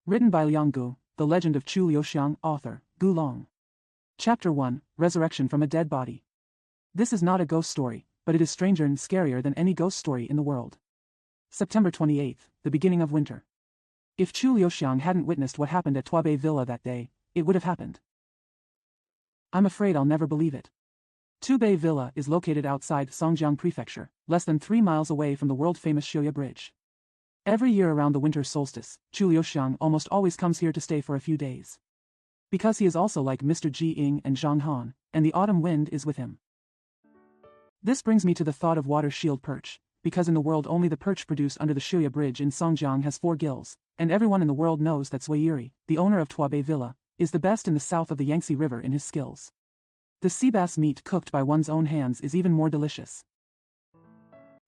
Written by Liang Gu, The Legend of Chu Liuxiang, author, Gu Long. Chapter 1, Resurrection from a Dead Body. This is not a ghost story, but it is stranger and scarier than any ghost story in the world. September 28th, the beginning of winter. If Chu Liuxiang hadn't witnessed what happened at Tuabei Villa that day, it would have happened. I'm afraid I'll never believe it. Tuabei Villa is located outside Songjiang Prefecture, less than 3 miles away from the world-famous Xiuya Bridge. Every year around the winter solstice, Chu Liuxiang almost always comes here to stay for a few days. Because he is also like Mr. Ji Ying and Zhang Han, and the autumn wind is with him. This brings me to the thought of water shield perch, because in the world only the perch produced under the Xiuya Bridge in Songjiang has 4 gills, and everyone in the world knows that Zui Yuri, the owner of Tuabei Villa, is the best in the south of the Yangtze River in his skills. The sea bass meat cooked by one's own hands is even more delicious.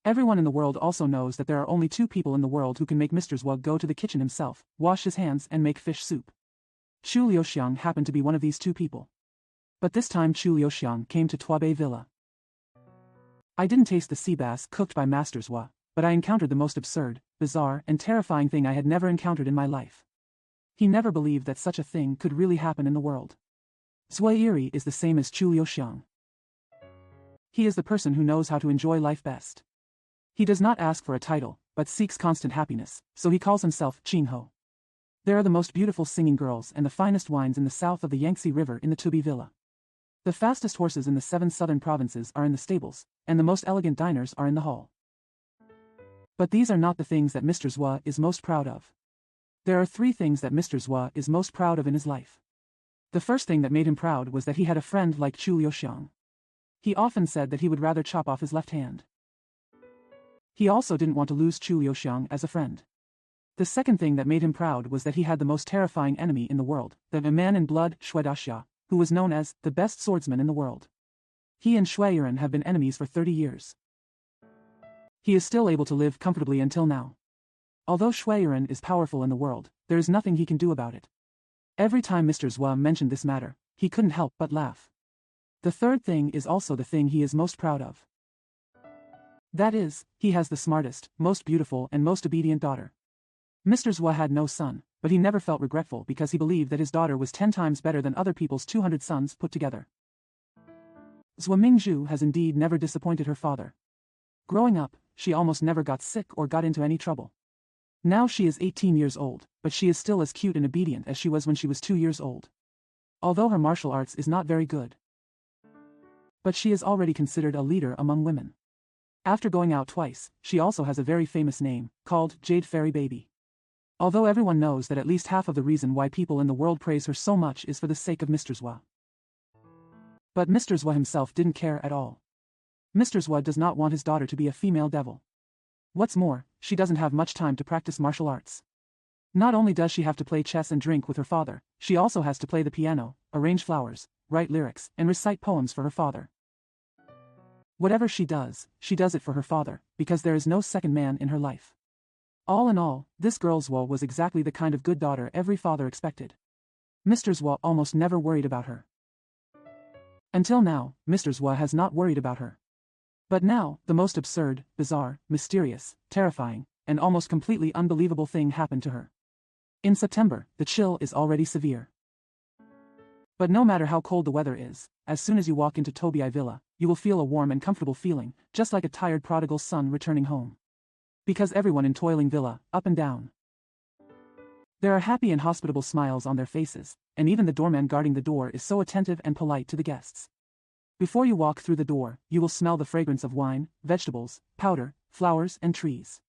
Everyone in the world also knows that there are only 2 people in the world who can make Mr. Zua go to the kitchen himself, wash his hands and make fish soup. Chu Liuxiang happened to be one of these 2 people. But this time Chu Liuxiang came to Tuabei Villa. I didn't taste the sea bass cooked by Master Zua, but I encountered the most absurd, bizarre and terrifying thing I had never encountered in my life. He never believed that such a thing could really happen in the world. Zui Yuri is the same as Chu Liuxiang. He is the person who knows how to enjoy life best. He does not ask for a title, but seeks constant happiness, so he calls himself Qingho. There are the most beautiful singing girls and the finest wines in the south of the Yangtze River in the Tubi Villa. The fastest horses in the 7 southern provinces are in the stables, and the most elegant diners are in the hall. But these are not the things that Mr. Zua is most proud of. There are 3 things that Mr. Zua is most proud of in his life. The first thing that made him proud was that he had a friend like Chu Liuxiang. He often said that he would rather chop off his left hand. He also didn't want to lose Chu Liuxiang as a friend. The second thing that made him proud was that he had the most terrifying enemy in the world, the man in blood, Shui Daxia, who was known as the best swordsman in the world. He and Shui Yuran have been enemies for 30 years. He is still able to live comfortably until now. Although Shui Yuran is powerful in the world, there is nothing he can do about it. Every time Mr. Zua mentioned this matter, he couldn't help but laugh. The third thing is also the thing he is most proud of. That is, he has the smartest, most beautiful and most obedient daughter. Mr. Zua had no son, but he never felt regretful because he believed that his daughter was 10 times better than other people's 200 sons put together. Zua Mingzhu has indeed never disappointed her father. Growing up, she almost never got sick or got into any trouble. Now she is 18 years old, but she is still as cute and obedient as she was when she was 2 years old. Although her martial arts is not very good. But she is already considered a leader among women. After going out twice, she also has a very famous name, called Jade Fairy Baby. Although everyone knows that at least half of the reason why people in the world praise her so much is for the sake of Mr. Zua. But Mr. Zua himself didn't care at all. Mr. Zua does not want his daughter to be a female devil. What's more, she doesn't have much time to practice martial arts. Not only does she have to play chess and drink with her father, she also has to play the piano, arrange flowers, write lyrics, and recite poems for her father. Whatever she does it for her father, because there is no second man in her life. All in all, this girl Zua was exactly the kind of good daughter every father expected. Mr. Zua almost never worried about her. Until now, Mr. Zua has not worried about her. But now, the most absurd, bizarre, mysterious, terrifying, and almost completely unbelievable thing happened to her. In September, the chill is already severe. But no matter how cold the weather is, as soon as you walk into Tuabei Villa, you will feel a warm and comfortable feeling, just like a tired prodigal son returning home. Because everyone in Toiling Villa, up and down. There are happy and hospitable smiles on their faces, and even the doorman guarding the door is so attentive and polite to the guests. Before you walk through the door, you will smell the fragrance of wine, vegetables, powder, flowers, and trees.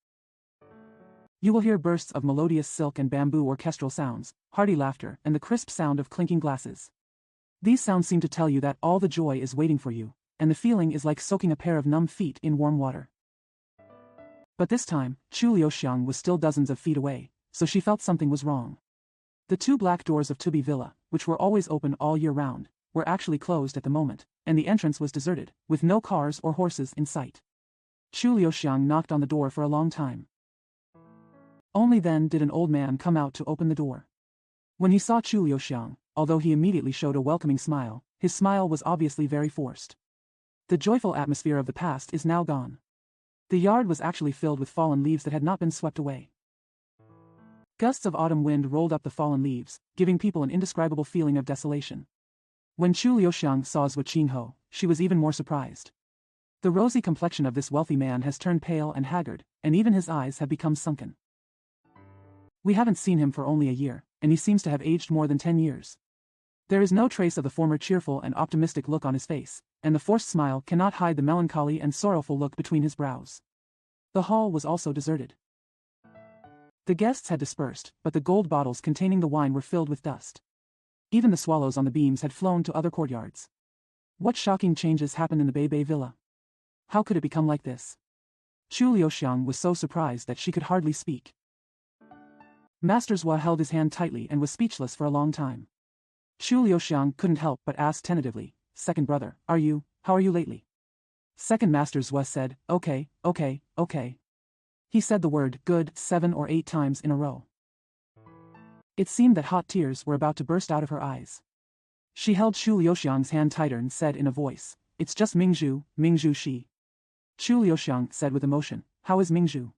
You will hear bursts of melodious silk and bamboo orchestral sounds, hearty laughter, and the crisp sound of clinking glasses. These sounds seem to tell you that all the joy is waiting for you, and the feeling is like soaking a pair of numb feet in warm water. But this time, Chu Liuxiang was still dozens of feet away, so she felt something was wrong. The 2 black doors of Tubi Villa, which were always open all year round, were actually closed at the moment, and the entrance was deserted, with no cars or horses in sight. Chu Liuxiang knocked on the door for a long time. Only then did an old man come out to open the door. When he saw Chu Liuxiang, although he immediately showed a welcoming smile, his smile was obviously very forced. The joyful atmosphere of the past is now gone. The yard was actually filled with fallen leaves that had not been swept away. Gusts of autumn wind rolled up the fallen leaves, giving people an indescribable feeling of desolation. When Chu Liuxiang saw Zhua Qinghe, she was even more surprised. The rosy complexion of this wealthy man has turned pale and haggard, and even his eyes have become sunken. We haven't seen him for only a year, and he seems to have aged more than 10 years. There is no trace of the former cheerful and optimistic look on his face, and the forced smile cannot hide the melancholy and sorrowful look between his brows. The hall was also deserted. The guests had dispersed, but the gold bottles containing the wine were filled with dust. Even the swallows on the beams had flown to other courtyards. What shocking changes happened in the Bei villa? How could it become like this? Chu Liuxiang was so surprised that she could hardly speak. Master Zhua held his hand tightly and was speechless for a long time. Chu Liuxiang couldn't help but ask tentatively, "Second brother, how are you lately?" Second Master Zhua said, okay. He said the word good 7 or 8 times in a row. It seemed that hot tears were about to burst out of her eyes. She held Chu Liuxiang's hand tighter and said in a voice, "It's just Mingzhu she." Chu Liuxiang said with emotion, "How is Mingzhu?"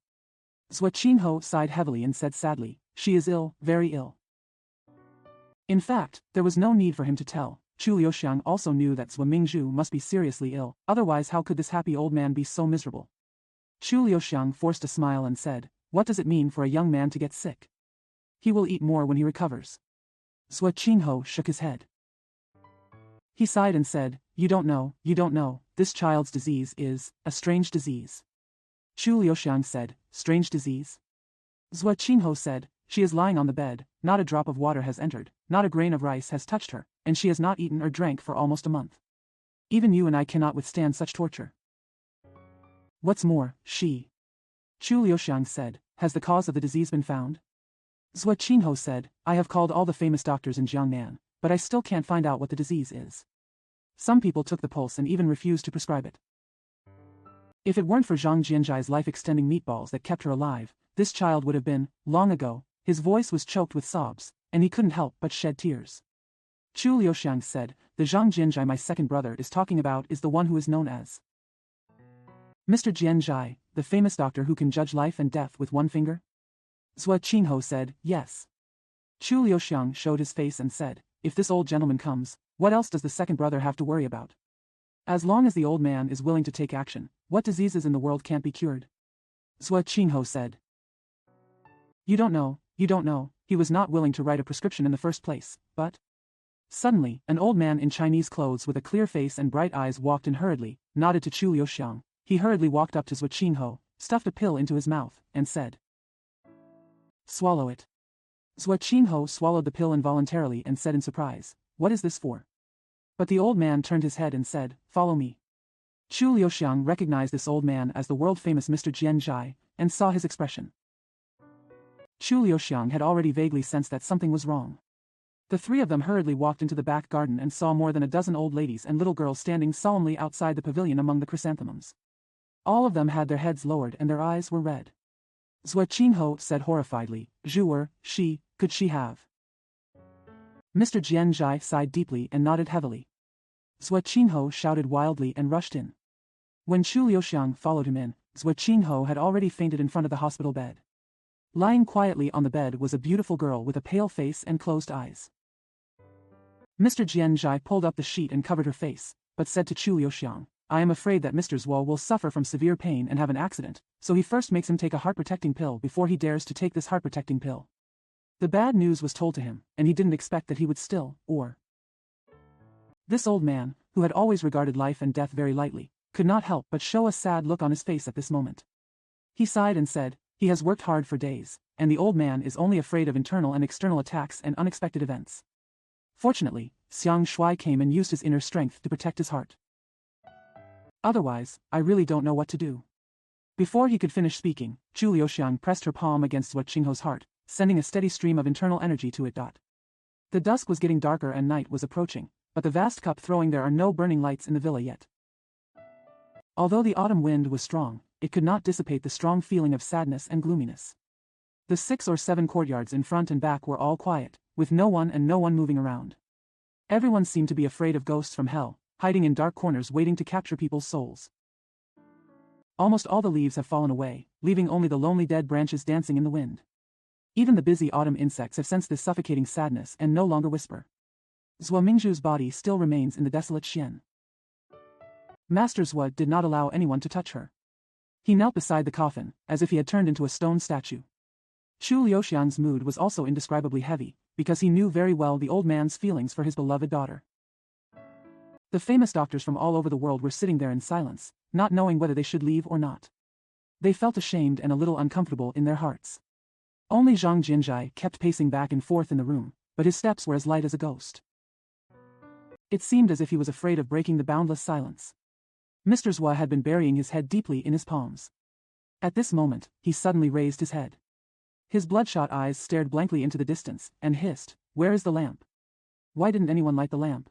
Zhua Qinghe sighed heavily and said sadly, "She is ill, very ill." In fact, there was no need for him to tell. Chu Liuxiang also knew that Zhua Mingzhu must be seriously ill, otherwise how could this happy old man be so miserable? Chu Liuxiang forced a smile and said, "What does it mean for a young man to get sick? He will eat more when he recovers." Zhua Qinghe shook his head. He sighed and said, you don't know, this child's disease is a strange disease." Chu Liuxiang said, "Strange disease?" Zhua Qinghe said, "She is lying on the bed, not a drop of water has entered, not a grain of rice has touched her, and she has not eaten or drank for almost a month. Even you and I cannot withstand such torture. What's more, she..." Chu Liuxiang said, "Has the cause of the disease been found?" Zhua Qinghe said, "I have called all the famous doctors in Jiangnan, but I still can't find out what the disease is. Some people took the pulse and even refused to prescribe it. If it weren't for Zhang Jianzhai's life-extending meatballs that kept her alive, this child would have been, long ago." His voice was choked with sobs, and he couldn't help but shed tears. Chu Liuxiang said, "The Zhang Jianzhai my second brother is talking about is the one who is known as Mr. Jianzhai, the famous doctor who can judge life and death with one finger?" Zhua Qinghe said, "Yes." Chu Liuxiang showed his face and said, "If this old gentleman comes, what else does the second brother have to worry about? As long as the old man is willing to take action, what diseases in the world can't be cured?" Zhua Qinghe said, You don't know, he was not willing to write a prescription in the first place, but..." Suddenly, an old man in Chinese clothes with a clear face and bright eyes walked in hurriedly, nodded to Chu Liuxiang. He hurriedly walked up to Zhua Qinghe, stuffed a pill into his mouth, and said, "Swallow it." Zhua Qinghe swallowed the pill involuntarily and said in surprise, "What is this for?" But the old man turned his head and said, "Follow me." Chu Liuxiang recognized this old man as the world-famous Mr. Jianzhai, and saw his expression. Chu Liuxiang had already vaguely sensed that something was wrong. The three of them hurriedly walked into the back garden and saw more than a dozen old ladies and little girls standing solemnly outside the pavilion among the chrysanthemums. All of them had their heads lowered and their eyes were red. Zhua Qinghe said horrifiedly, "Could she have?" Mr. Jianzhai sighed deeply and nodded heavily. Zhua Qinghe shouted wildly and rushed in. When Chu Liuxiang followed him in, Zhua Qinghe had already fainted in front of the hospital bed. Lying quietly on the bed was a beautiful girl with a pale face and closed eyes. Mr. Jianzhai pulled up the sheet and covered her face, but said to Chu Liuxiang, "I am afraid that Mr. Zhuo will suffer from severe pain and have an accident, so he first makes him take a heart-protecting pill before he dares to take this heart-protecting pill." The bad news was told to him, and he didn't expect that he would still, or... This old man, who had always regarded life and death very lightly, could not help but show a sad look on his face at this moment. He sighed and said, "He has worked hard for days, and the old man is only afraid of internal and external attacks and unexpected events. Fortunately, Xiang Shui came and used his inner strength to protect his heart. Otherwise, I really don't know what to do." Before he could finish speaking, Chu Liuxiang pressed her palm against Zhua Qinghe's heart, sending a steady stream of internal energy to it. The dusk was getting darker and night was approaching, but the vast cup throwing there are no burning lights in the villa yet. Although the autumn wind was strong, it could not dissipate the strong feeling of sadness and gloominess. The 6 or 7 courtyards in front and back were all quiet, with no one moving around. Everyone seemed to be afraid of ghosts from hell, hiding in dark corners waiting to capture people's souls. Almost all the leaves have fallen away, leaving only the lonely dead branches dancing in the wind. Even the busy autumn insects have sensed this suffocating sadness and no longer whisper. Zhuo Mingzhu's body still remains in the desolate Xian. Master Zhuo did not allow anyone to touch her. He knelt beside the coffin, as if he had turned into a stone statue. Chu Liuxiang's mood was also indescribably heavy, because he knew very well the old man's feelings for his beloved daughter. The famous doctors from all over the world were sitting there in silence, not knowing whether they should leave or not. They felt ashamed and a little uncomfortable in their hearts. Only Zhang Jinzhai kept pacing back and forth in the room, but his steps were as light as a ghost. It seemed as if he was afraid of breaking the boundless silence. Mr. Zhuo had been burying his head deeply in his palms. At this moment, he suddenly raised his head. His bloodshot eyes stared blankly into the distance, and hissed, "Where is the lamp? Why didn't anyone light the lamp?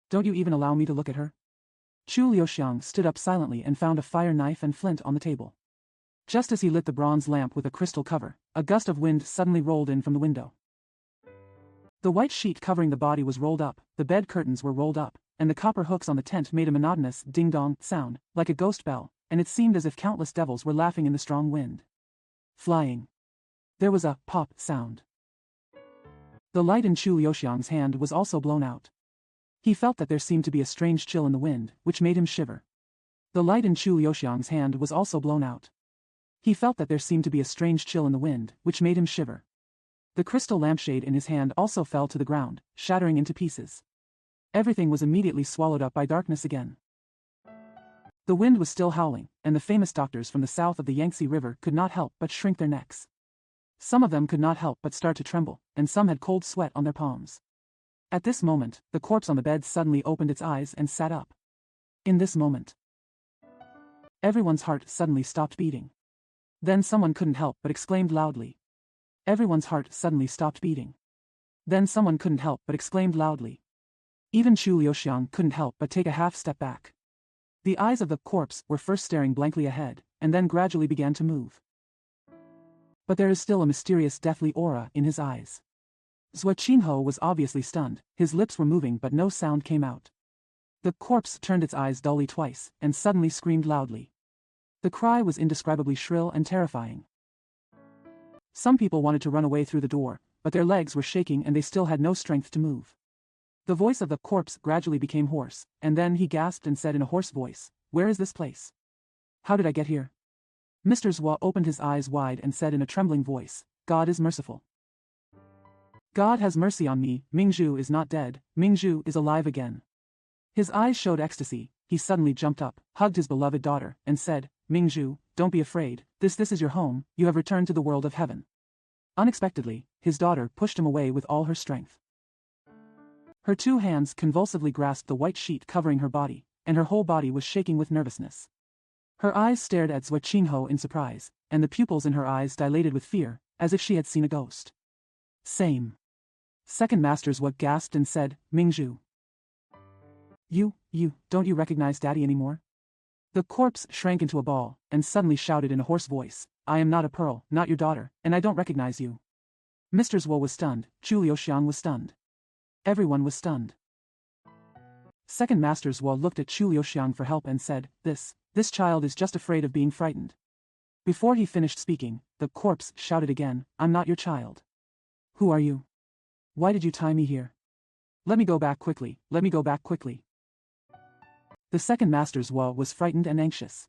Don't you even allow me to look at her?" Chu Liuxiang stood up silently and found a fire knife and flint on the table. Just as he lit the bronze lamp with a crystal cover, a gust of wind suddenly rolled in from the window. The white sheet covering the body was rolled up, the bed curtains were rolled up, and the copper hooks on the tent made a monotonous ding-dong sound, like a ghost bell, and it seemed as if countless devils were laughing in the strong wind. Flying. There was a pop sound. The light in Chu Liuxiang's hand was also blown out. He felt that there seemed to be a strange chill in the wind, which made him shiver. The light in Chu Liuxiang's hand was also blown out. He felt that there seemed to be a strange chill in the wind, which made him shiver. The crystal lampshade in his hand also fell to the ground, shattering into pieces. Everything was immediately swallowed up by darkness again. The wind was still howling, and the famous doctors from the south of the Yangtze River could not help but shrink their necks. Some of them could not help but start to tremble, and some had cold sweat on their palms. At this moment, the corpse on the bed suddenly opened its eyes and sat up. In this moment, everyone's heart suddenly stopped beating. Then someone couldn't help but exclaimed loudly. Everyone's heart suddenly stopped beating. Then someone couldn't help but exclaimed loudly. Even Chu Liuxiang couldn't help but take a half step back. The eyes of the corpse were first staring blankly ahead, and then gradually began to move. But there is still a mysterious deathly aura in his eyes. Zhuo Qinho was obviously stunned, his lips were moving but no sound came out. The corpse turned its eyes dully twice, and suddenly screamed loudly. The cry was indescribably shrill and terrifying. Some people wanted to run away through the door, but their legs were shaking and they still had no strength to move. The voice of the corpse gradually became hoarse, and then he gasped and said in a hoarse voice, "Where is this place? How did I get here?" Mr. Zhuo opened his eyes wide and said in a trembling voice, "God is merciful. God has mercy on me, Mingzhu is not dead, Mingzhu is alive again." His eyes showed ecstasy. He suddenly jumped up, hugged his beloved daughter, and said, "Mingzhu, don't be afraid, this is your home, you have returned to the world of heaven." Unexpectedly, his daughter pushed him away with all her strength. Her two hands convulsively grasped the white sheet covering her body, and her whole body was shaking with nervousness. Her eyes stared at Zhuo Qinho in surprise, and the pupils in her eyes dilated with fear, as if she had seen a ghost. "Same." Second Master Zhuo gasped and said, "Mingzhu. Don't you recognize Daddy anymore?" The corpse shrank into a ball, and suddenly shouted in a hoarse voice, "I am not a pearl, not your daughter, and I don't recognize you." Mr. Zhuo was stunned, Chu Liuxiang was stunned. Everyone was stunned. Second Master Zhuo looked at Chu Liuxiang for help and said, This child is just afraid of being frightened." Before he finished speaking, the corpse shouted again, "I'm not your child. Who are you? Why did you tie me here? Let me go back quickly, let me go back quickly." The second Master Zhuo was frightened and anxious.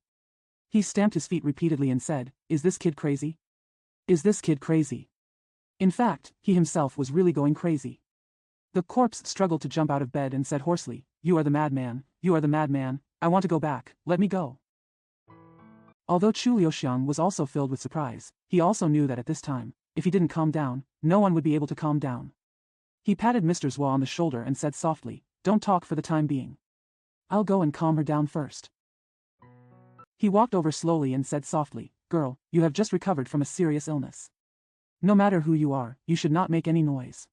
He stamped his feet repeatedly and said, "Is this kid crazy? Is this kid crazy?" In fact, he himself was really going crazy. The corpse struggled to jump out of bed and said hoarsely, "You are the madman, you are the madman, I want to go back, let me go." Although Chu Liuxiang was also filled with surprise, he also knew that at this time, if he didn't calm down, no one would be able to calm down. He patted Mr. Zhuo on the shoulder and said softly, "Don't talk for the time being. I'll go and calm her down first." He walked over slowly and said softly, "Girl, you have just recovered from a serious illness. No matter who you are, you should not make any noise.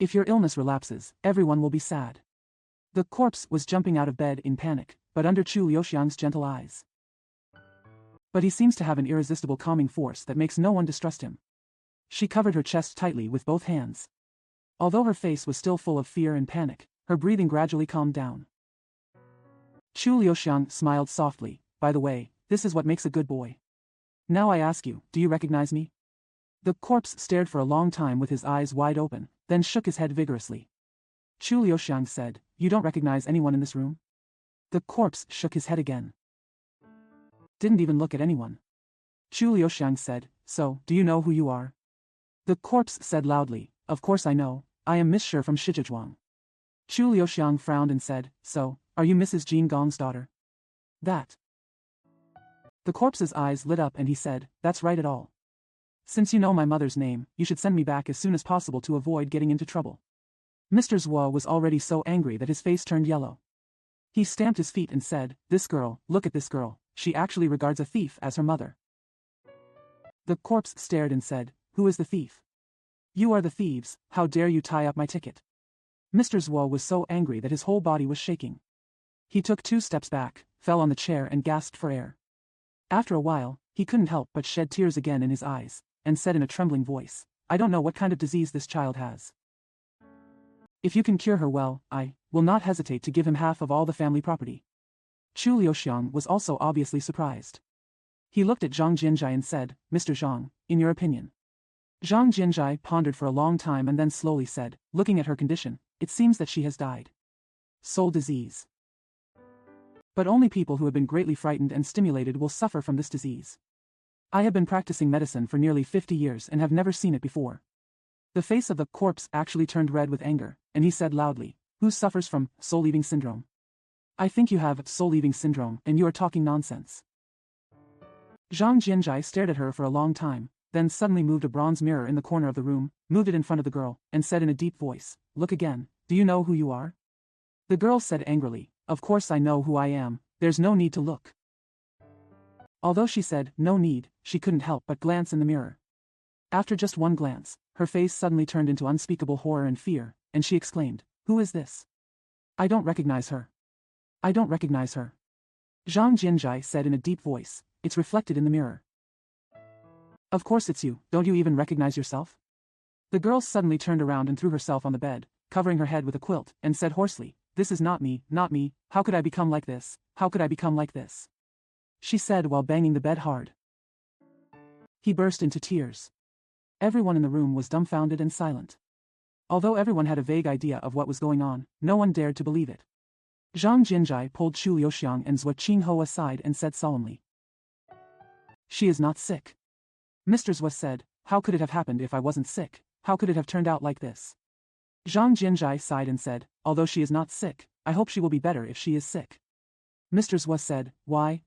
If your illness relapses, everyone will be sad." The corpse was jumping out of bed in panic, but under Chu Liuxiang's gentle eyes. But he seems to have an irresistible calming force that makes no one distrust him. She covered her chest tightly with both hands. Although her face was still full of fear and panic, her breathing gradually calmed down. Chu Liuxiang smiled softly, "By the way, this is what makes a good boy. Now I ask you, do you recognize me?" The corpse stared for a long time with his eyes wide open, then shook his head vigorously. Chu Liuxiang said, "You don't recognize anyone in this room?" The corpse shook his head again. "Didn't even look at anyone." Chu Liuxiang said, "So, do you know who you are?" The corpse said loudly, "Of course I know, I am Miss Shi from Shizhuang." Chu Liuxiang frowned and said, "So, are you Mrs. Jin Gong's daughter?" "That." The corpse's eyes lit up and he said, "That's right at all. Since you know my mother's name, you should send me back as soon as possible to avoid getting into trouble." Mr. Zhuo was already so angry that his face turned yellow. He stamped his feet and said, "This girl, look at this girl, she actually regards a thief as her mother." The corpse stared and said, "Who is the thief?" "You are the thieves, how dare you tie up my ticket?" Mr. Zhuo was so angry that his whole body was shaking. He took 2 steps back, fell on the chair and gasped for air. After a while, he couldn't help but shed tears again in his eyes, and said in a trembling voice, "I don't know what kind of disease this child has. If you can cure her well, I will not hesitate to give him half of all the family property." Chu Liuxiang was also obviously surprised. He looked at Zhang Jinzhai and said, "Mr. Zhang, in your opinion?" Zhang Jinzhai pondered for a long time and then slowly said, "Looking at her condition, it seems that she has died. Soul disease. But only people who have been greatly frightened and stimulated will suffer from this disease. I have been practicing medicine for nearly 50 years and have never seen it before." The face of the corpse actually turned red with anger, and he said loudly, "Who suffers from soul-leaving syndrome? I think you have soul-leaving syndrome and you are talking nonsense." Zhang Jinzhai stared at her for a long time, then suddenly moved a bronze mirror in the corner of the room, moved it in front of the girl, and said in a deep voice, "Look again, do you know who you are?" The girl said angrily, "Of course I know who I am, there's no need to look." Although she said, "No need," she couldn't help but glance in the mirror. After just one glance, her face suddenly turned into unspeakable horror and fear, and she exclaimed, "Who is this? I don't recognize her. I don't recognize her." Zhang Jinzhai said in a deep voice, "It's reflected in the mirror." "Of course it's you, don't you even recognize yourself?" The girl suddenly turned around and threw herself on the bed, covering her head with a quilt, and said hoarsely, "This is not me, not me, how could I become like this, how could I become like this?" she said while banging the bed hard. He burst into tears. Everyone in the room was dumbfounded and silent. Although everyone had a vague idea of what was going on, no one dared to believe it. Zhang Jinzhai pulled Chu Liuxiang and Zhuo Qingho aside and said solemnly, "She is not sick." Mr. Zhuo said, "How could it have happened if I wasn't sick? How could it have turned out like this?" Zhang Jinzhai sighed and said, "Although she is not sick, I hope she will be better if she is sick." Mr. Zhuo said, Why?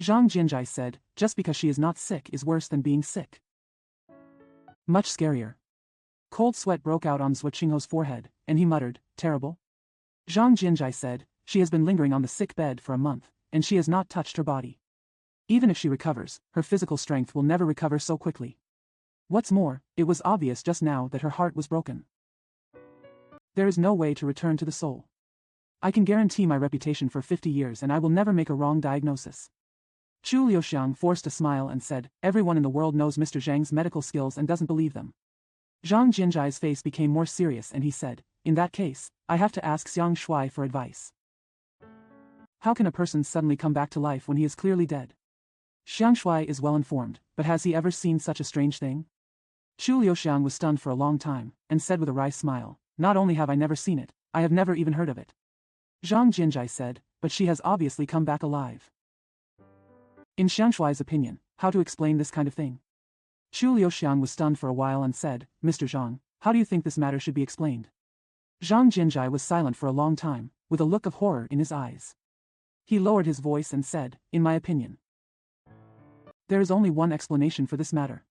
Zhang Jinzhai said, "Just because she is not sick is worse than being sick. Much scarier." Cold sweat broke out on Zhuo Qingho's forehead, and he muttered, "Terrible?" Zhang Jinzhai said, "She has been lingering on the sick bed for a month, and she has not touched her body. Even if she recovers, her physical strength will never recover so quickly. What's more, it was obvious just now that her heart was broken. There is no way to return to the soul. I can guarantee my reputation for 50 years and I will never make a wrong diagnosis." Chu Liuxiang forced a smile and said, "Everyone in the world knows Mr. Zhang's medical skills and doesn't believe them." Zhang Jinzhai's face became more serious and he said, "In that case, I have to ask Xiang Shuai for advice. How can a person suddenly come back to life when he is clearly dead? Xiang Shuai is well informed, but has he ever seen such a strange thing?" Chu Liuxiang was stunned for a long time, and said with a wry smile, "Not only have I never seen it, I have never even heard of it." Zhang Jinzhai said, "But she has obviously come back alive. In Xiang Shuai's opinion, how to explain this kind of thing?" Chu Liuxiang was stunned for a while and said, "Mr. Zhang, how do you think this matter should be explained?" Zhang Jinzhai was silent for a long time, with a look of horror in his eyes. He lowered his voice and said, "In my opinion, there is only one explanation for this matter.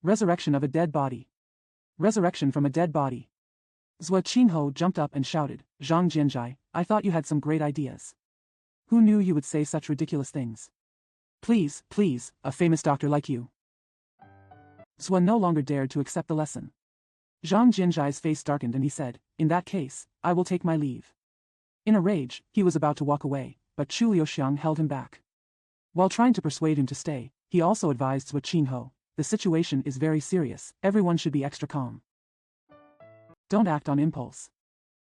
Resurrection of a dead body. Resurrection from a dead body." Zhuo Qingho jumped up and shouted, "Zhang Jinzhai, I thought you had some great ideas. Who knew you would say such ridiculous things? Please, a famous doctor like you." Zhuo no longer dared to accept the lesson. Zhang Jinzhai's face darkened and he said, "In that case, I will take my leave." In a rage, he was about to walk away, but Chu Liuxiang held him back. While trying to persuade him to stay, he also advised Zhuo Qingho, "The situation is very serious, everyone should be extra calm. Don't act on impulse."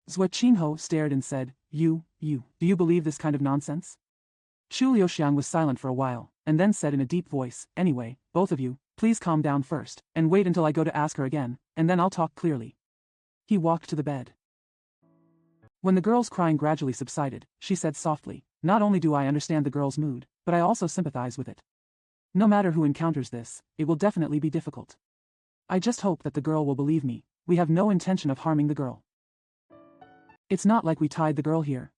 Zhuo Qingho stared and said, do you believe this kind of nonsense?" Chu Liuxiang was silent for a while, and then said in a deep voice, "Anyway, both of you, Please calm down first, and wait until I go to ask her again, and then I'll talk clearly. He walked to the bed. When the girl's crying gradually subsided, she said softly, not only do I understand the girl's mood, but I also sympathize with it. No matter who encounters this, it will definitely be difficult. I just hope that the girl will believe me. We have no intention of harming the girl. It's not like we tied the girl here.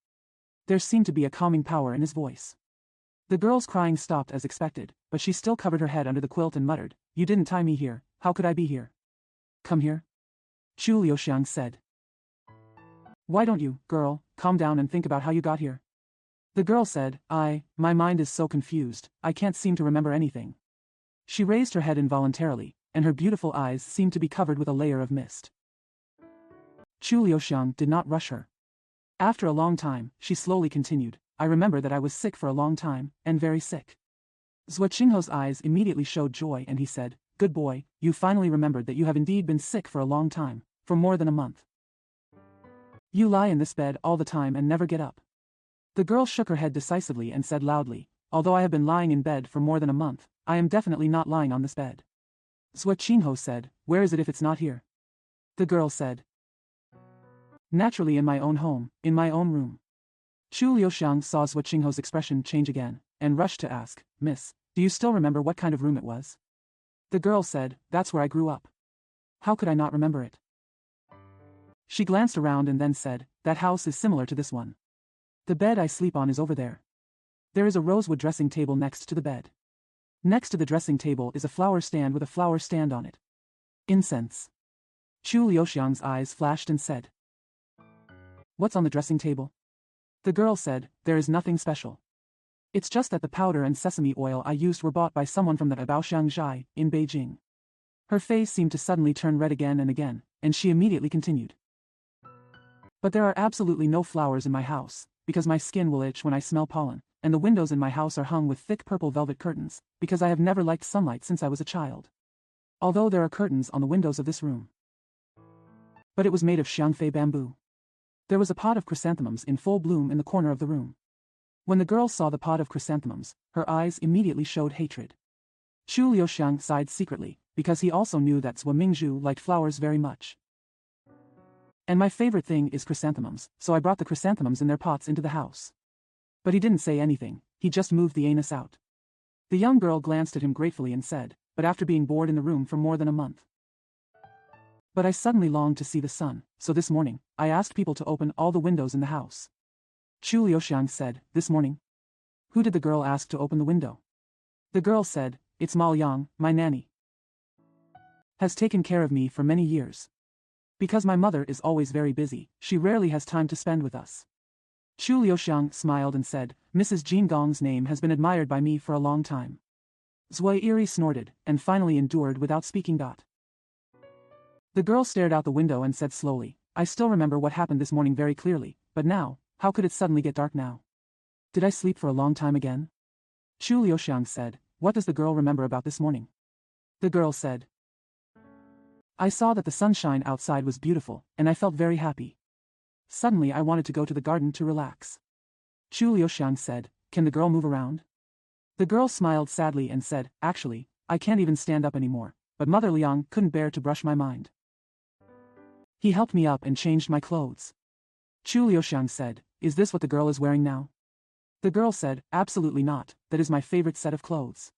There seemed to be a calming power in his voice. The girl's crying stopped as expected, but she still covered her head under the quilt and muttered, You didn't tie me here, how could I be here? Come here. Chu Liuxiang said. Why don't you, girl, calm down and think about how you got here? The girl said, My mind is so confused, I can't seem to remember anything. She raised her head involuntarily, and her beautiful eyes seemed to be covered with a layer of mist. Chu Liuxiang did not rush her. After a long time, she slowly continued, I remember that I was sick for a long time, and very sick. Zhou Qingho's eyes immediately showed joy and he said, Good boy, you finally remembered that you have indeed been sick for a long time, for more than a month. You lie in this bed all the time and never get up. The girl shook her head decisively and said loudly, Although I have been lying in bed for more than a month, I am definitely not lying on this bed. Zhou Qingho said, Where is it if it's not here? The girl said, Naturally in my own home, in my own room. Chu Liuxiang saw Zhou Qingho's expression change again, and rushed to ask, Miss, do you still remember what kind of room it was? The girl said, That's where I grew up. How could I not remember it? She glanced around and then said, That house is similar to this one. The bed I sleep on is over there. There is a rosewood dressing table next to the bed. Next to the dressing table is a flower stand with a flower stand on it. Incense. Chu Liuxiang's eyes flashed and said, What's on the dressing table? The girl said, There is nothing special. It's just that the powder and sesame oil I used were bought by someone from the Baoxiang Zhai, in Beijing. Her face seemed to suddenly turn red again, and she immediately continued. But there are absolutely no flowers in my house, because my skin will itch when I smell pollen, and the windows in my house are hung with thick purple velvet curtains, because I have never liked sunlight since I was a child. Although there are curtains on the windows of this room. But it was made of xiangfei bamboo. There was a pot of chrysanthemums in full bloom in the corner of the room. When the girl saw the pot of chrysanthemums, her eyes immediately showed hatred. Chu Liuxiang sighed secretly, because he also knew that Zhou Mingzhu liked flowers very much. And my favorite thing is chrysanthemums, so I brought the chrysanthemums in their pots into the house. But he didn't say anything, he just moved the anus out. The young girl glanced at him gratefully and said, But after being bored in the room for more than a month. But I suddenly longed to see the sun, so this morning, I asked people to open all the windows in the house. Chu Liuxiang said, This morning? Who did the girl ask to open the window? The girl said, It's Ma Liang, my nanny. Has taken care of me for many years. Because my mother is always very busy, she rarely has time to spend with us. Chu Liuxiang smiled and said, Mrs. Jin Gong's name has been admired by me for a long time. Zui Iri snorted, and finally endured without speaking. The girl stared out the window and said slowly, I still remember what happened this morning very clearly, but now, how could it suddenly get dark now? Did I sleep for a long time again? Chu Liuxiang said, What does the girl remember about this morning? The girl said, I saw that the sunshine outside was beautiful, and I felt very happy. Suddenly I wanted to go to the garden to relax. Chu Liuxiang said, Can the girl move around? The girl smiled sadly and said, Actually, I can't even stand up anymore, but Mother Liang couldn't bear to brush my mind. He helped me up and changed my clothes. Chu Liuxiang said, Is this what the girl is wearing now? The girl said, Absolutely not, that is my favorite set of clothes.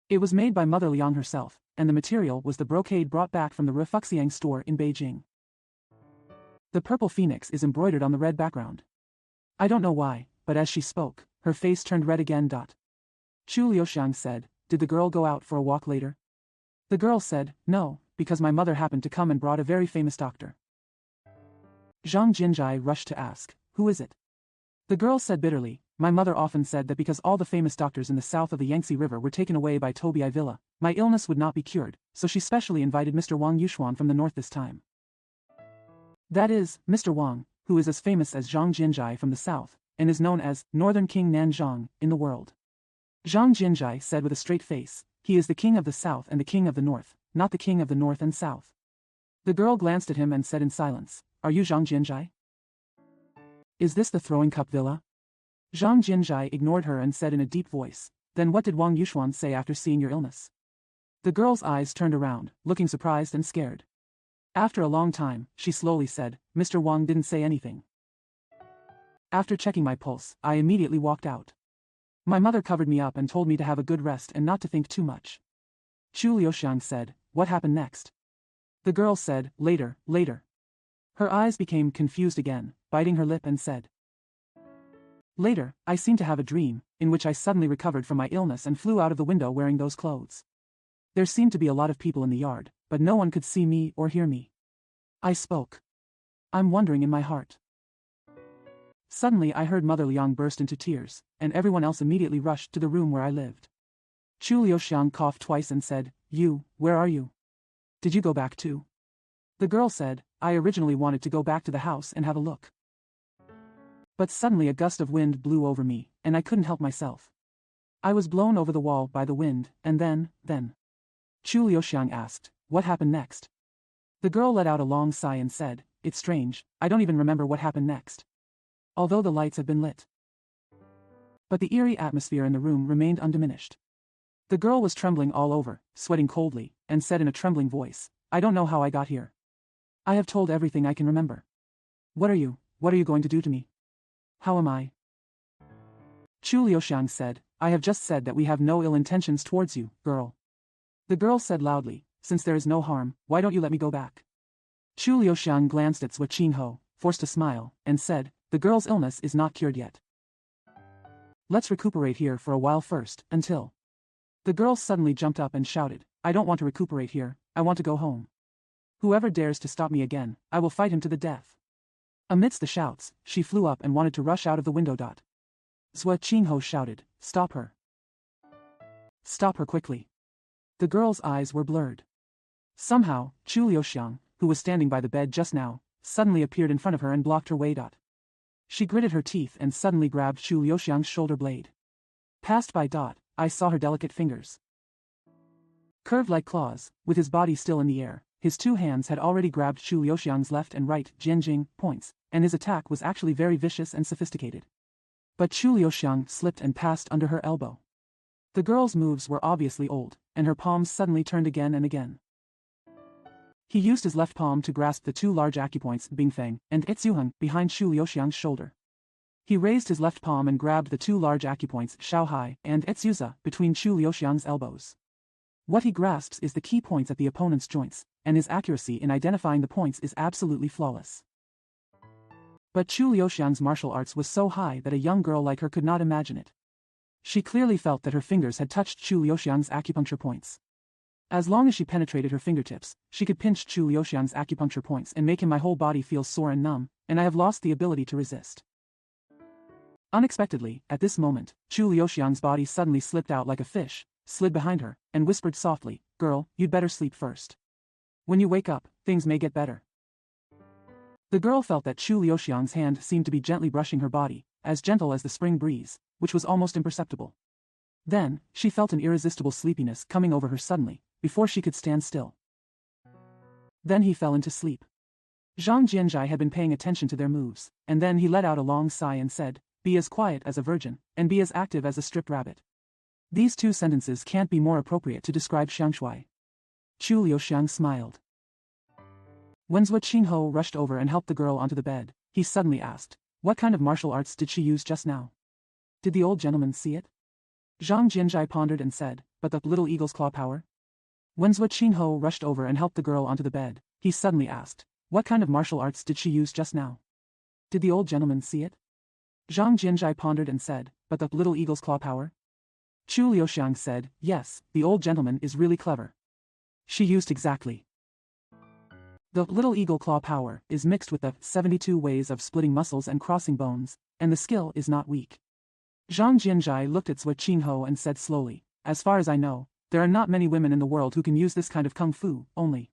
It was made by Mother Liang herself, and the material was the brocade brought back from the Rufuxiang store in Beijing. The purple phoenix is embroidered on the red background. I don't know why, but as she spoke, her face turned red again. Chu Liuxiang said, Did the girl go out for a walk later? The girl said, No, because my mother happened to come and brought a very famous doctor. Zhang Jinzhai rushed to ask, Who is it? The girl said bitterly, My mother often said that because all the famous doctors in the south of the Yangtze River were taken away by Tobii Villa, my illness would not be cured, so she specially invited Mr. Wang Yuxuan from the north this time. That is, Mr. Wang, who is as famous as Zhang Jinzhai from the south, and is known as Northern King Nanzhang in the world. Zhang Jinzhai said with a straight face, He is the king of the south and the king of the north, not the king of the north and south. The girl glanced at him and said in silence, Are you Zhang Jinzhai? Is this the throwing cup villa? Zhang Jinzhai ignored her and said in a deep voice, Then what did Wang Yuxuan say after seeing your illness? The girl's eyes turned around, looking surprised and scared. After a long time, she slowly said, Mr. Wang didn't say anything. After checking my pulse, I immediately walked out. My mother covered me up and told me to have a good rest and not to think too much. Chu Liuxiang said, what happened next? The girl said, later. Her eyes became confused again, biting her lip and said, later, I seemed to have a dream, in which I suddenly recovered from my illness and flew out of the window wearing those clothes. There seemed to be a lot of people in the yard, but no one could see me or hear me. I spoke. I'm wondering in my heart. Suddenly I heard Mother Liang burst into tears, and everyone else immediately rushed to the room where I lived. Chu Liuxiang coughed twice and said, where are you? Did you go back too? The girl said, I originally wanted to go back to the house and have a look. But suddenly a gust of wind blew over me, and I couldn't help myself. I was blown over the wall by the wind, and then. Chu Liuxiang asked, what happened next? The girl let out a long sigh and said, it's strange, I don't even remember what happened next. Although the lights had been lit. But the eerie atmosphere in the room remained undiminished. The girl was trembling all over, sweating coldly, and said in a trembling voice, I don't know how I got here. I have told everything I can remember. What are you going to do to me? How am I? Chu Liuxiang said, I have just said that we have no ill intentions towards you, girl. The girl said loudly, since there is no harm, why don't you let me go back? Chu Liuxiang glanced at Zhua Qinghe, forced a smile, and said, the girl's illness is not cured yet. Let's recuperate here for a while first, until. The girl suddenly jumped up and shouted, I don't want to recuperate here, I want to go home. Whoever dares to stop me again, I will fight him to the death. Amidst the shouts, she flew up and wanted to rush out of the window. Zhua Qinghe shouted, stop her. Stop her quickly. The girl's eyes were blurred. Somehow, Chu Liuxiang, who was standing by the bed just now, suddenly appeared in front of her and blocked her way. She gritted her teeth and suddenly grabbed Chu Liuxiang's shoulder blade. Passed by. I saw her delicate fingers. Curved like claws, with his body still in the air, his two hands had already grabbed Chu Liuxiang's left and right Jianjing points, and his attack was actually very vicious and sophisticated. But Chu Liuxiang slipped and passed under her elbow. The girl's moves were obviously old, and her palms suddenly turned again and again. He used his left palm to grasp the two large acupoints Bingfeng and Etsuheng behind Chu Liuxiang's shoulder. He raised his left palm and grabbed the two large acupoints Shaohai and Etsuza between Chu Liuxiang's elbows. What he grasps is the key points at the opponent's joints, and his accuracy in identifying the points is absolutely flawless. But Chu Liuxiang's martial arts was so high that a young girl like her could not imagine it. She clearly felt that her fingers had touched Chu Liuxiang's acupuncture points. As long as she penetrated her fingertips, she could pinch Chu Liuxiang's acupuncture points and make him my whole body feel sore and numb, and I have lost the ability to resist. Unexpectedly, at this moment, Chu Liuxiang's body suddenly slipped out like a fish, slid behind her, and whispered softly, girl, you'd better sleep first. When you wake up, things may get better. The girl felt that Chu Liuxiang's hand seemed to be gently brushing her body, as gentle as the spring breeze, which was almost imperceptible. Then, she felt an irresistible sleepiness coming over her suddenly, before she could stand still. Then he fell into sleep. Zhang Jianzhai had been paying attention to their moves, and then he let out a long sigh and said, be as quiet as a virgin, and be as active as a stripped rabbit. These two sentences can't be more appropriate to describe Xiangshui. Chu Liuxiang smiled. When Zhua Qinghe rushed over and helped the girl onto the bed, he suddenly asked, what kind of martial arts did she use just now? Did the old gentleman see it? Zhang Jianzhai pondered and said, but the little eagle's claw power? When Zhua Qinghe rushed over and helped the girl onto the bed, he suddenly asked, what kind of martial arts did she use just now? Did the old gentleman see it? Zhang Jianzhai pondered and said, but the little eagle's claw power? Chu Liuxiang said, yes, the old gentleman is really clever. She used exactly. The little eagle claw power is mixed with the 72 ways of splitting muscles and crossing bones, and the skill is not weak. Zhang Jianzhai looked at Zhua Qinghe and said slowly, as far as I know, there are not many women in the world who can use this kind of kung fu, only.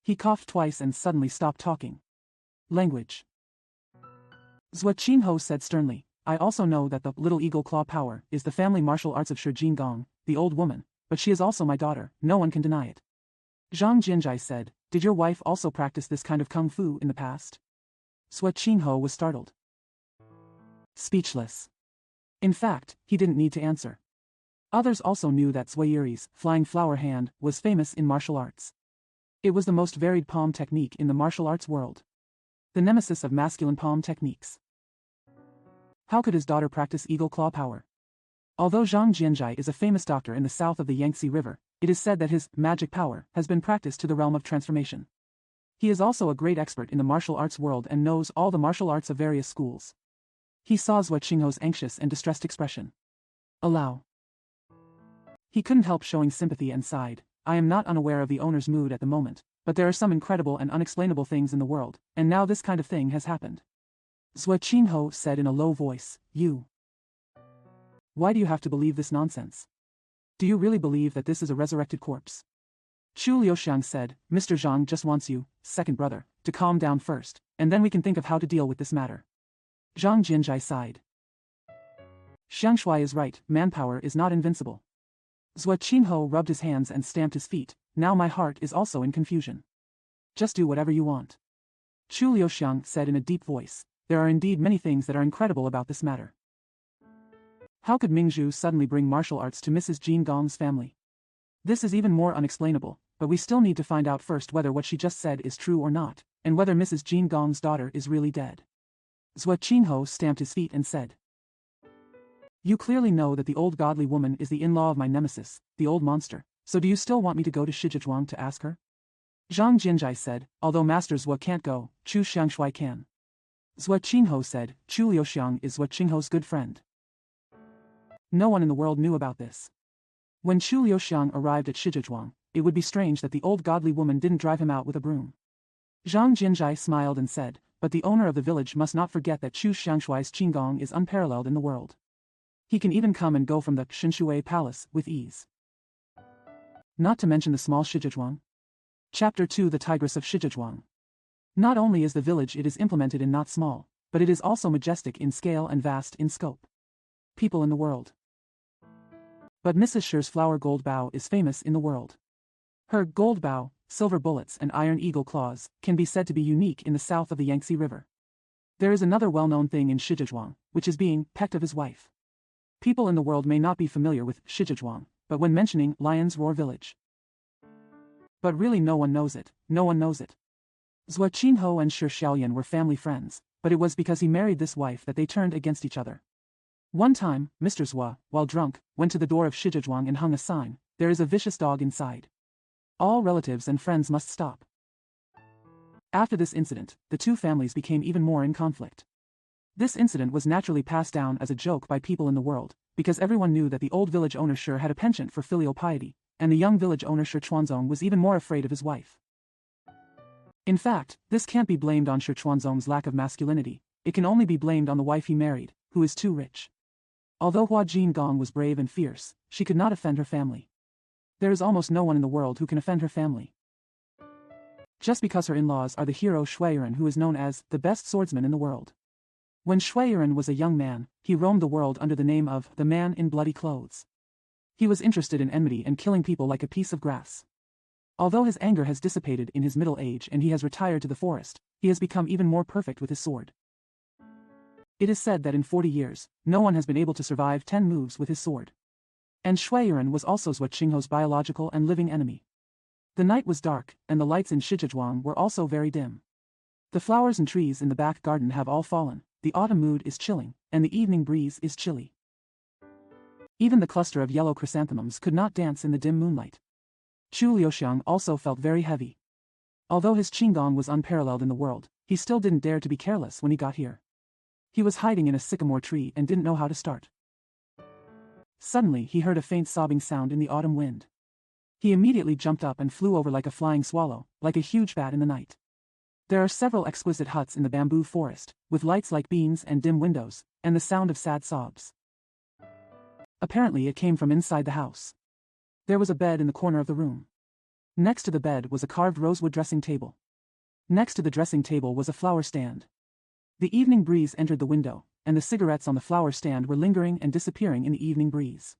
He coughed twice and suddenly stopped talking. Language. Zhua Qinghe said sternly, I also know that the little eagle claw power is the family martial arts of Shi Jinggang, the old woman, but she is also my daughter, no one can deny it. Zhang Jianzhai said, did your wife also practice this kind of kung fu in the past? Zhua Qinghe was startled. Speechless. In fact, he didn't need to answer. Others also knew that Zui Yuri's flying flower hand was famous in martial arts. It was the most varied palm technique in the martial arts world. The nemesis of masculine palm techniques. How could his daughter practice eagle claw power? Although Zhang Jianzhai is a famous doctor in the south of the Yangtze River, it is said that his magic power has been practiced to the realm of transformation. He is also a great expert in the martial arts world and knows all the martial arts of various schools. He saw Zhua Qingho's anxious and distressed expression. Allow. He couldn't help showing sympathy and sighed. I am not unaware of the owner's mood at the moment, but there are some incredible and unexplainable things in the world, and now this kind of thing has happened. Zhua Qingho said in a low voice, You. Why do you have to believe this nonsense? Do you really believe that this is a resurrected corpse? Chu Liuxiang said, Mr. Zhang just wants you, second brother, to calm down first, and then we can think of how to deal with this matter. Zhang Jianzhai sighed. Xiang Shui is right, manpower is not invincible. Zhua Qingho rubbed his hands and stamped his feet. Now my heart is also in confusion. Just do whatever you want. Chu Liuxiang said in a deep voice, There are indeed many things that are incredible about this matter. How could Mingzhu suddenly bring martial arts to Mrs. Jin Gong's family? This is even more unexplainable, but we still need to find out first whether what she just said is true or not, and whether Mrs. Jin Gong's daughter is really dead. Zhua Qingho stamped his feet and said, You clearly know that the old godly woman is the in-law of my nemesis, the old monster, so do you still want me to go to Shijiazhuang to ask her? Zhang Jianzhai said, Although Master Zhua can't go, Chu Xiangshui can. Zhua Qingho said, Chu Liuxiang is Zhua Qingho's good friend. No one in the world knew about this. When Chu Liuxiang arrived at Shijiazhuang, it would be strange that the old godly woman didn't drive him out with a broom. Zhang Jianzhai smiled and said, But the owner of the village must not forget that Chu Xiangshui's Qinggong is unparalleled in the world. He can even come and go from the Shinshui Palace with ease. Not to mention the small Shijiazhuang. Chapter 2 The Tigress of Shijiazhuang. Not only is the village it is implemented in not small, but it is also majestic in scale and vast in scope. People in the world. But Mrs. Shi's flower gold bow is famous in the world. Her gold bow, silver bullets and iron eagle claws can be said to be unique in the south of the Yangtze River. There is another well-known thing in Shijiazhuang, which is being pecked of his wife. People in the world may not be familiar with Shijiazhuang, but when mentioning Lion's Roar Village. But really no one knows it, no one knows it. Zhua Qingho and Shi Xiaoyan were family friends, but it was because he married this wife that they turned against each other. One time, Mr. Zhua, while drunk, went to the door of Shijiazhuang and hung a sign, There is a vicious dog inside. All relatives and friends must stop. After this incident, the two families became even more in conflict. This incident was naturally passed down as a joke by people in the world, because everyone knew that the old village owner Shi had a penchant for filial piety, and the young village owner Shi Chuanzong was even more afraid of his wife. In fact, this can't be blamed on Shi Chuanzong's lack of masculinity, it can only be blamed on the wife he married, who is too rich. Although Hua Jingong was brave and fierce, she could not offend her family. There is almost no one in the world who can offend her family. Just because her in-laws are the hero Shuiren, who is known as the best swordsman in the world. When Shuiren was a young man, he roamed the world under the name of the Man in Bloody Clothes. He was interested in enmity and killing people like a piece of grass. Although his anger has dissipated in his middle age and he has retired to the forest, he has become even more perfect with his sword. It is said that in 40 years, no one has been able to survive 10 moves with his sword. And Shuiren was also Zhua Qingho's biological and living enemy. The night was dark, and the lights in Shijiazhuang were also very dim. The flowers and trees in the back garden have all fallen, the autumn mood is chilling, and the evening breeze is chilly. Even the cluster of yellow chrysanthemums could not dance in the dim moonlight. Chu Liuxiang also felt very heavy. Although his Qinggong was unparalleled in the world, he still didn't dare to be careless when he got here. He was hiding in a sycamore tree and didn't know how to start. Suddenly he heard a faint sobbing sound in the autumn wind. He immediately jumped up and flew over like a flying swallow, like a huge bat in the night. There are several exquisite huts in the bamboo forest, with lights like beams and dim windows, and the sound of sad sobs. Apparently it came from inside the house. There was a bed in the corner of the room. Next to the bed was a carved rosewood dressing table. Next to the dressing table was a flower stand. The evening breeze entered the window, and the cigarettes on the flower stand were lingering and disappearing in the evening breeze.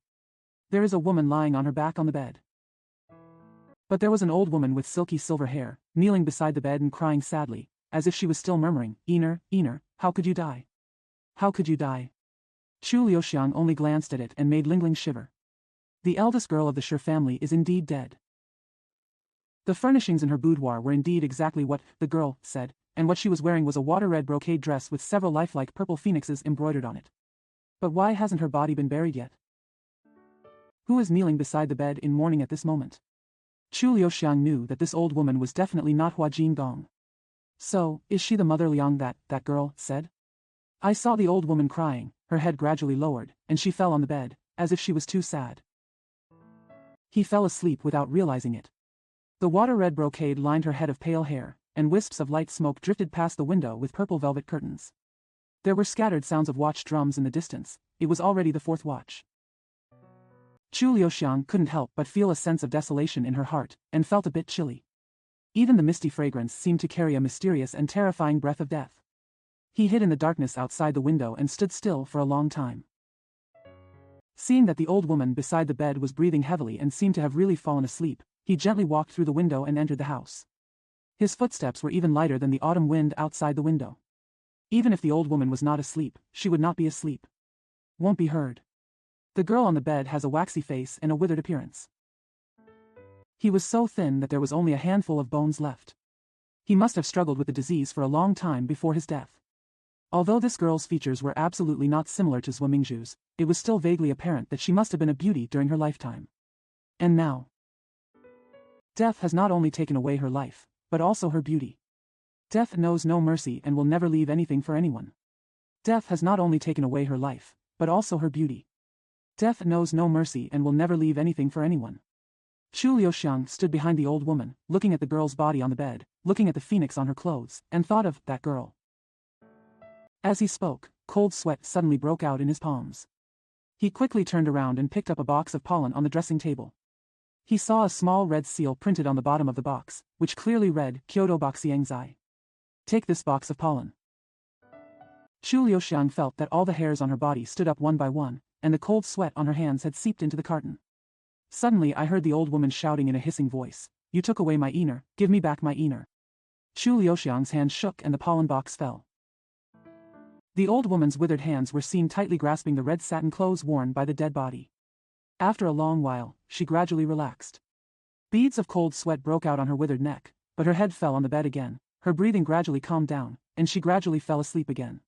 There is a woman lying on her back on the bed. But there was an old woman with silky silver hair, kneeling beside the bed and crying sadly, as if she was still murmuring, Ener, Ener, how could you die? How could you die? Chu Liuxiang only glanced at it and made Lingling shiver. The eldest girl of the Shi family is indeed dead. The furnishings in her boudoir were indeed exactly what the girl said, and what she was wearing was a water-red brocade dress with several lifelike purple phoenixes embroidered on it. But why hasn't her body been buried yet? Who is kneeling beside the bed in mourning at this moment? Chu Liuxiang knew that this old woman was definitely not Hua Jingdong. So, is she the mother Liang that girl said? I saw the old woman crying, her head gradually lowered, and she fell on the bed, as if she was too sad. He fell asleep without realizing it. The water-red brocade lined her head of pale hair, and wisps of light smoke drifted past the window with purple velvet curtains. There were scattered sounds of watch drums in the distance. It was already the 4th watch. Chu Liuxiang couldn't help but feel a sense of desolation in her heart, and felt a bit chilly. Even the misty fragrance seemed to carry a mysterious and terrifying breath of death. He hid in the darkness outside the window and stood still for a long time. Seeing that the old woman beside the bed was breathing heavily and seemed to have really fallen asleep, he gently walked through the window and entered the house. His footsteps were even lighter than the autumn wind outside the window. Even if the old woman was not asleep, she would not be asleep. Won't be heard. The girl on the bed has a waxy face and a withered appearance. He was so thin that there was only a handful of bones left. He must have struggled with the disease for a long time before his death. Although this girl's features were absolutely not similar to Zhou Mingzhu's, it was still vaguely apparent that she must have been a beauty during her lifetime. And now, death has not only taken away her life, but also her beauty. Death knows no mercy and will never leave anything for anyone. Death has not only taken away her life, but also her beauty. Death knows no mercy and will never leave anything for anyone. Chu Liuxiang stood behind the old woman, looking at the girl's body on the bed, looking at the phoenix on her clothes, and thought of that girl. As he spoke, cold sweat suddenly broke out in his palms. He quickly turned around and picked up a box of pollen on the dressing table. He saw a small red seal printed on the bottom of the box, which clearly read, Kyoto Boxiangzai. Take this box of pollen. Chu Liuxiang felt that all the hairs on her body stood up one by one, and the cold sweat on her hands had seeped into the carton. Suddenly I heard the old woman shouting in a hissing voice, "You took away my inner, give me back my inner." Chu Liuxiang's hand shook and the pollen box fell. The old woman's withered hands were seen tightly grasping the red satin clothes worn by the dead body. After a long while, she gradually relaxed. Beads of cold sweat broke out on her withered neck, but her head fell on the bed again, her breathing gradually calmed down, and she gradually fell asleep again.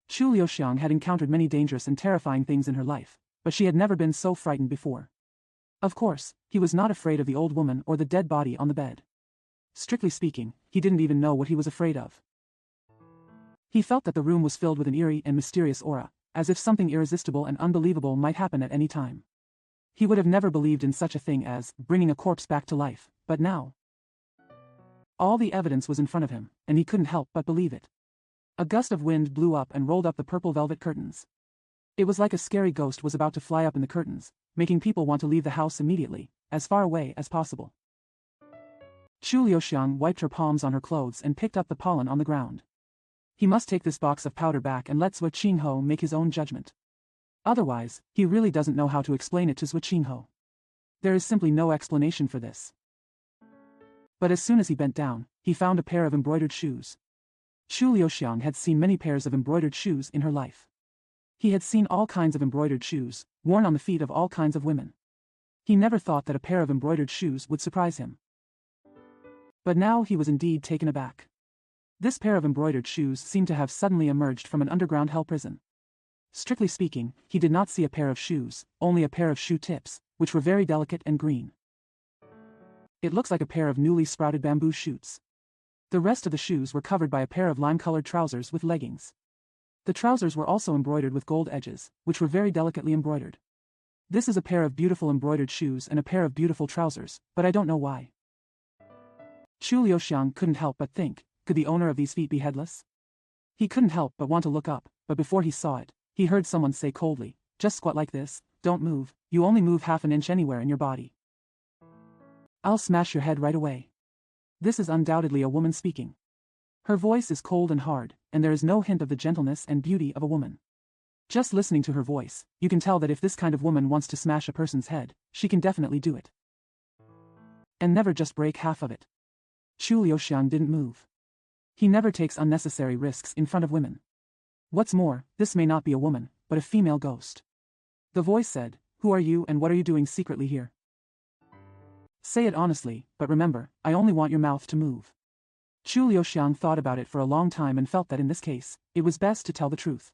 Chu Liuxiang had encountered many dangerous and terrifying things in her life, but she had never been so frightened before. Of course, he was not afraid of the old woman or the dead body on the bed. Strictly speaking, he didn't even know what he was afraid of. He felt that the room was filled with an eerie and mysterious aura, as if something irresistible and unbelievable might happen at any time. He would have never believed in such a thing as bringing a corpse back to life, but now, all the evidence was in front of him, and he couldn't help but believe it. A gust of wind blew up and rolled up the purple velvet curtains. It was like a scary ghost was about to fly up in the curtains, making people want to leave the house immediately, as far away as possible. Chu Liuxiang wiped her palms on her clothes and picked up the pollen on the ground. He must take this box of powder back and let Zhuo Qingho make his own judgment. Otherwise, he really doesn't know how to explain it to Zhuo Qingho. There is simply no explanation for this. But as soon as he bent down, he found a pair of embroidered shoes. Chu Liuxiang had seen many pairs of embroidered shoes in her life. He had seen all kinds of embroidered shoes, worn on the feet of all kinds of women. He never thought that a pair of embroidered shoes would surprise him. But now he was indeed taken aback. This pair of embroidered shoes seemed to have suddenly emerged from an underground hell prison. Strictly speaking, he did not see a pair of shoes, only a pair of shoe tips, which were very delicate and green. It looks like a pair of newly sprouted bamboo shoots. The rest of the shoes were covered by a pair of lime-colored trousers with leggings. The trousers were also embroidered with gold edges, which were very delicately embroidered. This is a pair of beautiful embroidered shoes and a pair of beautiful trousers, but I don't know why. Chu Liuxiang couldn't help but think, could the owner of these feet be headless? He couldn't help but want to look up, but before he saw it, he heard someone say coldly, "Just squat like this, don't move, you only move half an inch anywhere in your body. I'll smash your head right away." This is undoubtedly a woman speaking. Her voice is cold and hard, and there is no hint of the gentleness and beauty of a woman. Just listening to her voice, you can tell that if this kind of woman wants to smash a person's head, she can definitely do it. And never just break half of it. Chu Liuxiang didn't move. He never takes unnecessary risks in front of women. What's more, this may not be a woman, but a female ghost. The voice said, Who are you and what are you doing secretly here? Say it honestly, but remember, I only want your mouth to move. Chu Liuxiang thought about it for a long time and felt that in this case, it was best to tell the truth.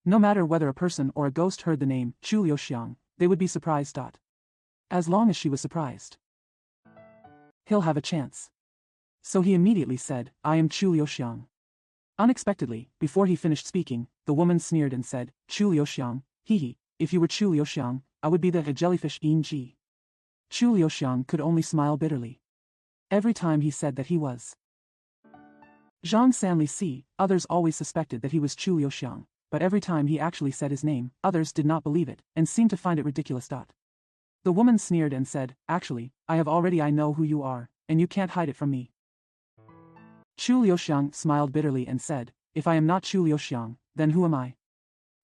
No matter whether a person or a ghost heard the name Chu Liuxiang, they would be surprised. As long as she was surprised, he'll have a chance. So he immediately said, I am Chu Liuxiang. Unexpectedly, before he finished speaking, the woman sneered and said, Chu Liuxiang, hee, if you were Chu Liuxiang, I would be the jellyfish ing. Chu Liuxiang could only smile bitterly. Every time he said that he was Zhang Sanli Si, others always suspected that he was Chu Liuxiang, but every time he actually said his name, others did not believe it, and seemed to find it ridiculous. The woman sneered and said, actually, I know who you are, and you can't hide it from me. Chu Liuxiang smiled bitterly and said, if I am not Chu Liuxiang, then who am I?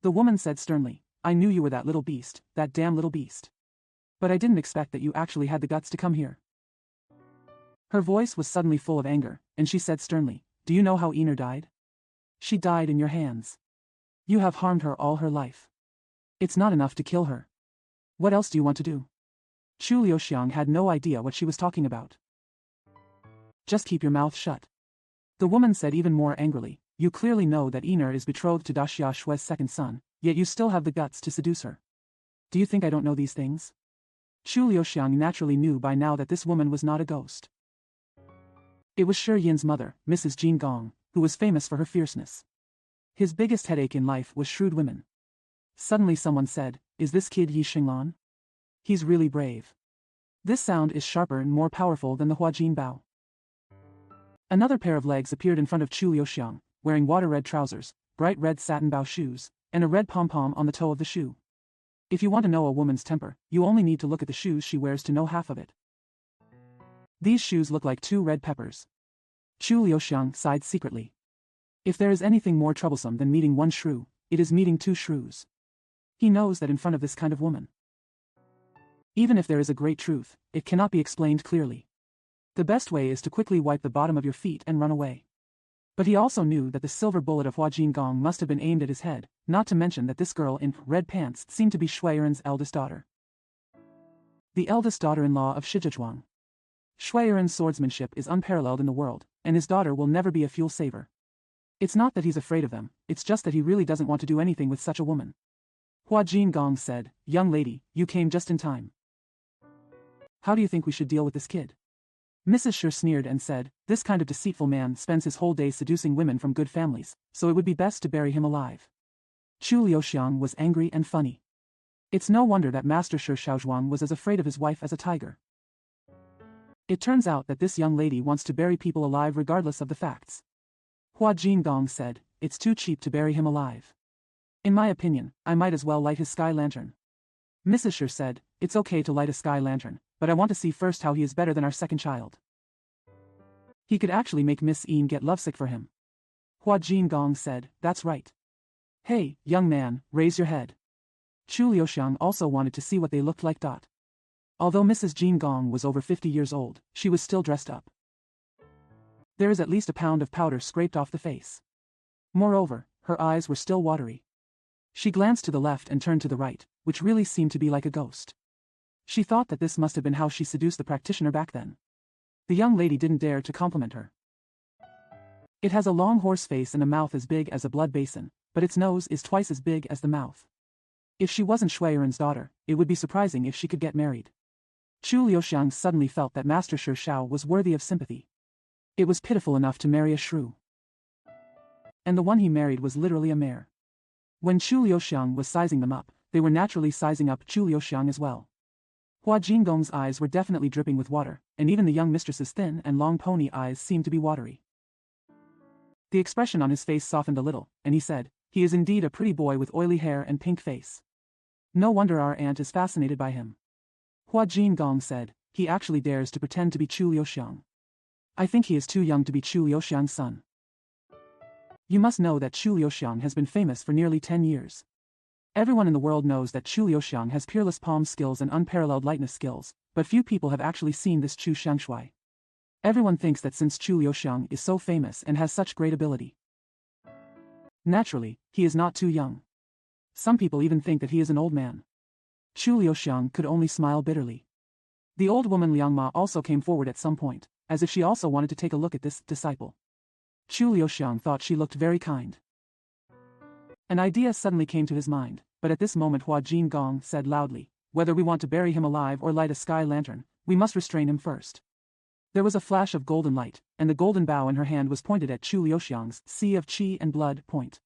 The woman said sternly, I knew you were that little beast, that damn little beast. But I didn't expect that you actually had the guts to come here. Her voice was suddenly full of anger, and she said sternly, do you know how Ener died? She died in your hands. You have harmed her all her life. It's not enough to kill her. What else do you want to do? Chu Liuxiang had no idea what she was talking about. Just keep your mouth shut. The woman said even more angrily, you clearly know that Ener is betrothed to Daxia Shui's second son, yet you still have the guts to seduce her. Do you think I don't know these things? Chu Liuxiang naturally knew by now that this woman was not a ghost. It was Shi Yin's mother, Mrs. Jin Gong, who was famous for her fierceness. His biggest headache in life was shrewd women. Suddenly someone said, is this kid Yi Xinglan? He's really brave. This sound is sharper and more powerful than the Huajin Bao. Another pair of legs appeared in front of Chu Liuxiang, wearing water-red trousers, bright red satin bao shoes, and a red pom-pom on the toe of the shoe. If you want to know a woman's temper, you only need to look at the shoes she wears to know half of it. These shoes look like 2 red peppers. Chu Liuxiang sighed secretly. If there is anything more troublesome than meeting one shrew, it is meeting 2 shrews. He knows that in front of this kind of woman, even if there is a great truth, it cannot be explained clearly. The best way is to quickly wipe the bottom of your feet and run away. But he also knew that the silver bullet of Hua Jingong must have been aimed at his head, not to mention that this girl in red pants seemed to be Shui Yiren's eldest daughter. The eldest daughter-in-law of Shizhizhuang. Shui Yiren's swordsmanship is unparalleled in the world, and his daughter will never be a fuel saver. It's not that he's afraid of them, it's just that he really doesn't want to do anything with such a woman. Hua Jingong said, young lady, you came just in time. How do you think we should deal with this kid? Mrs. Shi sneered and said, this kind of deceitful man spends his whole day seducing women from good families, so it would be best to bury him alive. Chu Liuxiang was angry and funny. It's no wonder that Master Shi Shaozhuang was as afraid of his wife as a tiger. It turns out that this young lady wants to bury people alive regardless of the facts. Hua Jingong said, it's too cheap to bury him alive. In my opinion, I might as well light his sky lantern. Mrs. Shi said, it's okay to light a sky lantern, but I want to see first how he is better than our second child. He could actually make Miss Yin get lovesick for him. Hua Jingong said, that's right. Hey, young man, raise your head. Chu Liuxiang also wanted to see what they looked like. Although Mrs. Jin Gong was over 50 years old, she was still dressed up. There is at least a pound of powder scraped off the face. Moreover, her eyes were still watery. She glanced to the left and turned to the right, which really seemed to be like a ghost. She thought that this must have been how she seduced the practitioner back then. The young lady didn't dare to compliment her. It has a long horse face and a mouth as big as a blood basin, but its nose is twice as big as the mouth. If she wasn't Shui Yiren's daughter, it would be surprising if she could get married. Chu Liuxiang suddenly felt that Master Shi Shao was worthy of sympathy. It was pitiful enough to marry a shrew. And the one he married was literally a mare. When Chu Liuxiang was sizing them up, they were naturally sizing up Chu Liuxiang as well. Hua Jingong's eyes were definitely dripping with water, and even the young mistress's thin and long pony eyes seemed to be watery. The expression on his face softened a little, and he said, he is indeed a pretty boy with oily hair and pink face. No wonder our aunt is fascinated by him. Hua Jingong said, he actually dares to pretend to be Chu Liuxiang. I think he is too young to be Chu Liuxiang's son. You must know that Chu Liuxiang has been famous for nearly 10 years. Everyone in the world knows that Chu Liuxiang has peerless palm skills and unparalleled lightness skills, but few people have actually seen this Chu Xiangshui. Everyone thinks that since Chu Liuxiang is so famous and has such great ability, naturally, he is not too young. Some people even think that he is an old man. Chu Liuxiang could only smile bitterly. The old woman Liang Ma also came forward at some point, as if she also wanted to take a look at this disciple. Chu Liuxiang thought she looked very kind. An idea suddenly came to his mind, but at this moment Hua Jingong said loudly, "Whether we want to bury him alive or light a sky lantern, we must restrain him first." There was a flash of golden light, and the golden bow in her hand was pointed at Chu Liuxiang's sea of qi and blood point.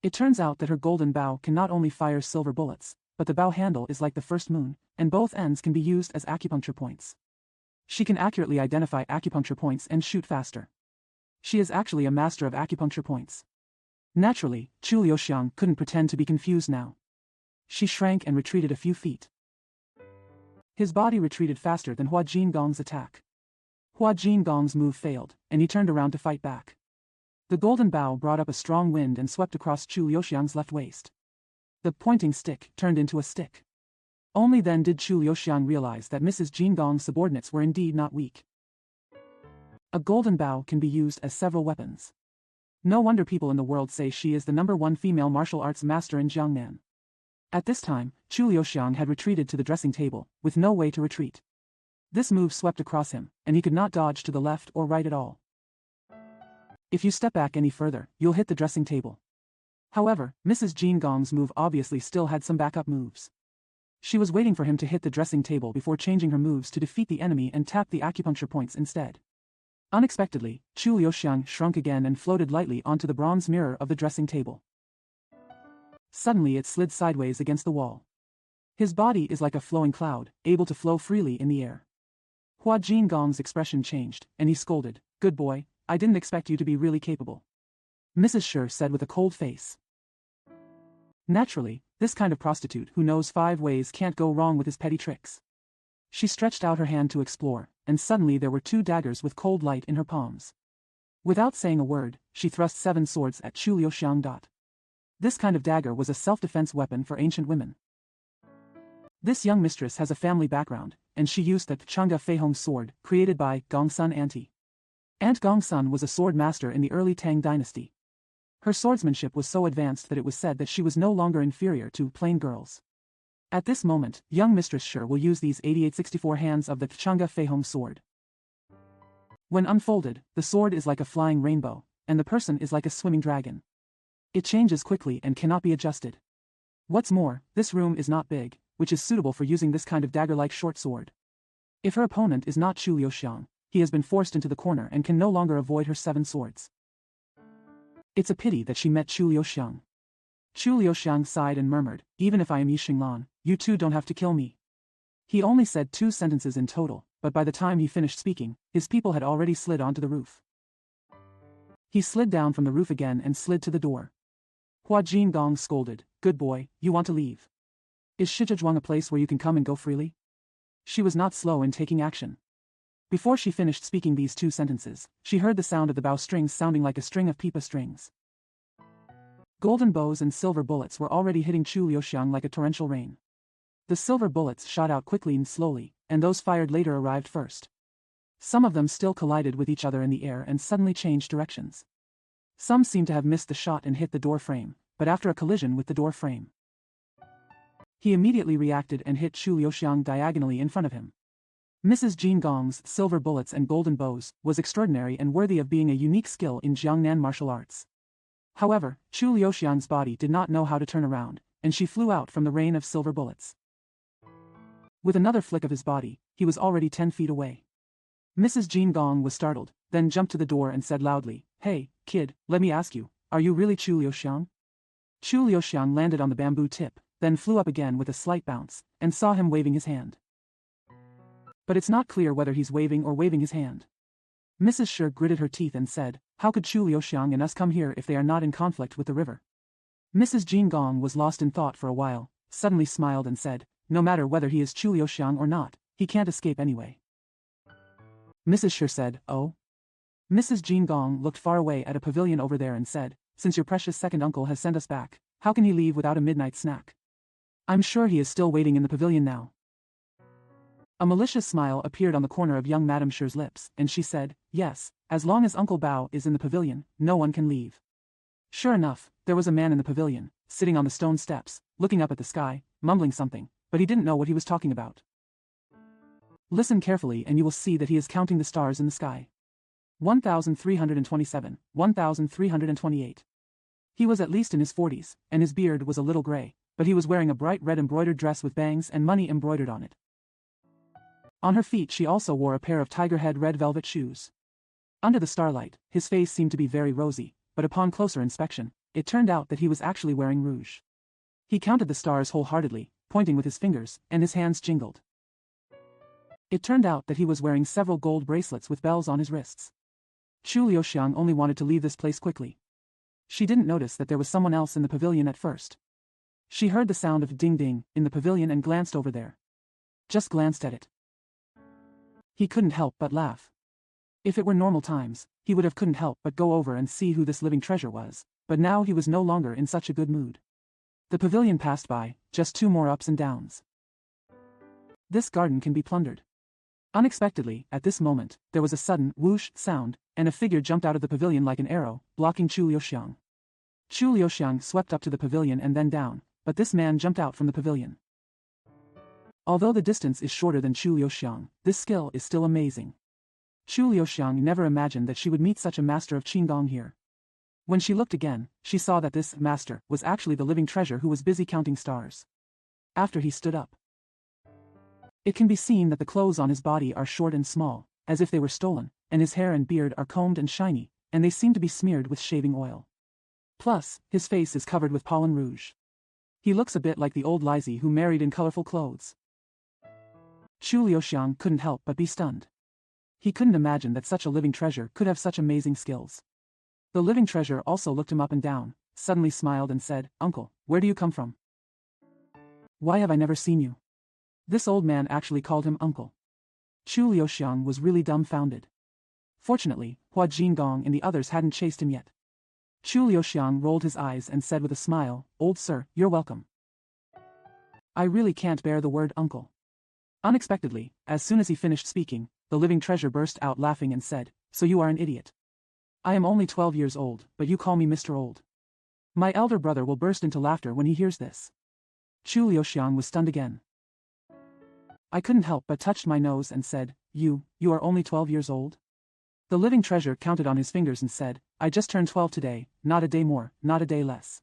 It turns out that her golden bow can not only fire silver bullets, but the bow handle is like the first moon, and both ends can be used as acupuncture points. She can accurately identify acupuncture points and shoot faster. She is actually a master of acupuncture points. Naturally, Chu Liuxiang couldn't pretend to be confused now. She shrank and retreated a few feet. His body retreated faster than Hua Jingong's attack. Hua Jingong's move failed, and he turned around to fight back. The golden bow brought up a strong wind and swept across Chu Liuxiang's left waist. The pointing stick turned into a stick. Only then did Chu Liuxiang realize that Mrs. Jingong's subordinates were indeed not weak. A golden bow can be used as several weapons. No wonder people in the world say she is the #1 female martial arts master in Jiangnan. At this time, Chu Liuxiang had retreated to the dressing table, with no way to retreat. This move swept across him, and he could not dodge to the left or right at all. If you step back any further, you'll hit the dressing table. However, Mrs. Jingong's move obviously still had some backup moves. She was waiting for him to hit the dressing table before changing her moves to defeat the enemy and tap the acupuncture points instead. Unexpectedly, Chu Liuxiang shrunk again and floated lightly onto the bronze mirror of the dressing table. Suddenly it slid sideways against the wall. His body is like a flowing cloud, able to flow freely in the air. Hua Jingong's expression changed, and he scolded, "Good boy, I didn't expect you to be really capable." Mrs. Shi said with a cold face. Naturally, this kind of prostitute who knows 5 ways can't go wrong with his petty tricks. She stretched out her hand to explore, and suddenly there were 2 daggers with cold light in her palms. Without saying a word, she thrust 7 swords at Chu Liuxiang. This kind of dagger was a self-defense weapon for ancient women. This young mistress has a family background, and she used the Chang'e Feihong sword, created by Gongsun Auntie. Aunt Gongsun was a sword master in the early Tang dynasty. Her swordsmanship was so advanced that it was said that she was no longer inferior to plain girls. At this moment, young Mistress Shi will use these 8864 hands of the Chang'e Feihong sword. When unfolded, the sword is like a flying rainbow, and the person is like a swimming dragon. It changes quickly and cannot be adjusted. What's more, this room is not big, which is suitable for using this kind of dagger-like short sword. If her opponent is not Chu Liuxiang, he has been forced into the corner and can no longer avoid her 7 swords. It's a pity that she met Chu Liuxiang. Chu Liuxiang sighed and murmured, "Even if I am Yi Xinglan, you two don't have to kill me." He only said 2 sentences in total, but by the time he finished speaking, his people had already slid onto the roof. He slid down from the roof again and slid to the door. Hua Jingong scolded, "Good boy, you want to leave? Is Shizhuang a place where you can come and go freely?" She was not slow in taking action. Before she finished speaking these 2 sentences, she heard the sound of the bow strings sounding like a string of pipa strings. Golden bows and silver bullets were already hitting Chu Liuxiang like a torrential rain. The silver bullets shot out quickly and slowly, and those fired later arrived first. Some of them still collided with each other in the air and suddenly changed directions. Some seemed to have missed the shot and hit the door frame, but after a collision with the door frame, he immediately reacted and hit Chu Liuxiang diagonally in front of him. Mrs. Jingong's silver bullets and golden bows was extraordinary and worthy of being a unique skill in Jiangnan martial arts. However, Chu Liuxiang's body did not know how to turn around, and she flew out from the rain of silver bullets. With another flick of his body, he was already 10 feet away. Mrs. Jingong was startled, then jumped to the door and said loudly, "Hey, kid, let me ask you, are you really Chu Liuxiang?" Chu Liuxiang landed on the bamboo tip, then flew up again with a slight bounce, and saw him waving his hand. But it's not clear whether he's waving or waving his hand. Mrs. Shi gritted her teeth and said, "How could Chu Liuxiang and us come here if they are not in conflict with the river?" Mrs. Jingong was lost in thought for a while, suddenly smiled and said, "No matter whether he is Chu Liuxiang or not, he can't escape anyway." Mrs. Shi said, "Oh?" Mrs. Jingong looked far away at a pavilion over there and said, "Since your precious second uncle has sent us back, how can he leave without a midnight snack? I'm sure he is still waiting in the pavilion now." A malicious smile appeared on the corner of young Madame Shi's lips, and she said, "Yes, as long as Uncle Bao is in the pavilion, no one can leave." Sure enough, there was a man in the pavilion, sitting on the stone steps, looking up at the sky, mumbling something, but he didn't know what he was talking about. Listen carefully and you will see that he is counting the stars in the sky. 1,327, 1,328. He was at least in his 40s, and his beard was a little gray, but he was wearing a bright red embroidered dress with bangs and money embroidered on it. On her feet she also wore a pair of tiger-head red velvet shoes. Under the starlight, his face seemed to be very rosy, but upon closer inspection, it turned out that he was actually wearing rouge. He counted the stars wholeheartedly, pointing with his fingers, and his hands jingled. It turned out that he was wearing several gold bracelets with bells on his wrists. Chu Liuxiang only wanted to leave this place quickly. She didn't notice that there was someone else in the pavilion at first. She heard the sound of ding-ding in the pavilion and glanced over there. Just glanced at it. He couldn't help but laugh. If it were normal times, he would have couldn't help but go over and see who this living treasure was, but now he was no longer in such a good mood. The pavilion passed by, just 2 more ups and downs. This garden can be plundered. Unexpectedly, at this moment, there was a sudden whoosh sound, and a figure jumped out of the pavilion like an arrow, blocking Chu Liuxiang. Chu Liuxiang swept up to the pavilion and then down, but this man jumped out from the pavilion. Although the distance is shorter than Chu Liuxiang, this skill is still amazing. Chu Liuxiang never imagined that she would meet such a master of Qinggong here. When she looked again, she saw that this master was actually the living treasure who was busy counting stars. After he stood up, it can be seen that the clothes on his body are short and small, as if they were stolen, and his hair and beard are combed and shiny, and they seem to be smeared with shaving oil. Plus, his face is covered with pollen rouge. He looks a bit like the old Lizzie who married in colorful clothes. Chu Liuxiang couldn't help but be stunned. He couldn't imagine that such a living treasure could have such amazing skills. The living treasure also looked him up and down, suddenly smiled and said, "Uncle, where do you come from? Why have I never seen you?" This old man actually called him uncle. Chu Liuxiang was really dumbfounded. Fortunately, Hua Jingong and the others hadn't chased him yet. Chu Liuxiang rolled his eyes and said with a smile, "Old sir, you're welcome. I really can't bear the word uncle." Unexpectedly, as soon as he finished speaking, the living treasure burst out laughing and said, "So you are an idiot. I am only 12 years old, but you call me Mr. Old." My elder brother will burst into laughter when he hears this. Chu Liuxiang was stunned again. I couldn't help but touched my nose and said, You are only 12 years old?" The living treasure counted on his fingers and said, "I just turned 12 today, not a day more, not a day less."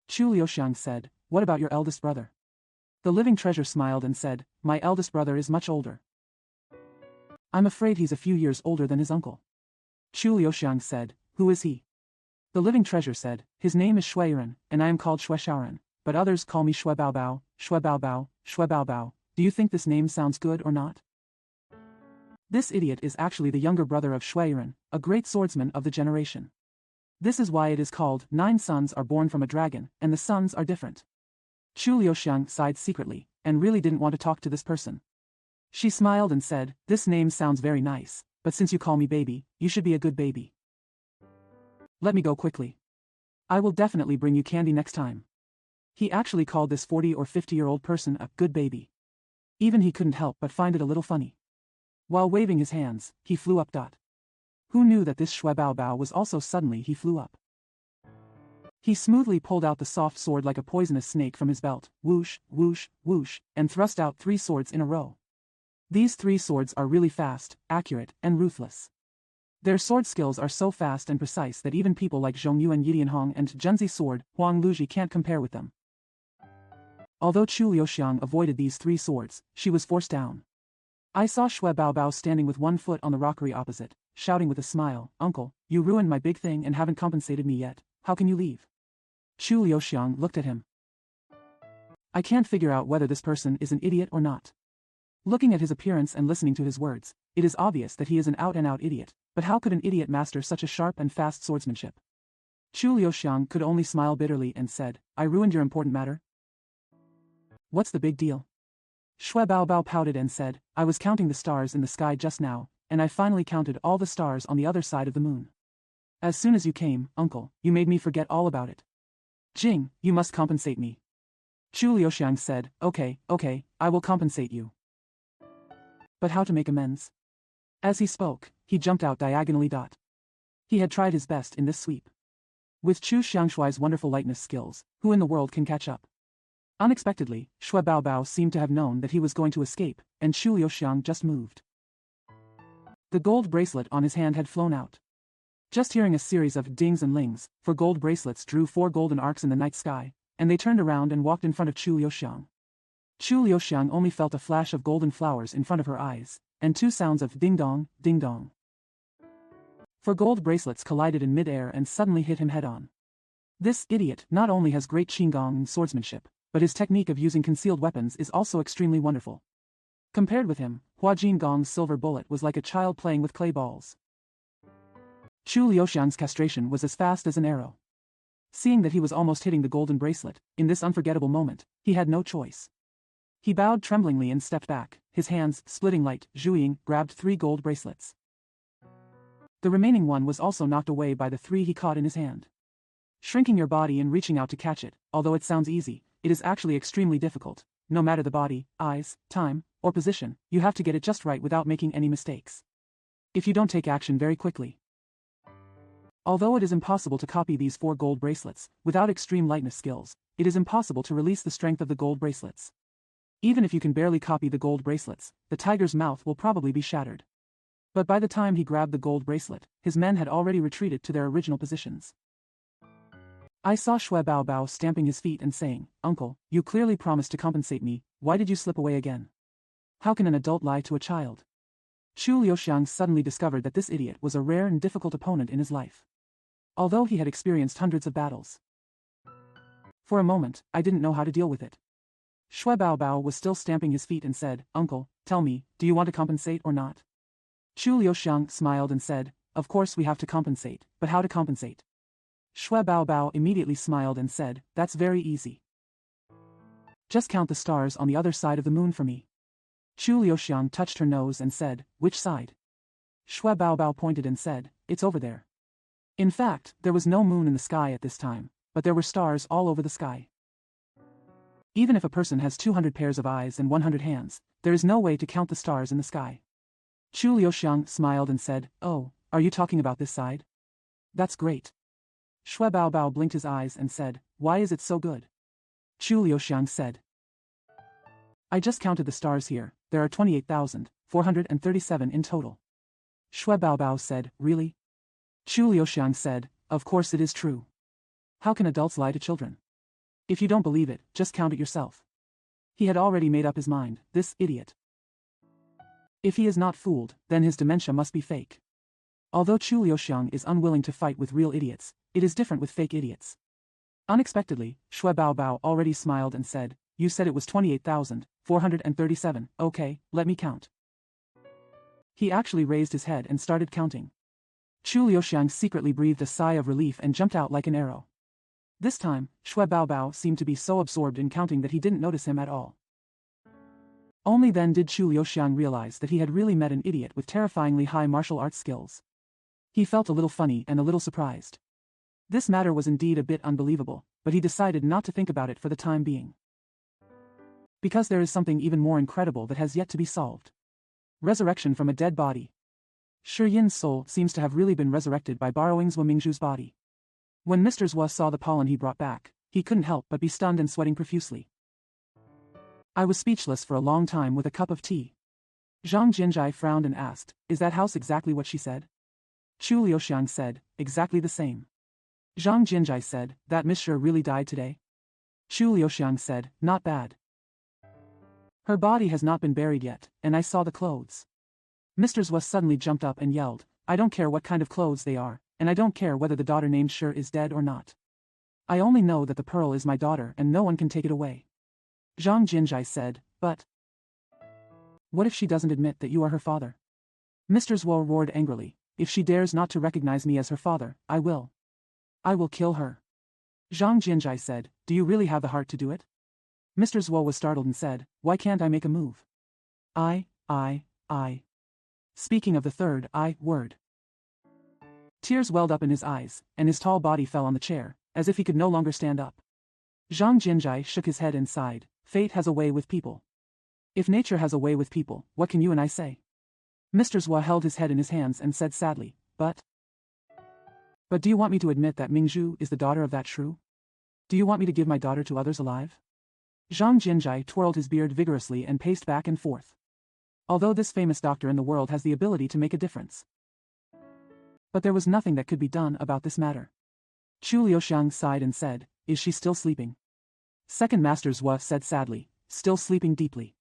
Chu Liuxiang said, "What about your eldest brother?" The living treasure smiled and said, "My eldest brother is much older. I'm afraid he's a few years older than his uncle." Chu Liuxiang said, "Who is he?" The living treasure said, "His name is Shuiren, and I am called Xue Shaoren, but others call me Xue Baobao, Xue Baobao, Xue Baobao. Do you think this name sounds good or not?" This idiot is actually the younger brother of Shuiren, a great swordsman of the generation. This is why it is called 9 sons are born from a dragon, and the sons are different. Chu Liuxiang sighed secretly, and really didn't want to talk to this person. She smiled and said, "This name sounds very nice, but since you call me baby, you should be a good baby. Let me go quickly. I will definitely bring you candy next time." He actually called this 40 or 50-year-old person a good baby. Even he couldn't help but find it a little funny. While waving his hands, he flew up. Who knew that this Xue Baobao was also suddenly he flew up. He smoothly pulled out the soft sword like a poisonous snake from his belt, whoosh, whoosh, whoosh, and thrust out 3 swords in a row. These 3 swords are really fast, accurate, and ruthless. Their sword skills are so fast and precise that even people like Zhong Yu and Yidian Hong and Junzi sword, Huang Luji can't compare with them. Although Chu Liuxiang avoided these 3 swords, she was forced down. I saw Xue Baobao standing with one foot on the rockery opposite, shouting with a smile, "Uncle, you ruined my big thing and haven't compensated me yet. How can you leave?" Chu Liuxiang looked at him. I can't figure out whether this person is an idiot or not. Looking at his appearance and listening to his words, it is obvious that he is an out-and-out idiot, but how could an idiot master such a sharp and fast swordsmanship? Chu Liuxiang could only smile bitterly and said, "I ruined your important matter? What's the big deal?" Xue Baobao pouted and said, "I was counting the stars in the sky just now, and I finally counted all the stars on the other side of the moon. As soon as you came, uncle, you made me forget all about it. Jing, you must compensate me." Chu Liuxiang said, Okay, I will compensate you. But how to make amends?" As he spoke, he jumped out diagonally. He had tried his best in this sweep. With Chu Xiangshui's wonderful lightness skills, who in the world can catch up? Unexpectedly, Shui Baobao seemed to have known that he was going to escape, and Chu Liuxiang just moved. The gold bracelet on his hand had flown out. Just hearing a series of dings and lings, 4 gold bracelets drew 4 golden arcs in the night sky, and they turned around and walked in front of Chu Liuxiang. Chu Liuxiang only felt a flash of golden flowers in front of her eyes, and 2 sounds of ding-dong, ding-dong. 4 gold bracelets collided in mid-air and suddenly hit him head-on. This idiot not only has great qinggong and swordsmanship, but his technique of using concealed weapons is also extremely wonderful. Compared with him, Hua Jingong's silver bullet was like a child playing with clay balls. Chu Liuxiang's castration was as fast as an arrow. Seeing that he was almost hitting the golden bracelet, in this unforgettable moment, he had no choice. He bowed tremblingly and stepped back, his hands, splitting light, zhuiying, grabbed 3 gold bracelets. The remaining one was also knocked away by the 3 he caught in his hand. Shrinking your body and reaching out to catch it, although it sounds easy, it is actually extremely difficult. No matter the body, eyes, time, or position, you have to get it just right without making any mistakes. If you don't take action very quickly. Although it is impossible to copy these 4 gold bracelets, without extreme lightness skills, it is impossible to release the strength of the gold bracelets. Even if you can barely copy the gold bracelets, the tiger's mouth will probably be shattered. But by the time he grabbed the gold bracelet, his men had already retreated to their original positions. I saw Shui Baobao stamping his feet and saying, "Uncle, you clearly promised to compensate me, why did you slip away again? How can an adult lie to a child?" Chu Liuxiang suddenly discovered that this idiot was a rare and difficult opponent in his life. Although he had experienced hundreds of battles. For a moment, I didn't know how to deal with it. Shui Baobao was still stamping his feet and said, "Uncle, tell me, do you want to compensate or not?" Chu Liuxiang smiled and said, "Of course we have to compensate, but how to compensate?" Shui Baobao immediately smiled and said, "That's very easy. Just count the stars on the other side of the moon for me." Chu Liuxiang touched her nose and said, "Which side?" Shui Baobao pointed and said, "It's over there." In fact, there was no moon in the sky at this time, but there were stars all over the sky. Even if a person has 200 pairs of eyes and 100 hands, there is no way to count the stars in the sky. Chu Liuxiang smiled and said, "Oh, are you talking about this side? That's great." Shui Baobao blinked his eyes and said, "Why is it so good?" Chu Liuxiang said, "I just counted the stars here, there are 28,437 in total." Shui Baobao said, "Really?" Chu Liuxiang said, "Of course it is true. How can adults lie to children? If you don't believe it, just count it yourself." He had already made up his mind, this idiot. If he is not fooled, then his dementia must be fake. Although Chu Liuxiang is unwilling to fight with real idiots, it is different with fake idiots. Unexpectedly, Shui Baobao already smiled and said, "You said it was 28,437, okay, let me count." He actually raised his head and started counting. Chu Liuxiang secretly breathed a sigh of relief and jumped out like an arrow. This time, Shui Baobao seemed to be so absorbed in counting that he didn't notice him at all. Only then did Chu Liuxiang realize that he had really met an idiot with terrifyingly high martial arts skills. He felt a little funny and a little surprised. This matter was indeed a bit unbelievable, but he decided not to think about it for the time being. Because there is something even more incredible that has yet to be solved. Resurrection from a dead body. Shi Yin's soul seems to have really been resurrected by borrowing Zhou Mingzhu's body. When Mr. Zhou saw the pollen he brought back, he couldn't help but be stunned and sweating profusely. I was speechless for a long time with a cup of tea. Zhang Jinzhai frowned and asked, "Is that house exactly what she said?" Chu Liuxiang said, "Exactly the same." Zhang Jinzhai said, "That Miss Shi really died today?" Chu Liuxiang said, "Not bad. Her body has not been buried yet, and I saw the clothes." Mr. Zhou suddenly jumped up and yelled, "I don't care what kind of clothes they are, and I don't care whether the daughter named Shi is dead or not. I only know that the pearl is my daughter and no one can take it away." Zhang Jinzhai said, "But what if she doesn't admit that you are her father?" Mr. Zhou roared angrily, "If she dares not to recognize me as her father, I will kill her." Zhang Jinzhai said, "Do you really have the heart to do it?" Mr. Zhou was startled and said, "Why can't I make a move? I. Speaking of the third I word." Tears welled up in his eyes, and his tall body fell on the chair, as if he could no longer stand up. Zhang Jinzhai shook his head and sighed, "Fate has a way with people. If nature has a way with people, what can you and I say?" Mr. Zhou held his head in his hands and said sadly, But do you want me to admit that Mingzhu is the daughter of that shrew? Do you want me to give my daughter to others alive?" Zhang Jianzhai twirled his beard vigorously and paced back and forth. Although this famous doctor in the world has the ability to make a difference. But there was nothing that could be done about this matter. Chu Liuxiang sighed and said, "Is she still sleeping?" Second Master Zhua said sadly, "Still sleeping deeply."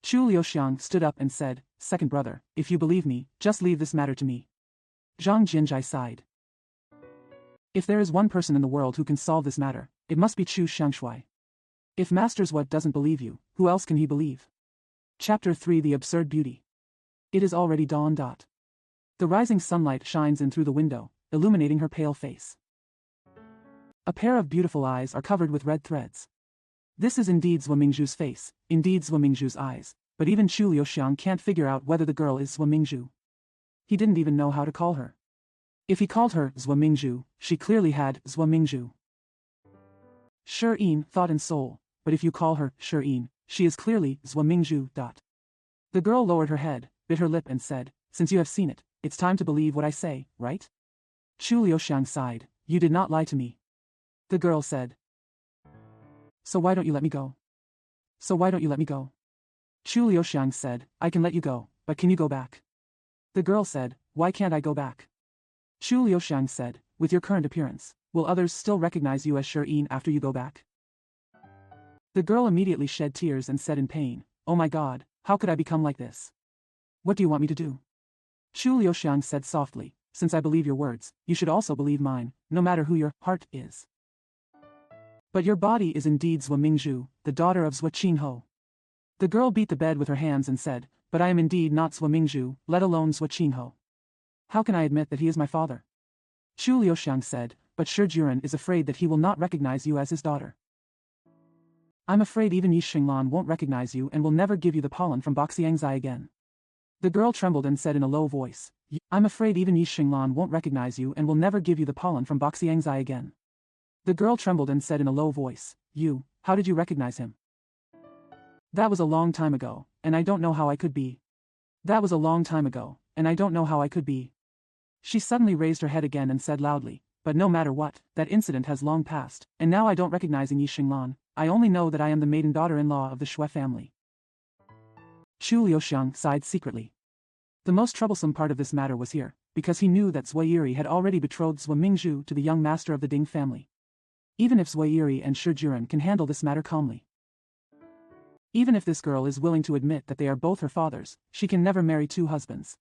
Chu Liuxiang stood up and said, "Second brother, if you believe me, just leave this matter to me." Zhang Jianzhai sighed. If there is one person in the world who can solve this matter, it must be Chu Xiangshui. If Master Zhua doesn't believe you, who else can he believe? Chapter 3: The Absurd Beauty. It is already dawn. The rising sunlight shines in through the window, illuminating her pale face. A pair of beautiful eyes are covered with red threads. This is indeed Zhua Mingzhu's face, indeed Zhua Mingzhu's eyes, but even Chu Liuxiang can't figure out whether the girl is Zhua Mingzhu. He didn't even know how to call her. If he called her Zhua Mingzhu, she clearly had Zhua Mingzhu. Shi-yin thought in soul, but if you call her Shi-yin, she is clearly Zhua Mingzhu. The girl lowered her head, bit her lip and said, "Since you have seen it, it's time to believe what I say, right?" Chu Liuxiang sighed, "You did not lie to me." The girl said, "So why don't you let me go? So why don't you let me go?" Chu Liuxiang said, "I can let you go, but can you go back?" The girl said, "Why can't I go back?" Chu Liuxiang said, "With your current appearance, will others still recognize you as Shi-yin after you go back?" The girl immediately shed tears and said in pain, "Oh my God, how could I become like this? What do you want me to do?" Chu Liuxiang said softly, "Since I believe your words, you should also believe mine, no matter who your heart is. But your body is indeed Zhua Mingzhu, the daughter of Zhua Qingho." The girl beat the bed with her hands and said, "But I am indeed not Zhua Mingzhu, let alone Zhua Qingho. How can I admit that he is my father?" Chu Liuxiang said, "But Shi Juren is afraid that he will not recognize you as his daughter. I'm afraid even Yi Xinglan won't recognize you and will never give you the pollen from Boxiangzai again." The girl trembled and said in a low voice, "I'm afraid even Yi Xinglan won't recognize you and will never give you the pollen from Boxiangzai again." The girl trembled and said in a low voice, How did you recognize him?" "That was a long time ago, and I don't know how I could be." "That was a long time ago, and I don't know how I could be." She suddenly raised her head again and said loudly, "But no matter what, that incident has long passed, and now I don't recognize Yi Xinglan, I only know that I am the maiden daughter-in-law of the Shui family." Chu Liuxiang sighed secretly. The most troublesome part of this matter was here, because he knew that Zui Yiri had already betrothed Zhua Mingzhu to the young master of the Ding family. Even if Zui Yiri and Shi Juren can handle this matter calmly. Even if this girl is willing to admit that they are both her fathers, she can never marry two husbands.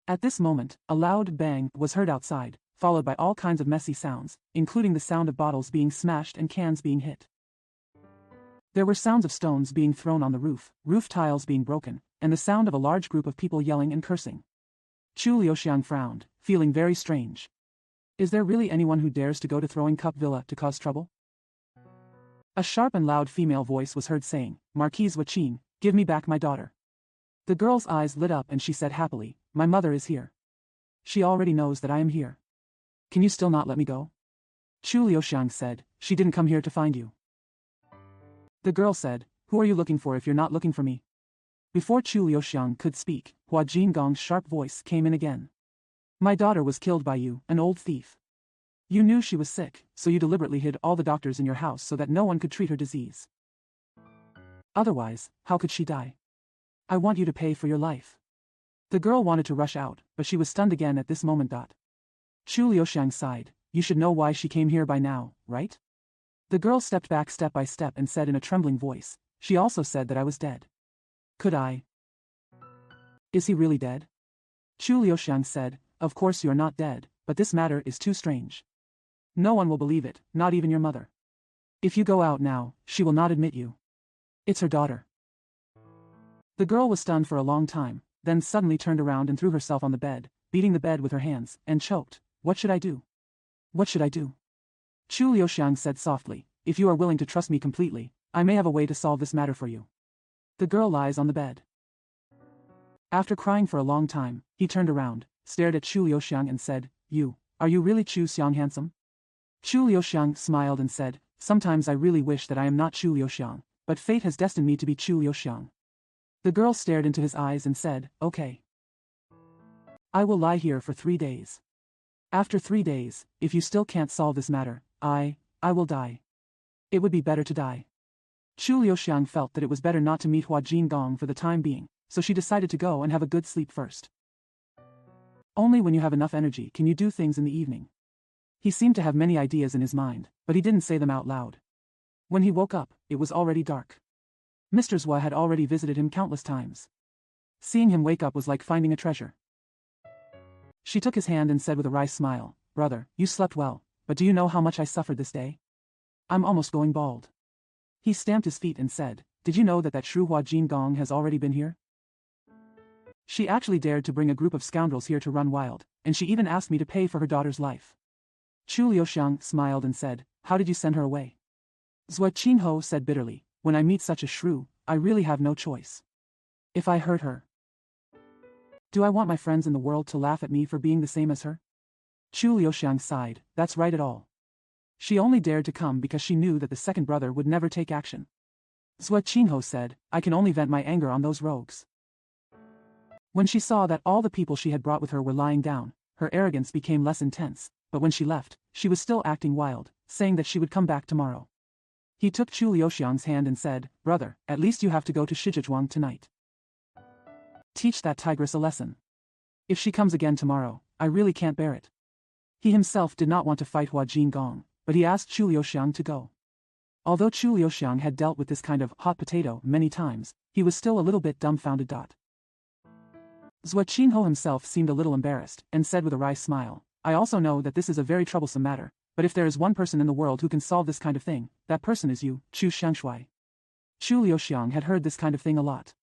At this moment, a loud bang was heard outside, followed by all kinds of messy sounds, including the sound of bottles being smashed and cans being hit. There were sounds of stones being thrown on the roof tiles being broken, and the sound of a large group of people yelling and cursing. Chu Liuxiang frowned, feeling very strange. Is there really anyone who dares to go to Throwing Cup Villa to cause trouble? A sharp and loud female voice was heard saying, "Marquise Waqing, give me back my daughter." The girl's eyes lit up and she said happily, "My mother is here. She already knows that I am here. Can you still not let me go?" Chu Liuxiang said, "She didn't come here to find you." The girl said, "Who are you looking for if you're not looking for me?" Before Chu Liuxiang could speak, Hua Jingong's sharp voice came in again. "My daughter was killed by you, an old thief. You knew she was sick, so you deliberately hid all the doctors in your house so that no one could treat her disease. Otherwise, how could she die? I want you to pay for your life." The girl wanted to rush out, but she was stunned again at this moment. Chu Liuxiang sighed, "You should know why she came here by now, right?" The girl stepped back step by step and said in a trembling voice, "She also said that I was dead. Could I?" "Is he really dead?" Chu Liuxiang said, "Of course you are not dead, but this matter is too strange. No one will believe it, not even your mother. If you go out now, she will not admit you. It's her daughter." The girl was stunned for a long time, then suddenly turned around and threw herself on the bed, beating the bed with her hands, and choked. "What should I do? What should I do?" Chu Liuxiang said softly, "If you are willing to trust me completely, I may have a way to solve this matter for you." The girl lies on the bed. After crying for a long time, he turned around, stared at Chu Liuxiang and said, Are you really Chu Xiang handsome?" Chu Liuxiang smiled and said, "Sometimes I really wish that I am not Chu Liuxiang, but fate has destined me to be Chu Liuxiang." The girl stared into his eyes and said, "Okay. I will lie here for 3 days. After 3 days, if you still can't solve this matter, I will die. It would be better to die." Chu Liuxiang felt that it was better not to meet Hua Jingong for the time being, so she decided to go and have a good sleep first. Only when you have enough energy can you do things in the evening. He seemed to have many ideas in his mind, but he didn't say them out loud. When he woke up, it was already dark. Mr. Zhua had already visited him countless times. Seeing him wake up was like finding a treasure. She took his hand and said with a wry smile, "Brother, you slept well, but do you know how much I suffered this day? I'm almost going bald." He stamped his feet and said, "Did you know that shrew Hua Jingong has already been here? She actually dared to bring a group of scoundrels here to run wild, and she even asked me to pay for her daughter's life." Chu Liuxiang smiled and said, "How did you send her away?" Zhua Qingho said bitterly, "When I meet such a shrew, I really have no choice. If I hurt her, do I want my friends in the world to laugh at me for being the same as her?" Chu Liuxiang sighed, "That's right at all. She only dared to come because she knew that the second brother would never take action." Zhua Qingho said, "I can only vent my anger on those rogues." When she saw that all the people she had brought with her were lying down, her arrogance became less intense, but when she left, she was still acting wild, saying that she would come back tomorrow. He took Chu Liuxiang's hand and said, "Brother, at least you have to go to Shizhizhuang tonight. Teach that tigress a lesson. If she comes again tomorrow, I really can't bear it." He himself did not want to fight Hua Jingong, but he asked Chu Liuxiang to go. Although Chu Liuxiang had dealt with this kind of hot potato many times, he was still a little bit dumbfounded. Zhua Qingho himself seemed a little embarrassed, and said with a wry smile, "I also know that this is a very troublesome matter, but if there is one person in the world who can solve this kind of thing, that person is you, Chu Xiangshui." Chu Liuxiang had heard this kind of thing a lot.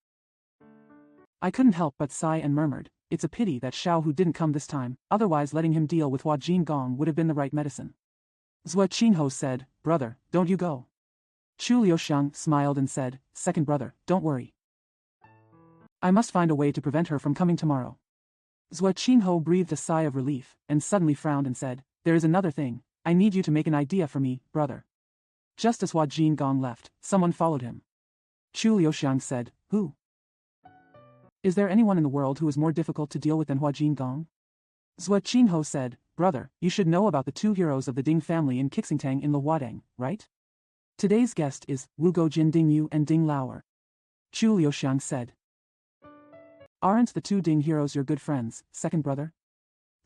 I couldn't help but sigh and murmured, "It's a pity that Xiao Hu didn't come this time, otherwise letting him deal with Hua Jingong would have been the right medicine." Zhua Qingho said, "Brother, don't you go." Chu Liuxiang smiled and said, "Second brother, don't worry. I must find a way to prevent her from coming tomorrow." Zhua Qingho breathed a sigh of relief, and suddenly frowned and said, "There is another thing. I need you to make an idea for me, brother." Just as Hua Jingong left, someone followed him. Chu Liuxiang said, "Who? Is there anyone in the world who is more difficult to deal with than Hua Jingong?" Zhua Qingho said, "Brother, you should know about the two heroes of the Ding family in Qixingtang in Luodang, right? Today's guest is Wu Gojin Ding Yu and Ding Laoer." Chu Liuxiang said, "Aren't the two Ding heroes your good friends, second brother?"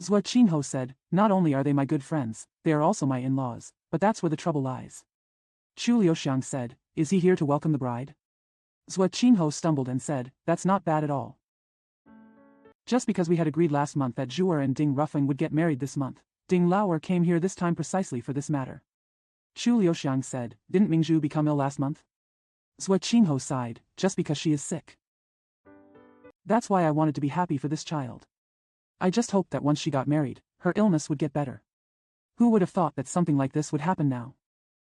Zhua Qingho said, "Not only are they my good friends, they are also my in-laws, but that's where the trouble lies." Chu Liuxiang said, "Is he here to welcome the bride?" Zhua Qingho stumbled and said, "That's not bad at all. Just because we had agreed last month that Zhuer and Ding Ruffing would get married this month, Ding Laoer came here this time precisely for this matter." Chu Liuxiang said, "Didn't Mingzhu become ill last month?" Zhua Qingho sighed, "Just because she is sick. That's why I wanted to be happy for this child. I just hoped that once she got married, her illness would get better. Who would have thought that something like this would happen now?"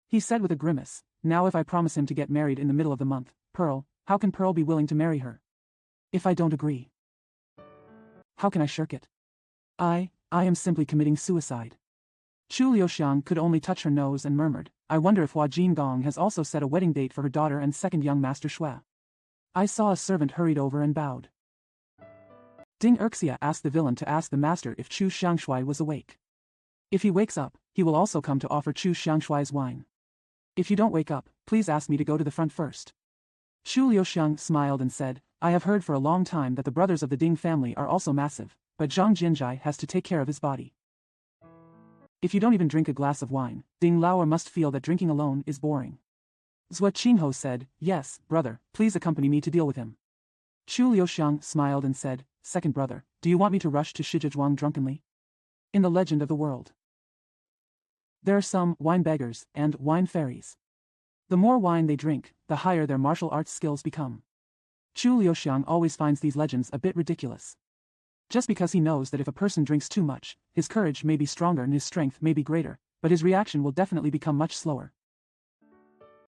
He said with a grimace, "Now if I promise him to get married in the middle of the month, Pearl, how can Pearl be willing to marry her? If I don't agree, how can I shirk it? I am simply committing suicide." Chu Liuxiang could only touch her nose and murmured, "I wonder if Hua Jingong has also set a wedding date for her daughter and second young master Shui." I saw a servant hurried over and bowed. Ding Erxia asked the villain to ask the master if Chu Xiangshui was awake. If he wakes up, he will also come to offer Chu Xiangshui's wine. If you don't wake up, please ask me to go to the front first. Chu Liuxiang smiled and said, "I have heard for a long time that the brothers of the Ding family are also massive, but Zhang Jinzhai has to take care of his body. If you don't even drink a glass of wine, Ding Laoer must feel that drinking alone is boring." Zhua Qingho said, "Yes, brother, please accompany me to deal with him." Chu Liuxiang smiled and said, "Second brother, do you want me to rush to Shizhizhuang drunkenly?" In the legend of the world, there are some wine beggars and wine fairies. The more wine they drink, the higher their martial arts skills become. Chu Liuxiang always finds these legends a bit ridiculous. Just because he knows that if a person drinks too much, his courage may be stronger and his strength may be greater, but his reaction will definitely become much slower.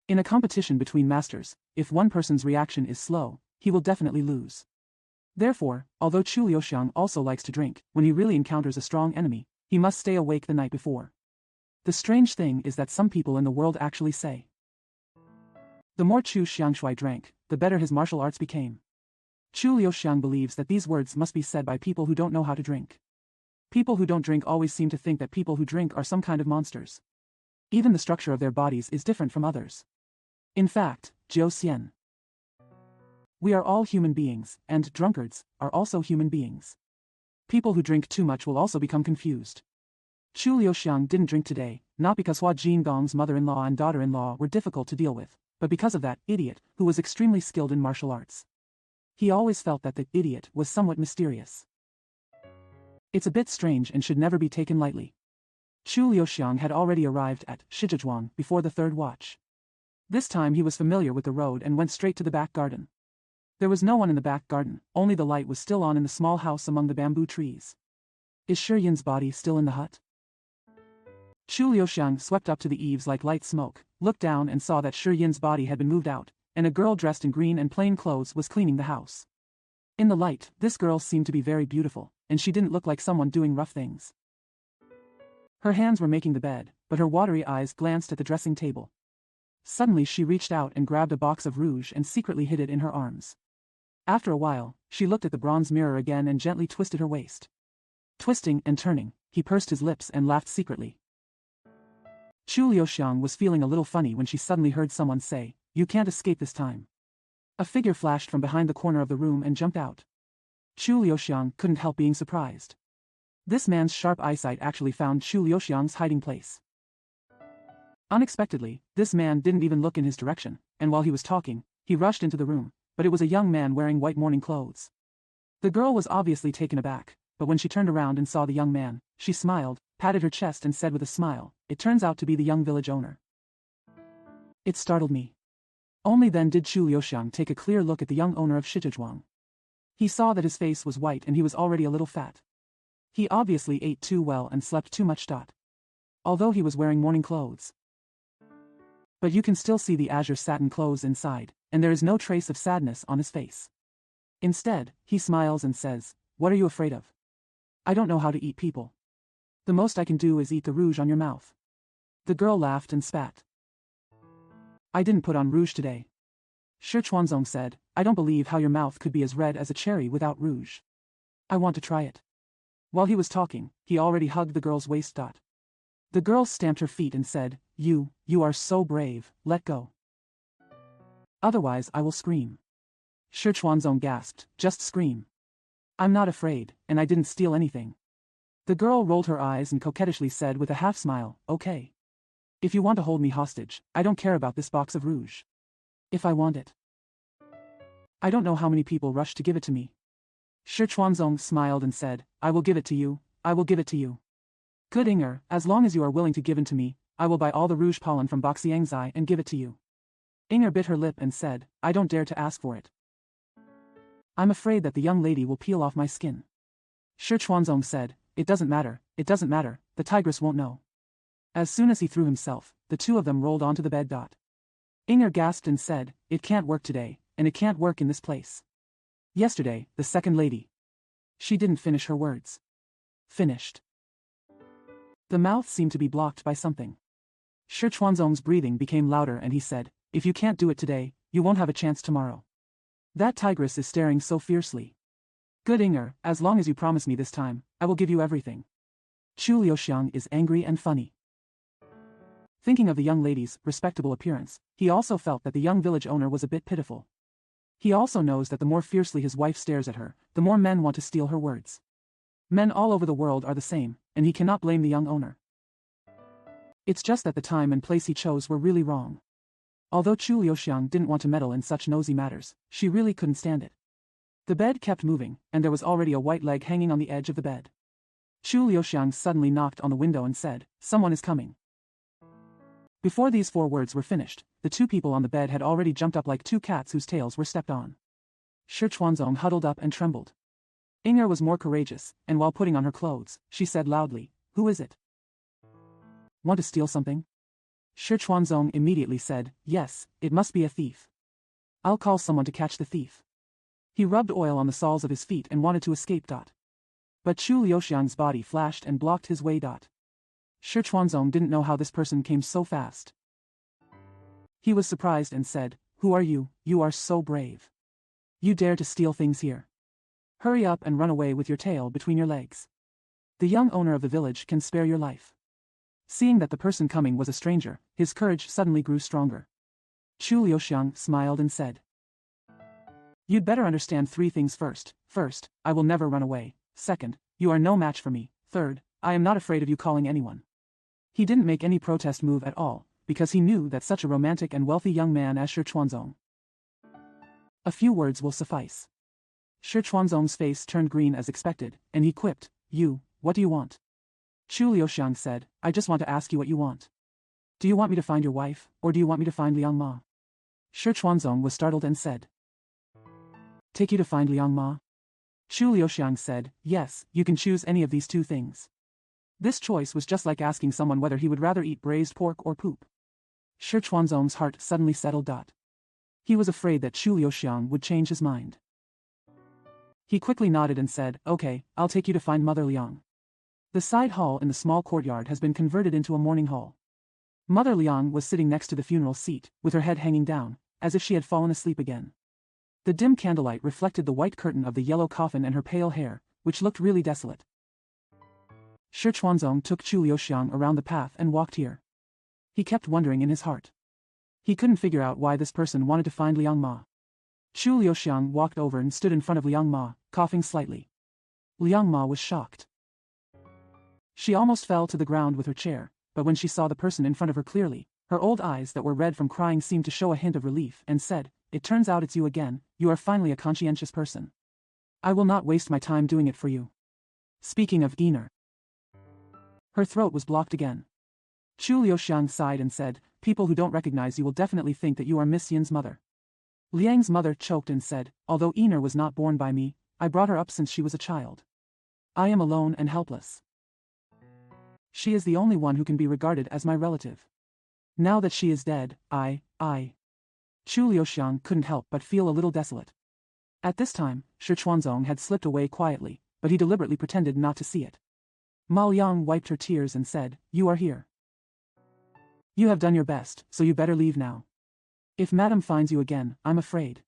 In a competition between masters, if one person's reaction is slow, he will definitely lose. Therefore, although Chu Liuxiang also likes to drink, when he really encounters a strong enemy, he must stay awake the night before. The strange thing is that some people in the world actually say, the more Chu Xiangshui drank, the better his martial arts became. Chu Liuxiang believes that these words must be said by people who don't know how to drink. People who don't drink always seem to think that people who drink are some kind of monsters. Even the structure of their bodies is different from others. In fact, Jiu Xian. We are all human beings, and drunkards are also human beings. People who drink too much will also become confused. Chu Liuxiang didn't drink today, not because Hua Jingong's mother-in-law and daughter-in-law were difficult to deal with, but because of that idiot who was extremely skilled in martial arts. He always felt that the idiot was somewhat mysterious. It's a bit strange and should never be taken lightly. Chu Liuxiang had already arrived at Shizhizhuang before the third watch. This time he was familiar with the road and went straight to the back garden. There was no one in the back garden, only the light was still on in the small house among the bamboo trees. Is Shi Yin's body still in the hut? Chu Liuxiang swept up to the eaves like light smoke, looked down and saw that Shi Yin's body had been moved out, and a girl dressed in green and plain clothes was cleaning the house. In the light, this girl seemed to be very beautiful, and she didn't look like someone doing rough things. Her hands were making the bed, but her watery eyes glanced at the dressing table. Suddenly she reached out and grabbed a box of rouge and secretly hid it in her arms. After a while, she looked at the bronze mirror again and gently twisted her waist. Twisting and turning, he pursed his lips and laughed secretly. Chu Liuxiang was feeling a little funny when she suddenly heard someone say, "You can't escape this time." A figure flashed from behind the corner of the room and jumped out. Chu Liuxiang couldn't help being surprised. This man's sharp eyesight actually found Chu Liuxiang's hiding place. Unexpectedly, this man didn't even look in his direction, and while he was talking, he rushed into the room, but it was a young man wearing white morning clothes. The girl was obviously taken aback, but when she turned around and saw the young man, she smiled, patted her chest and said with a smile, "It turns out to be the young village owner." It startled me. Only then did Chu Liuxiang take a clear look at the young owner of Shizhizhuang. He saw that his face was white and he was already a little fat. He obviously ate too well and slept too much. Although he was wearing morning clothes. But you can still see the azure satin clothes inside, and there is no trace of sadness on his face. Instead, he smiles and says, "What are you afraid of? I don't know how to eat people. The most I can do is eat the rouge on your mouth." The girl laughed and spat. "I didn't put on rouge today." Shi Chuanzong said, "I don't believe how your mouth could be as red as a cherry without rouge. I want to try it." While he was talking, he already hugged the girl's waist. The girl stamped her feet and said, You are so brave, let go. Otherwise I will scream." Shi Chuanzong gasped, "Just scream. I'm not afraid, and I didn't steal anything." The girl rolled her eyes and coquettishly said with a half-smile, "Okay. If you want to hold me hostage, I don't care about this box of rouge. If I want it. I don't know how many people rush to give it to me." Shi Chuanzong smiled and said, "I will give it to you, I will give it to you. Good Inger, as long as you are willing to give in to me, I will buy all the rouge pollen from Boxiangzai and give it to you." Inger bit her lip and said, "I don't dare to ask for it. I'm afraid that the young lady will peel off my skin." Shi Chuanzong said, it doesn't matter, the tigress won't know." As soon as he threw himself, the two of them rolled onto the bed. Inger gasped and said, "It can't work today, and it can't work in this place. Yesterday, the second lady." She didn't finish her words. Finished. The mouth seemed to be blocked by something. Shi Chuanzong's breathing became louder and he said, "If you can't do it today, you won't have a chance tomorrow. That tigress is staring so fiercely. Good Inger, as long as you promise me this time, I will give you everything." Chu Liuxiang is angry and funny. Thinking of the young lady's respectable appearance, he also felt that the young village owner was a bit pitiful. He also knows that the more fiercely his wife stares at her, the more men want to steal her words. Men all over the world are the same, and he cannot blame the young owner. It's just that the time and place he chose were really wrong. Although Chu Liuxiang didn't want to meddle in such nosy matters, she really couldn't stand it. The bed kept moving, and there was already a white leg hanging on the edge of the bed. Chu Liuxiang suddenly knocked on the window and said, "Someone is coming." Before these 4 words were finished, the 2 people on the bed had already jumped up like 2 cats whose tails were stepped on. Shi Chuanzong huddled up and trembled. Inger was more courageous, and while putting on her clothes, she said loudly, "Who is it? Want to steal something?" Shi Chuanzong immediately said, "Yes, it must be a thief. I'll call someone to catch the thief." He rubbed oil on the soles of his feet and wanted to escape. But Chu Liuxiang's body flashed and blocked his way. Shi Chuanzong didn't know how this person came so fast. He was surprised and said, "Who are you? You are so brave. You dare to steal things here. Hurry up and run away with your tail between your legs. The young owner of the village can spare your life." Seeing that the person coming was a stranger, his courage suddenly grew stronger. Chu Liuxiang smiled and said, "You'd better understand 3 things first. First, I will never run away. Second, you are no match for me. Third, I am not afraid of you calling anyone." He didn't make any protest move at all, because he knew that such a romantic and wealthy young man as Shi Chuanzong. A few words will suffice. Shi Chuanzong's face turned green as expected, and he quipped, "What do you want?" Chu Liuxiang said, "I just want to ask you what you want. Do you want me to find your wife, or do you want me to find Liang Ma?" Shi Chuanzong was startled and said, "Take you to find Liang Ma?" Chu Liuxiang said, "Yes, you can choose any of these 2 things." This choice was just like asking someone whether he would rather eat braised pork or poop. Shi Chuanzong's heart suddenly settled. He was afraid that Chu Liuxiang would change his mind. He quickly nodded and said, "Okay, I'll take you to find Mother Liang." The side hall in the small courtyard has been converted into a mourning hall. Mother Liang was sitting next to the funeral seat, with her head hanging down, as if she had fallen asleep again. The dim candlelight reflected the white curtain of the yellow coffin and her pale hair, which looked really desolate. Shi Chuanzong took Chu Liuxiang around the path and walked here. He kept wondering in his heart. He couldn't figure out why this person wanted to find Liang Ma. Chu Liuxiang walked over and stood in front of Liang Ma, coughing slightly. Liang Ma was shocked. She almost fell to the ground with her chair, but when she saw the person in front of her clearly, her old eyes that were red from crying seemed to show a hint of relief and said, "It turns out it's you again. You are finally a conscientious person. I will not waste my time doing it for you." Speaking of Einer. Her throat was blocked again. Chu Liuxiang sighed and said, "People who don't recognize you will definitely think that you are Miss Yin's mother." Liang's mother choked and said, "Although Einer was not born by me, I brought her up since she was a child. I am alone and helpless. She is the only one who can be regarded as my relative. Now that she is dead, I. Chu Liuxiang couldn't help but feel a little desolate. At this time, Shi Chuanzong had slipped away quietly, but he deliberately pretended not to see it. Ma Liang wiped her tears and said, "You are here. You have done your best, so you better leave now. If Madam finds you again, I'm afraid."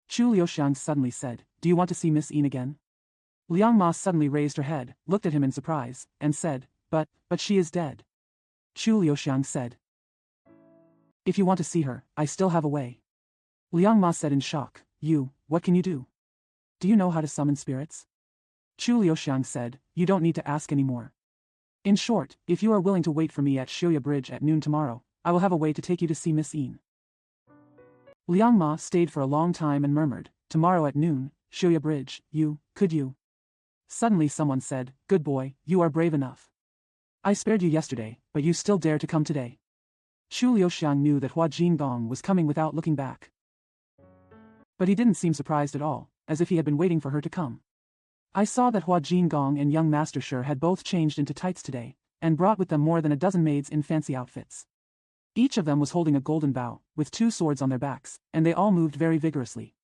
Chu Liuxiang suddenly said, "Do you want to see Miss Yin again?" Liang Ma suddenly raised her head, looked at him in surprise, and said, But she is dead." Chu Liuxiang said, "If you want to see her, I still have a way." Liang Ma said in shock, What can you do? Do you know how to summon spirits?" Chu Liuxiang said, "You don't need to ask anymore. In short, if you are willing to wait for me at Shioya Bridge at noon tomorrow, I will have a way to take you to see Miss Yin." Liang Ma stayed for a long time and murmured, "Tomorrow at noon, Shioya Bridge, could you?" Suddenly someone said, "Good boy, you are brave enough. I spared you yesterday, but you still dare to come today." Chu Liuxiang knew that Hua Jingong was coming without looking back. But he didn't seem surprised at all, as if he had been waiting for her to come. "I saw that Hua Jingong and young Master Shi had both changed into tights today, and brought with them more than a dozen maids in fancy outfits. Each of them was holding a golden bow, with 2 swords on their backs, and they all moved very vigorously."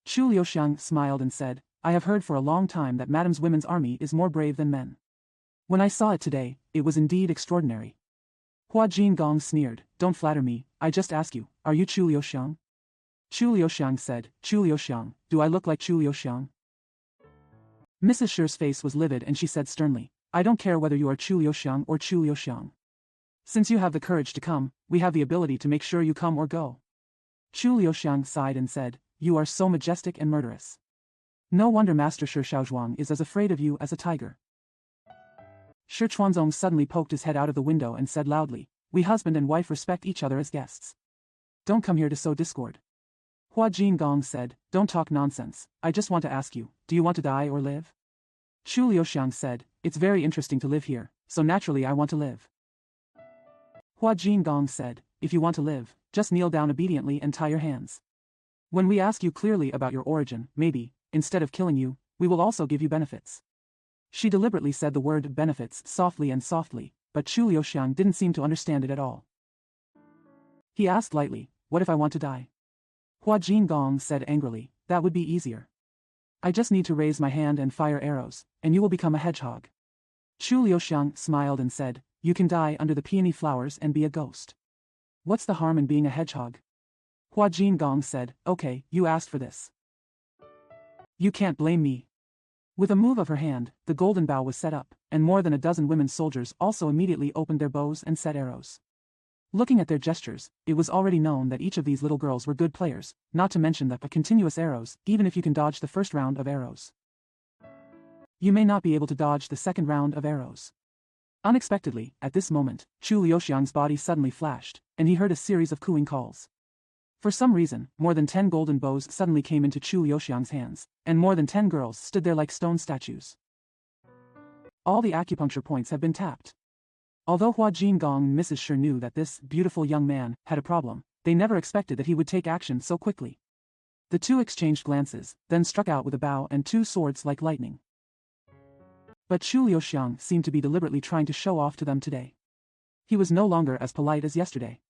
Chu Liuxiang smiled and said, "I have heard for a long time that Madam's women's army is more brave than men. When I saw it today, it was indeed extraordinary." Hua Jingong sneered, "Don't flatter me, I just ask you, are you Chu Liuxiang?" Chu Liuxiang said, "Chu Liuxiang, do I look like Chu Liuxiang?" Mrs. Shi's face was livid and she said sternly, "I don't care whether you are Chu Liuxiang or Chu Liuxiang. Since you have the courage to come, we have the ability to make sure you come or go." Chu Liuxiang sighed and said, "You are so majestic and murderous. No wonder Master Shi Shaozhuang is as afraid of you as a tiger." Shi Chuanzong suddenly poked his head out of the window and said loudly, "We husband and wife respect each other as guests. Don't come here to sow discord." Hua Jingong said, "Don't talk nonsense, I just want to ask you, do you want to die or live?" Chu Liuxiang said, "It's very interesting to live here, so naturally I want to live." Hua Jingong said, "If you want to live, just kneel down obediently and tie your hands. When we ask you clearly about your origin, maybe, instead of killing you, we will also give you benefits." She deliberately said the word benefits softly, but Chu Liuxiang didn't seem to understand it at all. He asked lightly, "What if I want to die?" Hua Jingong said angrily, "That would be easier. I just need to raise my hand and fire arrows, and you will become a hedgehog." Chu Liuxiang smiled and said, "You can die under the peony flowers and be a ghost. What's the harm in being a hedgehog?" Hua Jingong said, "Okay, you asked for this. You can't blame me." With a move of her hand, the golden bow was set up, and more than a dozen women soldiers also immediately opened their bows and set arrows. Looking at their gestures, it was already known that each of these little girls were good players, not to mention that continuous arrows, even if you can dodge the first round of arrows, you may not be able to dodge the second round of arrows. Unexpectedly, at this moment, Chu Liuxiang's body suddenly flashed, and he heard a series of cooing calls. For some reason, more than 10 golden bows suddenly came into Chu Liuxiang's hands, and more than 10 girls stood there like stone statues. All the acupuncture points have been tapped. Although Hua Jingong and Mrs. Shi knew that this beautiful young man had a problem, they never expected that he would take action so quickly. The two exchanged glances, then struck out with a bow and 2 swords like lightning. But Chu Liuxiang seemed to be deliberately trying to show off to them today. He was no longer as polite as yesterday.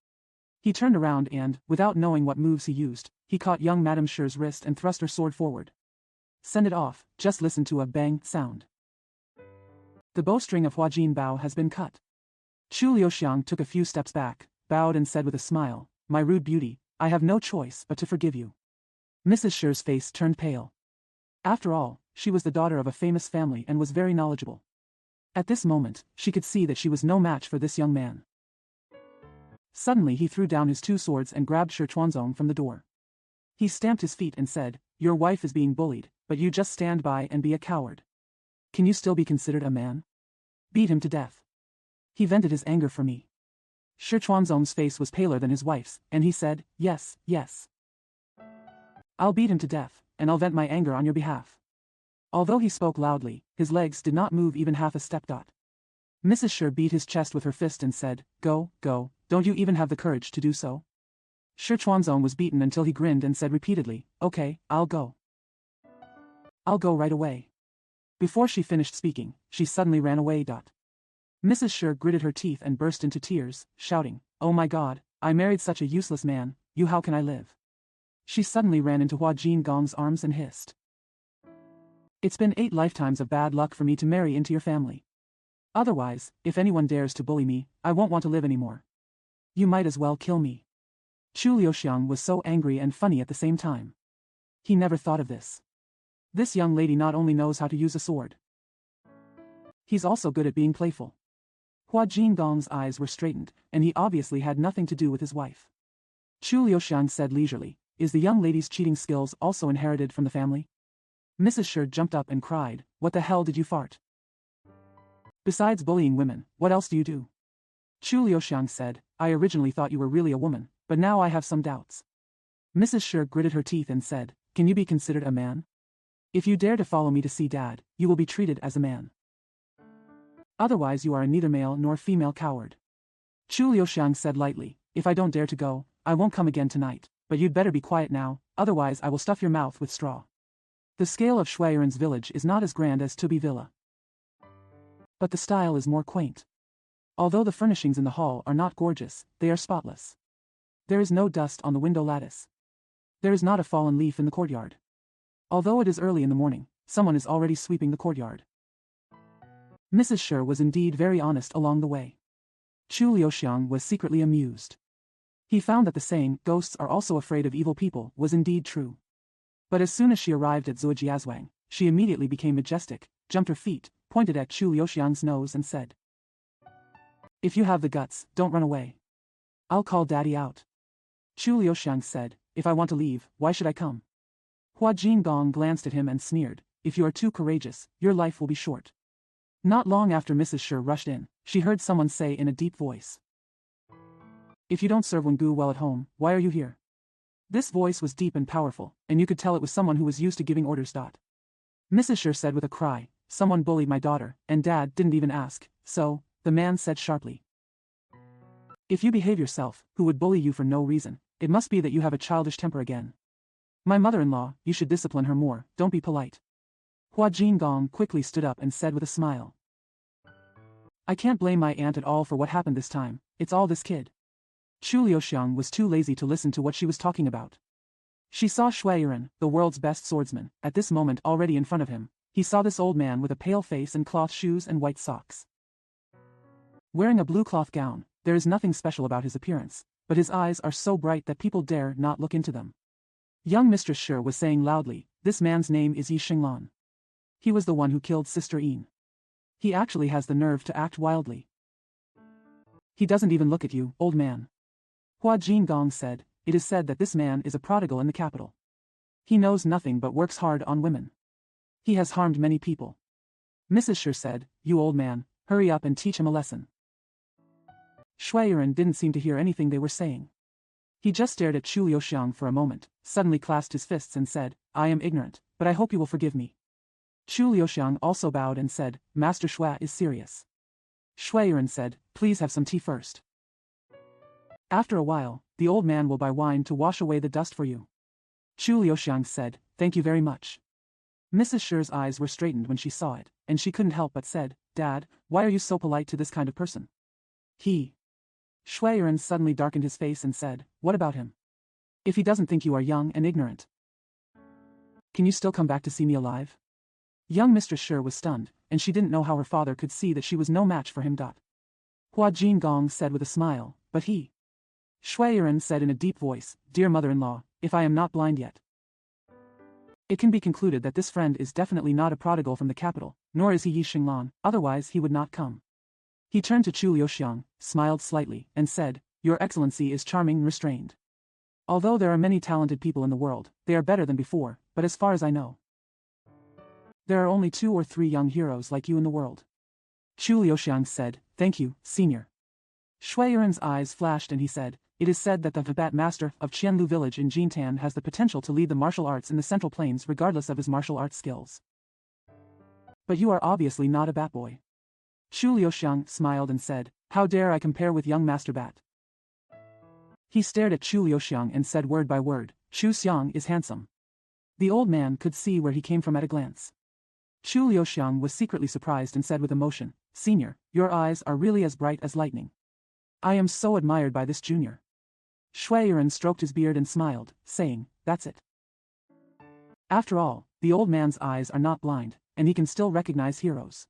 He turned around and, without knowing what moves he used, he caught young Madame Shi's wrist and thrust her sword forward. Send it off, just listen to a bang sound. The bowstring of Hua Jin Bao has been cut. Chu Liuxiang took a few steps back, bowed and said with a smile, "My rude beauty, I have no choice but to forgive you." Mrs. Shi's face turned pale. After all, she was the daughter of a famous family and was very knowledgeable. At this moment, she could see that she was no match for this young man. Suddenly he threw down his 2 swords and grabbed Shi Chuanzong from the door. He stamped his feet and said, "Your wife is being bullied, but you just stand by and be a coward. Can you still be considered a man? Beat him to death." He vented his anger for me. Shi Chuanzong's face was paler than his wife's, and he said, "Yes, yes. I'll beat him to death, and I'll vent my anger on your behalf." Although he spoke loudly, his legs did not move even half a step. Mrs. Shi beat his chest with her fist and said, "Go, go, don't you even have the courage to do so?" Shi Chuanzong was beaten until he grinned and said repeatedly, "Okay, I'll go. I'll go right away." Before she finished speaking, she suddenly ran away. Mrs. Shi gritted her teeth and burst into tears, shouting, "Oh my God, I married such a useless man, how can I live?" She suddenly ran into Hua Jingong's arms and hissed, "It's been 8 lifetimes of bad luck for me to marry into your family. Otherwise, if anyone dares to bully me, I won't want to live anymore. You might as well kill me." Chu Liuxiang was so angry and funny at the same time. He never thought of this. This young lady not only knows how to use a sword, he's also good at being playful. Hua Jingong's eyes were straightened, and he obviously had nothing to do with his wife. Chu Liuxiang said leisurely, "Is the young lady's cheating skills also inherited from the family?" Mrs. Shi jumped up and cried, "What the hell did you fart? Besides bullying women, what else do you do?" Chu Liuxiang said, "I originally thought you were really a woman, but now I have some doubts." Mrs. Shi gritted her teeth and said, "Can you be considered a man? If you dare to follow me to see Dad, you will be treated as a man. Otherwise you are neither male nor female coward." Chu Liuxiang said lightly, "If I don't dare to go, I won't come again tonight, but you'd better be quiet now, otherwise I will stuff your mouth with straw." The scale of Shuiren's village is not as grand as Tubi Villa, but the style is more quaint. Although the furnishings in the hall are not gorgeous, they are spotless. There is no dust on the window lattice. There is not a fallen leaf in the courtyard. Although it is early in the morning, someone is already sweeping the courtyard. Mrs. Shi was indeed very honest along the way. Chu Liuxiang was secretly amused. He found that the saying, "Ghosts are also afraid of evil people," was indeed true. But as soon as she arrived at Zuojiazwang, she immediately became majestic, jumped her feet, pointed at Chu Liuxiang's nose and said, "If you have the guts, don't run away. I'll call Daddy out." Chu Liuxiang said, "If I want to leave, why should I come?" Hua Jingong glanced at him and sneered, "If you are too courageous, your life will be short." Not long after Mrs. Shi rushed in, she heard someone say in a deep voice, "If you don't serve Wengu well at home, why are you here?" This voice was deep and powerful, and you could tell it was someone who was used to giving orders. Mrs. Shi said with a cry, "Someone bullied my daughter, and Dad didn't even ask, so," the man said sharply. "If you behave yourself, who would bully you for no reason? It must be that you have a childish temper again. My mother-in-law, you should discipline her more, don't be polite." Hua Jingong quickly stood up and said with a smile, "I can't blame my aunt at all for what happened this time, it's all this kid." Chu Liuxiang was too lazy to listen to what she was talking about. She saw Shuiren, the world's best swordsman, at this moment already in front of him. He saw this old man with a pale face and cloth shoes and white socks. Wearing a blue cloth gown, there is nothing special about his appearance, but his eyes are so bright that people dare not look into them. Young Mistress Shi was saying loudly, "This man's name is Yi Xinglan. He was the one who killed Sister Yin. He actually has the nerve to act wildly. He doesn't even look at you, old man." Hua Jingong said, it is said that this man is a prodigal in the capital. He knows nothing but works hard on women. He has harmed many people. Mrs. Shi said, you old man, hurry up and teach him a lesson. Shui Yiren didn't seem to hear anything they were saying. He just stared at Chu Liuxiang for a moment, suddenly clasped his fists and said, I am ignorant, but I hope you will forgive me. Chu Liuxiang also bowed and said, Master Shui is serious. Shui Yiren said, please have some tea first. After a while, the old man will buy wine to wash away the dust for you. Chu Liuxiang said, thank you very much. Mrs. Shi's eyes were straightened when she saw it, and she couldn't help but said, Dad, why are you so polite to this kind of person? Shui Yiren suddenly darkened his face and said, what about him? If he doesn't think you are young and ignorant, can you still come back to see me alive? Young Mistress Shi was stunned, and she didn't know how her father could see that she was no match for him. Hua Jingong said with a smile, but he. Shui Yiren said in a deep voice, Dear mother-in-law, if I am not blind yet, it can be concluded that this friend is definitely not a prodigal from the capital, nor is he Yi Xinglan, otherwise he would not come. He turned to Chu Liuxiang, smiled slightly, and said, Your Excellency is charming and restrained. Although there are many talented people in the world, they are better than before, but as far as I know, there are only 2 or 3 young heroes like you in the world. Chu Liuxiang said, Thank you, senior. Shui Yiren's eyes flashed and he said, It is said that the Bat Master of Qianlu village in Jintan has the potential to lead the martial arts in the Central Plains regardless of his martial arts skills. But you are obviously not a bat boy. Chu Liuxiang smiled and said, How dare I compare with young Master Bat? He stared at Chu Liuxiang and said word by word, Chu Xiang is handsome. The old man could see where he came from at a glance. Chu Liuxiang was secretly surprised and said with emotion, Senior, your eyes are really as bright as lightning. I am so admired by this junior. Shui Yiren stroked his beard and smiled, saying, That's it. After all, the old man's eyes are not blind, and he can still recognize heroes.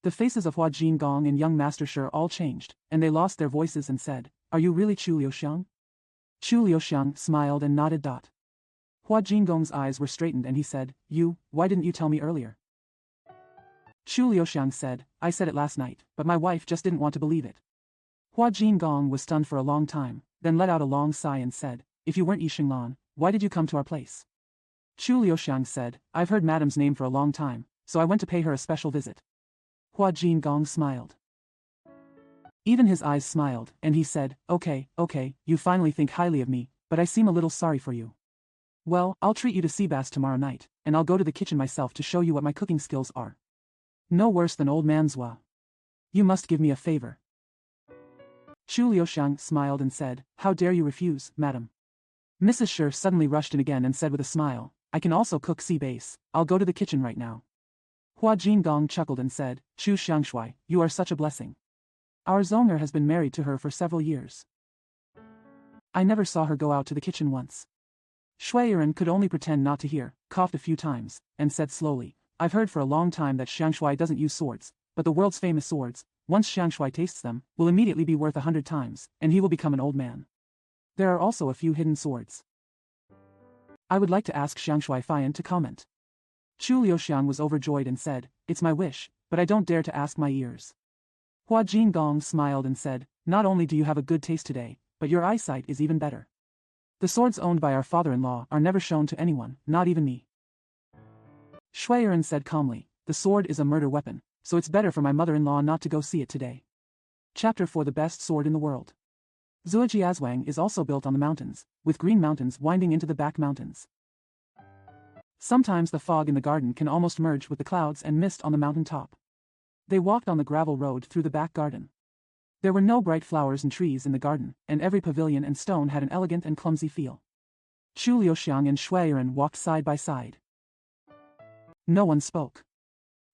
The faces of Hua Jingong and young Master Shi all changed, and they lost their voices and said, Are you really Chu Liuxiang? Chu Liuxiang smiled and nodded. Hua Jingong's eyes were straightened and he said, Why didn't you tell me earlier? Chu Liuxiang said, I said it last night, but my wife just didn't want to believe it. Hua Jingong was stunned for a long time, then let out a long sigh and said, If you weren't Yi Xinglan, why did you come to our place? Chu Liuxiang said, I've heard Madam's name for a long time, so I went to pay her a special visit. Hua Jingong smiled. Even his eyes smiled, and he said, Okay, you finally think highly of me, but I seem a little sorry for you. Well, I'll treat you to sea bass tomorrow night, and I'll go to the kitchen myself to show you what my cooking skills are. No worse than old man Zhua. You must give me a favor. Chu Liuxiang smiled and said, How dare you refuse, madam? Mrs. Shi suddenly rushed in again and said with a smile, I can also cook sea bass, I'll go to the kitchen right now. Hua Jingong chuckled and said, Chu Xiangshui, you are such a blessing. Our Zong'er has been married to her for several years. I never saw her go out to the kitchen once. Shui Yiren could only pretend not to hear, coughed a few times, and said slowly, I've heard for a long time that Xiangshui doesn't use swords, but the world's famous swords, once Xiangshui tastes them, will immediately be worth 100 times, and he will become an old man. There are also a few hidden swords. I would like to ask Xiangshui Fian to comment. Chu Liuxiang was overjoyed and said, It's my wish, but I don't dare to ask my ears. Hua Jingong smiled and said, Not only do you have a good taste today, but your eyesight is even better. The swords owned by our father-in-law are never shown to anyone, not even me. Shui Yiren said calmly, The sword is a murder weapon, so it's better for my mother-in-law not to go see it today. Chapter 4 The Best Sword in the World. Zuojiazhuang is also built on the mountains, with green mountains winding into the back mountains. Sometimes the fog in the garden can almost merge with the clouds and mist on the mountain top. They walked on the gravel road through the back garden. There were no bright flowers and trees in the garden, and every pavilion and stone had an elegant and clumsy feel. Chu Liuxiang and Shui Yiren walked side by side. No one spoke.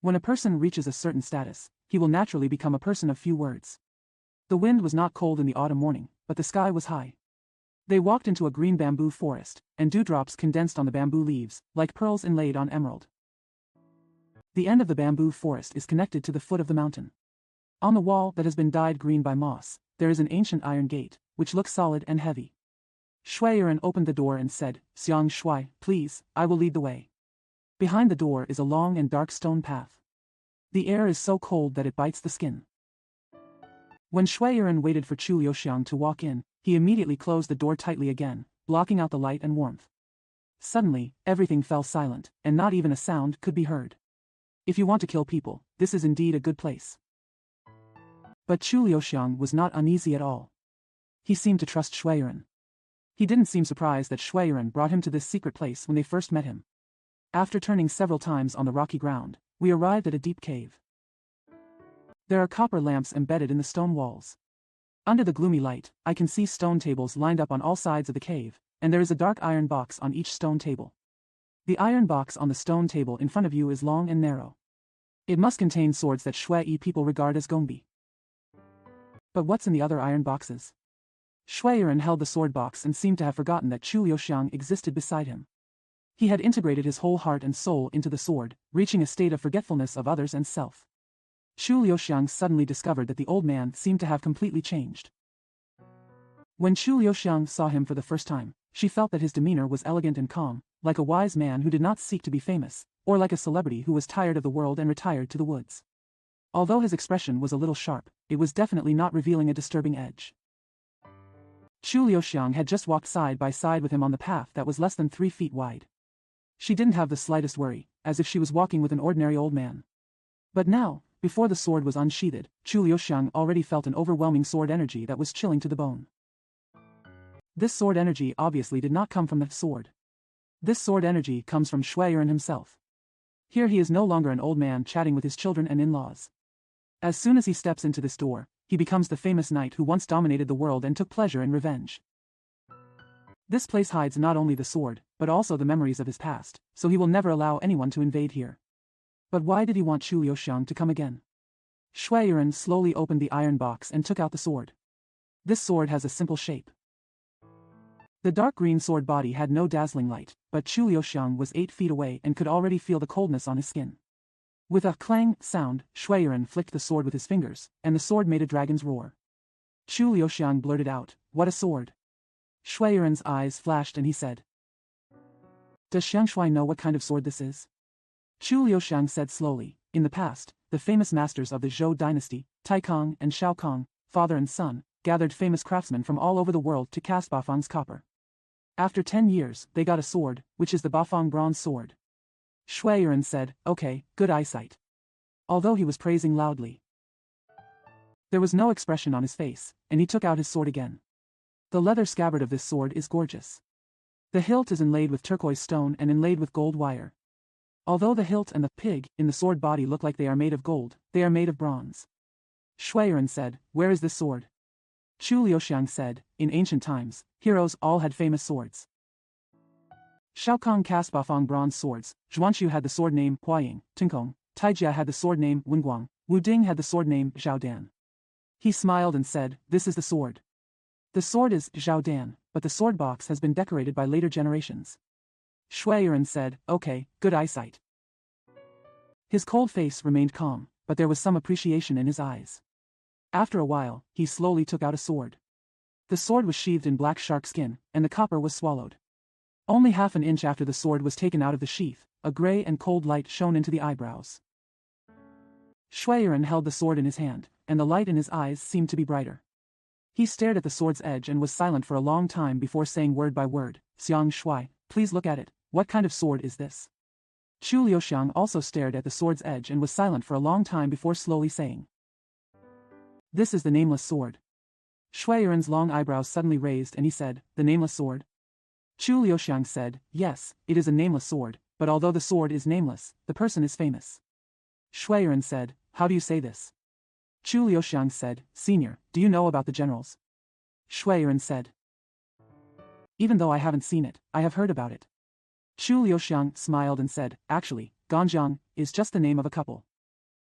When a person reaches a certain status, he will naturally become a person of few words. The wind was not cold in the autumn morning, but the sky was high. They walked into a green bamboo forest, and dewdrops condensed on the bamboo leaves, like pearls inlaid on emerald. The end of the bamboo forest is connected to the foot of the mountain. On the wall that has been dyed green by moss, there is an ancient iron gate, which looks solid and heavy. Shui Yiren opened the door and said, Xiang Shui, please, I will lead the way. Behind the door is a long and dark stone path. The air is so cold that it bites the skin. When Shui Yiren waited for Chu Liuxiang to walk in, he immediately closed the door tightly again, blocking out the light and warmth. Suddenly, everything fell silent, and not even a sound could be heard. If you want to kill people, this is indeed a good place. But Chu Liuxiang was not uneasy at all. He seemed to trust Shui Yiren. He didn't seem surprised that Shui Yiren brought him to this secret place when they first met him. After turning several times on the rocky ground, we arrived at a deep cave. There are copper lamps embedded in the stone walls. Under the gloomy light, I can see stone tables lined up on all sides of the cave, and there is a dark iron box on each stone table. The iron box on the stone table in front of you is long and narrow. It must contain swords that Shui people regard as gongbi. But what's in the other iron boxes? Shui Yiren held the sword box and seemed to have forgotten that Chu Liuxiang existed beside him. He had integrated his whole heart and soul into the sword, reaching a state of forgetfulness of others and self. Chu Liuxiang suddenly discovered that the old man seemed to have completely changed. When Chu Liuxiang saw him for the first time, she felt that his demeanor was elegant and calm, like a wise man who did not seek to be famous, or like a celebrity who was tired of the world and retired to the woods. Although his expression was a little sharp, it was definitely not revealing a disturbing edge. Chu Liuxiang had just walked side by side with him on the path that was less than 3 feet wide. She didn't have the slightest worry, as if she was walking with an ordinary old man. But now, before the sword was unsheathed, Chu Liuxiang already felt an overwhelming sword energy that was chilling to the bone. This sword energy obviously did not come from the sword. This sword energy comes from Shui Yiren himself. Here he is no longer an old man chatting with his children and in-laws. As soon as he steps into this door, he becomes the famous knight who once dominated the world and took pleasure in revenge. This place hides not only the sword, but also the memories of his past, so he will never allow anyone to invade here. But why did he want Chu Liuxiang to come again? Shui Yiren slowly opened the iron box and took out the sword. This sword has a simple shape. The dark green sword body had no dazzling light, but Chu Liuxiang was 8 feet away and could already feel the coldness on his skin. With a clang sound, Shui Yiren flicked the sword with his fingers, and the sword made a dragon's roar. Chu Liuxiang blurted out, "What a sword!" Shui Yiren's eyes flashed and he said, "Does Xiang Shui know what kind of sword this is?" Chu Liuxiang said slowly, "In the past, the famous masters of the Zhou dynasty, Tai Kong and Shao Kong, father and son, gathered famous craftsmen from all over the world to cast Bafang's copper. After 10 years, they got a sword, which is the Bafang bronze sword." Shui Yiren said, "Okay, good eyesight." Although he was praising loudly, there was no expression on his face, and he took out his sword again. The leather scabbard of this sword is gorgeous. The hilt is inlaid with turquoise stone and inlaid with gold wire. Although the hilt and the pig in the sword body look like they are made of gold, they are made of bronze. Shui Yiren said, "Where is this sword?" Chu Liuxiang said, "In ancient times, heroes all had famous swords. Shao Kong cast Bafang bronze swords, Zhuanshu had the sword name Huaying, Tinkong, Taijia had the sword name Wenguang, Wu Ding had the sword name Zhao Dan." He smiled and said, "This is the sword. The sword is Zhao Dan, but the sword box has been decorated by later generations." Shui Yiren said, "Okay, good eyesight." His cold face remained calm, but there was some appreciation in his eyes. After a while, he slowly took out a sword. The sword was sheathed in black shark skin, and the copper was swallowed. Only half an inch after the sword was taken out of the sheath, a gray and cold light shone into the eyebrows. Shui Yiren held the sword in his hand, and the light in his eyes seemed to be brighter. He stared at the sword's edge and was silent for a long time before saying word by word, "Xiang Shui, please look at it. What kind of sword is this?" Chu Liuxiang also stared at the sword's edge and was silent for a long time before slowly saying, "This is the nameless sword." Shui Yiren's long eyebrows suddenly raised and he said, "The nameless sword?" Chu Liuxiang said, "Yes, it is a nameless sword, but although the sword is nameless, the person is famous." Shui Yiren said, "How do you say this?" Chu Liuxiang said, "Senior, do you know about the generals?" Shui Yiren said, "Even though I haven't seen it, I have heard about it." Chu Liuxiang smiled and said, "Actually, Ganjiang is just the name of a couple.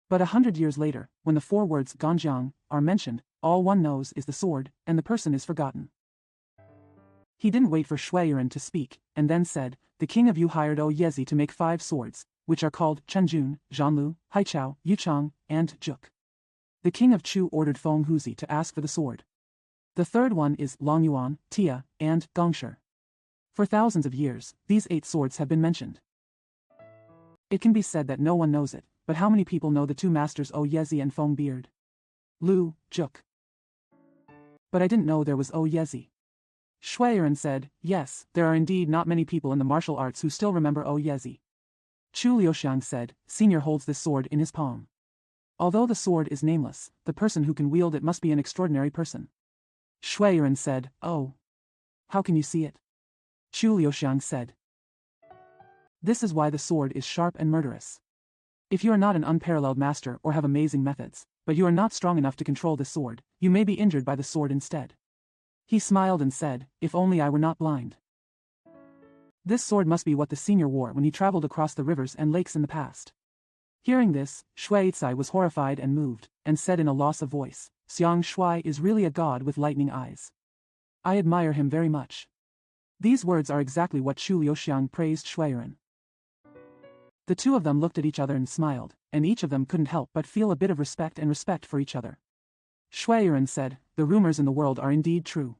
But 100 years later, when the 4 words Ganjiang are mentioned, all one knows is the sword, and the person is forgotten." He didn't wait for Shui Yiren to speak, and then said, "The king of Yu hired O Yezi to make 5 swords, which are called Chenjun, Zhanlu, Haichao, Yuchang, and Juk. The king of Chu ordered Feng Huzi to ask for the sword. The third one is Longyuan, Tia, and Gongshi. For thousands of years, these 8 swords have been mentioned. It can be said that no one knows it, but how many people know the 2 masters O Yezi and Feng Beard? Lu, Juk. but I didn't know there was Yezi. Shui Yiren said, yes, there are indeed not many people in the martial arts who still remember Yezi. Chu Liuxiang said, Senior holds this sword in his palm. Although the sword is nameless, the person who can wield it must be an extraordinary person. Shui Yiren said, oh. How can you see it? Chu Liuxiang said. This is why the sword is sharp and murderous. If you are not an unparalleled master or have amazing methods, but you are not strong enough to control this sword, you may be injured by the sword instead. He smiled and said, if only I were not blind. This sword must be what the senior wore when he traveled across the rivers and lakes in the past. Hearing this, Shui Yizai was horrified and moved, and said in a loss of voice, Xiang Shui is really a god with lightning eyes. I admire him very much. These words are exactly what Chu Liuxiang praised Shui Yiren. The two of them looked at each other and smiled, and each of them couldn't help but feel a bit of respect for each other. Shui Yiren said, the rumors in the world are indeed true.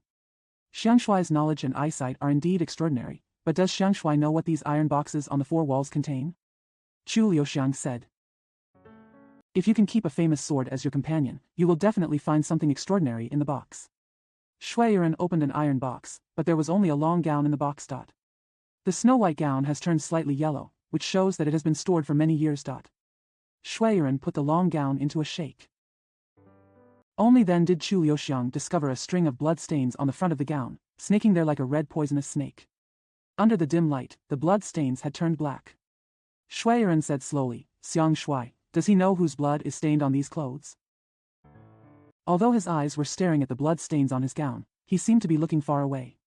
Xiang Shui's knowledge and eyesight are indeed extraordinary, but does Xiang Shui know what these iron boxes on the 4 walls contain? Chu Liuxiang said. If you can keep a famous sword as your companion, you will definitely find something extraordinary in the box. Shui Yiren opened an iron box, but there was only a long gown in the box. The snow-white gown has turned slightly yellow, which shows that it has been stored for many years. Shui Yiren put the long gown into a shake. Only then did Chu Liuxiang discover a string of blood stains on the front of the gown, snaking there like a red poisonous snake. Under the dim light, the blood stains had turned black. Shui Yiren said slowly, Xiang Shui, does he know whose blood is stained on these clothes? Although his eyes were staring at the blood stains on his gown, he seemed to be looking far away.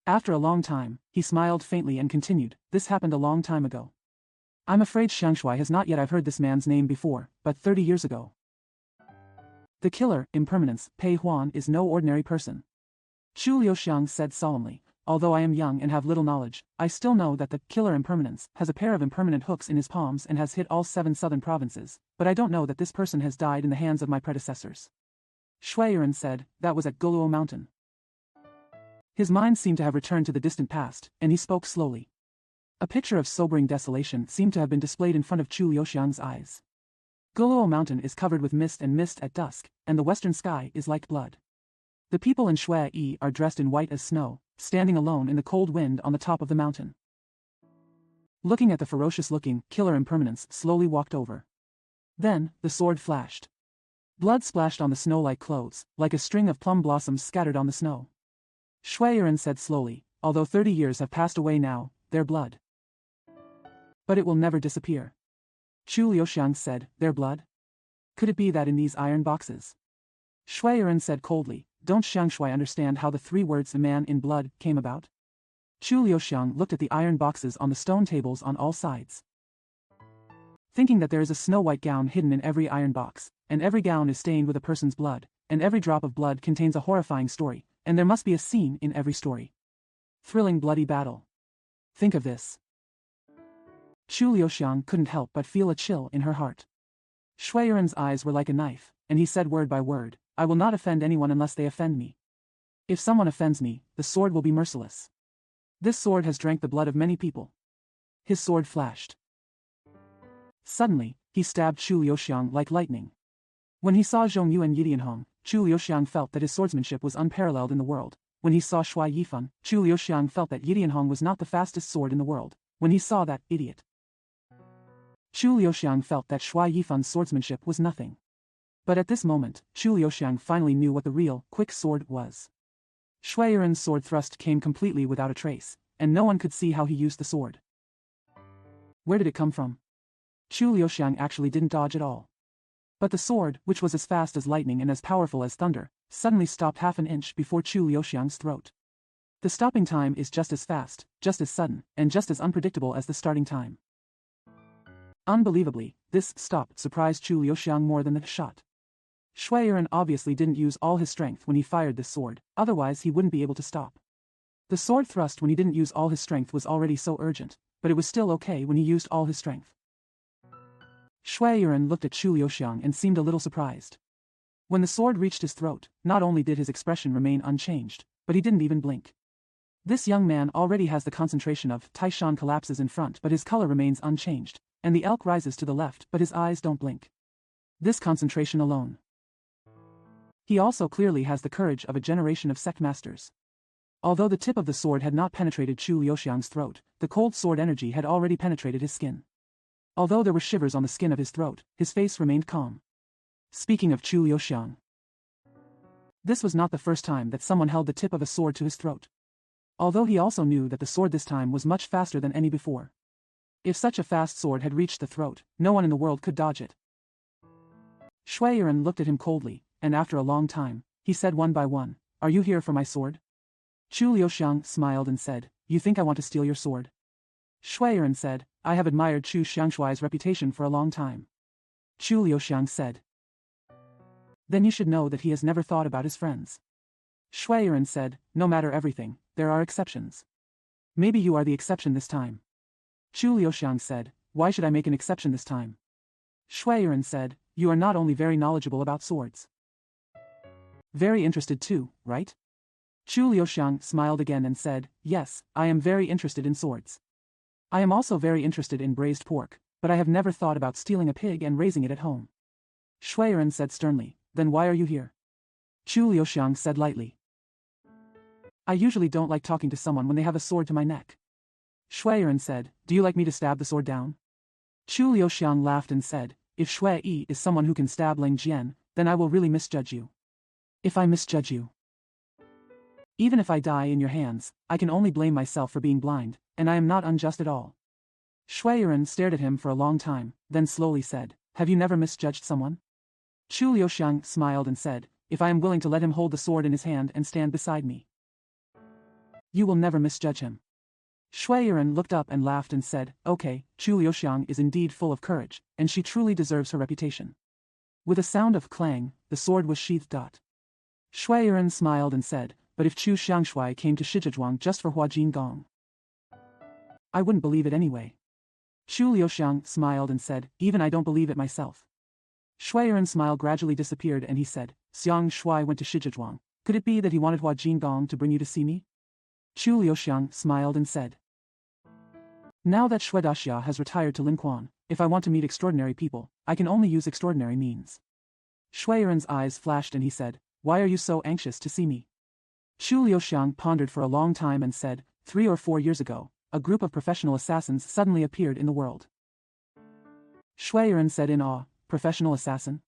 After a long time, he smiled faintly and continued, this happened a long time ago. I'm afraid Xiang Shui has not yet I've heard this man's name before, but 30 years ago. The killer, Impermanence, Pei Huan is no ordinary person. Chu Liuxiang said solemnly, although I am young and have little knowledge, I still know that the killer Impermanence has a pair of impermanent hooks in his palms and has hit all 7 southern provinces, but I don't know that this person has died in the hands of my predecessors. Shui Yiren said, that was at Guluo Mountain. His mind seemed to have returned to the distant past, and he spoke slowly. A picture of sobering desolation seemed to have been displayed in front of Chu Liuxiang's eyes. Guluo Mountain is covered with mist at dusk, and the western sky is like blood. The people in Shui Yi are dressed in white as snow, standing alone in the cold wind on the top of the mountain. Looking at the ferocious-looking, killer Impermanence slowly walked over. Then, the sword flashed. Blood splashed on the snow-like clothes, like a string of plum blossoms scattered on the snow. Shui Yiren said slowly, although 30 years have passed away now, their blood. But it will never disappear. Chu Liuxiang said, their blood? Could it be that in these iron boxes? Shui Yiren said coldly, don't Xiang Shui understand how the 3 words the man in blood came about? Chu Liuxiang looked at the iron boxes on the stone tables on all sides. Thinking that there is a snow-white gown hidden in every iron box, and every gown is stained with a person's blood, and every drop of blood contains a horrifying story, and there must be a scene in every story. Thrilling bloody battle. Think of this. Chu Liuxiang couldn't help but feel a chill in her heart. Shui Yiren's eyes were like a knife, and he said word by word, I will not offend anyone unless they offend me. If someone offends me, the sword will be merciless. This sword has drank the blood of many people. His sword flashed. Suddenly, he stabbed Chu Liuxiang like lightning. When he saw Zhong Yu and Yidianhong, Chu Liuxiang felt that his swordsmanship was unparalleled in the world. When he saw Shui Yifeng, Chu Liuxiang felt that Yidianhong was not the fastest sword in the world. When he saw that idiot, Chu Liuxiang felt that Shui Yifeng's swordsmanship was nothing. But at this moment, Chu Liuxiang finally knew what the real, quick sword was. Shui Yiren's sword thrust came completely without a trace, and no one could see how he used the sword. Where did it come from? Chu Liuxiang actually didn't dodge at all. But the sword, which was as fast as lightning and as powerful as thunder, suddenly stopped half an inch before Chu Liuxiang's throat. The stopping time is just as fast, just as sudden, and just as unpredictable as the starting time. Unbelievably, this stop surprised Chu Liuxiang more than the shot. Shui Yiren obviously didn't use all his strength when he fired this sword, otherwise he wouldn't be able to stop. The sword thrust when he didn't use all his strength was already so urgent, but it was still okay when he used all his strength. Shui Yiren looked at Chu Liuxiang and seemed a little surprised. When the sword reached his throat, not only did his expression remain unchanged, but he didn't even blink. This young man already has the concentration of Taishan collapses in front but his color remains unchanged, and the elk rises to the left but his eyes don't blink. This concentration alone. He also clearly has the courage of a generation of sect masters. Although the tip of the sword had not penetrated Chu Liuxiang's throat, the cold sword energy had already penetrated his skin. Although there were shivers on the skin of his throat, his face remained calm. Speaking of Chu Liuxiang, this was not the first time that someone held the tip of a sword to his throat. Although he also knew that the sword this time was much faster than any before. If such a fast sword had reached the throat, no one in the world could dodge it. Shui Yiren looked at him coldly, and after a long time, he said one by one, "Are you here for my sword?" Chu Liuxiang smiled and said, "You think I want to steal your sword?" Shui Yiren said, "I have admired Chu Xiangshuai's reputation for a long time." Chu Liuxiang said, "Then you should know that he has never thought about his friends." Shui Yiren said, "No matter everything, there are exceptions. Maybe you are the exception this time." Chu Liuxiang said, "Why should I make an exception this time?" Shui Yiren said, "You are not only very knowledgeable about swords. Very interested too, right?" Chu Liuxiang smiled again and said, "Yes, I am very interested in swords. I am also very interested in braised pork, but I have never thought about stealing a pig and raising it at home." Shui Yiren said sternly, "Then why are you here?" Chu Liuxiang said lightly, "I usually don't like talking to someone when they have a sword to my neck." Shui Yiren said, "Do you like me to stab the sword down?" Chu Liuxiang laughed and said, "If Shui Yi is someone who can stab Ling Jian, then I will really misjudge you." "If I misjudge you, even if I die in your hands, I can only blame myself for being blind, and I am not unjust at all." Shui Yiren stared at him for a long time, then slowly said, "Have you never misjudged someone?" Chu Liuxiang smiled and said, "If I am willing to let him hold the sword in his hand and stand beside me, you will never misjudge him." Shui Yiren looked up and laughed and said, "Okay, Chu Liuxiang is indeed full of courage, and she truly deserves her reputation." With a sound of clang, the sword was sheathed. Shui Yiren smiled and said, "But if Chu Xiangshui came to Shizhizhuang just for Huajin Gong, I wouldn't believe it anyway." Chu Liuxiang smiled and said, "Even I don't believe it myself." Shui Yiren's smile gradually disappeared and he said, "Xiang Shui went to Shizhizhuang. Could it be that he wanted Huajin Gong to bring you to see me?" Chu Liuxiang smiled and said, "Now that Shui Daxia has retired to Linquan, if I want to meet extraordinary people, I can only use extraordinary means." Shui Yiren's eyes flashed and he said, "Why are you so anxious to see me?" Chu Liuxiang pondered for a long time and said, 3 or 4 years ago, a group of professional assassins suddenly appeared in the world." Shui Yiren said in awe, "Professional assassin?"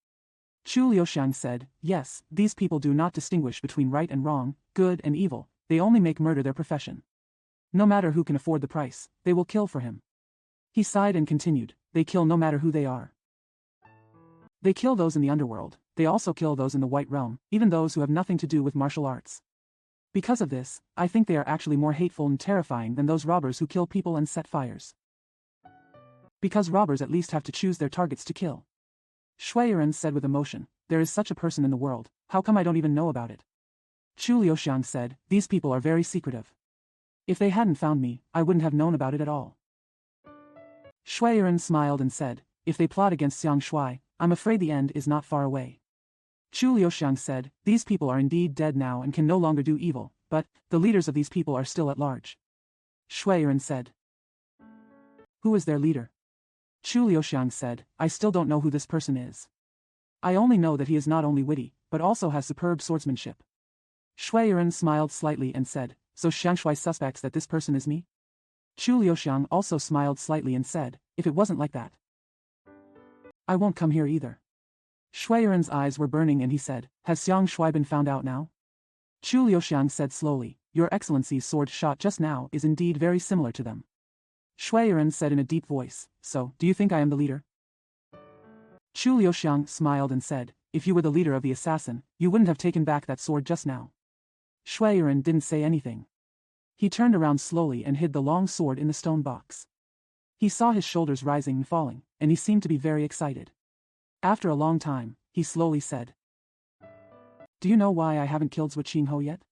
Chu Liuxiang said, "Yes, these people do not distinguish between right and wrong, good and evil, they only make murder their profession. No matter who can afford the price, they will kill for him." He sighed and continued, "They kill no matter who they are. They kill those in the underworld, they also kill those in the White Realm, even those who have nothing to do with martial arts. Because of this, I think they are actually more hateful and terrifying than those robbers who kill people and set fires. Because robbers at least have to choose their targets to kill." Shui Yiren said with emotion, "There is such a person in the world, how come I don't even know about it?" Chu Liuxiang said, "These people are very secretive. If they hadn't found me, I wouldn't have known about it at all." Shui Yiren smiled and said, "If they plot against Xiang Shui, I'm afraid the end is not far away." Chu Liuxiang said, "These people are indeed dead now and can no longer do evil, but the leaders of these people are still at large." Shui Yiren said, "Who is their leader?" Chu Liuxiang said, "I still don't know who this person is. I only know that he is not only witty, but also has superb swordsmanship." Shui Yiren smiled slightly and said, "So Xiangshui suspects that this person is me?" Chu Liuxiang also smiled slightly and said, "If it wasn't like that, I won't come here either." Shui Yiren's eyes were burning and he said, "Has Xiang Shui been found out now?" Chu Liuxiang said slowly, "Your Excellency's sword shot just now is indeed very similar to them." Shui Yiren said in a deep voice, "So, do you think I am the leader?" Chu Liuxiang smiled and said, "If you were the leader of the assassin, you wouldn't have taken back that sword just now." Shui Yiren didn't say anything. He turned around slowly and hid the long sword in the stone box. He saw his shoulders rising and falling, and he seemed to be very excited. After a long time, he slowly said, "Do you know why I haven't killed Zhuo Qingho yet?"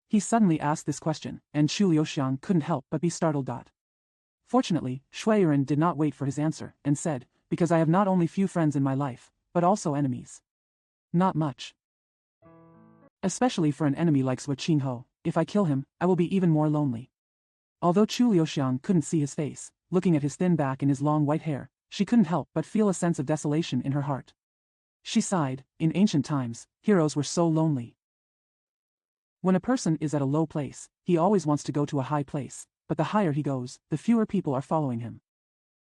He suddenly asked this question, and Chu Liuxiang couldn't help but be startled. Fortunately, Shui Yiren did not wait for his answer, and said, "Because I have not only few friends in my life, but also enemies." "Not much. Especially for an enemy like Zhuo Qingho, if I kill him, I will be even more lonely." Although Chu Liuxiang couldn't see his face, looking at his thin back and his long white hair, she couldn't help but feel a sense of desolation in her heart. She sighed. In ancient times, heroes were so lonely. When a person is at a low place, he always wants to go to a high place, but the higher he goes, the fewer people are following him.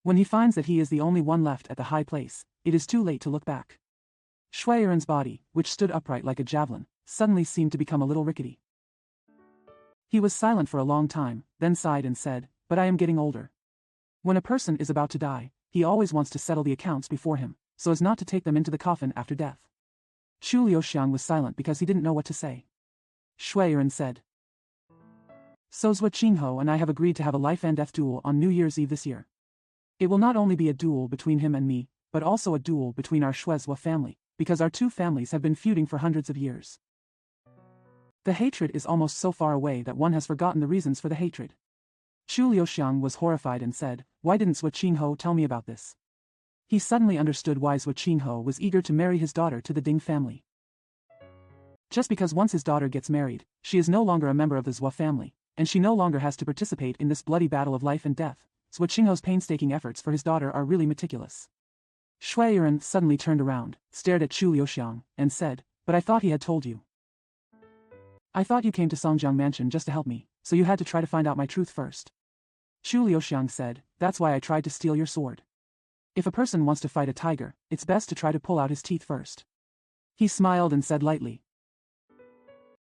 When he finds that he is the only one left at the high place, it is too late to look back. Shui Yiren's body, which stood upright like a javelin, suddenly seemed to become a little rickety. He was silent for a long time, then sighed and said, "But I am getting older." When a person is about to die, he always wants to settle the accounts before him, so as not to take them into the coffin after death. Chu Liuxiang was silent because he didn't know what to say. Shui Yiren said, "So Zhua Qingho and I have agreed to have a life and death duel on New Year's Eve this year. It will not only be a duel between him and me, but also a duel between our Shuezhua family, because our two families have been feuding for hundreds of years. The hatred is almost so far away that one has forgotten the reasons for the hatred." Chu Liuxiang was horrified and said, "Why didn't Zhua Qingho tell me about this?" He suddenly understood why Zhua Qingho was eager to marry his daughter to the Ding family. Just because once his daughter gets married, she is no longer a member of the Zhua family, and she no longer has to participate in this bloody battle of life and death. Zhua Qingho's painstaking efforts for his daughter are really meticulous. Shui Yiren suddenly turned around, stared at Chu Liuxiang, and said, "But I thought he had told you. I thought you came to Songjiang Mansion just to help me, so you had to try to find out my truth first." Chu Liuxiang said, "That's why I tried to steal your sword. If a person wants to fight a tiger, it's best to try to pull out his teeth first." He smiled and said lightly,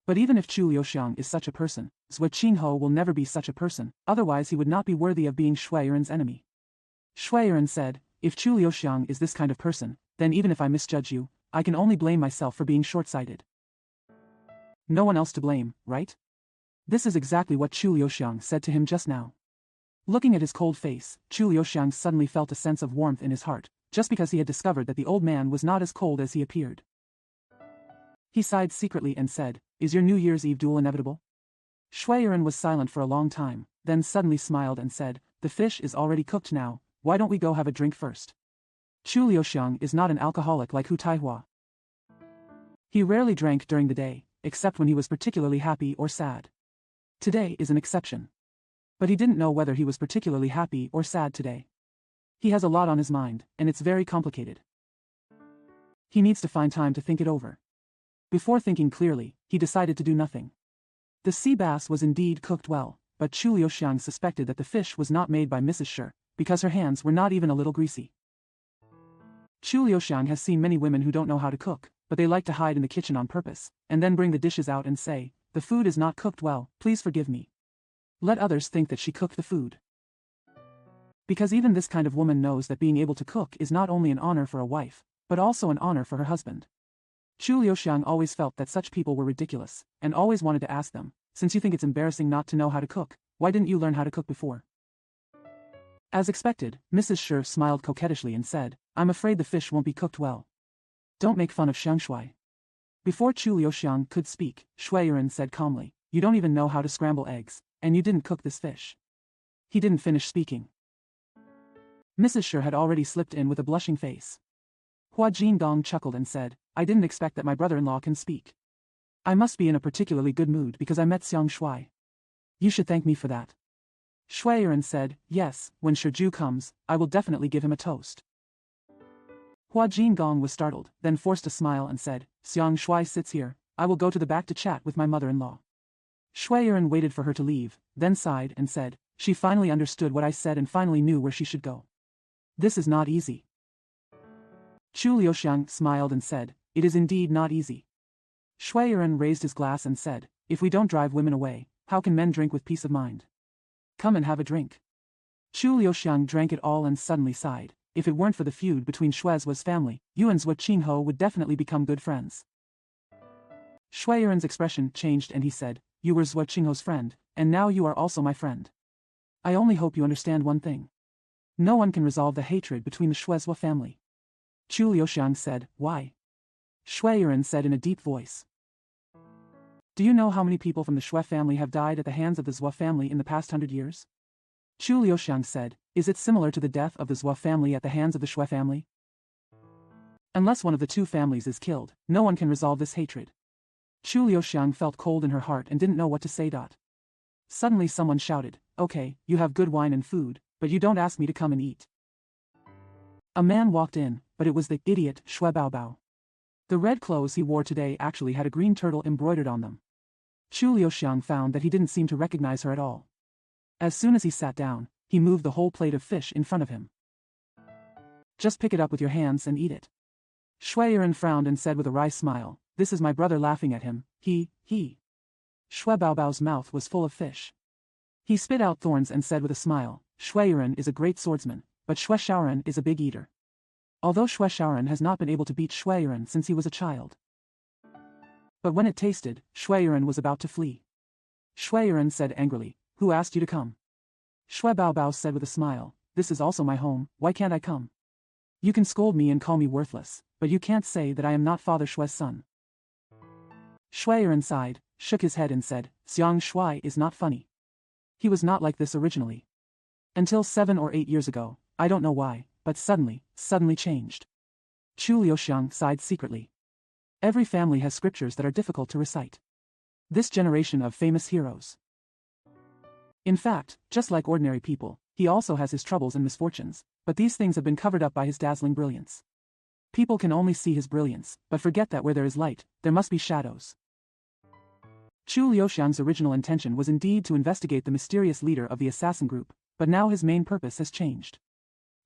"But even if Chu Liuxiang is such a person, Zhua Qingho will never be such a person, otherwise he would not be worthy of being Shui Yiren's enemy." Shui Yiren said, "If Chu Liuxiang is this kind of person, then even if I misjudge you, I can only blame myself for being short-sighted. No one else to blame, right?" This is exactly what Chu Liuxiang said to him just now. Looking at his cold face, Chu Liuxiang suddenly felt a sense of warmth in his heart, just because he had discovered that the old man was not as cold as he appeared. He sighed secretly and said, "Is your New Year's Eve duel inevitable?" Shui Yiren was silent for a long time, then suddenly smiled and said, "The fish is already cooked now, why don't we go have a drink first?" Chu Liuxiang is not an alcoholic like Hu Taihua. He rarely drank during the day, except when he was particularly happy or sad. Today is an exception. But he didn't know whether he was particularly happy or sad today. He has a lot on his mind, and it's very complicated. He needs to find time to think it over. Before thinking clearly, he decided to do nothing. The sea bass was indeed cooked well, but Chu Liuxiang suspected that the fish was not made by Mrs. Shi, because her hands were not even a little greasy. Chu Liuxiang has seen many women who don't know how to cook, but they like to hide in the kitchen on purpose, and then bring the dishes out and say, "The food is not cooked well, please forgive me." Let others think that she cooked the food. Because even this kind of woman knows that being able to cook is not only an honor for a wife, but also an honor for her husband. Chu Liuxiang always felt that such people were ridiculous, and always wanted to ask them, "Since you think it's embarrassing not to know how to cook, why didn't you learn how to cook before?" As expected, Mrs. Shi smiled coquettishly and said, "I'm afraid the fish won't be cooked well. Don't make fun of Xiang Shui." Before Chu Liuxiang could speak, Shui Yiren said calmly, "You don't even know how to scramble eggs, and you didn't cook this fish." He didn't finish speaking. Mrs. Shi had already slipped in with a blushing face. Hua Jingdong chuckled and said, "I didn't expect that my brother-in-law can speak. I must be in a particularly good mood because I met Xiang Shui. You should thank me for that." Shui Yiren said, "Yes, when Shiju comes, I will definitely give him a toast." Hua Jingdong was startled, then forced a smile and said, "Xiang Shui sits here, I will go to the back to chat with my mother-in-law." Shui Yiren waited for her to leave, then sighed and said, "She finally understood what I said and finally knew where she should go. This is not easy." Chu Liuxiang smiled and said, "It is indeed not easy." Shui Yiren raised his glass and said, "If we don't drive women away, how can men drink with peace of mind? Come and have a drink." Chu Liuxiang drank it all and suddenly sighed. If it weren't for the feud between Shuezhua's family, you and Zhua Qingho would definitely become good friends. Shui Yiren's expression changed and he said, "You were Zhua Qingho's friend, and now you are also my friend. I only hope you understand one thing. No one can resolve the hatred between the Shuezhua family." Chu Liuxiang said, "Why?" Shui Yiren said in a deep voice, "Do you know how many people from the Shui family have died at the hands of the Zhua family in the past 100 years? Chu Liuxiang said, "Is it similar to the death of the Zhua family at the hands of the Shui family? Unless one of the two families is killed, no one can resolve this hatred." Chu Liuxiang felt cold in her heart and didn't know what to say. Suddenly someone shouted, "Okay, you have good wine and food, but you don't ask me to come and eat." A man walked in, but it was the idiot Shui Baobao. The red clothes he wore today actually had a green turtle embroidered on them. Chu Liuxiang found that he didn't seem to recognize her at all. As soon as he sat down, he moved the whole plate of fish in front of him. Just pick it up with your hands and eat it. Shui Yiren frowned and said with a wry smile, this is my brother laughing at him, he. Shui Baobao's mouth was full of fish. He spit out thorns and said with a smile, Shui Yiren is a great swordsman, but Shui Shaoren is a big eater. Although Shui Shaoren has not been able to beat Shui Yiren since he was a child. But when it tasted, Shui Yiren was about to flee. Shui Yiren said angrily, who asked you to come? Shui Baobao said with a smile, this is also my home, why can't I come? You can scold me and call me worthless, but you can't say that I am not Father Shui's son. Shui Yiren sighed, shook his head and said, Xiang Shui is not funny. He was not like this originally. Until 7 or 8 years ago, I don't know why, but suddenly changed. Chu Liuxiang sighed secretly. Every family has scriptures that are difficult to recite. This generation of famous heroes. In fact, just like ordinary people, he also has his troubles and misfortunes, but these things have been covered up by his dazzling brilliance. People can only see his brilliance, but forget that where there is light, there must be shadows. Chu Liuxiang's original intention was indeed to investigate the mysterious leader of the assassin group, but now his main purpose has changed.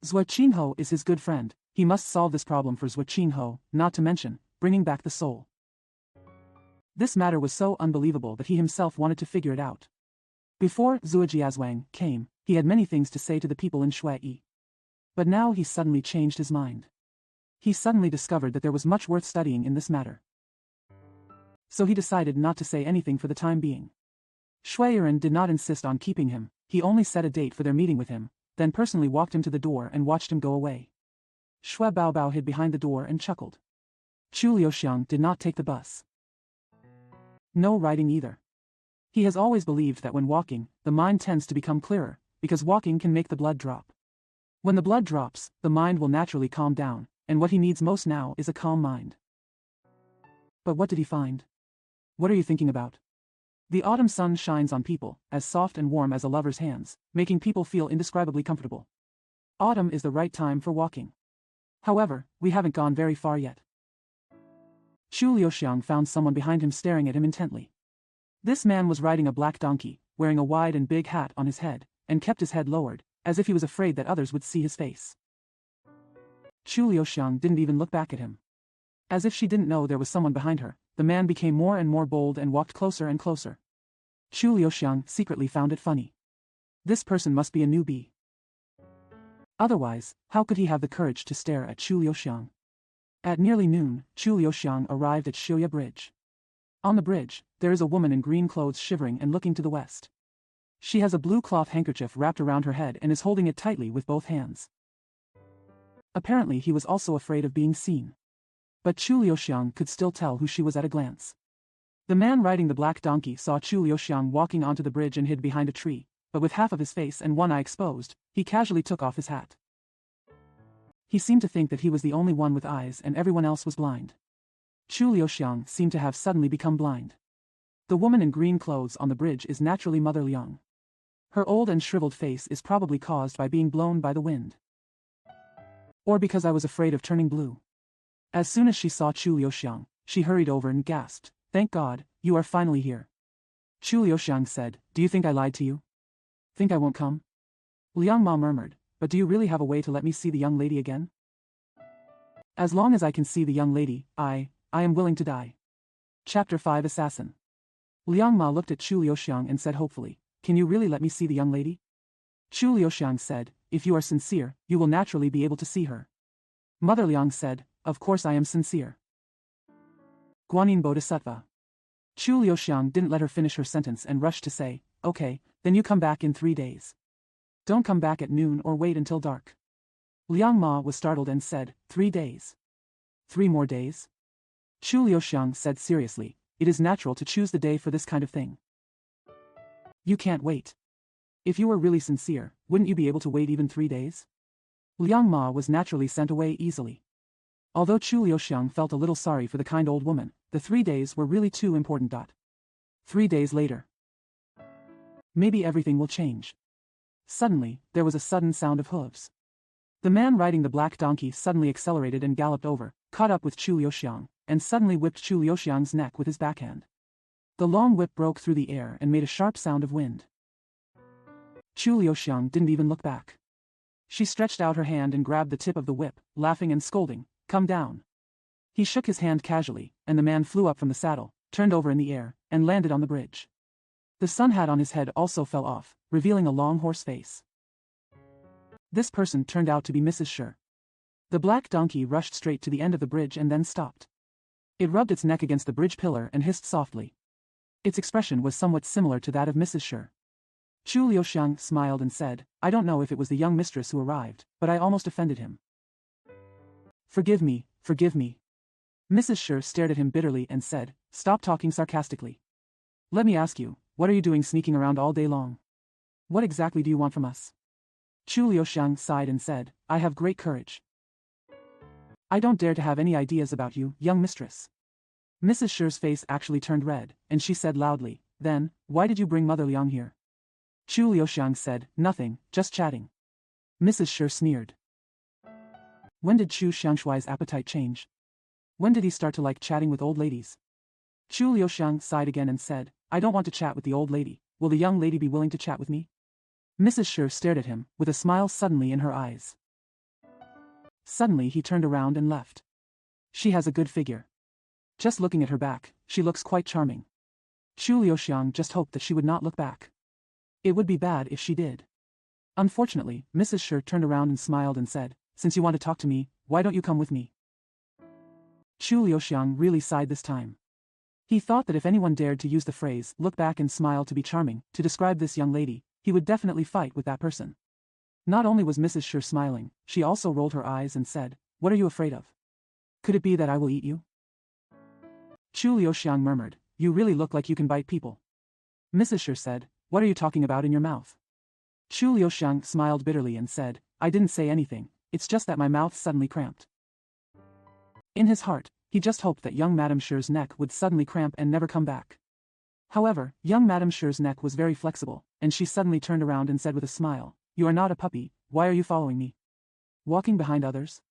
Zhuo Qingho is his good friend, he must solve this problem for Zhuo Qingho, not to mention, bringing back the soul. This matter was so unbelievable that he himself wanted to figure it out. Before Zhuo Jiazhuang came, he had many things to say to the people in Shui. But now he suddenly changed his mind. He suddenly discovered that there was much worth studying in this matter. So he decided not to say anything for the time being. Shui Yiren did not insist on keeping him, he only set a date for their meeting with him, then personally walked him to the door and watched him go away. Shui Baobao hid behind the door and chuckled. Chu Liuxiang did not take the bus. No riding either. He has always believed that when walking, the mind tends to become clearer, because walking can make the blood drop. When the blood drops, the mind will naturally calm down, and what he needs most now is a calm mind. But what did he find? What are you thinking about? The autumn sun shines on people, as soft and warm as a lover's hands, making people feel indescribably comfortable. Autumn is the right time for walking. However, we haven't gone very far yet. Chu Liuxiang found someone behind him staring at him intently. This man was riding a black donkey, wearing a wide and big hat on his head, and kept his head lowered, as if he was afraid that others would see his face. Chu Liuxiang didn't even look back at him. As if she didn't know there was someone behind her, the man became more and more bold and walked closer and closer. Chu Liuxiang secretly found it funny. This person must be a newbie. Otherwise, how could he have the courage to stare at Chu Liuxiang? At nearly noon, Chu Liuxiang arrived at Xiuya Bridge. On the bridge, there is a woman in green clothes shivering and looking to the west. She has a blue cloth handkerchief wrapped around her head and is holding it tightly with both hands. Apparently he was also afraid of being seen. But Chu Liuxiang could still tell who she was at a glance. The man riding the black donkey saw Chu Liuxiang walking onto the bridge and hid behind a tree, but with half of his face and one eye exposed, he casually took off his hat. He seemed to think that he was the only one with eyes and everyone else was blind. Chu Liuxiang seemed to have suddenly become blind. The woman in green clothes on the bridge is naturally Mother Liang. Her old and shriveled face is probably caused by being blown by the wind. Or because I was afraid of turning blue. As soon as she saw Chu Liuxiang, she hurried over and gasped, "Thank God, you are finally here." Chu Liuxiang said, "Do you think I lied to you? Think I won't come?" Liang Ma murmured, "But do you really have a way to let me see the young lady again?" "As long as I can see the young lady, I am willing to die." Chapter 5 Assassin. Liang Ma looked at Chu Liuxiang and said hopefully, "Can you really let me see the young lady?" Chu Liuxiang said, "If you are sincere, you will naturally be able to see her." Mother Liang said, "Of course I am sincere." Guanyin Bodhisattva. Chu Liuxiang didn't let her finish her sentence and rushed to say, "Okay, then you come back in 3 days. Don't come back at noon or wait until dark." Liang Ma was startled and said, 3 days? 3 more days? Chu Liuxiang said seriously, "It is natural to choose the day for this kind of thing. You can't wait. If you were really sincere, wouldn't you be able to wait even 3 days?" Liang Ma was naturally sent away easily. Although Chu Liuxiang felt a little sorry for the kind old woman, the 3 days were really too important. 3 days later. Maybe everything will change. Suddenly, there was a sudden sound of hooves. The man riding the black donkey suddenly accelerated and galloped over, caught up with Chu Liuxiang, and suddenly whipped Chu Liuxiang's neck with his backhand. The long whip broke through the air and made a sharp sound of wind. Chu Liuxiang didn't even look back. She stretched out her hand and grabbed the tip of the whip, laughing and scolding, "Come down." He shook his hand casually, and the man flew up from the saddle, turned over in the air, and landed on the bridge. The sun hat on his head also fell off, revealing a long horse face. This person turned out to be Mrs. Shi. The black donkey rushed straight to the end of the bridge and then stopped. It rubbed its neck against the bridge pillar and hissed softly. Its expression was somewhat similar to that of Mrs. Shi. Chu Liuxiang smiled and said, "I don't know if it was the young mistress who arrived, but I almost offended him. Forgive me, forgive me." Mrs. Shi stared at him bitterly and said, "Stop talking sarcastically. Let me ask you, what are you doing sneaking around all day long? What exactly do you want from us?" Chu Liuxiang sighed and said, "I have great courage. I don't dare to have any ideas about you, young mistress." Mrs. Shi's face actually turned red, and she said loudly, "Then, why did you bring Mother Liang here?" Chu Liuxiang said, "Nothing, just chatting." Mrs. Shi sneered. When did Chu Xiangshuai's appetite change? When did he start to like chatting with old ladies? Chu Liuxiang sighed again and said, "I don't want to chat with the old lady. Will the young lady be willing to chat with me?" Mrs. Shi stared at him, with a smile suddenly in her eyes. Suddenly he turned around and left. "She has a good figure. Just looking at her back, she looks quite charming." Chu Liuxiang just hoped that she would not look back. It would be bad if she did. Unfortunately, Mrs. Shi turned around and smiled and said, "Since you want to talk to me, why don't you come with me?" Chu Liuxiang really sighed this time. He thought that if anyone dared to use the phrase, "look back and smile to be charming," to describe this young lady, he would definitely fight with that person. Not only was Mrs. Shi smiling, she also rolled her eyes and said, "What are you afraid of? Could it be that I will eat you?" Chu Liuxiang murmured, "You really look like you can bite people." Mrs. Shi said, "What are you talking about in your mouth?" Chu Liuxiang smiled bitterly and said, "I didn't say anything, it's just that my mouth suddenly cramped." In his heart, he just hoped that young Madame Shi's neck would suddenly cramp and never come back. However, young Madame Shi's neck was very flexible, and she suddenly turned around and said with a smile, "You are not a puppy, why are you following me? Walking behind others?"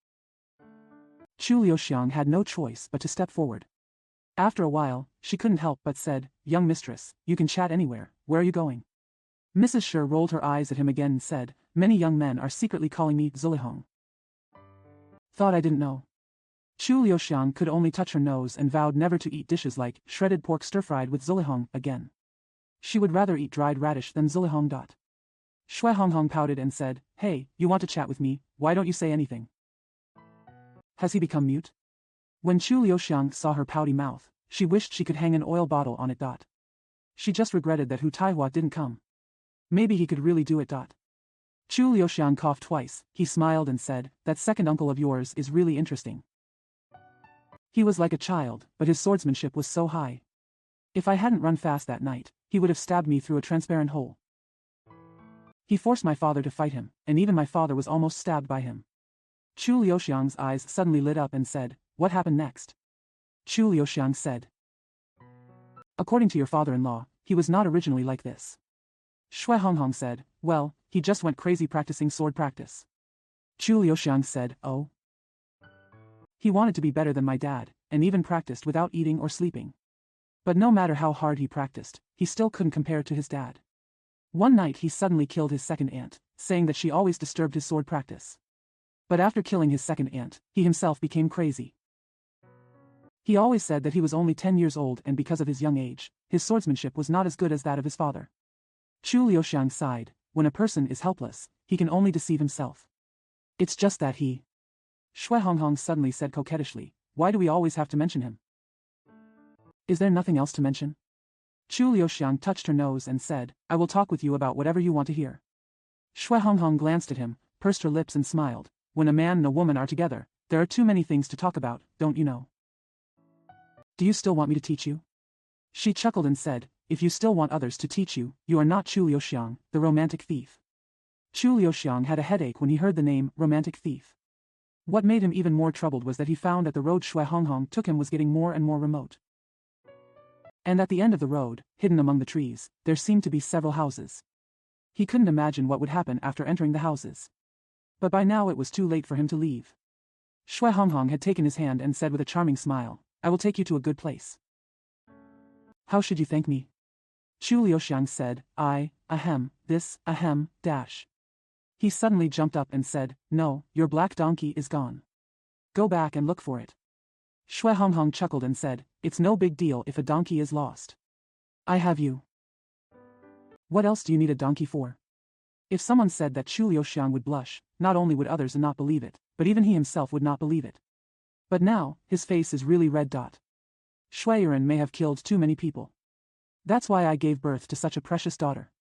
Chu Liuxiang had no choice but to step forward. After a while, she couldn't help but said, "Young mistress, you can chat anywhere, where are you going?" Mrs. Shi rolled her eyes at him again and said, "Many young men are secretly calling me Zulihong." Thought I didn't know. Chu Liuxiang could only touch her nose and vowed never to eat dishes like shredded pork stir-fried with Zulihong again. She would rather eat dried radish than Zulihong. Shui Honghong pouted and said, "Hey, you want to chat with me, why don't you say anything?" Has he become mute? When Chu Liuxiang saw her pouty mouth, she wished she could hang an oil bottle on it. She just regretted that Hu Taihua didn't come. Maybe he could really do it. Chu Liuxiang coughed twice, he smiled and said, "That second uncle of yours is really interesting. He was like a child, but his swordsmanship was so high. If I hadn't run fast that night, he would have stabbed me through a transparent hole. He forced my father to fight him, and even my father was almost stabbed by him." Chu Liuxiang's eyes suddenly lit up and said, "What happened next?" Chu Liuxiang said, "According to your father-in-law, he was not originally like this." Shui Honghong said, "Well, he just went crazy practicing sword practice." Chu Liuxiang said, "Oh. He wanted to be better than my dad, and even practiced without eating or sleeping. But no matter how hard he practiced, he still couldn't compare to his dad. One night he suddenly killed his second aunt, saying that she always disturbed his sword practice. But after killing his second aunt, he himself became crazy. He always said that he was only 10 years old and because of his young age, his swordsmanship was not as good as that of his father." Chu Liuxiang sighed, "When a person is helpless, he can only deceive himself. It's just that he..." Shui Honghong suddenly said coquettishly, "Why do we always have to mention him? Is there nothing else to mention?" Chu Liuxiang touched her nose and said, "I will talk with you about whatever you want to hear." Shui Honghong glanced at him, pursed her lips and smiled. "When a man and a woman are together, there are too many things to talk about, don't you know? Do you still want me to teach you?" She chuckled and said, "If you still want others to teach you, you are not Chu Liuxiang, the romantic thief." Chu Liuxiang had a headache when he heard the name romantic thief. What made him even more troubled was that he found that the road Shui Honghong took him was getting more and more remote. And at the end of the road, hidden among the trees, there seemed to be several houses. He couldn't imagine what would happen after entering the houses. But by now it was too late for him to leave. Shui Honghong had taken his hand and said with a charming smile, I will take you to a good place. How should you thank me? Chu Liuxiang said, dash. He suddenly jumped up and said, no, your black donkey is gone. Go back and look for it. Shui Honghong chuckled and said, it's no big deal if a donkey is lost. I have you. What else do you need a donkey for? If someone said that Chu Liuxiang would blush, not only would others not believe it, but even he himself would not believe it. But now, his face is really red. Shui Yuan may have killed too many people. That's why I gave birth to such a precious daughter.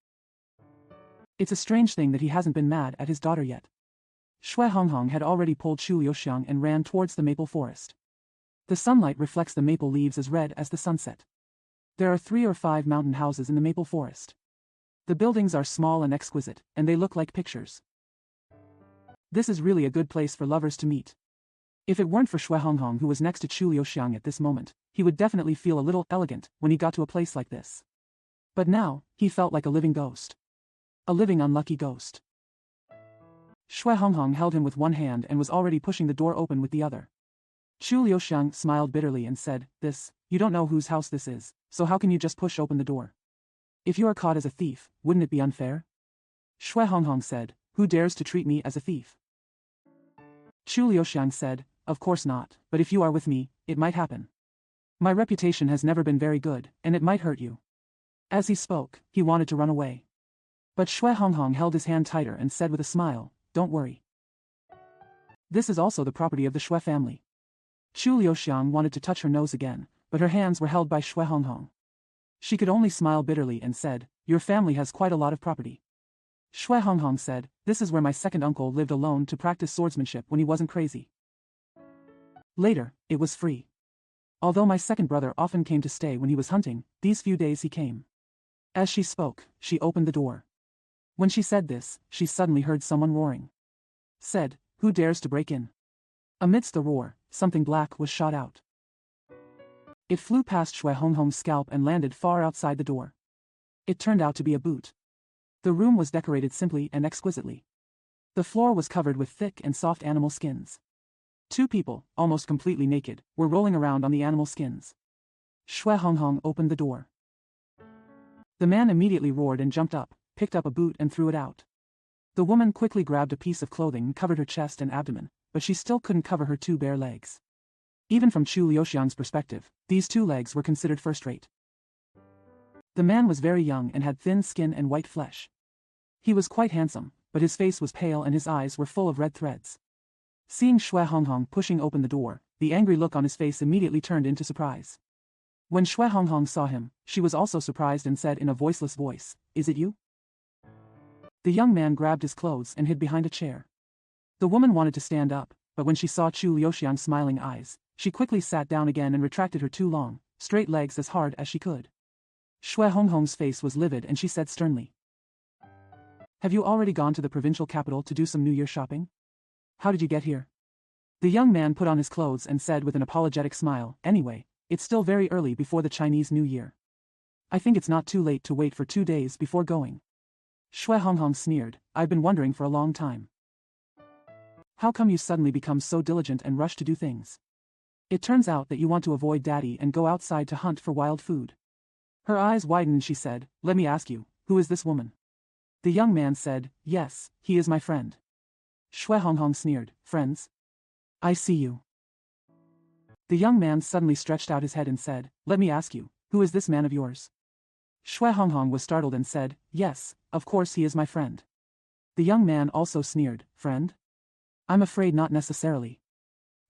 It's a strange thing that he hasn't been mad at his daughter yet. Shui Honghong had already pulled Chu Liuxiang and ran towards the maple forest. The sunlight reflects the maple leaves as red as the sunset. There are 3 or 5 mountain houses in the maple forest. The buildings are small and exquisite, and they look like pictures. This is really a good place for lovers to meet. If it weren't for Shui Honghong who was next to Chu Liuxiang at this moment, he would definitely feel a little elegant when he got to a place like this. But now, he felt like a living ghost. A living unlucky ghost. Shui Honghong held him with one hand and was already pushing the door open with the other. Chu Liuxiang smiled bitterly and said, you don't know whose house this is, so how can you just push open the door? If you are caught as a thief, wouldn't it be unfair? Shui Honghong said, who dares to treat me as a thief? Chu Liuxiang said, of course not, but if you are with me, it might happen. My reputation has never been very good, and it might hurt you. As he spoke, he wanted to run away. But Shui Honghong held his hand tighter and said with a smile, don't worry. This is also the property of the Shui family. Chu Liuxiang wanted to touch her nose again, but her hands were held by Shui Honghong. She could only smile bitterly and said, your family has quite a lot of property. Shui Honghong said, this is where my second uncle lived alone to practice swordsmanship when he wasn't crazy. Later, it was free. Although my second brother often came to stay when he was hunting, these few days he came. As she spoke, she opened the door. When she said this, she suddenly heard someone roaring. Said, who dares to break in? Amidst the roar, something black was shot out. It flew past Shui Honghong's scalp and landed far outside the door. It turned out to be a boot. The room was decorated simply and exquisitely. The floor was covered with thick and soft animal skins. 2 people, almost completely naked, were rolling around on the animal skins. Shui Honghong opened the door. The man immediately roared and jumped up, picked up a boot and threw it out. The woman quickly grabbed a piece of clothing and covered her chest and abdomen, but she still couldn't cover her 2 bare legs. Even from Chu Liuxiang's perspective, these 2 legs were considered first-rate. The man was very young and had thin skin and white flesh. He was quite handsome, but his face was pale and his eyes were full of red threads. Seeing Shui Honghong pushing open the door, the angry look on his face immediately turned into surprise. When Shui Honghong saw him, she was also surprised and said in a voiceless voice, is it you? The young man grabbed his clothes and hid behind a chair. The woman wanted to stand up, but when she saw Chu Liuxiang's smiling eyes, she quickly sat down again and retracted her 2 long, straight legs as hard as she could. Shui Honghong's face was livid and she said sternly, have you already gone to the provincial capital to do some New Year shopping? How did you get here? The young man put on his clothes and said with an apologetic smile, anyway, it's still very early before the Chinese New Year. I think it's not too late to wait for 2 days before going. Shui Honghong sneered, I've been wondering for a long time. How come you suddenly become so diligent and rush to do things? It turns out that you want to avoid daddy and go outside to hunt for wild food. Her eyes widened and she said, let me ask you, who is this woman? The young man said, yes, he is my friend. Shui Honghong sneered, friends? I see you. The young man suddenly stretched out his head and said, let me ask you, who is this man of yours? Shui Honghong was startled and said, yes, of course he is my friend. The young man also sneered, friend? I'm afraid not necessarily.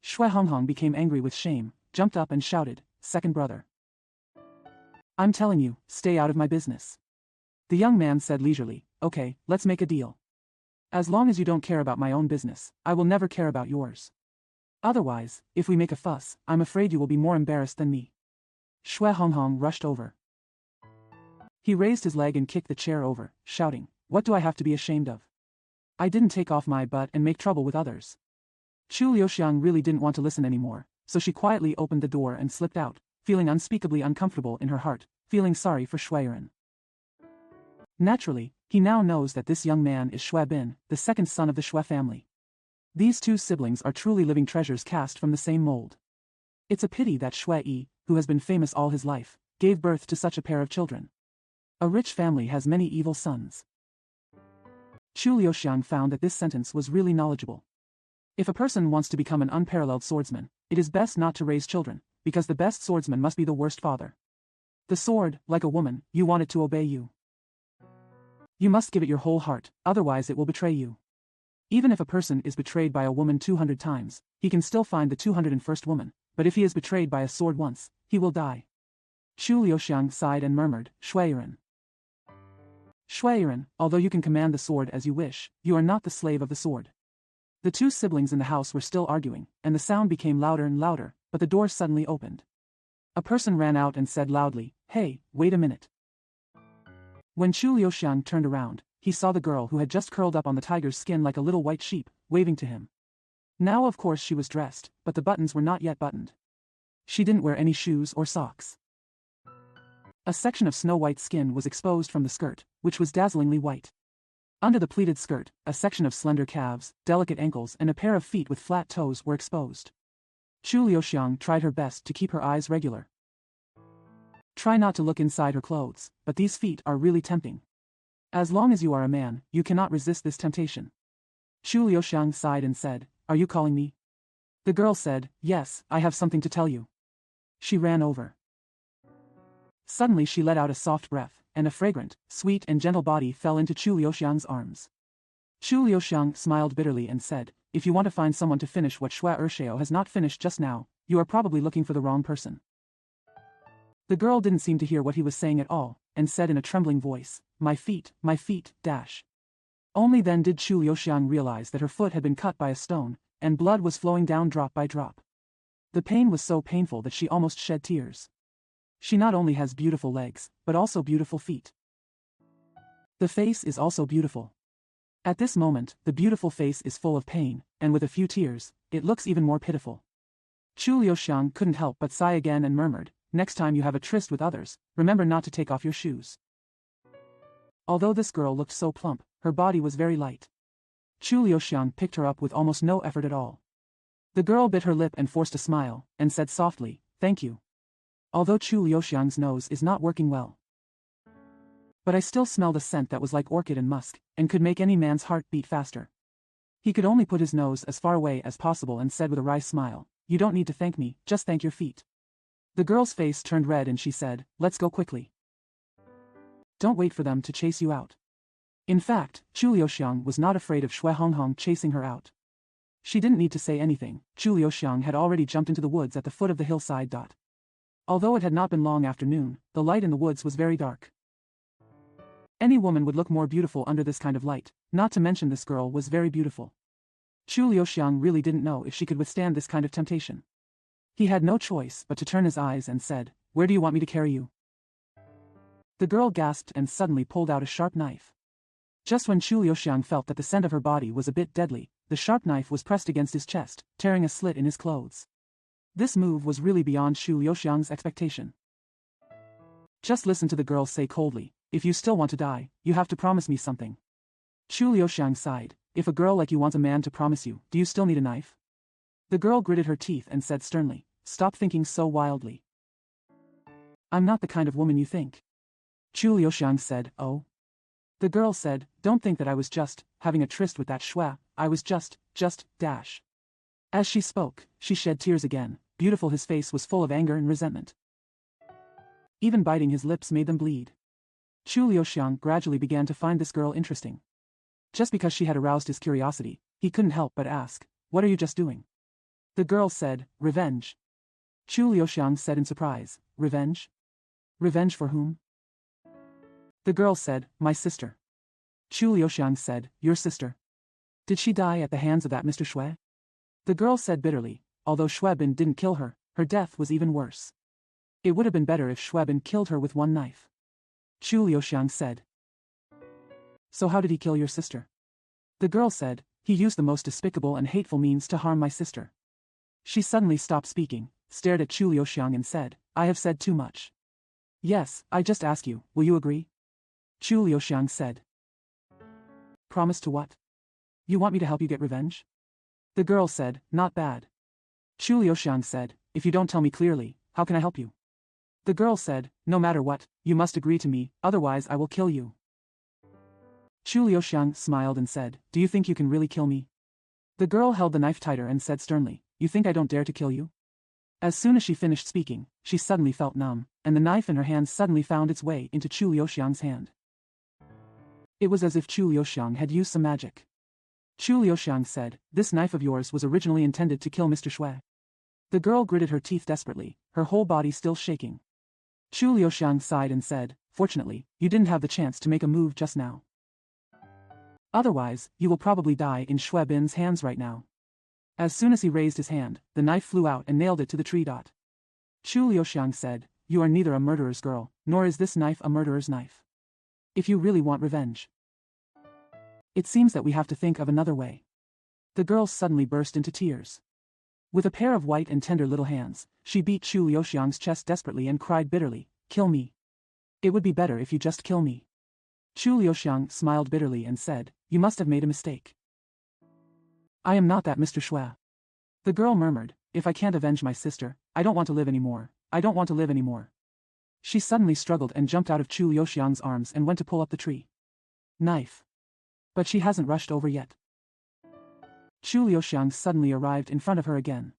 Shui Honghong became angry with shame, jumped up and shouted, second brother. I'm telling you, stay out of my business. The young man said leisurely, okay, let's make a deal. As long as you don't care about my own business, I will never care about yours. Otherwise, if we make a fuss, I'm afraid you will be more embarrassed than me. Shui Honghong rushed over. He raised his leg and kicked the chair over, shouting, what do I have to be ashamed of? I didn't take off my butt and make trouble with others. Chu Liuxiang really didn't want to listen anymore, so she quietly opened the door and slipped out, feeling unspeakably uncomfortable in her heart, feeling sorry for Shui Yuan. Naturally, he now knows that this young man is Shui Bin, the second son of the Shui family. These 2 siblings are truly living treasures cast from the same mold. It's a pity that Shui Yi, who has been famous all his life, gave birth to such a pair of children. A rich family has many evil sons. Chu Liuxiang found that this sentence was really knowledgeable. If a person wants to become an unparalleled swordsman, it is best not to raise children, because the best swordsman must be the worst father. The sword, like a woman, you want it to obey you. You must give it your whole heart, otherwise it will betray you. Even if a person is betrayed by a woman 200 times, he can still find the 201st woman, but if he is betrayed by a sword once, he will die. Chu Liuxiang sighed and murmured, Shuiren. Shuiren, although you can command the sword as you wish, you are not the slave of the sword. The two siblings in the house were still arguing, and the sound became louder and louder, but the door suddenly opened. A person ran out and said loudly, Hey, wait a minute. When Chu Liuxiang turned around, he saw the girl who had just curled up on the tiger's skin like a little white sheep, waving to him. Now of course she was dressed, but the buttons were not yet buttoned. She didn't wear any shoes or socks. A section of snow-white skin was exposed from the skirt, which was dazzlingly white. Under the pleated skirt, a section of slender calves, delicate ankles and a pair of feet with flat toes were exposed. Chu Liuxiang tried her best to keep her eyes regular. Try not to look inside her clothes, but these feet are really tempting. As long as you are a man, you cannot resist this temptation. Chu Liuxiang sighed and said, Are you calling me? The girl said, Yes, I have something to tell you. She ran over. Suddenly she let out a soft breath, and a fragrant, sweet and gentle body fell into Chu Liuxiang's arms. Chu Liuxiang smiled bitterly and said, If you want to find someone to finish what Shui Ershao has not finished just now, you are probably looking for the wrong person. The girl didn't seem to hear what he was saying at all, and said in a trembling voice, my feet, dash. Only then did Chu Liuxiang realize that her foot had been cut by a stone, and blood was flowing down drop by drop. The pain was so painful that she almost shed tears. She not only has beautiful legs, but also beautiful feet. The face is also beautiful. At this moment, the beautiful face is full of pain, and with a few tears, it looks even more pitiful. Chu Liuxiang couldn't help but sigh again and murmured, Next time you have a tryst with others, remember not to take off your shoes. Although this girl looked so plump, her body was very light. Chu Liuxiang picked her up with almost no effort at all. The girl bit her lip and forced a smile, and said softly, Thank you. Although Chu Liuxiang's nose is not working well. But I still smelled a scent that was like orchid and musk, and could make any man's heart beat faster. He could only put his nose as far away as possible and said with a wry smile, You don't need to thank me, just thank your feet. The girl's face turned red and she said, Let's go quickly. Don't wait for them to chase you out. In fact, Chu Liuxiang was not afraid of Shui Honghong chasing her out. She didn't need to say anything, Chu Liuxiang had already jumped into the woods at the foot of the hillside. Although it had not been long after noon, the light in the woods was very dark. Any woman would look more beautiful under this kind of light, not to mention this girl was very beautiful. Chu Liuxiang really didn't know if she could withstand this kind of temptation. He had no choice but to turn his eyes and said, Where do you want me to carry you? The girl gasped and suddenly pulled out a sharp knife. Just when Chu Liuxiang felt that the scent of her body was a bit deadly, the sharp knife was pressed against his chest, tearing a slit in his clothes. This move was really beyond Chu Liuxiang's expectation. Just listen to the girl say coldly, If you still want to die, you have to promise me something. Chu Liuxiang sighed, If a girl like you wants a man to promise you, do you still need a knife? The girl gritted her teeth and said sternly, Stop thinking so wildly. I'm not the kind of woman you think. Chu Liuxiang said, Oh. The girl said, Don't think that I was just having a tryst with that Shui, I was just dash. As she spoke, she shed tears again, beautiful his face was full of anger and resentment. Even biting his lips made them bleed. Chu Liuxiang gradually began to find this girl interesting. Just because she had aroused his curiosity, he couldn't help but ask, What are you just doing? The girl said, Revenge. Chu Liuxiang said in surprise, Revenge? Revenge for whom? The girl said, My sister. Chu Liuxiang said, Your sister? Did she die at the hands of that Mr. Shui? The girl said bitterly, Although Shui Bin didn't kill her, her death was even worse. It would have been better if Shui Bin killed her with one knife. Chu Liuxiang said. So how did he kill your sister? The girl said, He used the most despicable and hateful means to harm my sister. She suddenly stopped speaking, stared at Chu Liuxiang and said, I have said too much. Yes, I just ask you, will you agree? Chu Liuxiang said. Promise to what? You want me to help you get revenge? The girl said, Not bad. Chu Liuxiang said, if you don't tell me clearly, how can I help you? The girl said, no matter what, you must agree to me, otherwise I will kill you. Chu Liuxiang smiled and said, do you think you can really kill me? The girl held the knife tighter and said sternly, you think I don't dare to kill you? As soon as she finished speaking, she suddenly felt numb, and the knife in her hand suddenly found its way into Chu Liuxiang's hand. It was as if Chu Liuxiang had used some magic. Chu Liuxiang said, this knife of yours was originally intended to kill Mr. Shui. The girl gritted her teeth desperately, her whole body still shaking. Chu Liuxiang sighed and said, fortunately, you didn't have the chance to make a move just now. Otherwise, you will probably die in Shui Bin's hands right now. As soon as he raised his hand, the knife flew out and nailed it to the tree. Chu Liuxiang said, you are neither a murderer's girl, nor is this knife a murderer's knife. If you really want revenge, it seems that we have to think of another way. The girl suddenly burst into tears. With a pair of white and tender little hands, she beat Chu Liuxiang's chest desperately and cried bitterly, kill me. It would be better if you just kill me. Chu Liuxiang smiled bitterly and said, you must have made a mistake. I am not that Mr. Shui. The girl murmured, if I can't avenge my sister, I don't want to live anymore, I don't want to live anymore. She suddenly struggled and jumped out of Chu Liuxiang's arms and went to pull up the tree. Knife. But she hasn't rushed over yet. Chu Liuxiang suddenly arrived in front of her again.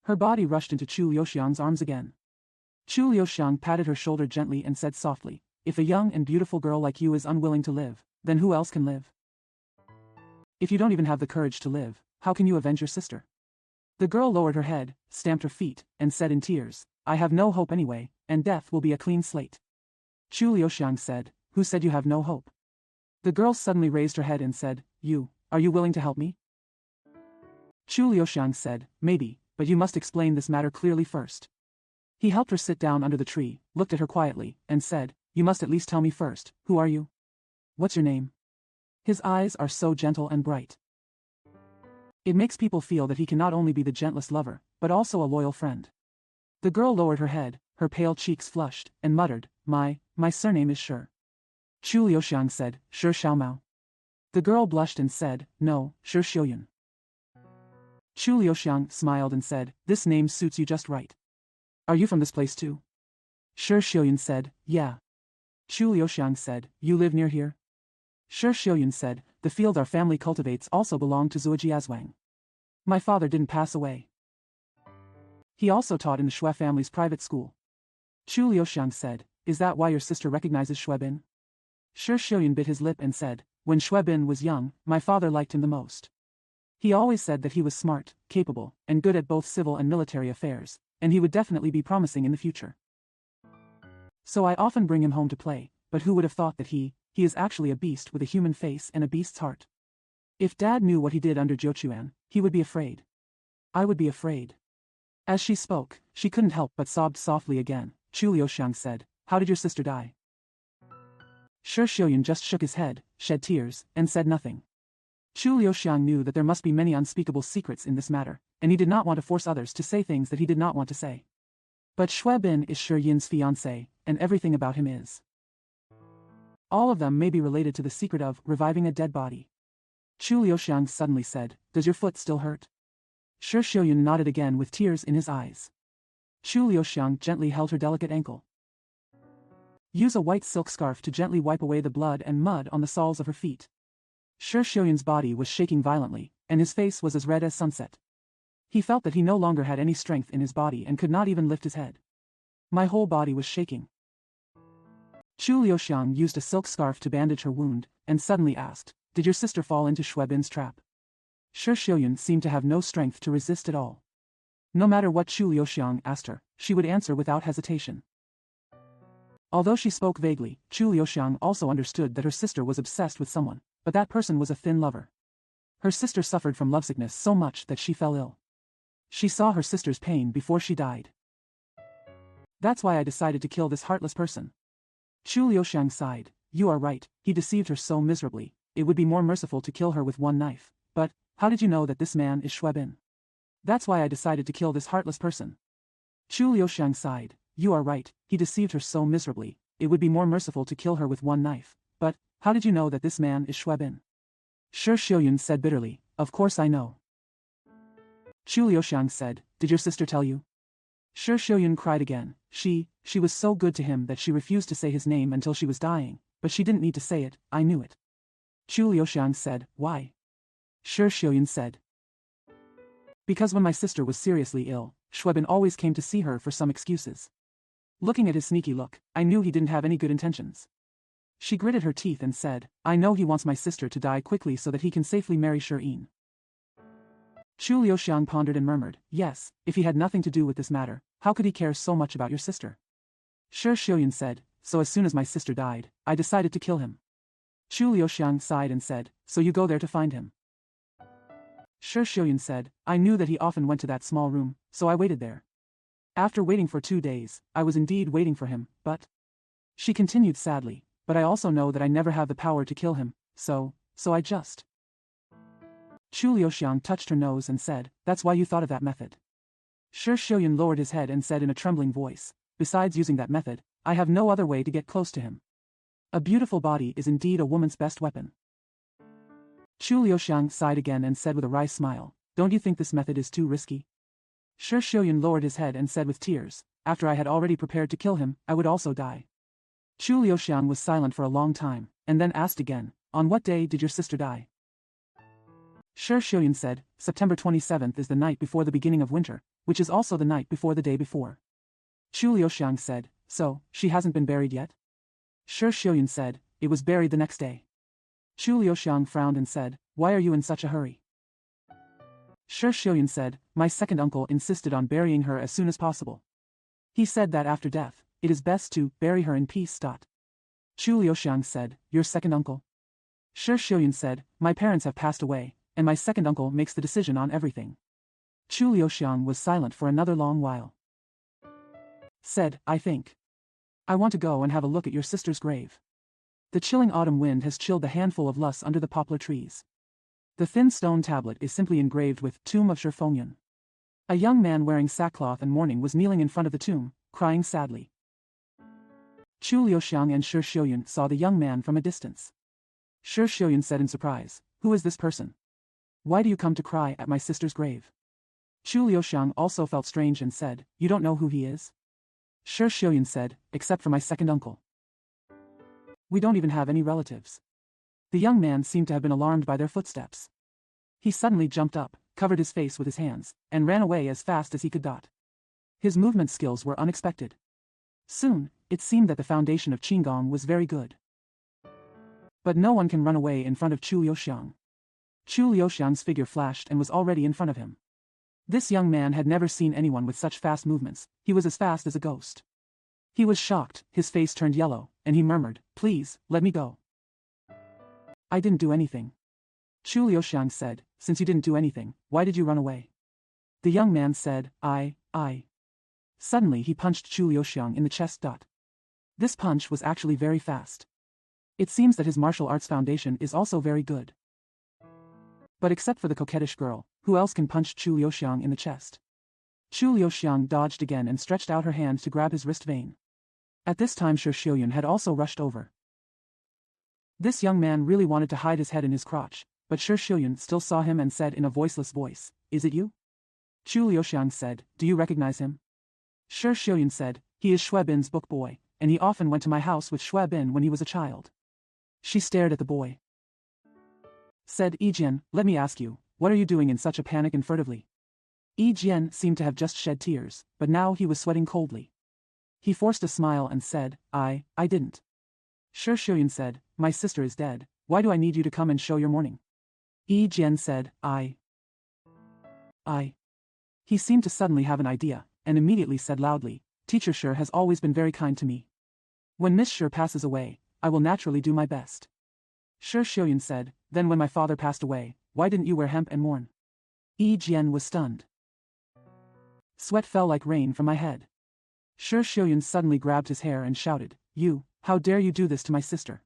Her body rushed into Chu Liuxiang's arms again. Chu Liuxiang patted her shoulder gently and said softly, if a young and beautiful girl like you is unwilling to live, then who else can live? If you don't even have the courage to live, how can you avenge your sister? The girl lowered her head, stamped her feet, and said in tears, I have no hope anyway, and death will be a clean slate. Chu Liuxiang said, who said you have no hope? The girl suddenly raised her head and said, are you willing to help me? Chu Liuxiang said, maybe, but you must explain this matter clearly first. He helped her sit down under the tree, looked at her quietly, and said, you must at least tell me first, who are you? What's your name? His eyes are so gentle and bright. It makes people feel that he can not only be the gentlest lover, but also a loyal friend. The girl lowered her head, her pale cheeks flushed, and muttered, my surname is Shi. Chu Liuxiang said, Shi Xiaomao. The girl blushed and said, no, Shi Xiuyun. Chu Liuxiang smiled and said, this name suits you just right. Are you from this place too? Shi Xiuyun said, yeah. Chu Liuxiang said, you live near here? Shi Xiuyun said, the field our family cultivates also belonged to Zuojiazwang. My father didn't pass away. He also taught in the Shui family's private school. Chu Liuxiang said, is that why your sister recognizes Shui Bin? Shi Xiuyun bit his lip and said, when Shui Bin was young, my father liked him the most. He always said that he was smart, capable, and good at both civil and military affairs, and he would definitely be promising in the future. So I often bring him home to play, but who would have thought that he is actually a beast with a human face and a beast's heart. If Dad knew what he did under Jiuquan, he would be afraid. I would be afraid. As she spoke, she couldn't help but sobbed softly again. Chu Liuxiang said, how did your sister die? Shi Xiuyun just shook his head, shed tears, and said nothing. Chu Liuxiang knew that there must be many unspeakable secrets in this matter, and he did not want to force others to say things that he did not want to say. But Shui Bin is Shi Yin's fiancé, and everything about him is. All of them may be related to the secret of reviving a dead body. Chu Liuxiang suddenly said, does your foot still hurt? Shi Xiuyun nodded again with tears in his eyes. Chu Liuxiang gently held her delicate ankle. Use a white silk scarf to gently wipe away the blood and mud on the soles of her feet. Shi Xiuyun's body was shaking violently, and his face was as red as sunset. He felt that he no longer had any strength in his body and could not even lift his head. My whole body was shaking. Chu Liuxiang used a silk scarf to bandage her wound, and suddenly asked, did your sister fall into Shui Bin's trap? Shi Xiuyun seemed to have no strength to resist at all. No matter what Chu Liuxiang asked her, she would answer without hesitation. Although she spoke vaguely, Chu Liuxiang also understood that her sister was obsessed with someone, but that person was a thin lover. Her sister suffered from lovesickness so much that she fell ill. She saw her sister's pain before she died. That's why I decided to kill this heartless person. Chu Liuxiang sighed, you are right, he deceived her so miserably, it would be more merciful to kill her with one knife, but, how did you know that this man is Shui Bin? That's why I decided to kill this heartless person. Chu Liuxiang sighed, you are right, he deceived her so miserably, it would be more merciful to kill her with one knife, but, how did you know that this man is Shui Bin? Shi Xiuyun said bitterly, of course I know. Chu Liuxiang said, did your sister tell you? Shi Xiuyun cried again. She was so good to him that she refused to say his name until she was dying, but she didn't need to say it, I knew it. Chu Liuxiang said, why? Shi Xiuyun said. Because when my sister was seriously ill, Shuebin always came to see her for some excuses. Looking at his sneaky look, I knew he didn't have any good intentions. She gritted her teeth and said, I know he wants my sister to die quickly so that he can safely marry Shi. Chu Liuxiang pondered and murmured, yes, if he had nothing to do with this matter, how could he care so much about your sister? Shi Xiuyun said, so as soon as my sister died, I decided to kill him. Chu Liuxiang sighed and said, so you go there to find him. Shi Xiuyun said, I knew that he often went to that small room, so I waited there. After waiting for 2 days, I was indeed waiting for him, but... She continued sadly, but I also know that I never have the power to kill him, so I just... Chu Liuxiang touched her nose and said, that's why you thought of that method. Shi Xiuyun lowered his head and said in a trembling voice, besides using that method, I have no other way to get close to him. A beautiful body is indeed a woman's best weapon. Chu Liuxiang sighed again and said with a wry smile, don't you think this method is too risky? Shi Xiuyun lowered his head and said with tears, after I had already prepared to kill him, I would also die. Chu Liuxiang was silent for a long time, and then asked again, on what day did your sister die? Shi Xiuyun said, September 27th is the night before the beginning of winter, which is also the night before the day before. Chu Liuxiang said, so, she hasn't been buried yet? Shi Xiuyun said, it was buried the next day. Chu Liuxiang frowned and said, why are you in such a hurry? Shi Xiuyun said, my second uncle insisted on burying her as soon as possible. He said that after death, it is best to bury her in peace. Chu Liuxiang said, your second uncle? Shi Xiuyun said, my parents have passed away, and my second uncle makes the decision on everything. Chu Liuxiang was silent for another long while. Said, I think. I want to go and have a look at your sister's grave. The chilling autumn wind has chilled the handful of luss under the poplar trees. The thin stone tablet is simply engraved with Tomb of Shi Fengyun. A young man wearing sackcloth and mourning was kneeling in front of the tomb, crying sadly. Chu Liuxiang and Shi Xiuyun saw the young man from a distance. Shi Xiuyun said in surprise, who is this person? Why do you come to cry at my sister's grave? Chu Liuxiang also felt strange and said, you don't know who he is? Shi Xiuyun said, except for my second uncle. We don't even have any relatives. The young man seemed to have been alarmed by their footsteps. He suddenly jumped up, covered his face with his hands, and ran away as fast as he could. His movement skills were unexpected. Soon, it seemed that the foundation of Qinggong was very good. But no one can run away in front of Chu Liuxiang. Chu Liuxiang's figure flashed and was already in front of him. This young man had never seen anyone with such fast movements, he was as fast as a ghost. He was shocked, his face turned yellow, and he murmured, please, let me go. I didn't do anything. Chu Liuxiang said, since you didn't do anything, why did you run away? The young man said, I. Suddenly he punched Chu Liuxiang in the chest. This punch was actually very fast. It seems that his martial arts foundation is also very good. But except for the coquettish girl, who else can punch Chu Liuxiang in the chest? Chu Liuxiang dodged again and stretched out her hand to grab his wrist vein. At this time Shi Xiuyun had also rushed over. This young man really wanted to hide his head in his crotch, but Shi Xiuyun still saw him and said in a voiceless voice, is it you? Chu Liuxiang said, do you recognize him? Shi Xiuyun said, he is Shuebin's book boy, and he often went to my house with Shuebin when he was a child. She stared at the boy. Said, Yijian, let me ask you, what are you doing in such a panic and furtively? Yijian seemed to have just shed tears, but now he was sweating coldly. He forced a smile and said, I didn't. Shi Xiuyun said, my sister is dead, why do I need you to come and show your mourning? Yijian said, I. He seemed to suddenly have an idea, and immediately said loudly, Teacher Shi has always been very kind to me. When Miss Shi passes away, I will naturally do my best. Shi Xiuyun said, then when my father passed away, why didn't you wear hemp and mourn? Yijian was stunned. Sweat fell like rain from my head. Shi Xiuyun suddenly grabbed his hair and shouted, you, how dare you do this to my sister?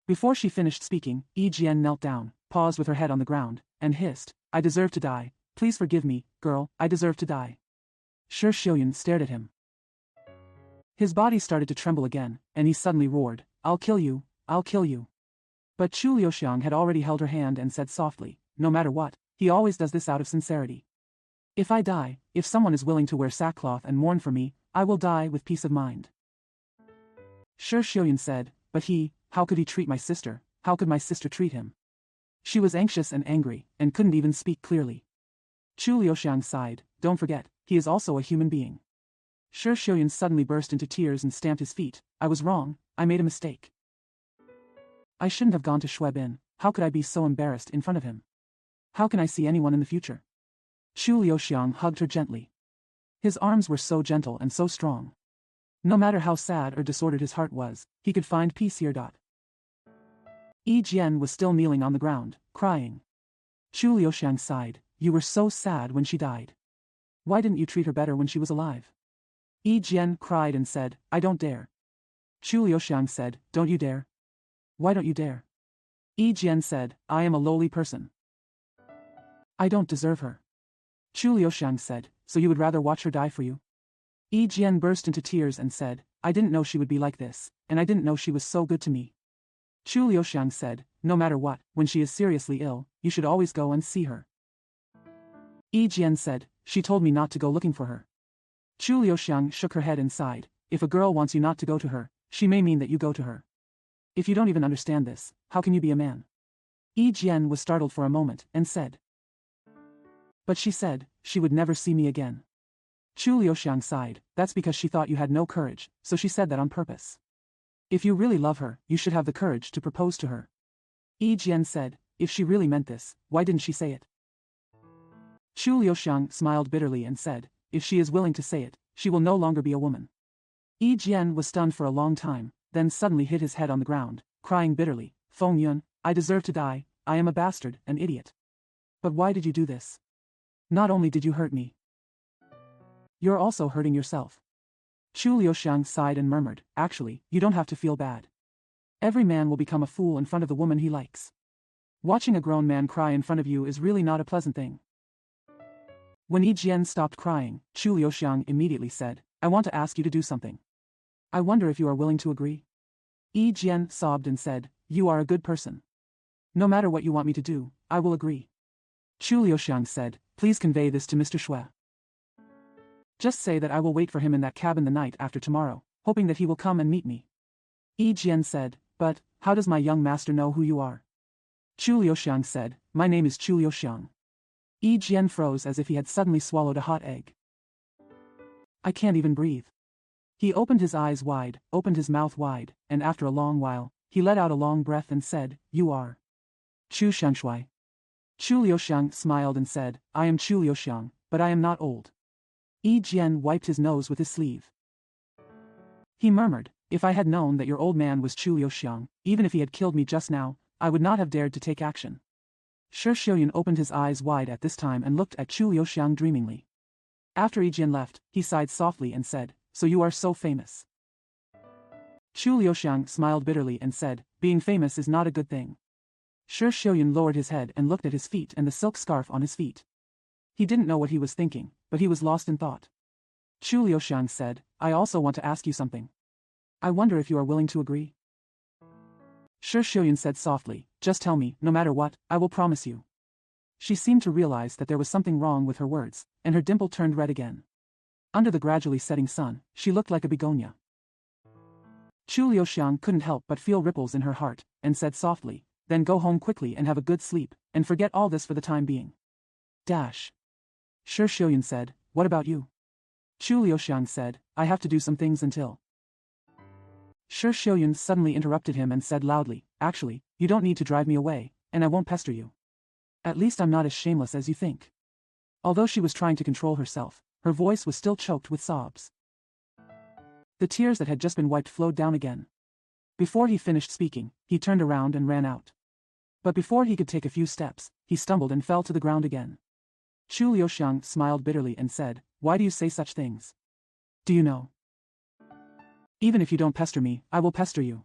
Before she finished speaking, Yijian knelt down, paused with her head on the ground, and hissed, I deserve to die, please forgive me, girl, I deserve to die. Shi Xiuyun stared at him. His body started to tremble again, and he suddenly roared, I'll kill you, I'll kill you. But Chu Liuxiang had already held her hand and said softly, no matter what, he always does this out of sincerity. If I die, if someone is willing to wear sackcloth and mourn for me, I will die with peace of mind. Shi Xiuyun said, but how could he treat my sister, how could my sister treat him? She was anxious and angry, and couldn't even speak clearly. Chu Liuxiang sighed, don't forget, he is also a human being. Shi Xiuyun suddenly burst into tears and stamped his feet. I was wrong, I made a mistake. I shouldn't have gone to Shuebin, how could I be so embarrassed in front of him? How can I see anyone in the future? Chu Liuxiang hugged her gently. His arms were so gentle and so strong. No matter how sad or disordered his heart was, he could find peace here. Yi Jian was still kneeling on the ground, crying. Chu Liuxiang sighed, you were so sad when she died. Why didn't you treat her better when she was alive? Yi Jian cried and said, I don't dare. Chu Liuxiang said, don't you dare? Why don't you dare? Yi Jian said, I am a lowly person. I don't deserve her. Chu Liuxiang said, so you would rather watch her die for you? Yi Jian burst into tears and said, I didn't know she would be like this, and I didn't know she was so good to me. Chu Liuxiang said, no matter what, when she is seriously ill, you should always go and see her. Yi Jian said, she told me not to go looking for her. Chu Liuxiang shook her head and sighed, if a girl wants you not to go to her, she may mean that you go to her. If you don't even understand this, how can you be a man? Yi Jian was startled for a moment, and said. But she said, she would never see me again. Chu Liuxiang sighed, that's because she thought you had no courage, so she said that on purpose. If you really love her, you should have the courage to propose to her. Yi Jian said, if she really meant this, why didn't she say it? Chu Liuxiang smiled bitterly and said, if she is willing to say it, she will no longer be a woman. Yi Jian was stunned for a long time, then suddenly hit his head on the ground, crying bitterly, Feng Yun, I deserve to die, I am a bastard, an idiot. But why did you do this? Not only did you hurt me, you're also hurting yourself. Chu Liuxiang sighed and murmured, actually, you don't have to feel bad. Every man will become a fool in front of the woman he likes. Watching a grown man cry in front of you is really not a pleasant thing. When Yi Jian stopped crying, Chu Liuxiang immediately said, I want to ask you to do something. I wonder if you are willing to agree. Yi Jian sobbed and said, you are a good person. No matter what you want me to do, I will agree. Chu Liuxiang said, please convey this to Mr. Shui. Just say that I will wait for him in that cabin the night after tomorrow, hoping that he will come and meet me. Yi Jian said, but, how does my young master know who you are? Chu Liuxiang said, my name is Chu Liuxiang. Yi Jian froze as if he had suddenly swallowed a hot egg. I can't even breathe. He opened his eyes wide, opened his mouth wide, and after a long while, he let out a long breath and said, you are Chu Xiangshui. Chu Liuxiang smiled and said, I am Chu Liuxiang, but I am not old. Yi Jian wiped his nose with his sleeve. He murmured, if I had known that your old man was Chu Liuxiang, even if he had killed me just now, I would not have dared to take action. Shi Xiuyun opened his eyes wide at this time and looked at Chu Liuxiang dreamingly. After Yi Jian left, he sighed softly and said, so you are so famous. Chu Liuxiang smiled bitterly and said, being famous is not a good thing. Shi Xiuyun lowered his head and looked at his feet and the silk scarf on his feet. He didn't know what he was thinking, but he was lost in thought. Chu Liuxiang said, I also want to ask you something. I wonder if you are willing to agree. Shi Xiuyun said softly, just tell me, no matter what, I will promise you. She seemed to realize that there was something wrong with her words, and her dimple turned red again. Under the gradually setting sun, she looked like a begonia. Chu Liuxiang couldn't help but feel ripples in her heart, and said softly, then go home quickly and have a good sleep, and forget all this for the time being. Shi Xiuyun said, what about you? Chu Liuxiang said, I have to do some things until. Shi Xiuyun suddenly interrupted him and said loudly, actually, you don't need to drive me away, and I won't pester you. At least I'm not as shameless as you think. Although she was trying to control herself, her voice was still choked with sobs. The tears that had just been wiped flowed down again. Before he finished speaking, he turned around and ran out. But before he could take a few steps, he stumbled and fell to the ground again. Chu Liuxiang smiled bitterly and said, why do you say such things? Do you know? Even if you don't pester me, I will pester you.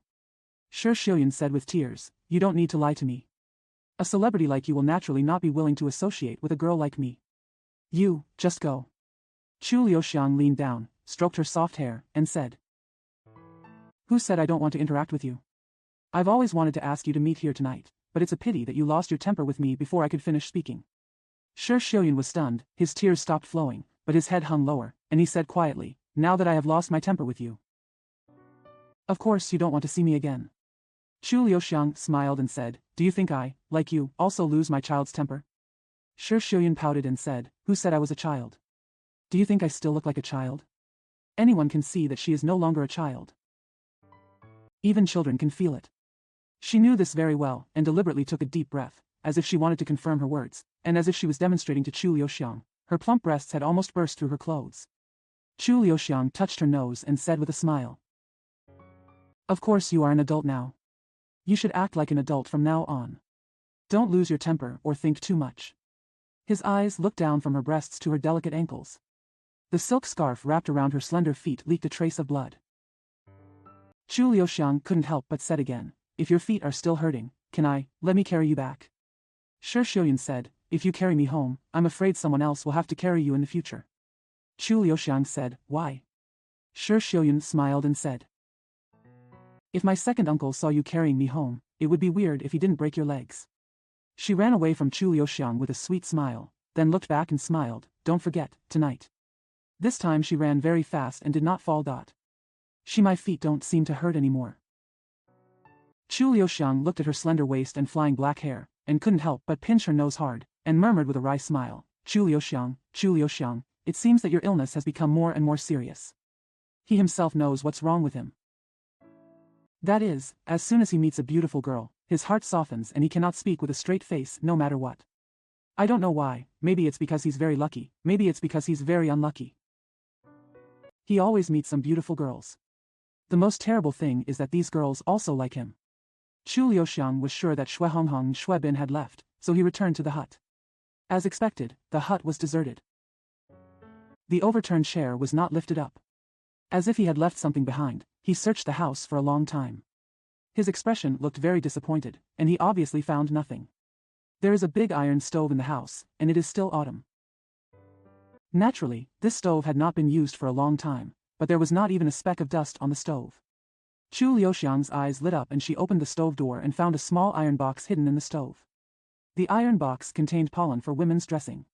Shi Xiuyun said with tears, you don't need to lie to me. A celebrity like you will naturally not be willing to associate with a girl like me. You, just go. Chu Liuxiang leaned down, stroked her soft hair, and said, who said I don't want to interact with you? I've always wanted to ask you to meet here tonight, but it's a pity that you lost your temper with me before I could finish speaking. Shi Xiuyun was stunned, his tears stopped flowing, but his head hung lower, and he said quietly, "Now that I have lost my temper with you. Of course you don't want to see me again." Chu Liuxiang smiled and said, "Do you think I, like you, also lose my child's temper?" Shi Xiuyun pouted and said, "Who said I was a child? Do you think I still look like a child? Anyone can see that she is no longer a child. Even children can feel it." She knew this very well, and deliberately took a deep breath, as if she wanted to confirm her words, and as if she was demonstrating to Chu Liuxiang. Her plump breasts had almost burst through her clothes. Chu Liuxiang touched her nose and said with a smile, "Of course you are an adult now. You should act like an adult from now on. Don't lose your temper or think too much." His eyes looked down from her breasts to her delicate ankles. The silk scarf wrapped around her slender feet leaked a trace of blood. Chu Liuxiang couldn't help but said again, "If your feet are still hurting, let me carry you back?" Shi Xiuyun said, "If you carry me home, I'm afraid someone else will have to carry you in the future." Chu Liuxiang said, "Why?" Shi Xiuyun smiled and said, "If my second uncle saw you carrying me home, it would be weird if he didn't break your legs." She ran away from Chu Liuxiang with a sweet smile, then looked back and smiled, "Don't forget, tonight." This time she ran very fast and did not fall. My feet don't seem to hurt anymore." Chu Liuxiang looked at her slender waist and flying black hair, and couldn't help but pinch her nose hard, and murmured with a wry smile, Chu Liuxiang, it seems that your illness has become more and more serious. He himself knows what's wrong with him. That is, as soon as he meets a beautiful girl, his heart softens and he cannot speak with a straight face no matter what. I don't know why, maybe it's because he's very lucky, maybe it's because he's very unlucky. He always meets some beautiful girls. The most terrible thing is that these girls also like him." Chu Liuxiang was sure that Xue Honghong and Xue Bin had left, so he returned to the hut. As expected, the hut was deserted. The overturned chair was not lifted up. As if he had left something behind, he searched the house for a long time. His expression looked very disappointed, and he obviously found nothing. There is a big iron stove in the house, and it is still autumn. Naturally, this stove had not been used for a long time, but there was not even a speck of dust on the stove. Chu Liuxiang's eyes lit up and she opened the stove door and found a small iron box hidden in the stove. The iron box contained pollen for women's dressing.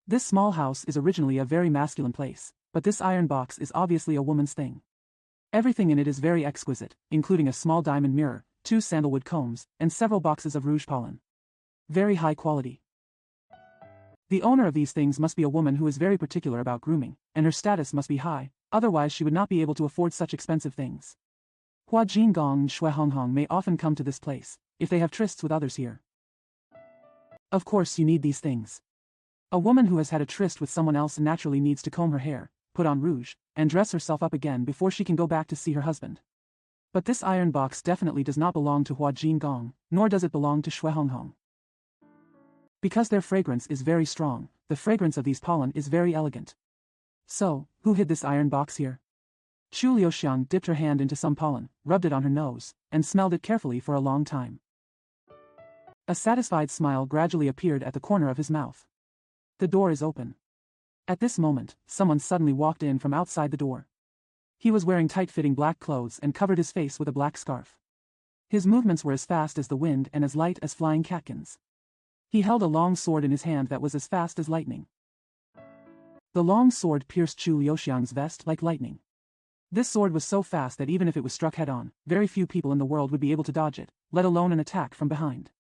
This small house is originally a very masculine place, but this iron box is obviously a woman's thing. Everything in it is very exquisite, including a small diamond mirror, 2 sandalwood combs, and several boxes of rouge pollen. Very high quality. The owner of these things must be a woman who is very particular about grooming, and her status must be high, otherwise she would not be able to afford such expensive things. Hua Jingong and Xue Honghong may often come to this place, if they have trysts with others here. Of course you need these things. A woman who has had a tryst with someone else naturally needs to comb her hair, put on rouge, and dress herself up again before she can go back to see her husband. But this iron box definitely does not belong to Hua Jingong, nor does it belong to Xue Honghong. Because their fragrance is very strong, the fragrance of these pollen is very elegant. So, who hid this iron box here? Chu Liuxiang dipped her hand into some pollen, rubbed it on her nose, and smelled it carefully for a long time. A satisfied smile gradually appeared at the corner of his mouth. The door is open. At this moment, someone suddenly walked in from outside the door. He was wearing tight-fitting black clothes and covered his face with a black scarf. His movements were as fast as the wind and as light as flying catkins. He held a long sword in his hand that was as fast as lightning. The long sword pierced Chu Liuxiang's vest like lightning. This sword was so fast that even if it was struck head-on, very few people in the world would be able to dodge it, let alone an attack from behind.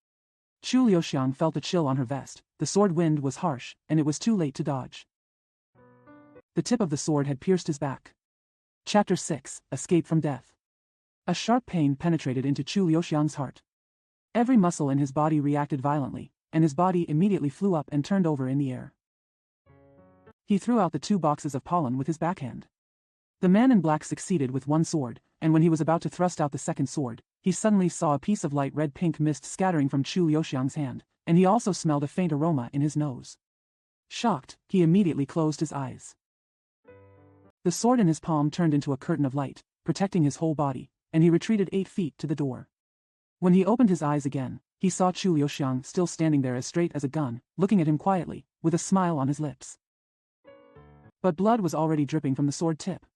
Chu Liuxiang felt a chill on her vest, the sword wind was harsh, and it was too late to dodge. The tip of the sword had pierced his back. Chapter 6, Escape from Death. A sharp pain penetrated into Chu Liuxiang's heart. Every muscle in his body reacted violently, and his body immediately flew up and turned over in the air. He threw out the 2 boxes of pollen with his backhand. The man in black succeeded with 1 sword, and when he was about to thrust out the second sword, he suddenly saw a piece of light red-pink mist scattering from Chu Liuxiang's hand, and he also smelled a faint aroma in his nose. Shocked, he immediately closed his eyes. The sword in his palm turned into a curtain of light, protecting his whole body, and he retreated 8 feet to the door. When he opened his eyes again, he saw Chu Liuxiang still standing there as straight as a gun, looking at him quietly, with a smile on his lips. But blood was already dripping from the sword tip.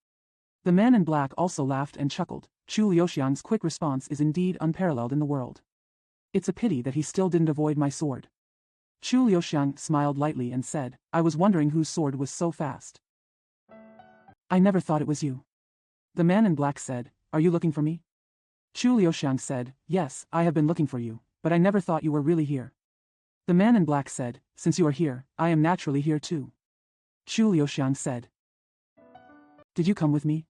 The man in black also laughed and chuckled. Chu Liuxiang's quick response is indeed unparalleled in the world. It's a pity that he still didn't avoid my sword. Chu Liuxiang smiled lightly and said, I was wondering whose sword was so fast. I never thought it was you. The man in black said, Are you looking for me? Chu Liuxiang said, Yes, I have been looking for you, but I never thought you were really here. The man in black said, Since you are here, I am naturally here too. Chu Liuxiang said, Did you come with me?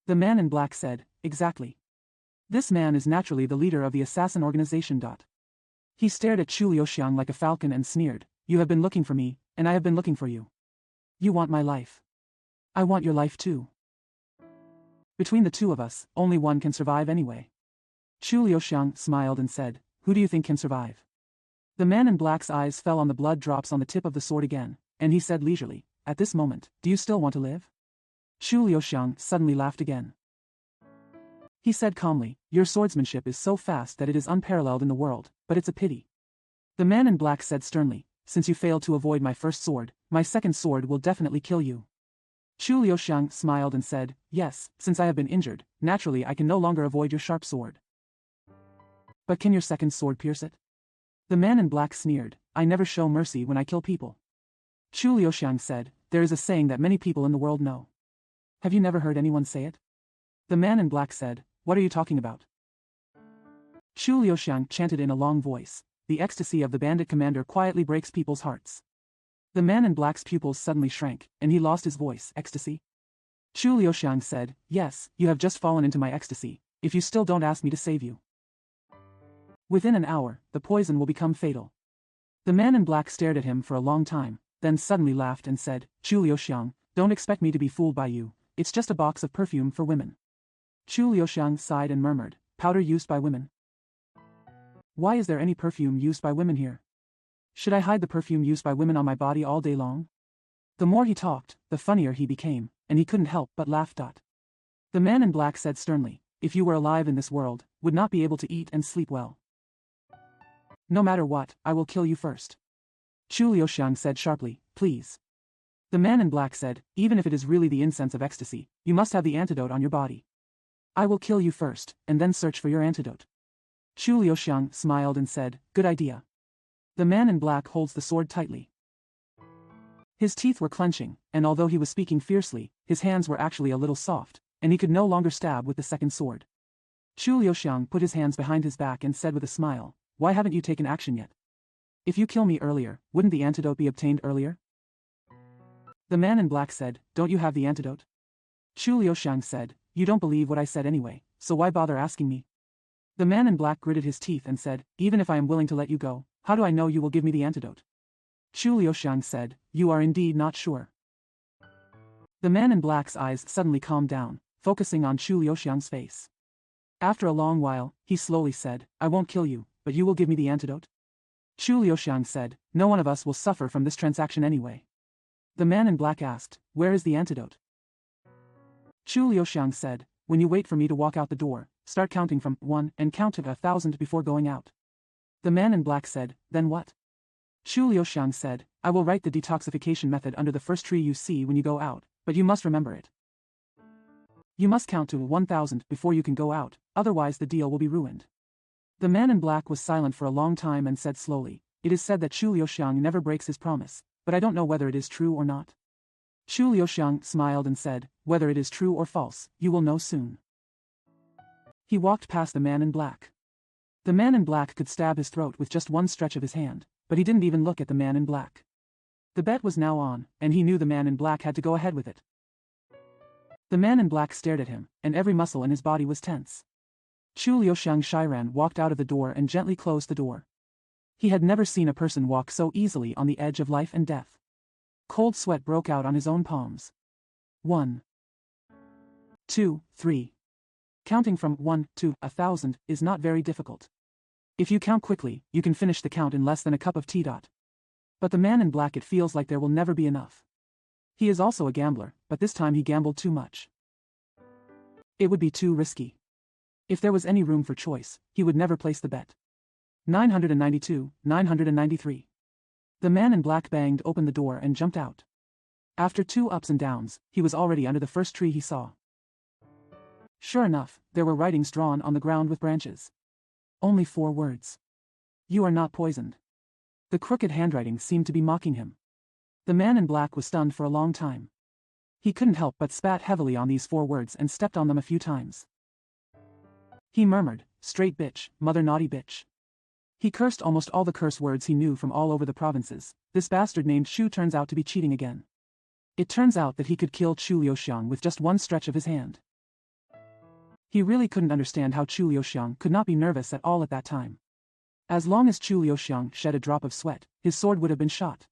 The man in black said, Exactly. This man is naturally the leader of the assassin organization. He stared at Chu Liuxiang like a falcon and sneered, You have been looking for me, and I have been looking for you. You want my life. I want your life too. Between the two of us, only one can survive anyway. Chu Liuxiang smiled and said, Who do you think can survive? The man in black's eyes fell on the blood drops on the tip of the sword again, and he said leisurely, At this moment, do you still want to live? Chu Liuxiang suddenly laughed again. He said calmly, Your swordsmanship is so fast that it is unparalleled in the world, but it's a pity. The man in black said sternly, Since you failed to avoid my first sword, my second sword will definitely kill you. Chu Liuxiang smiled and said, Yes, since I have been injured, naturally I can no longer avoid your sharp sword. But can your second sword pierce it? The man in black sneered, I never show mercy when I kill people. Chu Liuxiang said, There is a saying that many people in the world know. Have you never heard anyone say it? The man in black said, What are you talking about? Chu Liuxiang chanted in a long voice, The ecstasy of the bandit commander quietly breaks people's hearts. The man in black's pupils suddenly shrank, and he lost his voice. Ecstasy? Chu Liuxiang said, Yes, you have just fallen into my ecstasy, if you still don't ask me to save you. Within an hour, the poison will become fatal. The man in black stared at him for a long time, then suddenly laughed and said, Chu Liuxiang, don't expect me to be fooled by you, it's just a box of perfume for women. Chu Liuxiang sighed and murmured, Powder used by women? Why is there any perfume used by women here? Should I hide the perfume used by women on my body all day long? The more he talked, the funnier he became, and he couldn't help but laugh. The man in black said sternly, If you were alive in this world, would not be able to eat and sleep well. No matter what, I will kill you first. Chu Liuxiang said sharply, Please. The man in black said, Even if it is really the incense of ecstasy, you must have the antidote on your body. I will kill you first, and then search for your antidote. Chu Liuxiang smiled and said, Good idea. The man in black holds the sword tightly. His teeth were clenching, and although he was speaking fiercely, his hands were actually a little soft, and he could no longer stab with the second sword. Chu Liuxiang put his hands behind his back and said with a smile, Why haven't you taken action yet? If you kill me earlier, wouldn't the antidote be obtained earlier? The man in black said, Don't you have the antidote? Chu Liuxiang said, You don't believe what I said anyway, so why bother asking me? The man in black gritted his teeth and said, Even if I am willing to let you go, how do I know you will give me the antidote? Chu Liuxiang said, You are indeed not sure. The man in black's eyes suddenly calmed down, focusing on Chu Liuxiang's face. After a long while, he slowly said, I won't kill you, but you will give me the antidote? Chu Liuxiang said, No one of us will suffer from this transaction anyway. The man in black asked, Where is the antidote? Chu Liuxiang said, When you wait for me to walk out the door, start counting from 1 and count to 1,000 before going out. The man in black said, Then what? Chu Liuxiang said, I will write the detoxification method under the first tree you see when you go out, but you must remember it. You must count to 1,000 before you can go out, otherwise the deal will be ruined. The man in black was silent for a long time and said slowly, It is said that Chu Liuxiang never breaks his promise, but I don't know whether it is true or not. Chu Liuxiang smiled and said, Whether it is true or false, you will know soon. He walked past the man in black. The man in black could stab his throat with just one stretch of his hand, but he didn't even look at the man in black. The bet was now on, and he knew the man in black had to go ahead with it. The man in black stared at him, and every muscle in his body was tense. Chu Liuxiang Shiran walked out of the door and gently closed the door. He had never seen a person walk so easily on the edge of life and death. Cold sweat broke out on his own palms. 1, 2, 3. Counting from 1 to 1,000 is not very difficult. If you count quickly, you can finish the count in less than a cup of tea. But the man in black, it feels like there will never be enough. He is also a gambler, but this time he gambled too much. It would be too risky. If there was any room for choice, he would never place the bet. 992, 993. The man in black banged open the door and jumped out. After 2 ups and downs, he was already under the first tree he saw. Sure enough, there were writings drawn on the ground with branches. Only 4 words. You are not poisoned. The crooked handwriting seemed to be mocking him. The man in black was stunned for a long time. He couldn't help but spat heavily on these 4 words and stepped on them a few times. He murmured, "Straight bitch, mother naughty bitch." He cursed almost all the curse words he knew from all over the provinces. This bastard named Chu turns out to be cheating again. It turns out that he could kill Chu Liuxiang with just one stretch of his hand. He really couldn't understand how Chu Liuxiang could not be nervous at all at that time. As long as Chu Liuxiang shed a drop of sweat, his sword would have been shot.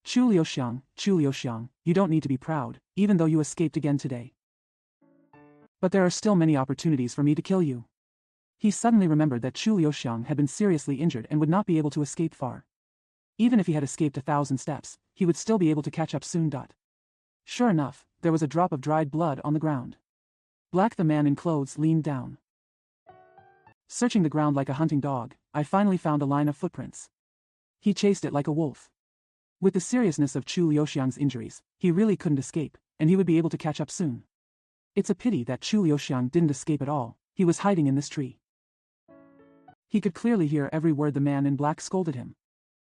Chu Liuxiang, you don't need to be proud, even though you escaped again today. But there are still many opportunities for me to kill you. He suddenly remembered that Chu Liuxiang had been seriously injured and would not be able to escape far. Even if he had escaped 1,000 steps, he would still be able to catch up soon. Sure enough, there was a drop of dried blood on the ground. Black, the man in clothes, leaned down. Searching the ground like a hunting dog, I finally found a line of footprints. He chased it like a wolf. With the seriousness of Chu Liuxiang's injuries, he really couldn't escape, and he would be able to catch up soon. It's a pity that Chu Liuxiang didn't escape at all. He was hiding in this tree. He could clearly hear every word the man in black scolded him.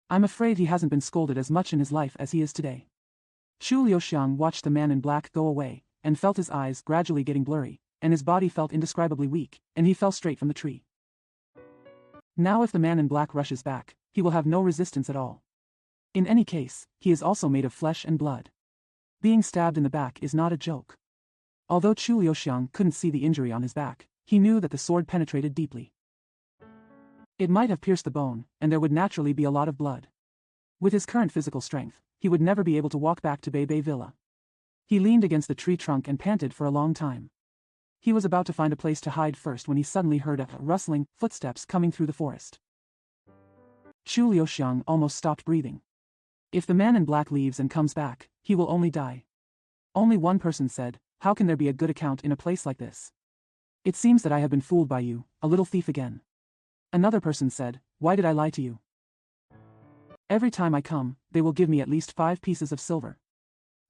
I'm afraid he hasn't been scolded as much in his life as he is today. Chu Liuxiang watched the man in black go away, and felt his eyes gradually getting blurry, and his body felt indescribably weak, and he fell straight from the tree. Now if the man in black rushes back, he will have no resistance at all. In any case, he is also made of flesh and blood. Being stabbed in the back is not a joke. Although Chu Liuxiang couldn't see the injury on his back, he knew that the sword penetrated deeply. It might have pierced the bone, and there would naturally be a lot of blood. With his current physical strength, he would never be able to walk back to Bebe Villa. He leaned against the tree trunk and panted for a long time. He was about to find a place to hide first when he suddenly heard a rustling footsteps coming through the forest. Chu Liuxiang almost stopped breathing. If the man in black leaves and comes back, he will only die. Only one person said, "How can there be a good account in a place like this? It seems that I have been fooled by you, a little thief again." Another person said, "Why did I lie to you? Every time I come, they will give me at least 5 pieces of silver."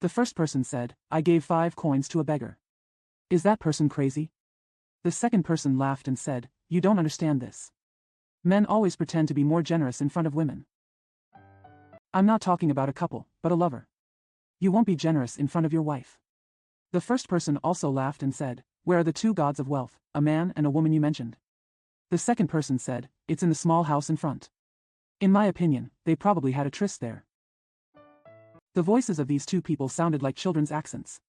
The first person said, "I gave 5 coins to a beggar. Is that person crazy?" The second person laughed and said, "You don't understand this. Men always pretend to be more generous in front of women. I'm not talking about a couple, but a lover. You won't be generous in front of your wife." The first person also laughed and said, "Where are the 2 gods of wealth, a man and a woman you mentioned?" The second person said, "It's in the small house in front. In my opinion, they probably had a tryst there." The voices of these 2 people sounded like children's accents.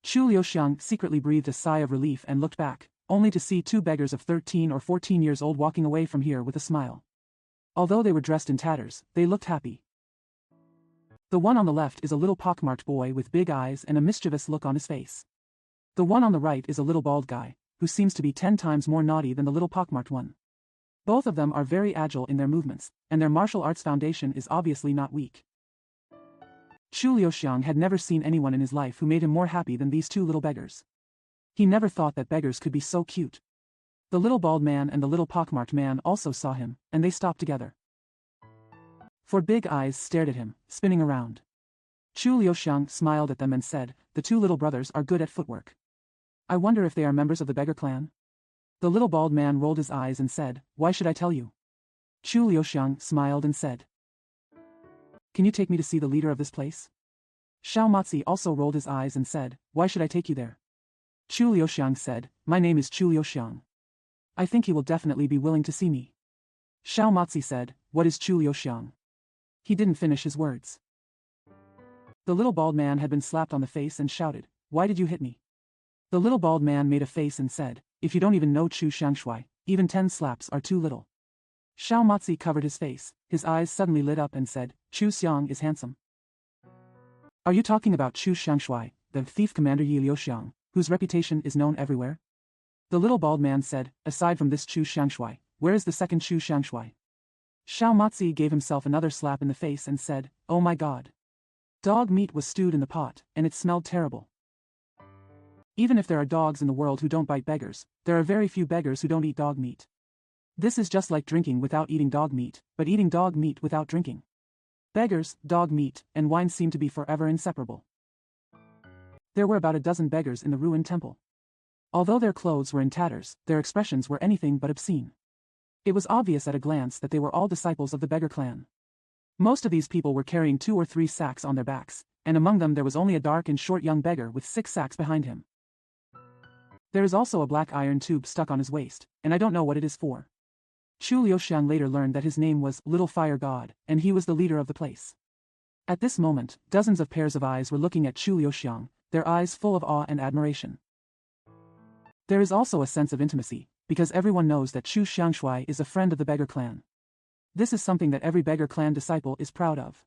Chu Liuxiang secretly breathed a sigh of relief and looked back, only to see 2 beggars of 13 or 14 years old walking away from here with a smile. Although they were dressed in tatters, they looked happy. The one on the left is a little pockmarked boy with big eyes and a mischievous look on his face. The one on the right is a little bald guy, who seems to be 10 times more naughty than the little pockmarked one. Both of them are very agile in their movements, and their martial arts foundation is obviously not weak. Chu Liuxiang had never seen anyone in his life who made him more happy than these 2 little beggars. He never thought that beggars could be so cute. The little bald man and the little pockmarked man also saw him, and they stopped together. 4 big eyes stared at him, spinning around. Chu Liuxiang smiled at them and said, "The 2 little brothers are good at footwork. I wonder if they are members of the beggar clan?" The little bald man rolled his eyes and said, "Why should I tell you?" Chu Liuxiang smiled and said, "Can you take me to see the leader of this place?" Xiao Matzi also rolled his eyes and said, "Why should I take you there?" Chu Liuxiang said, "My name is Chu Liuxiang. I think he will definitely be willing to see me." Xiao Matzi said, "What is Chu Liuxiang?" He didn't finish his words. The little bald man had been slapped on the face and shouted, "Why did you hit me?" The little bald man made a face and said, "If you don't even know Chu Xiangshui, even 10 slaps are too little." Xiao Matzi covered his face, his eyes suddenly lit up and said, "Chu Xiang is handsome." "Are you talking about Chu Xiangshui, the thief commander Yi Liuxiang, whose reputation is known everywhere?" The little bald man said, "Aside from this Chu Xiangshui, where is the second Chu Xiangshui?" Xiao Matzi gave himself another slap in the face and said, "Oh my god. Dog meat was stewed in the pot, and it smelled terrible." Even if there are dogs in the world who don't bite beggars, there are very few beggars who don't eat dog meat. This is just like drinking without eating dog meat, but eating dog meat without drinking. Beggars, dog meat, and wine seem to be forever inseparable. There were about a dozen beggars in the ruined temple. Although their clothes were in tatters, their expressions were anything but obscene. It was obvious at a glance that they were all disciples of the beggar clan. Most of these people were carrying 2 or 3 sacks on their backs, and among them there was only a dark and short young beggar with 6 sacks behind him. There is also a black iron tube stuck on his waist, and I don't know what it is for. Chu Liuxiang later learned that his name was Little Fire God, and he was the leader of the place. At this moment, dozens of pairs of eyes were looking at Chu Liuxiang, their eyes full of awe and admiration. There is also a sense of intimacy, because everyone knows that Chu Xiangshui is a friend of the beggar clan. This is something that every beggar clan disciple is proud of.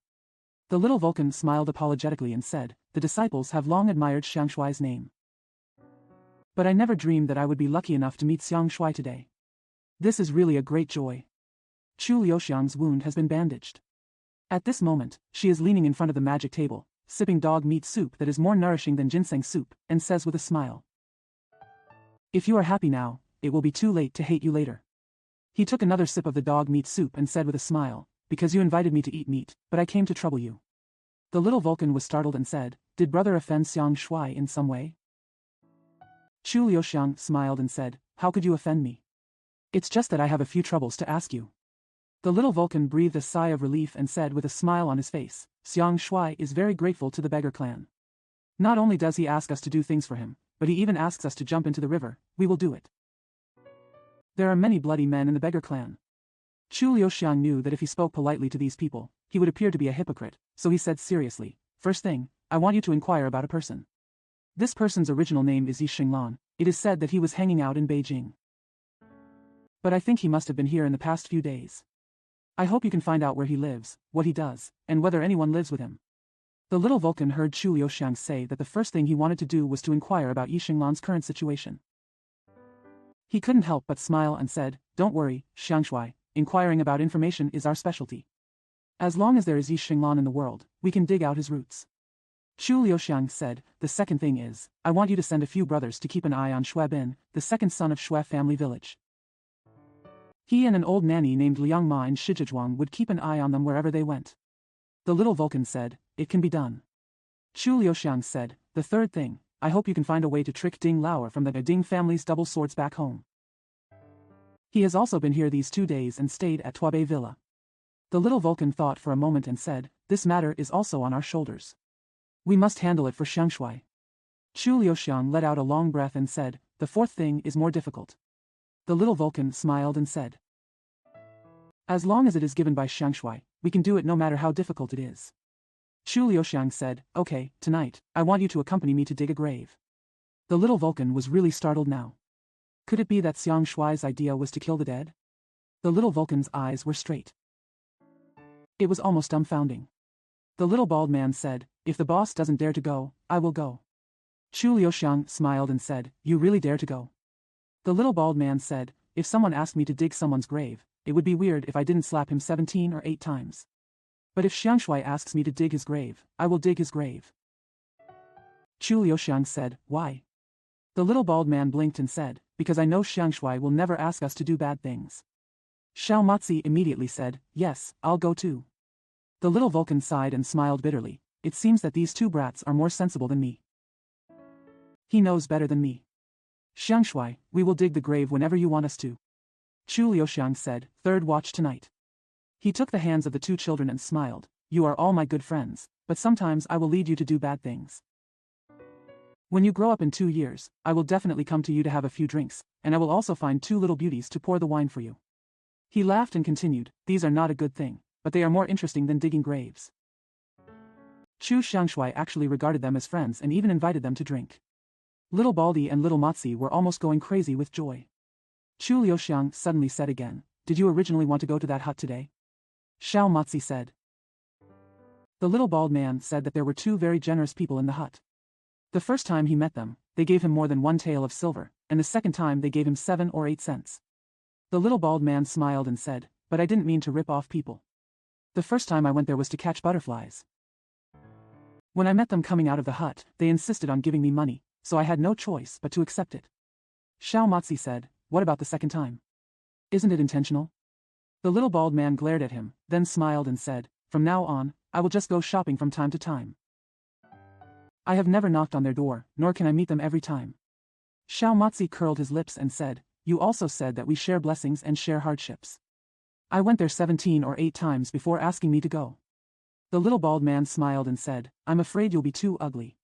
The little Vulcan smiled apologetically and said, "The disciples have long admired Xiangshui's name. But I never dreamed that I would be lucky enough to meet Xiangshui today. This is really a great joy." Chu Liuxiang's wound has been bandaged. At this moment, she is leaning in front of the magic table, sipping dog meat soup that is more nourishing than ginseng soup, and says with a smile, "If you are happy now, it will be too late to hate you later." He took another sip of the dog meat soup and said with a smile, "Because you invited me to eat meat, but I came to trouble you." The little Vulcan was startled and said, "Did brother offend Xiangshui in some way?" Chu Liuxiang smiled and said, "How could you offend me? It's just that I have a few troubles to ask you." The little Vulcan breathed a sigh of relief and said with a smile on his face, "Xiangshui is very grateful to the beggar clan. Not only does he ask us to do things for him, but he even asks us to jump into the river. We will do it." There are many bloody men in the beggar clan. Chu Liuxiang knew that if he spoke politely to these people, he would appear to be a hypocrite, so he said seriously, "First thing, I want you to inquire about a person. This person's original name is Yi Xinglan. It is said that he was hanging out in Beijing. But I think he must have been here in the past few days. I hope you can find out where he lives, what he does, and whether anyone lives with him." The little Vulcan heard Chu Liuxiang say that the first thing he wanted to do was to inquire about Yi Xinglan's current situation. He couldn't help but smile and said, "Don't worry, Xiangshui, inquiring about information is our specialty. As long as there is Yi Xinglan in the world, we can dig out his roots." Chu Liuxiang said, "The second thing is, I want you to send a few brothers to keep an eye on Shui Bin, the second son of Shui family village. He and an old nanny named Liang Ma in Shizhizhuang would keep an eye on them wherever they went." The little Vulcan said, "It can be done." Chu Liuxiang said, "The third thing, I hope you can find a way to trick Ding Lauer from the Ding family's double swords back home. He has also been here these 2 days and stayed at Tuabei Villa." The little Vulcan thought for a moment and said, "This matter is also on our shoulders. We must handle it for Xiangshui." Chu Liuxiang let out a long breath and said, "The fourth thing is more difficult." The little Vulcan smiled and said, "As long as it is given by Xiangshui, we can do it no matter how difficult it is." Chu Liuxiang said, "Okay, tonight, I want you to accompany me to dig a grave." The little Vulcan was really startled now. Could it be that Xiangshui's idea was to kill the dead? The little Vulcan's eyes were straight. It was almost dumbfounding. The little bald man said, "If the boss doesn't dare to go, I will go." Chu Liuxiang smiled and said, "You really dare to go?" The little bald man said, "If someone asked me to dig someone's grave, it would be weird if I didn't slap him 17 or 8 times. But if Xiangshui asks me to dig his grave, I will dig his grave." Chu Liuxiang said, "Why?" The little bald man blinked and said, "Because I know Xiangshui will never ask us to do bad things." Xiao Matzi immediately said, "Yes, I'll go too." The little Vulcan sighed and smiled bitterly. "It seems that these 2 brats are more sensible than me. He knows better than me. Xiangshui, we will dig the grave whenever you want us to." Chu Liuxiang said, "Third watch tonight." He took the hands of the 2 children and smiled, "You are all my good friends, but sometimes I will lead you to do bad things. When you grow up in 2 years, I will definitely come to you to have a few drinks, and I will also find 2 little beauties to pour the wine for you." He laughed and continued, "These are not a good thing, but they are more interesting than digging graves." Chu Xiangshui actually regarded them as friends and even invited them to drink. Little Baldy and little Matzi were almost going crazy with joy. Chu Liuxiang suddenly said again, "Did you originally want to go to that hut today?" Xiao Matzi said. The little bald man said that there were 2 very generous people in the hut. The first time he met them, they gave him more than 1 tael of silver, and the second time they gave him 7 or 8 cents. The little bald man smiled and said, "But I didn't mean to rip off people. The first time I went there was to catch butterflies. When I met them coming out of the hut, they insisted on giving me money, so I had no choice but to accept it." Xiao Matzi said, "What about the second time? Isn't it intentional?" The little bald man glared at him, then smiled and said, "From now on, I will just go shopping from time to time. I have never knocked on their door, nor can I meet them every time." Xiao Matzi curled his lips and said, "You also said that we share blessings and share hardships. I went there 17 or 8 times before asking me to go. The little bald man smiled and said, I'm afraid you'll be too ugly.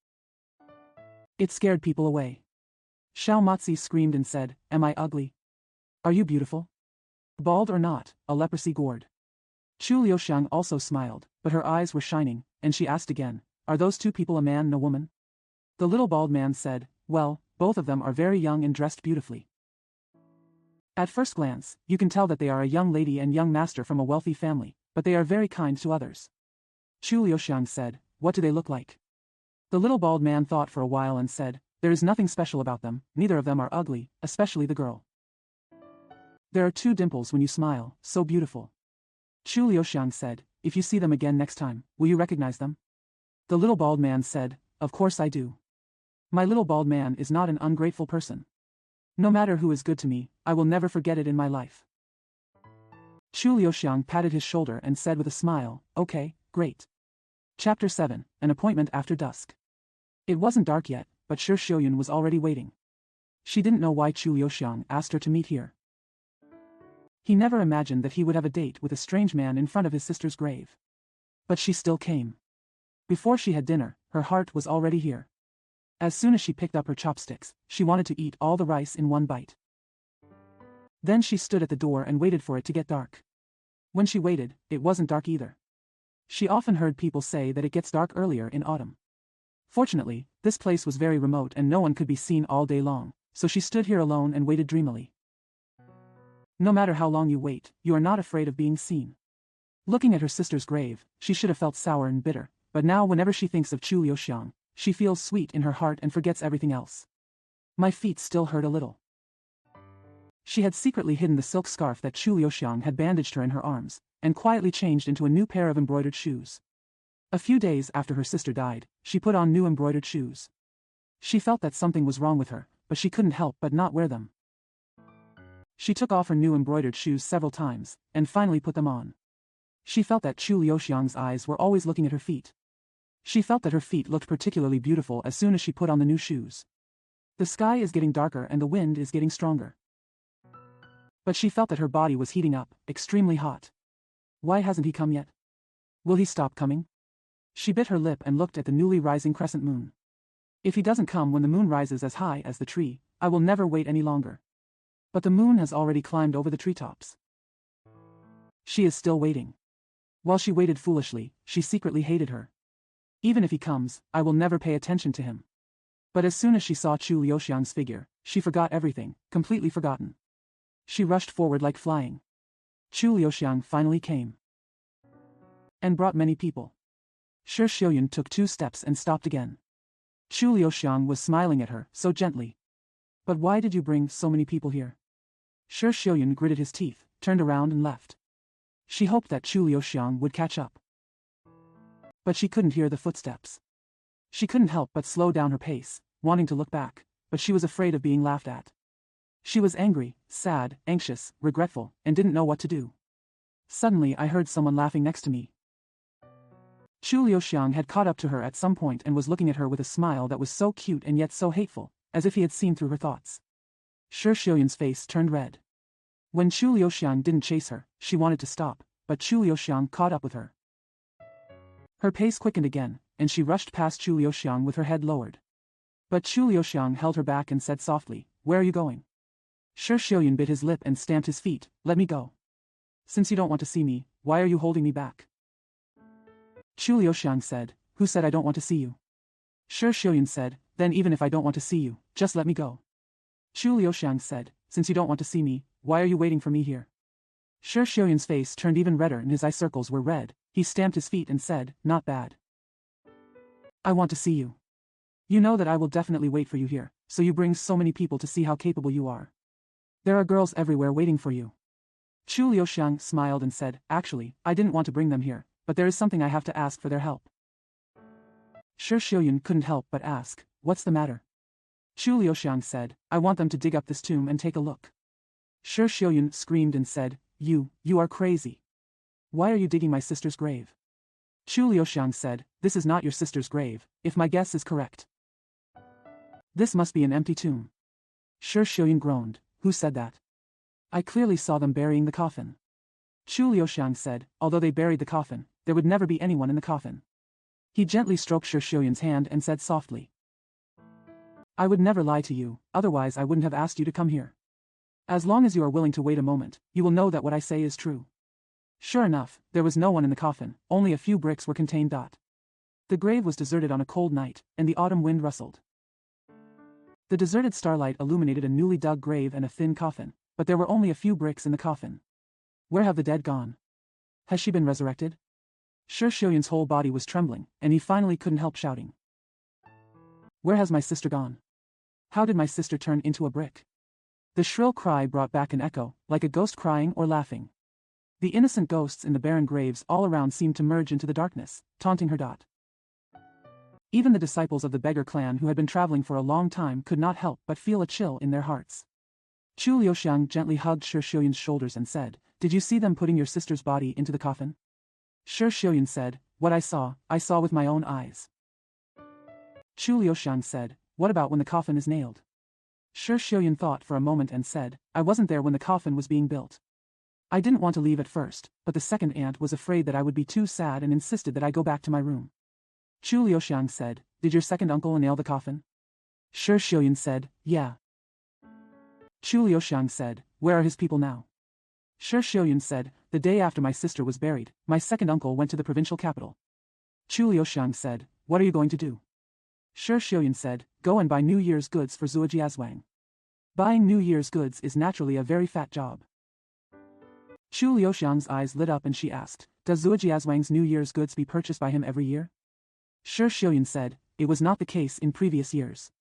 It scared people away. Xiao Matzi screamed and said, Am I ugly? Are you beautiful? Bald or not, a leprosy gourd. Chu Liuxiang also smiled, but her eyes were shining, and she asked again, Are those two people a man and a woman? The little bald man said, Well, both of them are very young and dressed beautifully. At first glance, you can tell that they are a young lady and young master from a wealthy family, but they are very kind to others. Chu Liuxiang said, What do they look like? The little bald man thought for a while and said, There is nothing special about them, neither of them are ugly, especially the girl. There are 2 dimples when you smile, so beautiful. Chu Liuxiang said, If you see them again next time, will you recognize them? The little bald man said, Of course I do. My little bald man is not an ungrateful person. No matter who is good to me, I will never forget it in my life. Chu Liuxiang patted his shoulder and said with a smile, Okay, great. Chapter 7, An Appointment After Dusk. It wasn't dark yet, but Shi Xiuyun was already waiting. She didn't know why Chu Liuxiang asked her to meet here. He never imagined that he would have a date with a strange man in front of his sister's grave. But she still came. Before she had dinner, her heart was already here. As soon as she picked up her chopsticks, she wanted to eat all the rice in one bite. Then she stood at the door and waited for it to get dark. When she waited, it wasn't dark either. She often heard people say that it gets dark earlier in autumn. Fortunately, this place was very remote and no one could be seen all day long, so she stood here alone and waited dreamily. No matter how long you wait, you are not afraid of being seen. Looking at her sister's grave, she should have felt sour and bitter, but now whenever she thinks of Chu Liuxiang, she feels sweet in her heart and forgets everything else. My feet still hurt a little. She had secretly hidden the silk scarf that Chu Liuxiang had bandaged her in her arms, and quietly changed into a new pair of embroidered shoes. A few days after her sister died, she put on new embroidered shoes. She felt that something was wrong with her, but she couldn't help but not wear them. She took off her new embroidered shoes several times, and finally put them on. She felt that Chu Liuxiang's eyes were always looking at her feet. She felt that her feet looked particularly beautiful as soon as she put on the new shoes. The sky is getting darker and the wind is getting stronger. But she felt that her body was heating up, extremely hot. Why hasn't he come yet? Will he stop coming? She bit her lip and looked at the newly rising crescent moon. If he doesn't come when the moon rises as high as the tree, I will never wait any longer. But the moon has already climbed over the treetops. She is still waiting. While she waited foolishly, she secretly hated her. Even if he comes, I will never pay attention to him. But as soon as she saw Chu Liuxiang's figure, she forgot everything, completely forgotten. She rushed forward like flying. Chu Liuxiang finally came. And brought many people. Shi Xiuyun took 2 steps and stopped again. Chu Liuxiang was smiling at her, so gently. But why did you bring so many people here? Shi Xiuyun gritted his teeth, turned around and left. She hoped that Chu Liuxiang would catch up. But she couldn't hear the footsteps. She couldn't help but slow down her pace, wanting to look back, but she was afraid of being laughed at. She was angry, sad, anxious, regretful, and didn't know what to do. Suddenly I heard someone laughing next to me. Chu Liuxiang had caught up to her at some point and was looking at her with a smile that was so cute and yet so hateful, as if he had seen through her thoughts. Shi Xiuyun's face turned red. When Chu Liuxiang didn't chase her, she wanted to stop, but Chu Liuxiang caught up with her. Her pace quickened again, and she rushed past Chu Liuxiang with her head lowered. But Chu Liuxiang held her back and said softly, Where are you going? Shi Xiuyun bit his lip and stamped his feet, Let me go. Since you don't want to see me, why are you holding me back? Chu Liuxiang said, Who said I don't want to see you? Shi Xiuyun said, Then even if I don't want to see you, just let me go. Chu Liuxiang said, Since you don't want to see me, why are you waiting for me here? Shi Xiuyun's face turned even redder and his eye circles were red. He stamped his feet and said, Not bad. I want to see you. You know that I will definitely wait for you here, so you bring so many people to see how capable you are. There are girls everywhere waiting for you. Chu Liuxiang smiled and said, Actually, I didn't want to bring them here, but there is something I have to ask for their help. Shi Xiuyun couldn't help but ask, What's the matter? Chu Liuxiang said, I want them to dig up this tomb and take a look. Shi Xiuyun screamed and said, You are crazy. Why are you digging my sister's grave? Chu Liuxiang said, This is not your sister's grave, if my guess is correct. This must be an empty tomb. Shi Xiuyun groaned, Who said that? I clearly saw them burying the coffin. Chu Liuxiang said, although they buried the coffin, there would never be anyone in the coffin. He gently stroked Shi Xiuyan's hand and said softly, I would never lie to you, otherwise I wouldn't have asked you to come here. As long as you are willing to wait a moment, you will know that what I say is true. Sure enough, there was no one in the coffin, only a few bricks were contained. The grave was deserted on a cold night, and the autumn wind rustled. The deserted starlight illuminated a newly dug grave and a thin coffin, but there were only a few bricks in the coffin. Where have the dead gone? Has she been resurrected? Shi Xiuyan's whole body was trembling, and he finally couldn't help shouting. Where has my sister gone? How did my sister turn into a brick? The shrill cry brought back an echo, like a ghost crying or laughing. The innocent ghosts in the barren graves all around seemed to merge into the darkness, taunting her. Even the disciples of the beggar clan who had been traveling for a long time could not help but feel a chill in their hearts. Chu Liuxiang gently hugged Shi Xiuyan's shoulders and said, Did you see them putting your sister's body into the coffin? Shi Xiuyan said, What I saw with my own eyes. Chu Liuxiang said, What about when the coffin is nailed? Shi Xiuyan thought for a moment and said, I wasn't there when the coffin was being built. I didn't want to leave at first, but the second aunt was afraid that I would be too sad and insisted that I go back to my room. Chu Liuxiang said, Did your second uncle nail the coffin? Shi Xiuyan said, Yeah. Chu Liuxiang said, Where are his people now? Shi Xiuyan said, The day after my sister was buried, my second uncle went to the provincial capital. Chu Liuxiang said, What are you going to do? Shi Xiuyan said, Go and buy New Year's goods for Zhuo Jiazhuang. Buying New Year's goods is naturally a very fat job. Chu Liuxiang's eyes lit up and she asked, Does Zhuo Jiazhuang's New Year's goods be purchased by him every year? Shi Xiuyan said, It was not the case in previous years.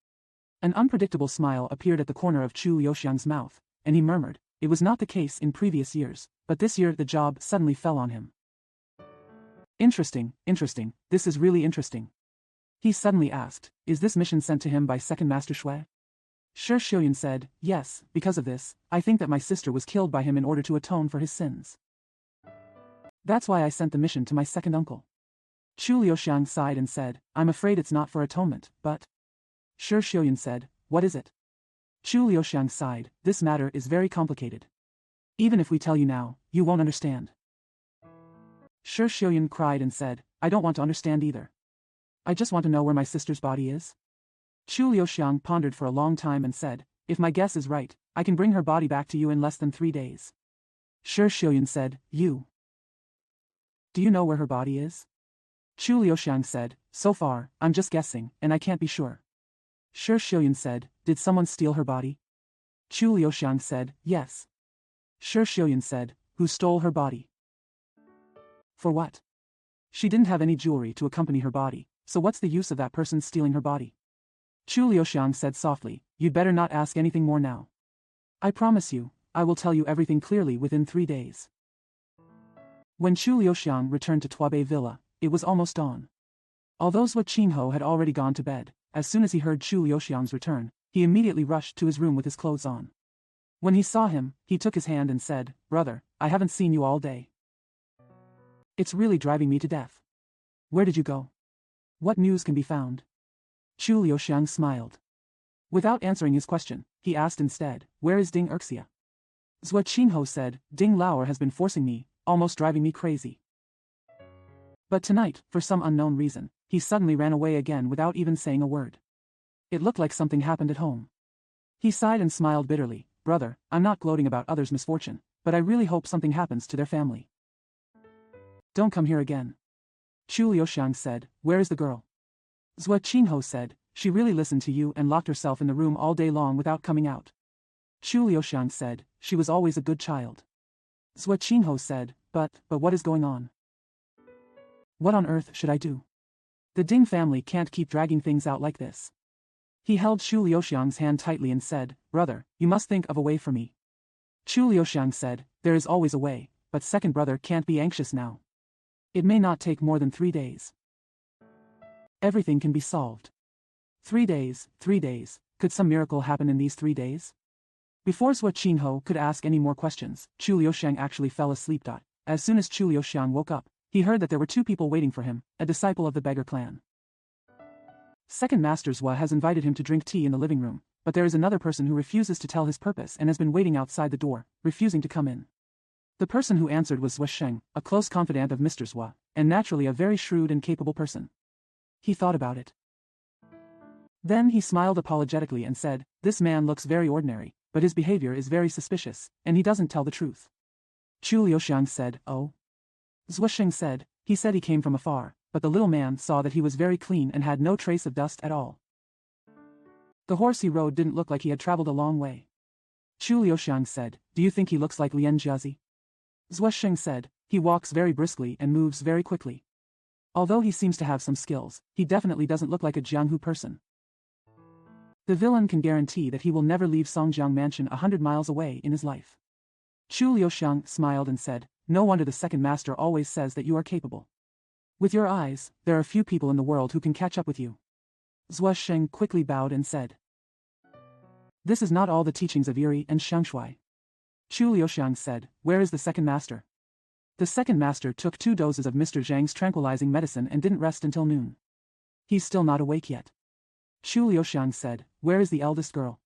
An unpredictable smile appeared at the corner of Chu Liuxiang's mouth, and he murmured, It was not the case in previous years, but this year the job suddenly fell on him. Interesting, this is really interesting. He suddenly asked, Is this mission sent to him by Second Master Shui? Shi Xiuyan said, Yes, because of this, I think that my sister was killed by him in order to atone for his sins. That's why I sent the mission to my second uncle. Chu Liuxiang sighed and said, I'm afraid it's not for atonement, but... Shi Xiuyan said, What is it? Chu Liuxiang sighed, This matter is very complicated. Even if we tell you now, you won't understand. Shi Xiuyan cried and said, I don't want to understand either. I just want to know where my sister's body is. Chu Liuxiang pondered for a long time and said, If my guess is right, I can bring her body back to you in less than 3 days. Shi Xiuyan said, You. Do you know where her body is? Chu Liuxiang said, So far, I'm just guessing, and I can't be sure. Shi Xiuyan said, Did someone steal her body? Chu Liuxiang said, Yes. Shi Xiuyan said, Who stole her body? For what? She didn't have any jewelry to accompany her body, so what's the use of that person stealing her body? Chu Liuxiang said softly, You'd better not ask anything more now. I promise you, I will tell you everything clearly within 3 days. When Chu Liuxiang returned to Tuabei Villa, it was almost dawn. Although Zhuo Qingho had already gone to bed, as soon as he heard Chu Liuxiang's return, he immediately rushed to his room with his clothes on. When he saw him, he took his hand and said, Brother, I haven't seen you all day. It's really driving me to death. Where did you go? What news can be found? Chu Liuxiang smiled. Without answering his question, he asked instead, Where is Ding Erxia? Zhuo Qingho said, Ding Laoer has been forcing me, almost driving me crazy. But tonight, for some unknown reason, he suddenly ran away again without even saying a word. It looked like something happened at home. He sighed and smiled bitterly, Brother, I'm not gloating about others' misfortune, but I really hope something happens to their family. Don't come here again. Chu Liuxiang said, Where is the girl? Zhuo Qingho said, She really listened to you and locked herself in the room all day long without coming out. Chu Liuxiang said, She was always a good child. Zhuo Qingho said, But what is going on? What on earth should I do? The Ding family can't keep dragging things out like this. He held Chu Liuxiang's hand tightly and said, Brother, you must think of a way for me. Chu Liuxiang said, There is always a way, but second brother can't be anxious now. It may not take more than 3 days. Everything can be solved. 3 days, 3 days, could some miracle happen in these 3 days? Before Zhuo Qingho could ask any more questions, Chu Liuxiang actually fell asleep. As soon as Chu Liuxiang woke up, he heard that there were 2 people waiting for him, a disciple of the beggar clan. Second Master Zhuo has invited him to drink tea in the living room, but there is another person who refuses to tell his purpose and has been waiting outside the door, refusing to come in. The person who answered was Zhuo Sheng, a close confidant of Mr. Zhuo, and naturally a very shrewd and capable person. He thought about it. Then he smiled apologetically and said, "This man looks very ordinary, but his behavior is very suspicious, and he doesn't tell the truth." Chu Liuxiang said, "Oh?" Zhuo Sheng said, "He said he came from afar, but the little man saw that he was very clean and had no trace of dust at all. The horse he rode didn't look like he had traveled a long way." Chu Liuxiang said, "Do you think he looks like Lian Jiazi?" Zhuo Sheng said, "He walks very briskly and moves very quickly. Although he seems to have some skills, he definitely doesn't look like a Jianghu person. The villain can guarantee that he will never leave Songjiang Mansion 100 miles away in his life." Chu Liuxiang smiled and said, "No wonder the second master always says that you are capable. With your eyes, there are few people in the world who can catch up with you." Zhuo Sheng quickly bowed and said, "This is not all the teachings of Yuri and Xiangshui." Chu Liuxiang said, "Where is the second master?" The second master took 2 doses of Mr. Zhang's tranquilizing medicine and didn't rest until noon. He's still not awake yet. Chu Liuxiang said, "Where is the eldest girl?"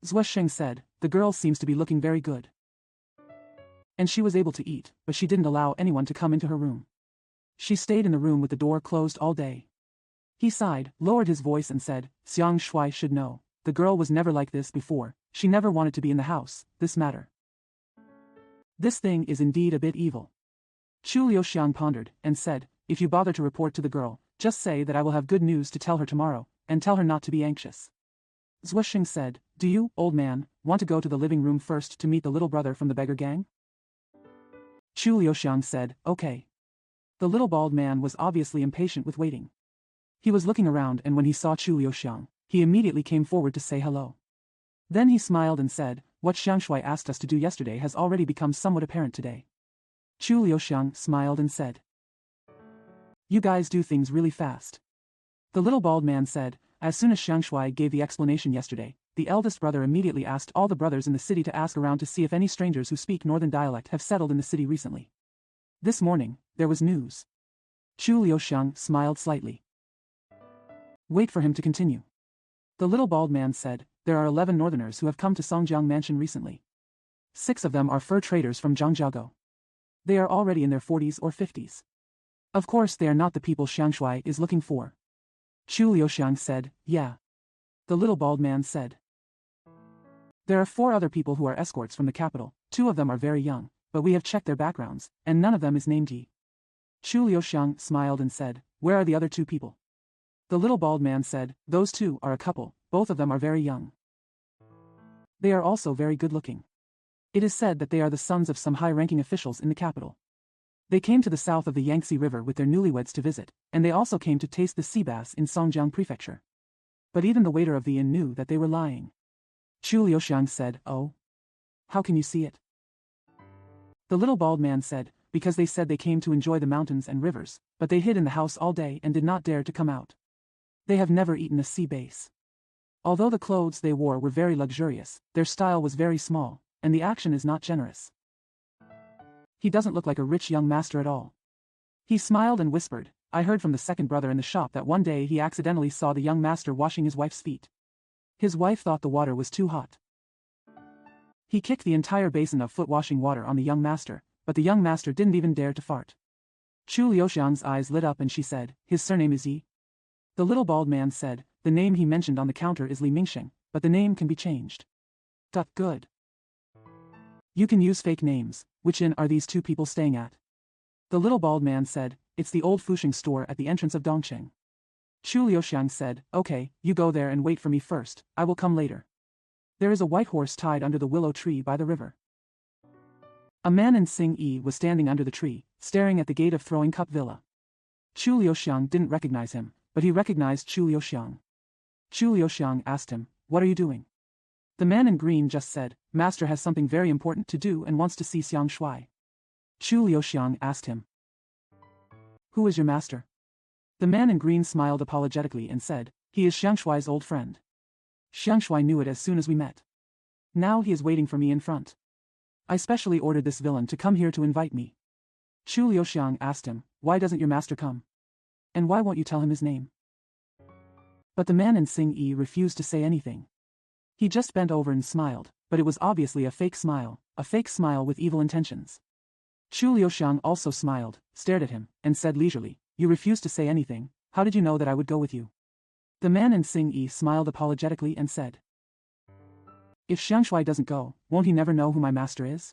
Zhuo Sheng said, "The girl seems to be looking very good. And she was able to eat, but she didn't allow anyone to come into her room. She stayed in the room with the door closed all day." He sighed, lowered his voice and said, "Xiang Shui should know. The girl was never like this before. She never wanted to be in the house, this matter. This thing is indeed a bit evil." Chu Liuxiang pondered, and said, "If you bother to report to the girl, just say that I will have good news to tell her tomorrow, and tell her not to be anxious." Zhuo Sheng said, "Do you, old man, want to go to the living room first to meet the little brother from the beggar gang?" Chu Liuxiang said, "Okay." The little bald man was obviously impatient with waiting. He was looking around, and when he saw Chu Liuxiang, he immediately came forward to say hello. Then he smiled and said, "What Xiangshui asked us to do yesterday has already become somewhat apparent today." Chu Liuxiang smiled and said, "You guys do things really fast." The little bald man said, "As soon as Xiangshui gave the explanation yesterday, the eldest brother immediately asked all the brothers in the city to ask around to see if any strangers who speak northern dialect have settled in the city recently. This morning, there was news." Chu Liuxiang smiled slightly. "Wait for him to continue." The little bald man said, "There are 11 northerners who have come to Songjiang Mansion recently. 6 of them are fur traders from Zhangjiago. They are already in their 40s or 50s. Of course they are not the people Xiangshui is looking for." Chu Liuxiang said, "Yeah." The little bald man said, "There are 4 other people who are escorts from the capital. 2 of them are very young, but we have checked their backgrounds, and none of them is named Yi." Chu Liuxiang smiled and said, "Where are the other 2 people?" The little bald man said, "Those 2 are a couple, both of them are very young. They are also very good-looking. It is said that they are the sons of some high-ranking officials in the capital. They came to the south of the Yangtze River with their newlyweds to visit, and they also came to taste the sea bass in Songjiang Prefecture. But even the waiter of the inn knew that they were lying." Chu Liuxiang said, "Oh? How can you see it?" The little bald man said, "Because they said they came to enjoy the mountains and rivers, but they hid in the house all day and did not dare to come out. They have never eaten a sea bass. Although the clothes they wore were very luxurious, their style was very small, and the action is not generous. He doesn't look like a rich young master at all." He smiled and whispered, "I heard from the second brother in the shop that one day he accidentally saw the young master washing his wife's feet. His wife thought the water was too hot. He kicked the entire basin of foot-washing water on the young master, but the young master didn't even dare to fart." Chu Liuxiang's eyes lit up and she said, "His surname is Yi?" The little bald man said, "The name he mentioned on the counter is Li Mingxing, but the name can be changed." Good. "You can use fake names. Which inn are these 2 people staying at?" The little bald man said, "It's the old Fuxing store at the entrance of Dongqing." Chu Liuxiang said, "Okay, you go there and wait for me first, I will come later. There is a white horse tied under the willow tree by the river." A man in Xing Yi was standing under the tree, staring at the gate of Throwing Cup Villa. Chu Liuxiang didn't recognize him, but he recognized Chu Liuxiang. Chu Liuxiang asked him, "What are you doing?" The man in green just said, "Master has something very important to do and wants to see Xiang Shui." Chu Liuxiang asked him, "Who is your master?" The man in green smiled apologetically and said, "He is Xiang Shui's old friend. Xiang Shui knew it as soon as we met. Now he is waiting for me in front. I specially ordered this villain to come here to invite me." Chu Liuxiang asked him, "Why doesn't your master come? And why won't you tell him his name?" But the man in Xing Yi refused to say anything. He just bent over and smiled, but it was obviously a fake smile with evil intentions. Chu Liuxiang also smiled, stared at him, and said leisurely, "You refused to say anything. How did you know that I would go with you?" The man in Xing Yi smiled apologetically and said, "If Xiangshui doesn't go, won't he never know who my master is?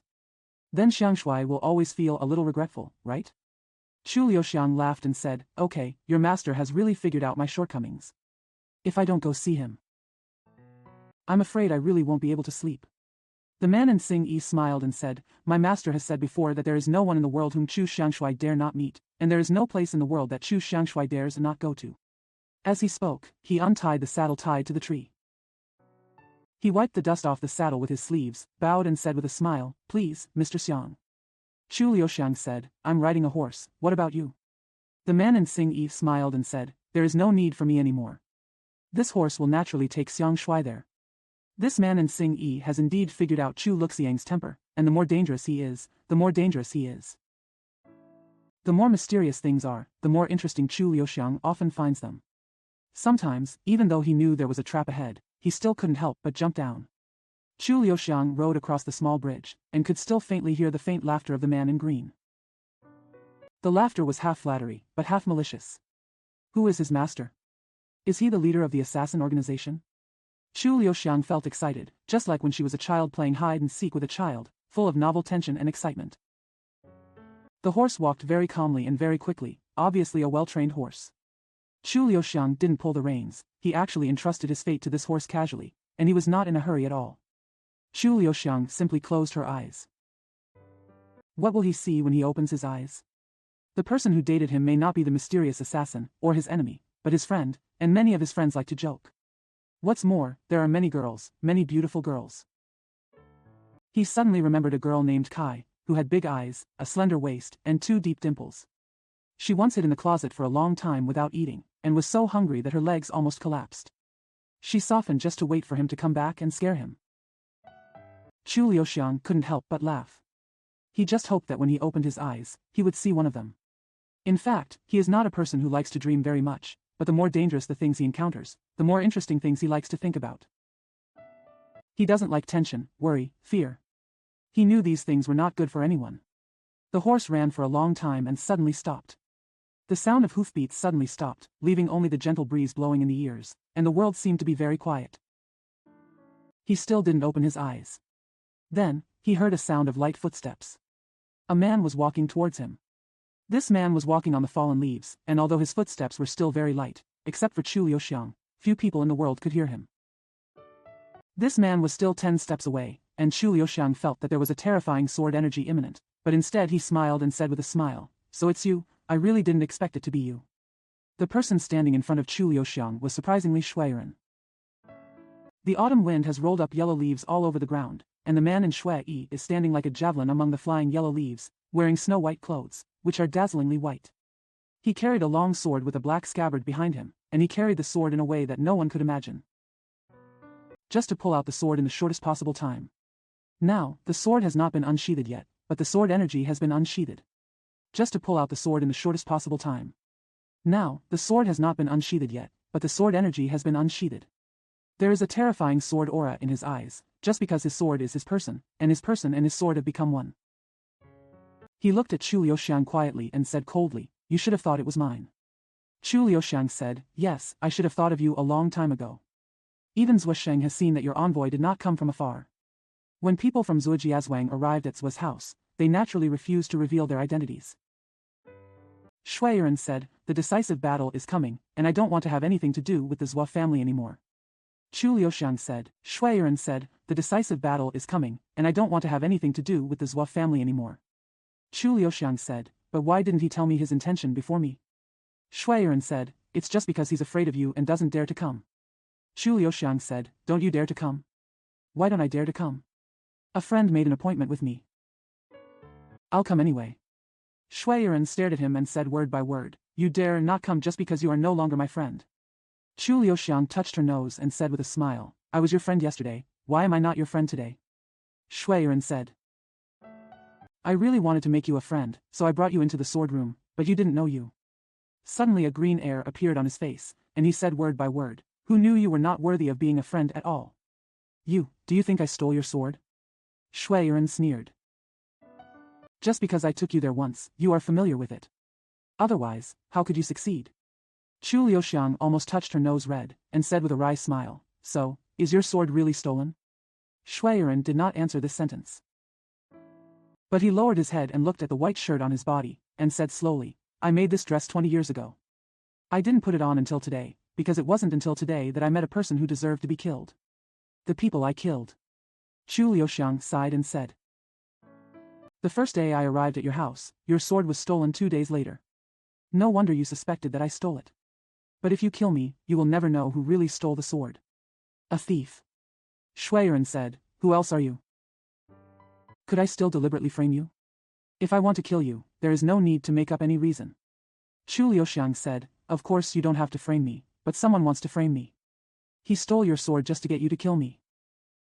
Then Xiangshui will always feel a little regretful, right?" Chu Liuxiang laughed and said, "Okay, your master has really figured out my shortcomings. If I don't go see him, I'm afraid I really won't be able to sleep." The man in Xing Yi smiled and said, "My master has said before that there is no one in the world whom Chu Xiangshui dare not meet, and there is no place in the world that Chu Xiangshui dares not go to." As he spoke, he untied the saddle tied to the tree. He wiped the dust off the saddle with his sleeves, bowed and said with a smile, "Please, Mr. Xiang." Chu Liuxiang said, "I'm riding a horse, what about you?" The man in Xing Yi smiled and said, "There is no need for me anymore. This horse will naturally take Xiang Shui there." This man in Xing Yi has indeed figured out Chu Luxiang's temper, and the more dangerous he is, the more dangerous he is. The more mysterious things are, the more interesting Chu Liuxiang often finds them. Sometimes, even though he knew there was a trap ahead, he still couldn't help but jump down. Chu Liuxiang rode across the small bridge, and could still faintly hear the faint laughter of the man in green. The laughter was half flattery, but half malicious. Who is his master? Is he the leader of the assassin organization? Chu Liuxiang felt excited, just like when she was a child playing hide and seek with a child, full of novel tension and excitement. The horse walked very calmly and very quickly, obviously a well-trained horse. Chu Liuxiang didn't pull the reins, he actually entrusted his fate to this horse casually, and he was not in a hurry at all. Chu Liuxiang simply closed her eyes. What will he see when he opens his eyes? The person who dated him may not be the mysterious assassin, or his enemy, but his friend, and many of his friends like to joke. What's more, there are many girls, many beautiful girls. He suddenly remembered a girl named Kai, who had big eyes, a slender waist, and 2 deep dimples. She once hid in the closet for a long time without eating, and was so hungry that her legs almost collapsed. She softened just to wait for him to come back and scare him. Chu Liuxiang couldn't help but laugh. He just hoped that when he opened his eyes, he would see one of them. In fact, he is not a person who likes to dream very much, but the more dangerous the things he encounters, the more interesting things he likes to think about. He doesn't like tension, worry, fear. He knew these things were not good for anyone. The horse ran for a long time and suddenly stopped. The sound of hoofbeats suddenly stopped, leaving only the gentle breeze blowing in the ears, and the world seemed to be very quiet. He still didn't open his eyes. Then, he heard a sound of light footsteps. A man was walking towards him. This man was walking on the fallen leaves, and although his footsteps were still very light, except for Chu Liuxiang, few people in the world could hear him. This man was still 10 steps away, and Chu Liuxiang felt that there was a terrifying sword energy imminent, but instead he smiled and said with a smile, "So it's you, I really didn't expect it to be you." The person standing in front of Chu Liuxiang was surprisingly Shuiren. The autumn wind has rolled up yellow leaves all over the ground, and the man in Shui Yi is standing like a javelin among the flying yellow leaves, wearing snow-white clothes, which are dazzlingly white. He carried a long sword with a black scabbard behind him, and he carried the sword in a way that no one could imagine. Just to pull out the sword in the shortest possible time. Now, the sword has not been unsheathed yet, but the sword energy has been unsheathed. Just to pull out the sword in the shortest possible time. Now, the sword has not been unsheathed yet, but the sword energy has been unsheathed. There is a terrifying sword aura in his eyes, just because his sword is his person and his sword have become one. He looked at Chu Liuxiang quietly and said coldly, "You should have thought it was mine." Chu Liuxiang said, "Yes, I should have thought of you a long time ago. Even Zuosheng has seen that your envoy did not come from afar." When people from Zuojiazwang arrived at Zuo's house, they naturally refused to reveal their identities. Shuiren said, "The decisive battle is coming, and I don't want to have anything to do with the Zuo family anymore." Chu Liuxiang said, "Shuiren said, the decisive battle is coming, and I don't want to have anything to do with the Zuo family anymore." Chu Liuxiang said, "But why didn't he tell me his intention before me?" Shuiren said, "It's just because he's afraid of you and doesn't dare to come." Chu Liuxiang said, "Don't you dare to come?" "Why don't I dare to come? A friend made an appointment with me. I'll come anyway." Shuiren stared at him and said word by word, "You dare not come just because you are no longer my friend." Chu Liuxiang touched her nose and said with a smile, "I was your friend yesterday, why am I not your friend today?" Shuiren said, "I really wanted to make you a friend, so I brought you into the sword room, but you didn't know you." Suddenly a green air appeared on his face, and he said word by word, "Who knew you were not worthy of being a friend at all? Do you think I stole your sword?" Shuiren sneered. Just because I took you there once, you are familiar with it. Otherwise, how could you succeed? Chu Liuxiang almost touched her nose red, and said with a wry smile, so, is your sword really stolen? Shui Yiren did not answer this sentence. But he lowered his head and looked at the white shirt on his body, and said slowly, I made this dress 20 years ago. I didn't put it on until today, because it wasn't until today that I met a person who deserved to be killed. The people I killed. Chu Liuxiang sighed and said. The first day I arrived at your house, your sword was stolen 2 days later. No wonder you suspected that I stole it. But if you kill me, you will never know who really stole the sword. A thief. Shui Yiren said, who else are you? Could I still deliberately frame you? If I want to kill you, there is no need to make up any reason. Chu Liuxiang said, of course you don't have to frame me, but someone wants to frame me. He stole your sword just to get you to kill me.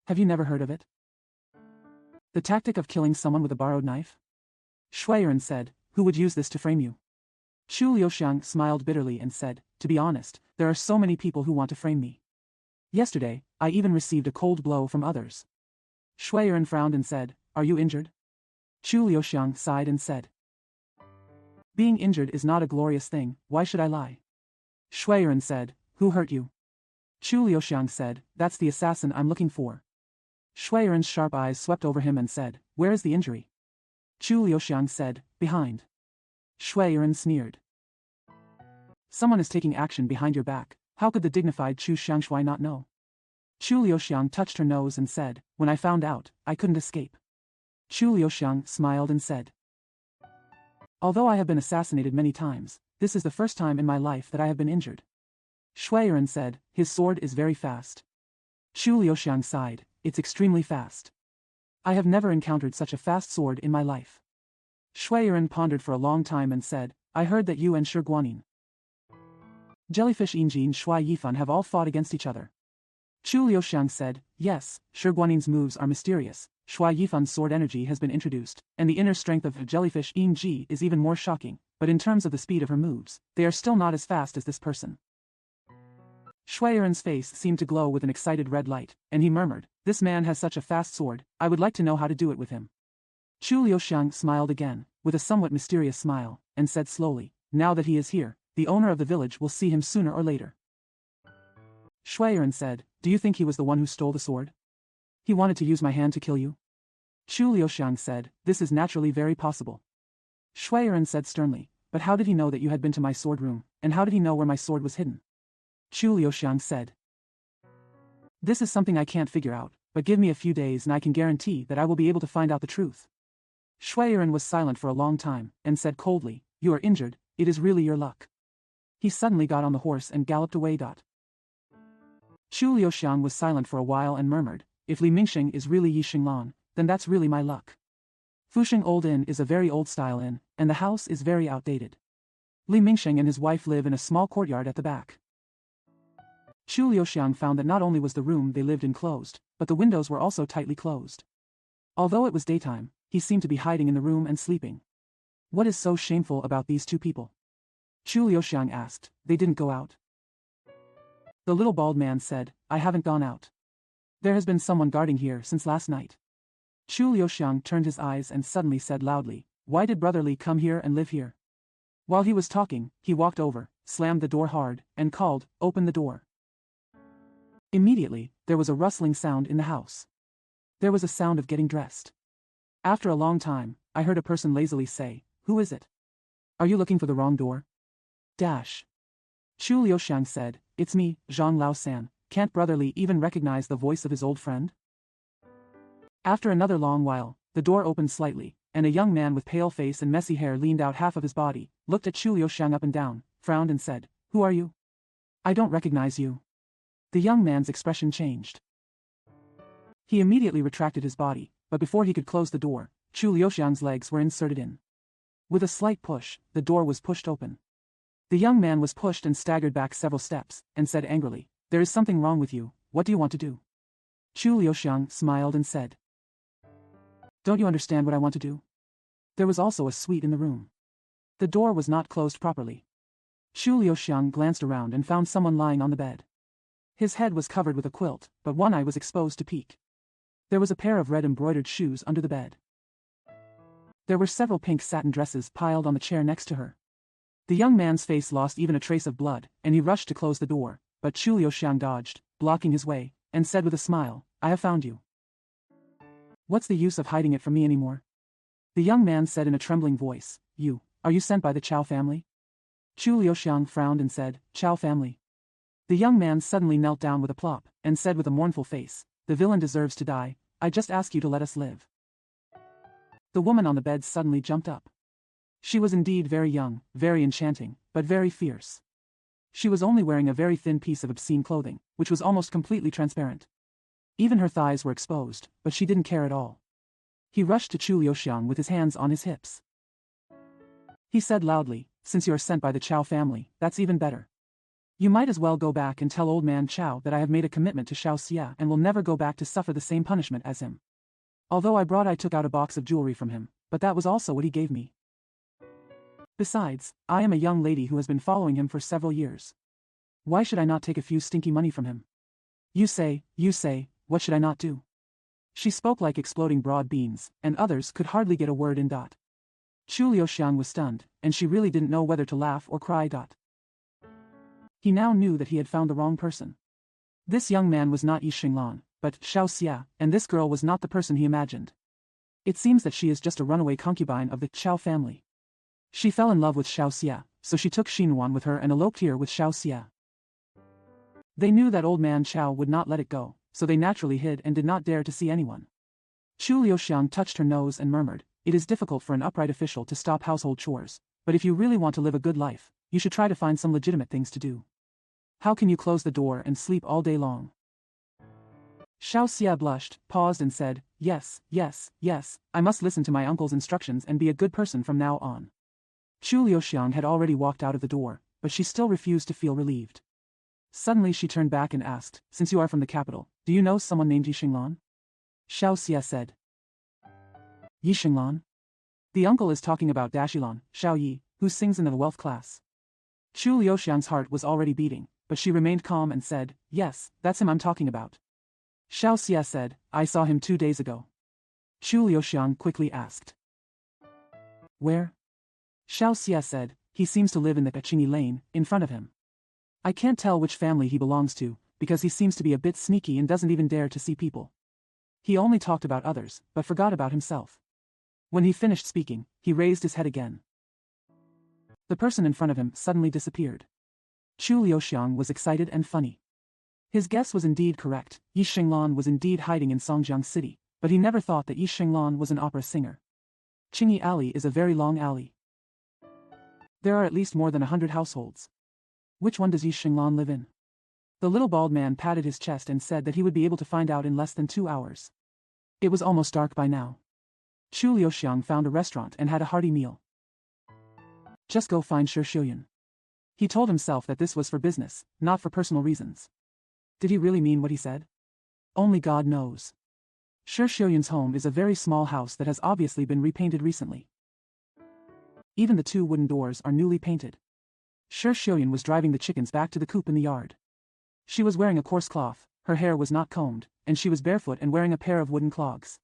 Have you never heard of it? The tactic of killing someone with a borrowed knife? Shui Yiren said, who would use this to frame you? Chu Liuxiang smiled bitterly and said, to be honest, there are so many people who want to frame me. Yesterday, I even received a cold blow from others. Shui Yiren frowned and said, are you injured? Chu Liuxiang sighed and said, being injured is not a glorious thing, why should I lie? Shui Yiren said, who hurt you? Chu Liuxiang said, that's the assassin I'm looking for. Shui Yiren's sharp eyes swept over him and said, where is the injury? Chu Liuxiang said, behind. Shui Yiren sneered. Someone is taking action behind your back, how could the dignified Chu Xiangshui not know? Chu Liuxiang touched her nose and said, when I found out, I couldn't escape. Chu Liuxiang smiled and said, although I have been assassinated many times, this is the first time in my life that I have been injured. Shui Yiren said, his sword is very fast. Chu Liuxiang sighed, it's extremely fast. I have never encountered such a fast sword in my life. Shui Yiren pondered for a long time and said, I heard that you and Shi Guanyin, Jellyfish Yinji and Shui Yifan have all fought against each other. Chu Liuxiang said, yes, Shi Guanyin's moves are mysterious, Shui Yifan's sword energy has been introduced, and the inner strength of Jellyfish Yinji is even more shocking, but in terms of the speed of her moves, they are still not as fast as this person. Shui Yiren's face seemed to glow with an excited red light, and he murmured, this man has such a fast sword, I would like to know how to do it with him. Chu Liuxiang smiled again, with a somewhat mysterious smile, and said slowly, now that he is here, the owner of the village will see him sooner or later. Shui Yiren said, do you think he was the one who stole the sword? He wanted to use my hand to kill you? Chu Liuxiang said, this is naturally very possible. Shui Yiren said sternly, but how did he know that you had been to my sword room, and how did he know where my sword was hidden? Chu Liuxiang said, this is something I can't figure out, but give me a few days and I can guarantee that I will be able to find out the truth. Shui Yiren was silent for a long time, and said coldly, you are injured, it is really your luck. He suddenly got on the horse and galloped away. Chu Liuxiang was silent for a while and murmured, if Li Mingxing is really Yi Xinglan, then that's really my luck. Fusheng Old Inn is a very old-style inn, and the house is very outdated. Li Mingxing and his wife live in a small courtyard at the back. Chu Liuxiang found that not only was the room they lived in closed, but the windows were also tightly closed. Although it was daytime, he seemed to be hiding in the room and sleeping. What is so shameful about these two people? Chu Liuxiang asked, they didn't go out? The little bald man said, I haven't gone out. There has been someone guarding here since last night. Chu Liuxiang turned his eyes and suddenly said loudly, why did Brother Li come here and live here? While he was talking, he walked over, slammed the door hard, and called, open the door. Immediately, there was a rustling sound in the house. There was a sound of getting dressed. After a long time, I heard a person lazily say, who is it? Are you looking for the wrong door? Chu Liuxiang said, it's me, Zhang Lao-san, can't Brother Li even recognize the voice of his old friend? After another long while, the door opened slightly, and a young man with pale face and messy hair leaned out half of his body, looked at Chu Liuxiang up and down, frowned and said, who are you? I don't recognize you. The young man's expression changed. He immediately retracted his body, but before he could close the door, Chu Liuxiang's legs were inserted in. With a slight push, the door was pushed open. The young man was pushed and staggered back several steps, and said angrily, there is something wrong with you, what do you want to do? Chu Liuxiang smiled and said, don't you understand what I want to do? There was also a suite in the room. The door was not closed properly. Chu Liuxiang glanced around and found someone lying on the bed. His head was covered with a quilt, but one eye was exposed to peek. There was a pair of red embroidered shoes under the bed. There were several pink satin dresses piled on the chair next to her. The young man's face lost even a trace of blood, and he rushed to close the door, but Chu Liuxiang dodged, blocking his way, and said with a smile, "I have found you. What's the use of hiding it from me anymore?" The young man said in a trembling voice, Are you sent by the Chao family?" Chu Liuxiang frowned and said, "Chao family." The young man suddenly knelt down with a plop, and said with a mournful face, "The villain deserves to die, I just ask you to let us live." The woman on the bed suddenly jumped up. She was indeed very young, very enchanting, but very fierce. She was only wearing a very thin piece of obscene clothing, which was almost completely transparent. Even her thighs were exposed, but she didn't care at all. He rushed to Chu Liuxiang with his hands on his hips. He said loudly, "Since you are sent by the Chao family, that's even better. You might as well go back and tell old man Chao that I have made a commitment to Xiao Xia and will never go back to suffer the same punishment as him. Although I took out a box of jewelry from him, but that was also what he gave me. Besides, I am a young lady who has been following him for several years. Why should I not take a few stinky money from him? You say, what should I not do?" She spoke like exploding broad beans, and others could hardly get a word in. Chu Liuxiang was stunned, and she really didn't know whether to laugh or cry. He now knew that he had found the wrong person. This young man was not Yi Xinglan, but Xiao Xia, and this girl was not the person he imagined. It seems that she is just a runaway concubine of the Chao family. She fell in love with Xiao Xia, so she took Xinwan with her and eloped here with Xiao Xia. They knew that old man Chao would not let it go, so they naturally hid and did not dare to see anyone. Chu Liuxiang touched her nose and murmured, "It is difficult for an upright official to stop household chores, but if you really want to live a good life, you should try to find some legitimate things to do. How can you close the door and sleep all day long?" Xiao Xia blushed, paused and said, yes, I must listen to my uncle's instructions and be a good person from now on." Chu Liuxiang had already walked out of the door, but she still refused to feel relieved. Suddenly she turned back and asked, "Since you are from the capital, do you know someone named Yi Xinglan?" Xiao Xia said, "Yi Xinglan? The uncle is talking about Dashilan, Xiao Yi, who sings in the wealth class." Chu Liuxiang's heart was already beating, but she remained calm and said, "Yes, that's him I'm talking about." Xiao Xia said, "I saw him 2 days ago." Chu Liuxiang quickly asked, "Where?" Xiao Xia said, "He seems to live in the Qingyi lane, in front of him. I can't tell which family he belongs to, because he seems to be a bit sneaky and doesn't even dare to see people. He only talked about others, but forgot about himself." When he finished speaking, he raised his head again. The person in front of him suddenly disappeared. Chu Liuxiang was excited and funny. His guess was indeed correct. Yi Xinglan was indeed hiding in Songjiang City, but he never thought that Yi Xinglan was an opera singer. Qingyi Alley is a very long alley. There are at least more than 100 households. Which one does Yi Xinglan live in? The little bald man patted his chest and said that he would be able to find out in less than 2 hours. It was almost dark by now. Chu Liuxiang found a restaurant and had a hearty meal. Just go find Shi Xiuyun. He told himself that this was for business, not for personal reasons. Did he really mean what he said? Only God knows. Shi Xiuyun's home is a very small house that has obviously been repainted recently. Even the 2 wooden doors are newly painted. Shi Xiuyun was driving the chickens back to the coop in the yard. She was wearing a coarse cloth, her hair was not combed, and she was barefoot and wearing a pair of wooden clogs.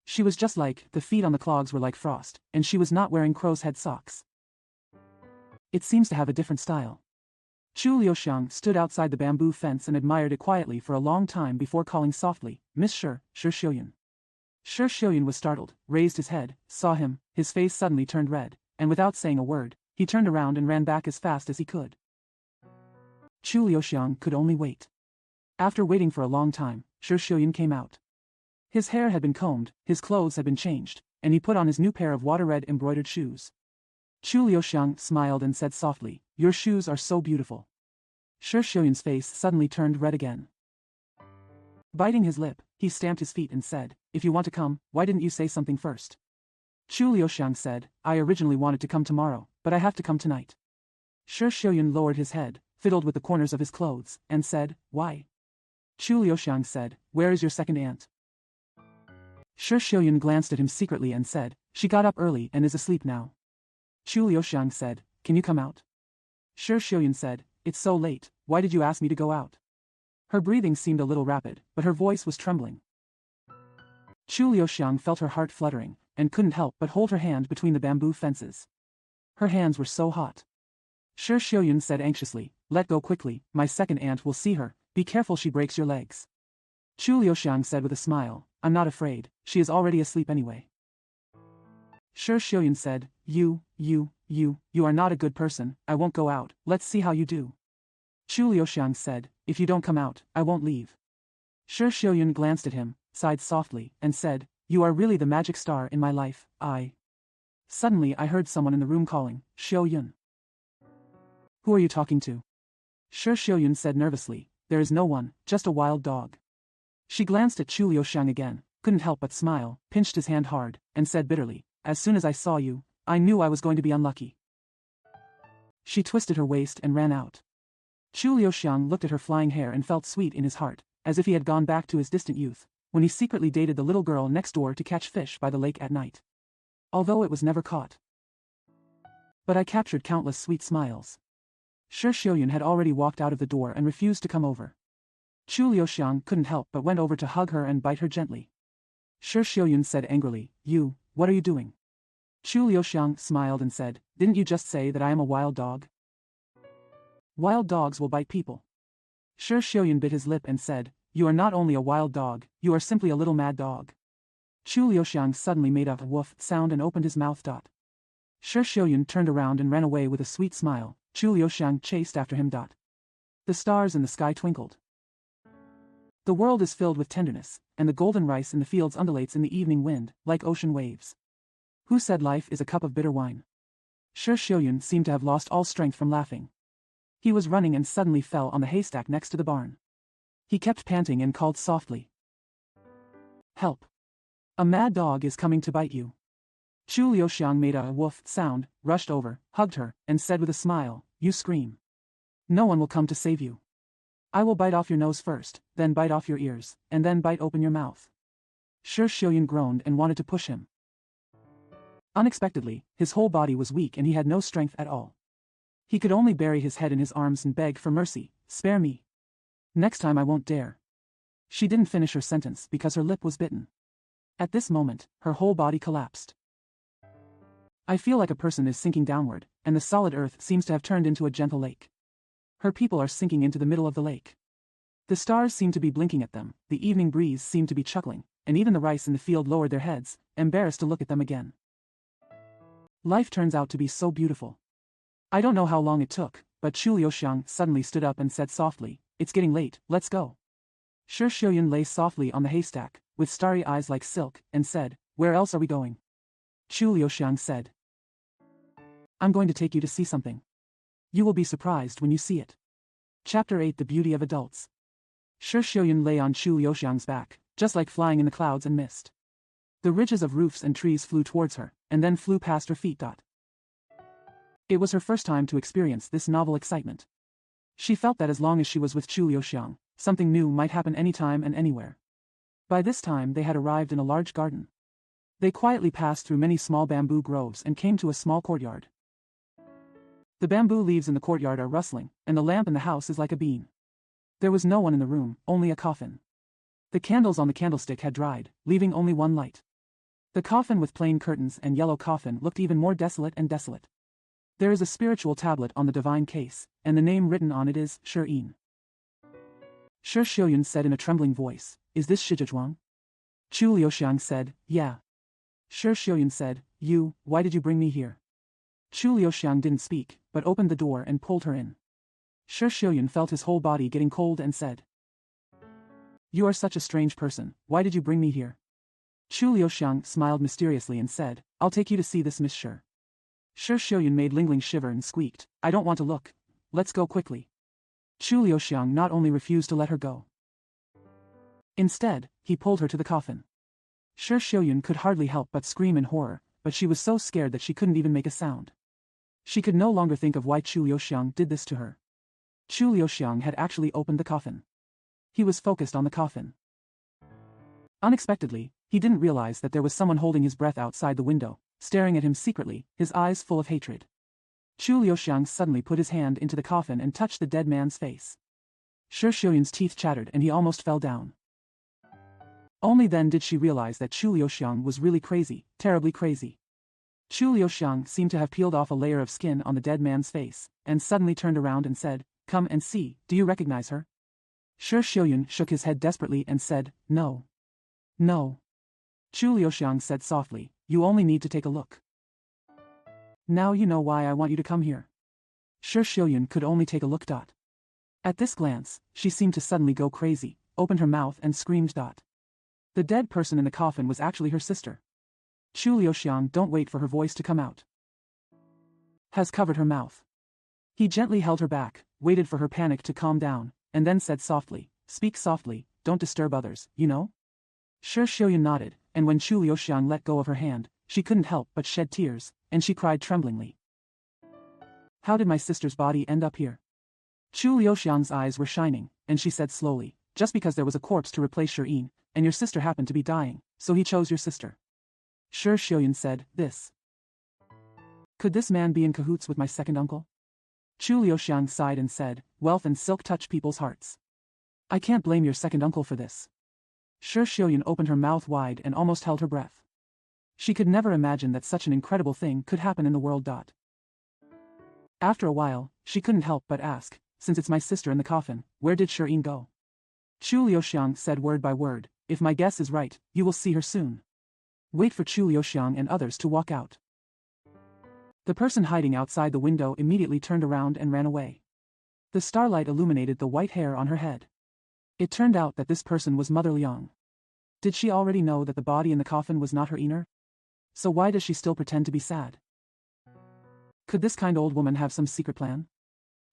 She was just like, the feet on the clogs were like frost, and she was not wearing crow's head socks. It seems to have a different style. Chu Liuxiang stood outside the bamboo fence and admired it quietly for a long time before calling softly, "Miss Shi Xiuyun." Shi Xiuyun was startled, raised his head, saw him, his face suddenly turned red, and without saying a word, he turned around and ran back as fast as he could. Chu Liuxiang could only wait. After waiting for a long time, Shi Xiuyun came out. His hair had been combed, his clothes had been changed, and he put on his new pair of water-red embroidered shoes. Chu Liuxiang smiled and said softly, "Your shoes are so beautiful." Shi Xiuyun's face suddenly turned red again. Biting his lip, he stamped his feet and said, "If you want to come, why didn't you say something first?" Chu Liuxiang said, "I originally wanted to come tomorrow, but I have to come tonight." Shi Xiuyun lowered his head, fiddled with the corners of his clothes, and said, "Why?" Chu Liuxiang said, "Where is your second aunt?" Shi Xiuyun glanced at him secretly and said, "She got up early and is asleep now." Chu Liuxiang said, "Can you come out?" Shi Xiuyun said, "It's so late, why did you ask me to go out?" Her breathing seemed a little rapid, but her voice was trembling. Chu Liuxiang felt her heart fluttering, and couldn't help but hold her hand between the bamboo fences. Her hands were so hot. Shi Xiuyun said anxiously, "Let go quickly, my second aunt will see her, be careful she breaks your legs." Chu Liuxiang said with a smile, "I'm not afraid, she is already asleep anyway." Shi Xiuyun said, You are not a good person, I won't go out, let's see how you do." Chu Liuxiang said, "If you don't come out, I won't leave." Shi Xiuyun glanced at him, sighed softly, and said, "You are really the magic star in my life, Suddenly I heard someone in the room calling, "Xiuyun." "Who are you talking to?" Shi Xiuyun said nervously, "There is no one, just a wild dog." She glanced at Chu Liuxiang again, couldn't help but smile, pinched his hand hard, and said bitterly, "As soon as I saw you, I knew I was going to be unlucky." She twisted her waist and ran out. Chu Liuxiang looked at her flying hair and felt sweet in his heart, as if he had gone back to his distant youth, when he secretly dated the little girl next door to catch fish by the lake at night. Although it was never caught. But I captured countless sweet smiles. Shi Xiuyun had already walked out of the door and refused to come over. Chu Liuxiang couldn't help but went over to hug her and bite her gently. Shi Xiuyun said angrily, What are you doing?" Chu Liuxiang smiled and said, "Didn't you just say that I am a wild dog? Wild dogs will bite people." Shi Xiuyun bit his lip and said, "You are not only a wild dog, you are simply a little mad dog." Chu Liuxiang suddenly made a woof sound and opened his mouth. Shi Xiuyun turned around and ran away with a sweet smile. Chu Liuxiang chased after him. The stars in the sky twinkled. The world is filled with tenderness, and the golden rice in the fields undulates in the evening wind, like ocean waves. Who said life is a cup of bitter wine? Shi Xiuyun seemed to have lost all strength from laughing. He was running and suddenly fell on the haystack next to the barn. He kept panting and called softly, "Help! A mad dog is coming to bite you." Chu Liuxiang made a woof sound, rushed over, hugged her, and said with a smile, "You scream. No one will come to save you. I will bite off your nose first, then bite off your ears, and then bite open your mouth." Shi Xiuyun groaned and wanted to push him. Unexpectedly, his whole body was weak and he had no strength at all. He could only bury his head in his arms and beg for mercy, "Spare me. Next time I won't dare." She didn't finish her sentence because her lip was bitten. At this moment, her whole body collapsed. I feel like a person is sinking downward, and the solid earth seems to have turned into a gentle lake. Her people are sinking into the middle of the lake. The stars seem to be blinking at them, the evening breeze seemed to be chuckling, and even the rice in the field lowered their heads, embarrassed to look at them again. Life turns out to be so beautiful. I don't know how long it took, but Chu Liuxiang suddenly stood up and said softly, "It's getting late, let's go." Shi Xiuyun lay softly on the haystack, with starry eyes like silk, and said, "Where else are we going?" Chu Liuxiang said, "I'm going to take you to see something. You will be surprised when you see it." Chapter 8: The Beauty of Adults. Shi Xiuyun lay on Chu Liuxiang's back, just like flying in the clouds and mist. The ridges of roofs and trees flew towards her, and then flew past her feet. It was her first time to experience this novel excitement. She felt that as long as she was with Chu Liuxiang, something new might happen anytime and anywhere. By this time they had arrived in a large garden. They quietly passed through many small bamboo groves and came to a small courtyard. The bamboo leaves in the courtyard are rustling, and the lamp in the house is like a bean. There was no one in the room, only a coffin. The candles on the candlestick had dried, leaving only one light. The coffin with plain curtains and yellow coffin looked even more desolate and desolate. There is a spiritual tablet on the divine case, and the name written on it is Shi-in. Shi Xiuyun said in a trembling voice, "Is this Shizhuang?" Chu Liuxiang said, "Yeah." Shi Xiuyun said, Why did you bring me here?" Chu Liuxiang didn't speak, but opened the door and pulled her in. Shi Xiuyun felt his whole body getting cold and said, "You are such a strange person, why did you bring me here?" Chu Liuxiang smiled mysteriously and said, "I'll take you to see this Miss Shi." Shi Xiuyun made Ling Ling shiver and squeaked, "I don't want to look. Let's go quickly." Chu Liuxiang not only refused to let her go. Instead, he pulled her to the coffin. Shi Xiuyun could hardly help but scream in horror, but she was so scared that she couldn't even make a sound. She could no longer think of why Chu Liuxiang did this to her. Chu Liuxiang had actually opened the coffin. He was focused on the coffin. Unexpectedly, he didn't realize that there was someone holding his breath outside the window, staring at him secretly, his eyes full of hatred. Chu Liuxiang suddenly put his hand into the coffin and touched the dead man's face. Shi Xiuyun's teeth chattered and he almost fell down. Only then did she realize that Chu Liuxiang was really crazy, terribly crazy. Chu Liuxiang seemed to have peeled off a layer of skin on the dead man's face, and suddenly turned around and said, "Come and see, do you recognize her?" Shi Xiuyun shook his head desperately and said, "No. No." Chu Liuxiang said softly, "You only need to take a look. Now you know why I want you to come here." Shi Xiuyun could only take a look. At this glance, she seemed to suddenly go crazy, opened her mouth and screamed. The dead person in the coffin was actually her sister. Chu Liuxiang, don't wait for her voice to come out, has covered her mouth. He gently held her back, waited for her panic to calm down, and then said softly, "Speak softly, don't disturb others, you know?" Shi Xiuyun nodded, and when Chu Liuxiang let go of her hand, she couldn't help but shed tears, and she cried tremblingly. "How did my sister's body end up here?" Chu Liuxiang's eyes were shining, and she said slowly, "Just because there was a corpse to replace Shirin, and your sister happened to be dying, so he chose your sister." Shi Xiuyun said, Could this man be in cahoots with my second uncle?" Chu Liuxiang sighed and said, "Wealth and silk touch people's hearts. I can't blame your second uncle for this." Shi Xiuyun opened her mouth wide and almost held her breath. She could never imagine that such an incredible thing could happen in the world. After a while, she couldn't help but ask, "Since it's my sister in the coffin, where did Shirin go?" Chu Liuxiang said word by word, "If my guess is right, you will see her soon." Wait for Chu Liuxiang and others to walk out. The person hiding outside the window immediately turned around and ran away. The starlight illuminated the white hair on her head. It turned out that this person was Mother Liang. Did she already know that the body in the coffin was not her inner? So why does she still pretend to be sad? Could this kind old woman have some secret plan?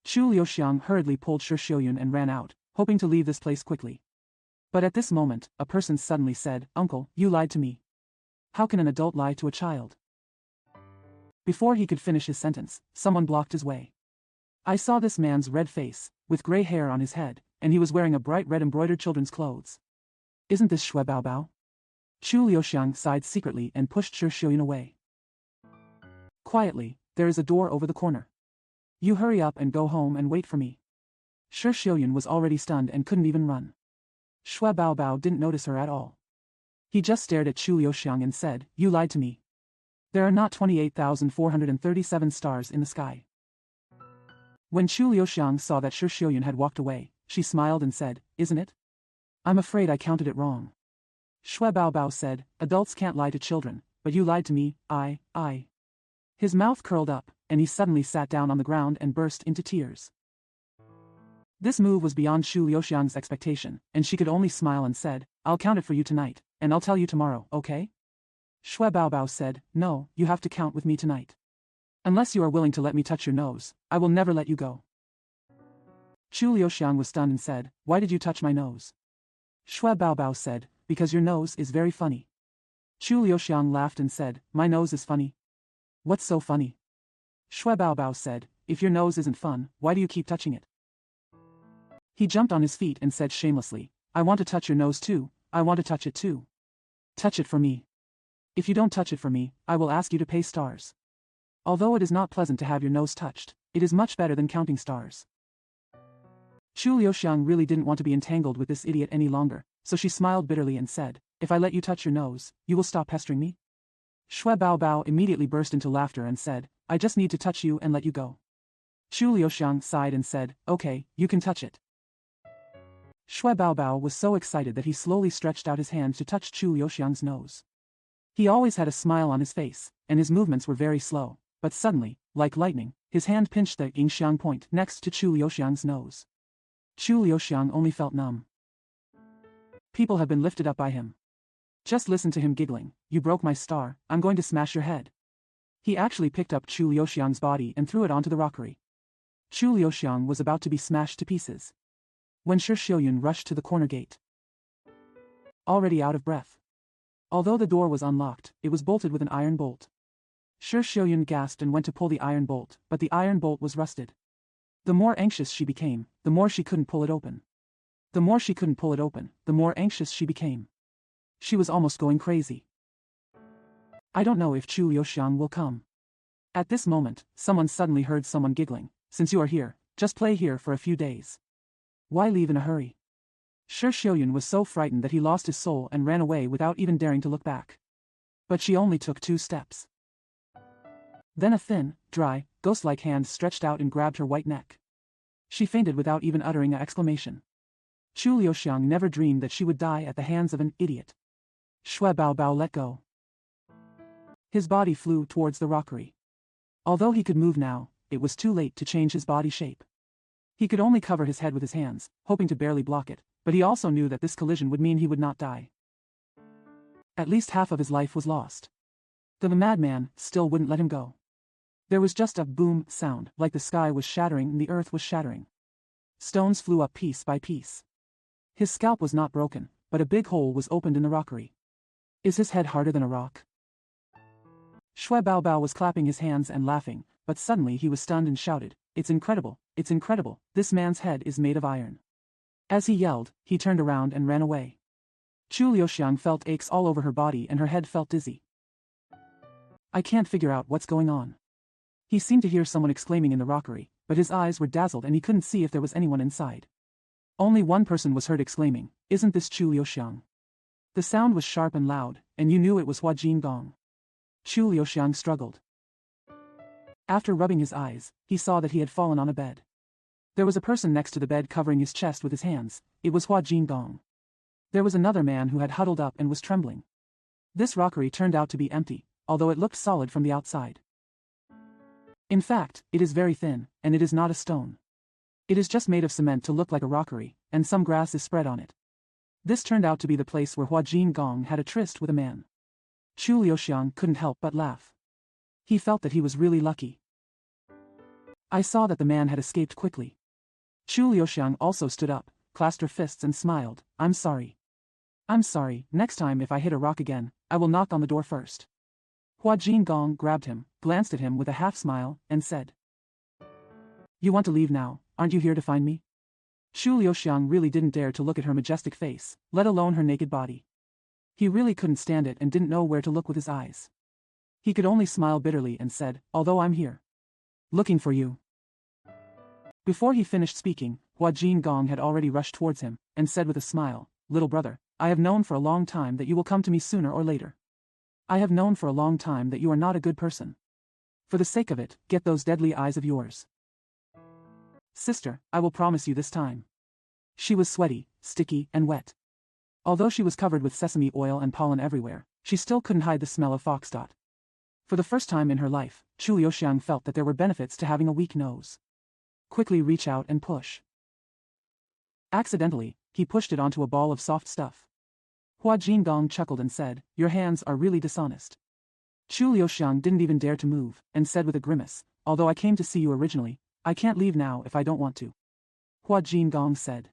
Chu Liuxiang hurriedly pulled Shi Xiuyun and ran out, hoping to leave this place quickly. But at this moment, a person suddenly said, "Uncle, you lied to me." How can an adult lie to a child? Before he could finish his sentence, someone blocked his way. I saw this man's red face, with gray hair on his head, and he was wearing a bright red embroidered children's clothes. Isn't this Shui Baobao? Chu Liuxiang sighed secretly and pushed Shi Xiuyun away. Quietly, there is a door over the corner. You hurry up and go home and wait for me. Shi Xiuyun was already stunned and couldn't even run. Shui Baobao didn't notice her at all. He just stared at Chu Liuxiang and said, "You lied to me. There are not 28,437 stars in the sky." When Chu Liuxiang saw that Shi Xiuyun had walked away, she smiled and said, "Isn't it? I'm afraid I counted it wrong." Shui Baobao said, "Adults can't lie to children, but you lied to me, I. His mouth curled up, and he suddenly sat down on the ground and burst into tears. This move was beyond Chu Liuxiang's expectation, and she could only smile and said, "I'll count it for you tonight, and I'll tell you tomorrow, okay?" Shui Baobao said, "No, you have to count with me tonight. Unless you are willing to let me touch your nose, I will never let you go." Chu Liuxiang was stunned and said, "Why did you touch my nose?" Shui Baobao said, "Because your nose is very funny." Chu Liuxiang laughed and said, "My nose is funny? What's so funny?" Shui Baobao said, "If your nose isn't fun, why do you keep touching it?" He jumped on his feet and said shamelessly, "I want to touch your nose too, I want to touch it too. Touch it for me. If you don't touch it for me, I will ask you to pay stars. Although it is not pleasant to have your nose touched, it is much better than counting stars." Chu Liuxiang really didn't want to be entangled with this idiot any longer, so she smiled bitterly and said, "If I let you touch your nose, you will stop pestering me?" Shui Baobao immediately burst into laughter and said, "I just need to touch you and let you go." Chu Liuxiang sighed and said, "Okay, you can touch it." Shui Baobao was so excited that he slowly stretched out his hand to touch Chu Liuxiang's nose. He always had a smile on his face, and his movements were very slow, but suddenly, like lightning, his hand pinched the Yingxiang point next to Chu Liuxiang's nose. Chu Liuxiang only felt numb. People have been lifted up by him. Just listen to him giggling, "You broke my star, I'm going to smash your head." He actually picked up Chu Liuxiang's body and threw it onto the rockery. Chu Liuxiang was about to be smashed to pieces when Shi Xiuyun rushed to the corner gate. Already out of breath. Although the door was unlocked, it was bolted with an iron bolt. Shi Xiuyun gasped and went to pull the iron bolt, but the iron bolt was rusted. The more anxious she became, the more she couldn't pull it open. The more she couldn't pull it open, the more anxious she became. She was almost going crazy. I don't know if Chu Liuxiang will come. At this moment, someone suddenly heard someone giggling. "Since you are here, just play here for a few days. Why leave in a hurry?" Shi Xiuyun was so frightened that he lost his soul and ran away without even daring to look back. But she only took 2 steps. Then a thin, dry, ghost-like hand stretched out and grabbed her white neck. She fainted without even uttering an exclamation. Chu Liuxiang never dreamed that she would die at the hands of an idiot. Shui Baobao let go. His body flew towards the rockery. Although he could move now, it was too late to change his body shape. He could only cover his head with his hands, hoping to barely block it, but he also knew that this collision would mean he would not die. At least half of his life was lost. The madman still wouldn't let him go. There was just a boom sound, like the sky was shattering and the earth was shattering. Stones flew up piece by piece. His scalp was not broken, but a big hole was opened in the rockery. Is his head harder than a rock? Shui Baobao was clapping his hands and laughing, but suddenly he was stunned and shouted, "It's incredible, it's incredible, this man's head is made of iron." As he yelled, he turned around and ran away. Chu Liuxiang felt aches all over her body and her head felt dizzy. "I can't figure out what's going on." He seemed to hear someone exclaiming in the rockery, but his eyes were dazzled and he couldn't see if there was anyone inside. Only one person was heard exclaiming, "Isn't this Chu Liuxiang?" The sound was sharp and loud, and you knew it was Hua Jingong. Chu Liuxiang struggled. After rubbing his eyes, he saw that he had fallen on a bed. There was a person next to the bed covering his chest with his hands. It was Hua Jingong. There was another man who had huddled up and was trembling. This rockery turned out to be empty, although it looked solid from the outside. In fact, it is very thin, and it is not a stone. It is just made of cement to look like a rockery, and some grass is spread on it. This turned out to be the place where Hua Jingong had a tryst with a man. Chu Liuxiang couldn't help but laugh. He felt that he was really lucky. I saw that the man had escaped quickly. Chu Liuxiang also stood up, clasped her fists and smiled. "I'm sorry. I'm sorry, next time if I hit a rock again, I will knock on the door first." Hua Jingong grabbed him, glanced at him with a half-smile, and said, "You want to leave now, aren't you here to find me?" Chu Liuxiang really didn't dare to look at her majestic face, let alone her naked body. He really couldn't stand it and didn't know where to look with his eyes. He could only smile bitterly and said, "Although I'm here. Looking for you." Before he finished speaking, Hua Jingong had already rushed towards him, and said with a smile, "Little brother, I have known for a long time that you will come to me sooner or later. I have known for a long time that you are not a good person. For the sake of it, get those deadly eyes of yours." "Sister, I will promise you this time." She was sweaty, sticky, and wet. Although she was covered with sesame oil and pollen everywhere, she still couldn't hide the smell of foxtrot. For the first time in her life, Chu Liuxiang felt that there were benefits to having a weak nose. Quickly reach out and push. Accidentally, he pushed it onto a ball of soft stuff. Hua Jingong chuckled and said, "Your hands are really dishonest." Chu Liuxiang didn't even dare to move, and said with a grimace, "Although I came to see you originally, I can't leave now if I don't want to." Hua Jingong said.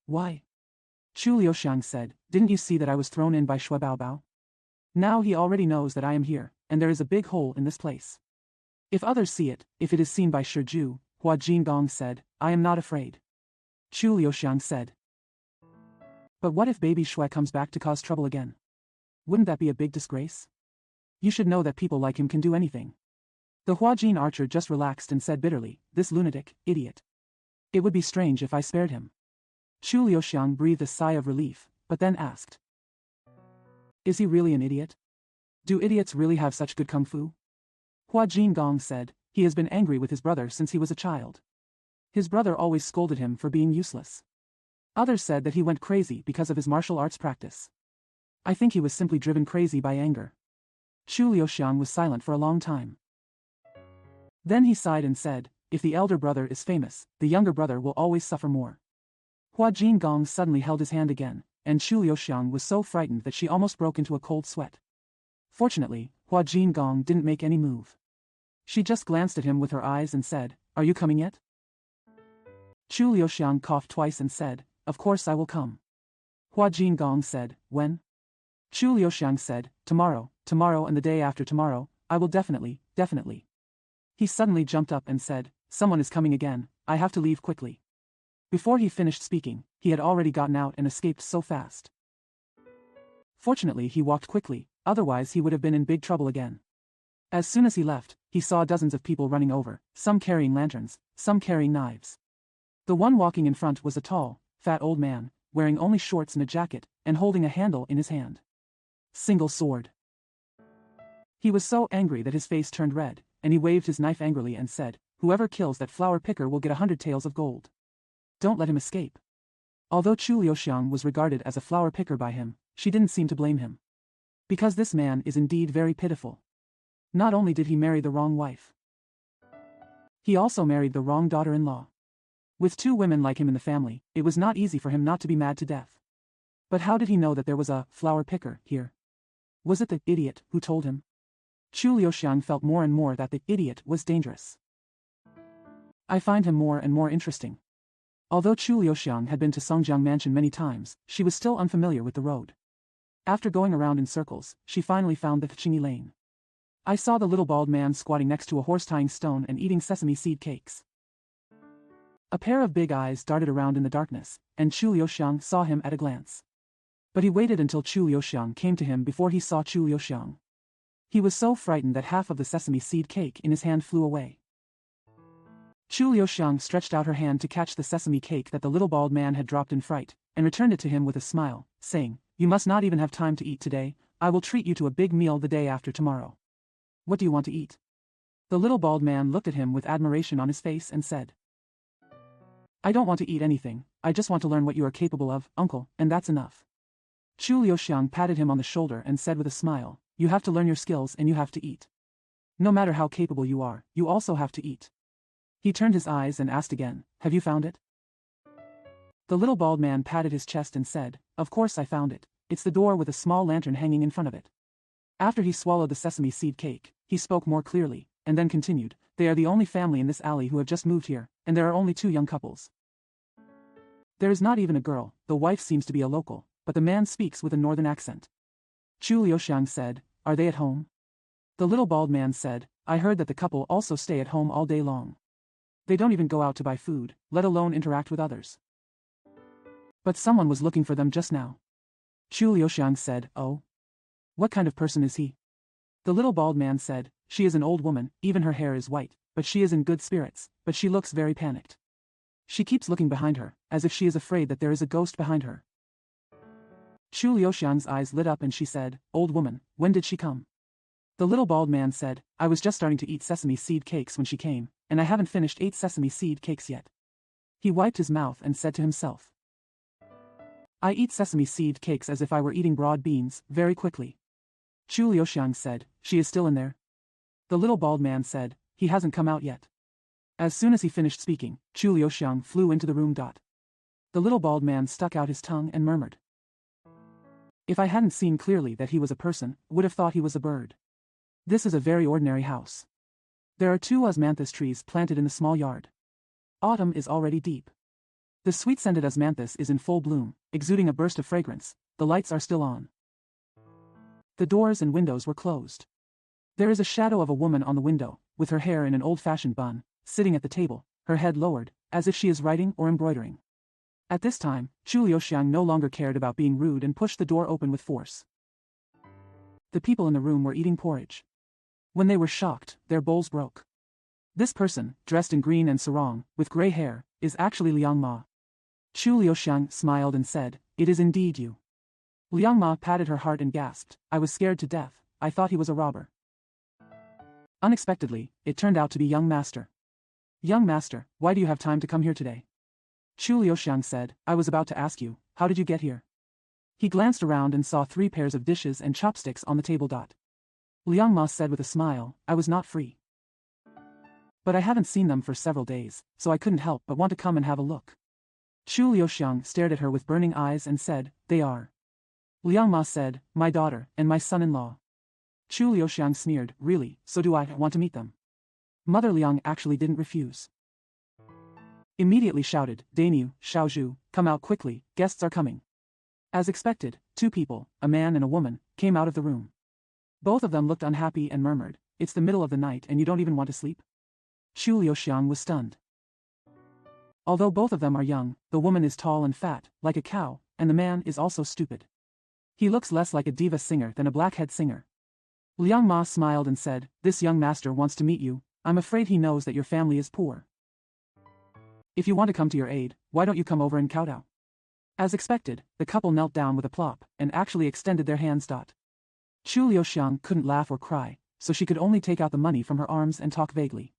"Why?" Chu Liuxiang said, "Didn't you see that I was thrown in by Shui Baobao? Now he already knows that I am here, and there is a big hole in this place. If others see it, if it is seen by Shi Ju," Hua Jingong said, "I am not afraid." Chu Liuxiang said. "But what if baby Shui comes back to cause trouble again? Wouldn't that be a big disgrace? You should know that people like him can do anything." The Huajin archer just relaxed and said bitterly, "This lunatic, idiot. It would be strange if I spared him." Chu Liuxiang breathed a sigh of relief, but then asked, "Is he really an idiot? Do idiots really have such good kung fu?" Hua Jingong said, "He has been angry with his brother since he was a child. His brother always scolded him for being useless. Others said that he went crazy because of his martial arts practice. I think he was simply driven crazy by anger." Chu Liuxiang was silent for a long time. Then he sighed and said, "If the elder brother is famous, the younger brother will always suffer more." Hua Jingong suddenly held his hand again, and Chu Liuxiang was so frightened that she almost broke into a cold sweat. Fortunately, Hua Jingong didn't make any move. She just glanced at him with her eyes and said, "Are you coming yet?" Chu Liuxiang coughed twice and said, "Of course I will come." Hua Jingong said, "When?" Chu Liuxiang said, "Tomorrow, tomorrow and the day after tomorrow, I will definitely." He suddenly jumped up and said, "Someone is coming again, I have to leave quickly." Before he finished speaking, he had already gotten out and escaped so fast. Fortunately he walked quickly, otherwise he would have been in big trouble again. As soon as he left, he saw dozens of people running over, some carrying lanterns, some carrying knives. The one walking in front was a tall, fat old man, wearing only shorts and a jacket, and holding a handle in his hand. Single sword. He was so angry that his face turned red, and he waved his knife angrily and said, "Whoever kills that flower picker will get 100 taels of gold. Don't let him escape." Although Chu Liuxiang was regarded as a flower picker by him, she didn't seem to blame him. Because this man is indeed very pitiful. Not only did he marry the wrong wife, he also married the wrong daughter-in-law. With two women like him in the family, it was not easy for him not to be mad to death. But how did he know that there was a flower picker here? Was it the idiot who told him? Chu Liuxiang felt more and more that the idiot was dangerous. I find him more and more interesting. Although Chu Liuxiang had been to Songjiang Mansion many times, she was still unfamiliar with the road. After going around in circles, she finally found the Qingyi Lane. I saw the little bald man squatting next to a horse tying stone and eating sesame seed cakes. A pair of big eyes darted around in the darkness, and Chu Liuxiang saw him at a glance. But he waited until Chu Liuxiang came to him before he saw Chu Liuxiang. He was so frightened that half of the sesame seed cake in his hand flew away. Chu Liuxiang stretched out her hand to catch the sesame cake that the little bald man had dropped in fright, and returned it to him with a smile, saying, "You must not even have time to eat today. I will treat you to a big meal the day after tomorrow. What do you want to eat?" The little bald man looked at him with admiration on his face and said, "I don't want to eat anything, I just want to learn what you are capable of, uncle, and that's enough." Chu Liuxiang patted him on the shoulder and said with a smile, "You have to learn your skills and you have to eat. No matter how capable you are, you also have to eat." He turned his eyes and asked again, "Have you found it?" The little bald man patted his chest and said, "Of course I found it. It's the door with a small lantern hanging in front of it." After he swallowed the sesame seed cake, he spoke more clearly, and then continued, "They are the only family in this alley who have just moved here, and there are only 2 young couples. There is not even a girl, the wife seems to be a local, but the man speaks with a northern accent." Chu Liuxiang said, "Are they at home?" The little bald man said, "I heard that the couple also stay at home all day long. They don't even go out to buy food, let alone interact with others. But someone was looking for them just now." Chu Liuxiang said, "Oh? What kind of person is he?" The little bald man said, "She is an old woman, even her hair is white, but she is in good spirits, but she looks very panicked. She keeps looking behind her, as if she is afraid that there is a ghost behind her." Chu Liuxiang's eyes lit up and she said, "Old woman, when did she come?" The little bald man said, "I was just starting to eat sesame seed cakes when she came, and I haven't finished 8 sesame seed cakes yet." He wiped his mouth and said to himself, "I eat sesame seed cakes as if I were eating broad beans, very quickly." Chu Liuxiang said, "She is still in there?" The little bald man said, "He hasn't come out yet." As soon as he finished speaking, Chu Liuxiang flew into the room. The little bald man stuck out his tongue and murmured, "If I hadn't seen clearly that he was a person, would have thought he was a bird. This is a very ordinary house. There are 2 osmanthus trees planted in the small yard. Autumn is already deep. The sweet-scented osmanthus is in full bloom, exuding a burst of fragrance. The lights are still on. The doors and windows were closed. There is a shadow of a woman on the window, with her hair in an old-fashioned bun, sitting at the table, her head lowered, as if she is writing or embroidering." At this time, Chu Liuxiang no longer cared about being rude and pushed the door open with force. The people in the room were eating porridge. When they were shocked, their bowls broke. This person, dressed in green and sarong, with gray hair, is actually Liang Ma. Chu Liuxiang smiled and said, "It is indeed you." Liang Ma patted her heart and gasped, "I was scared to death, I thought he was a robber." Unexpectedly, it turned out to be young master. "Young master, why do you have time to come here today?" Chu Liuxiang said, "I was about to ask you, how did you get here?" He glanced around and saw 3 pairs of dishes and chopsticks on the table. Liang Ma said with a smile, "I was not free. But I haven't seen them for several days, so I couldn't help but want to come and have a look." Chu Liuxiang stared at her with burning eyes and said, "They are." Liang Ma said, "My daughter, and my son-in-law." Chu Liuxiang sneered, "Really, so do I want to meet them." Mother Liang actually didn't refuse. Immediately shouted, "Dainyu, Xiaozhu, come out quickly, guests are coming." As expected, 2 people, a man and a woman, came out of the room. Both of them looked unhappy and murmured, "It's the middle of the night and you don't even want to sleep?" Chu Liuxiang was stunned. Although both of them are young, the woman is tall and fat, like a cow, and the man is also stupid. He looks less like a diva singer than a blackhead singer. Liang Ma smiled and said, "This young master wants to meet you. I'm afraid he knows that your family is poor. If you want to come to your aid, why don't you come over and kowtow?" As expected, the couple knelt down with a plop, and actually extended their hands. Chu Liuxiang couldn't laugh or cry, so she could only take out the money from her arms and talk vaguely.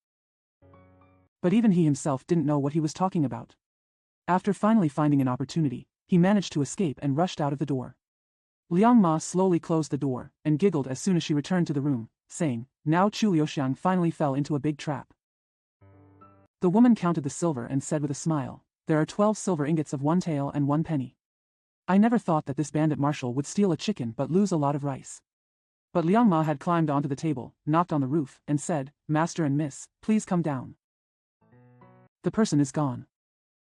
But even he himself didn't know what he was talking about. After finally finding an opportunity, he managed to escape and rushed out of the door. Liang Ma slowly closed the door, and giggled as soon as she returned to the room, saying, "Now Chu Liuxiang finally fell into a big trap." The woman counted the silver and said with a smile, "There are 12 silver ingots of 1 tael and 1 penny. I never thought that this bandit marshal would steal a chicken but lose a lot of rice." But Liang Ma had climbed onto the table, knocked on the roof, and said, "Master and Miss, please come down. The person is gone."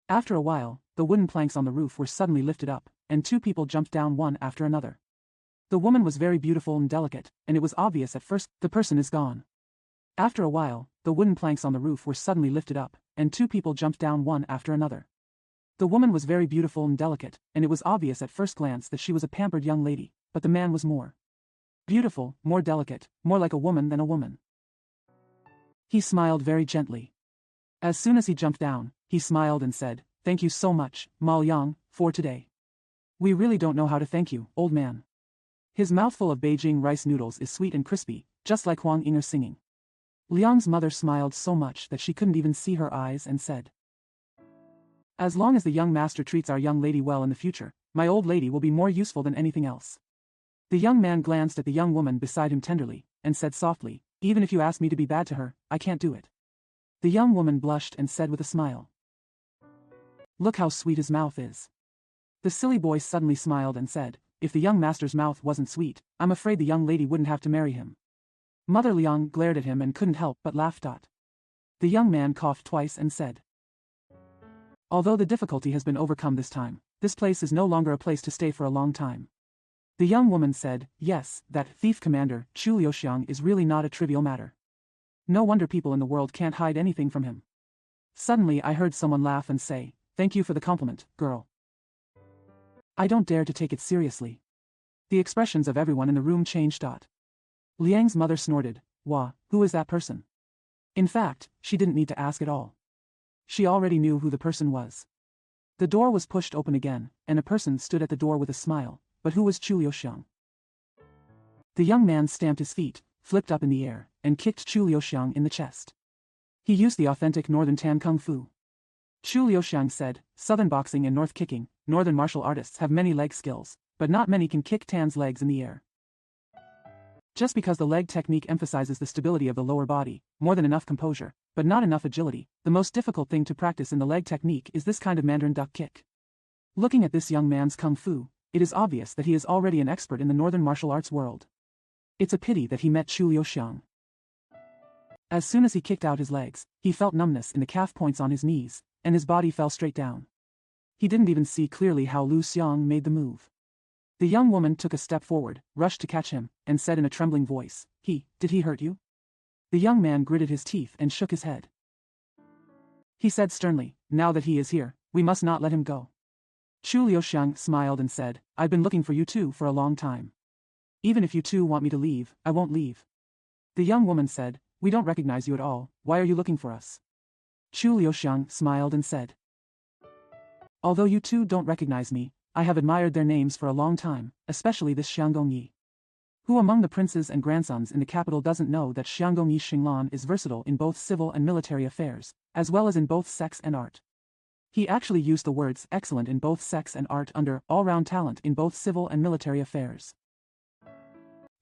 After a while, the wooden planks on the roof were suddenly lifted up, and 2 people jumped down one after another. The woman was very beautiful and delicate, and it was obvious at first, the person is gone. After a while, the wooden planks on the roof were suddenly lifted up, and 2 people jumped down one after another. The woman was very beautiful and delicate, and it was obvious at first glance that she was a pampered young lady, but the man was more beautiful, more delicate, more like a woman than a woman. He smiled very gently. As soon as he jumped down, he smiled and said, "Thank you so much, Ma Liang, for today. We really don't know how to thank you, old man." His mouthful of Beijing rice noodles is sweet and crispy, just like Huang Yinger singing. Liang's mother smiled so much that she couldn't even see her eyes and said, "As long as the young master treats our young lady well in the future, my old lady will be more useful than anything else." The young man glanced at the young woman beside him tenderly, and said softly, "Even if you ask me to be bad to her, I can't do it." The young woman blushed and said with a smile, "Look how sweet his mouth is." The silly boy suddenly smiled and said, "If the young master's mouth wasn't sweet, I'm afraid the young lady wouldn't have to marry him." Mother Liang glared at him and couldn't help but laugh. The young man coughed twice and said, "Although the difficulty has been overcome this time, this place is no longer a place to stay for a long time." The young woman said, "Yes, that thief commander, Chu Liuxiang, is really not a trivial matter. No wonder people in the world can't hide anything from him." Suddenly I heard someone laugh and say, "Thank you for the compliment, girl. I don't dare to take it seriously." The expressions of everyone in the room changed. Liang's mother snorted, "Wah, who is that person?" In fact, she didn't need to ask at all. She already knew who the person was. The door was pushed open again, and a person stood at the door with a smile, but who was Chu Liuxiang? The young man stamped his feet, flipped up in the air, and kicked Chu Liuxiang in the chest. He used the authentic Northern Tan Kung Fu. Chu Liuxiang said, "Southern boxing and North kicking, Northern martial artists have many leg skills, but not many can kick Tan's legs in the air. Just because the leg technique emphasizes the stability of the lower body, more than enough composure, but not enough agility, the most difficult thing to practice in the leg technique is this kind of Mandarin duck kick." Looking at this young man's kung fu, it is obvious that he is already an expert in the Northern martial arts world. It's a pity that he met Chu Liuxiang. As soon as he kicked out his legs, he felt numbness in the calf points on his knees, and his body fell straight down. He didn't even see clearly how Lu Xiang made the move. The young woman took a step forward, rushed to catch him, and said in a trembling voice, Did he hurt you?" The young man gritted his teeth and shook his head. He said sternly, "Now that he is here, we must not let him go." Chu Liuxiang smiled and said, "I've been looking for you two for a long time. Even if you two want me to leave, I won't leave." The young woman said, "We don't recognize you at all, why are you looking for us?" Chu Liuxiang smiled and said, "Although you two don't recognize me, I have admired their names for a long time, especially this Xianggong Yi. Who among the princes and grandsons in the capital doesn't know that Xianggong Yi Xinglan is versatile in both civil and military affairs, as well as in both sex and art? He actually used the words excellent in both sex and art under all-round talent in both civil and military affairs.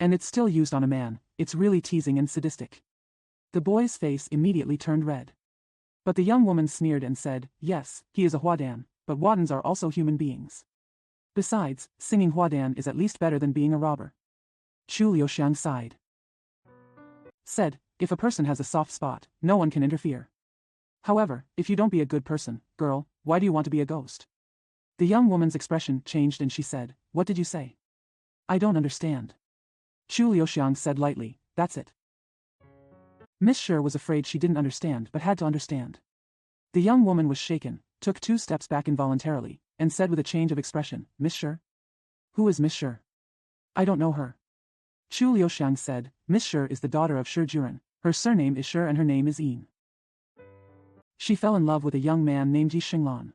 And it's still used on a man, it's really teasing and sadistic." The boy's face immediately turned red. But the young woman sneered and said, "Yes, he is a Huadan, but Wadans are also human beings. Besides, singing Huadan is at least better than being a robber." Chu Liuxiang sighed. Said, "If a person has a soft spot, no one can interfere. However, if you don't be a good person, girl, why do you want to be a ghost?" The young woman's expression changed and she said, "What did you say? I don't understand." Chu Liuxiang said lightly, "That's it." Miss Shi was afraid she didn't understand but had to understand. The young woman was shaken, took 2 steps back involuntarily, and said with a change of expression, "Miss Shi? Who is Miss Shi? I don't know her." Chu Liuxiang said, "Miss Shi is the daughter of Shi Juren, her surname is Shi and her name is Yin. She fell in love with a young man named Yi Xinglan.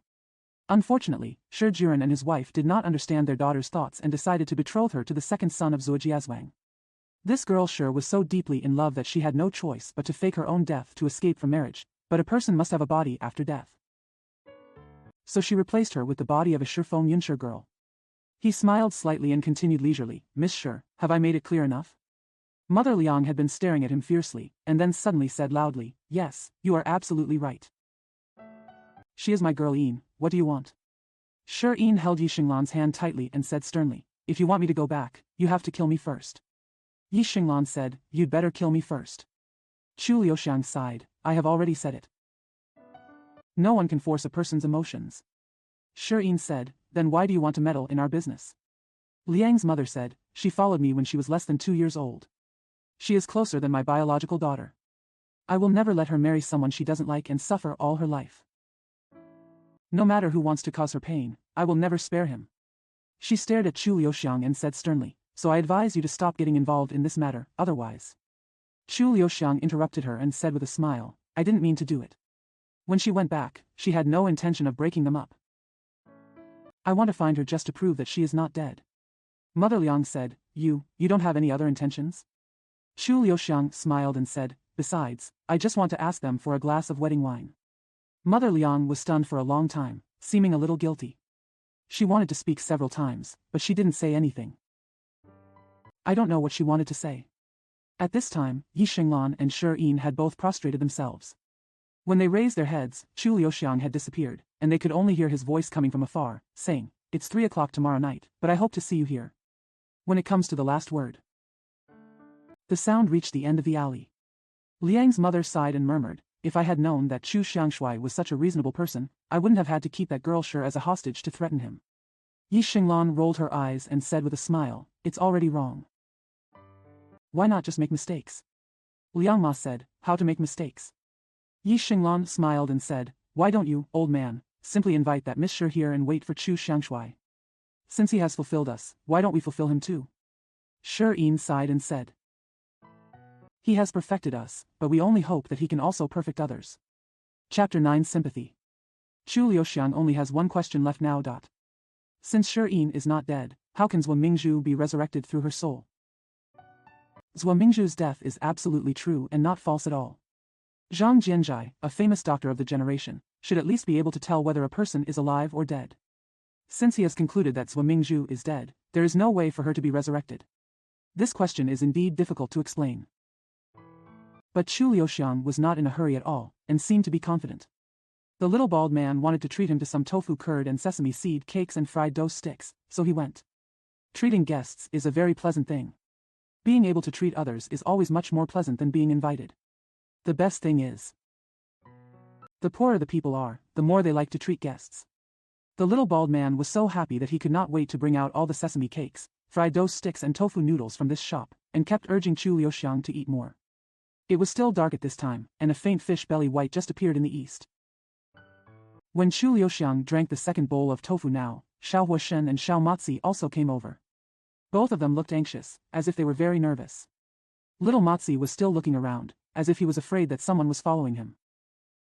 Unfortunately, Shi Jiren and his wife did not understand their daughter's thoughts and decided to betroth her to the second son of Zhuo Jiazwang. This girl Shi was so deeply in love that she had no choice but to fake her own death to escape from marriage, but a person must have a body after death. So she replaced her with the body of a Shifeng Yunshi girl. He smiled slightly and continued leisurely, Miss Shi, have I made it clear enough? Mother Liang had been staring at him fiercely, and then suddenly said loudly, yes, you are absolutely right. She is my girl Yin, what do you want? Shi Yin held Yi Xinglan's hand tightly and said sternly, if you want me to go back, you have to kill me first. Yi Xinglan said, you'd better kill me first. Chu Liuxiang sighed, I have already said it. No one can force a person's emotions. Shi Yin said, then why do you want to meddle in our business? Liang's mother said, she followed me when she was less than 2 years old. She is closer than my biological daughter. I will never let her marry someone she doesn't like and suffer all her life. No matter who wants to cause her pain, I will never spare him. She stared at Chu Liuxiang and said sternly, so I advise you to stop getting involved in this matter, otherwise. Chu Liuxiang interrupted her and said with a smile, I didn't mean to do it. When she went back, she had no intention of breaking them up. I want to find her just to prove that she is not dead. Mother Liang said, you don't have any other intentions? Chu Liuxiang smiled and said, besides, I just want to ask them for a glass of wedding wine. Mother Liang was stunned for a long time, seeming a little guilty. She wanted to speak several times, but she didn't say anything. I don't know what she wanted to say. At this time, Yi Xinglan and Shi Yin had both prostrated themselves. When they raised their heads, Chu Liuxiang had disappeared, and they could only hear his voice coming from afar, saying, it's 3 o'clock tomorrow night, but I hope to see you here. When it comes to the last word. The sound reached the end of the alley. Liang's mother sighed and murmured, if I had known that Chu Xiangshui was such a reasonable person, I wouldn't have had to keep that girl Shi as a hostage to threaten him. Yi Xinglan rolled her eyes and said with a smile, it's already wrong. Why not just make mistakes? Liang Ma said, how to make mistakes? Yi Xinglan smiled and said, why don't you, old man, simply invite that Miss Shi here and wait for Chu Xiangshui? Since he has fulfilled us, why don't we fulfill him too? Shi Yin sighed and said, he has perfected us, but we only hope that he can also perfect others. Chapter 9 Sympathy. Chu Liuxiang only has one question left now. Since Shi Yin is not dead, how can Zhuo Mingzhu be resurrected through her soul? Zhuo Mingzhu's death is absolutely true and not false at all. Zhang Jianzhai, a famous doctor of the generation, should at least be able to tell whether a person is alive or dead. Since he has concluded that Zhuo Mingzhu is dead, there is no way for her to be resurrected. This question is indeed difficult to explain. But Chu Liuxiang was not in a hurry at all, and seemed to be confident. The little bald man wanted to treat him to some tofu curd and sesame seed cakes and fried dough sticks, so he went. Treating guests is a very pleasant thing. Being able to treat others is always much more pleasant than being invited. The best thing is, the poorer the people are, the more they like to treat guests. The little bald man was so happy that he could not wait to bring out all the sesame cakes, fried dough sticks and tofu noodles from this shop, and kept urging Chu Liuxiang to eat more. It was still dark at this time, and a faint fish belly white just appeared in the east. When Chu Liuxiang drank the second bowl of tofu now, Xiao Huashen and Xiao Matzi also came over. Both of them looked anxious, as if they were very nervous. Little Matzi was still looking around, as if he was afraid that someone was following him.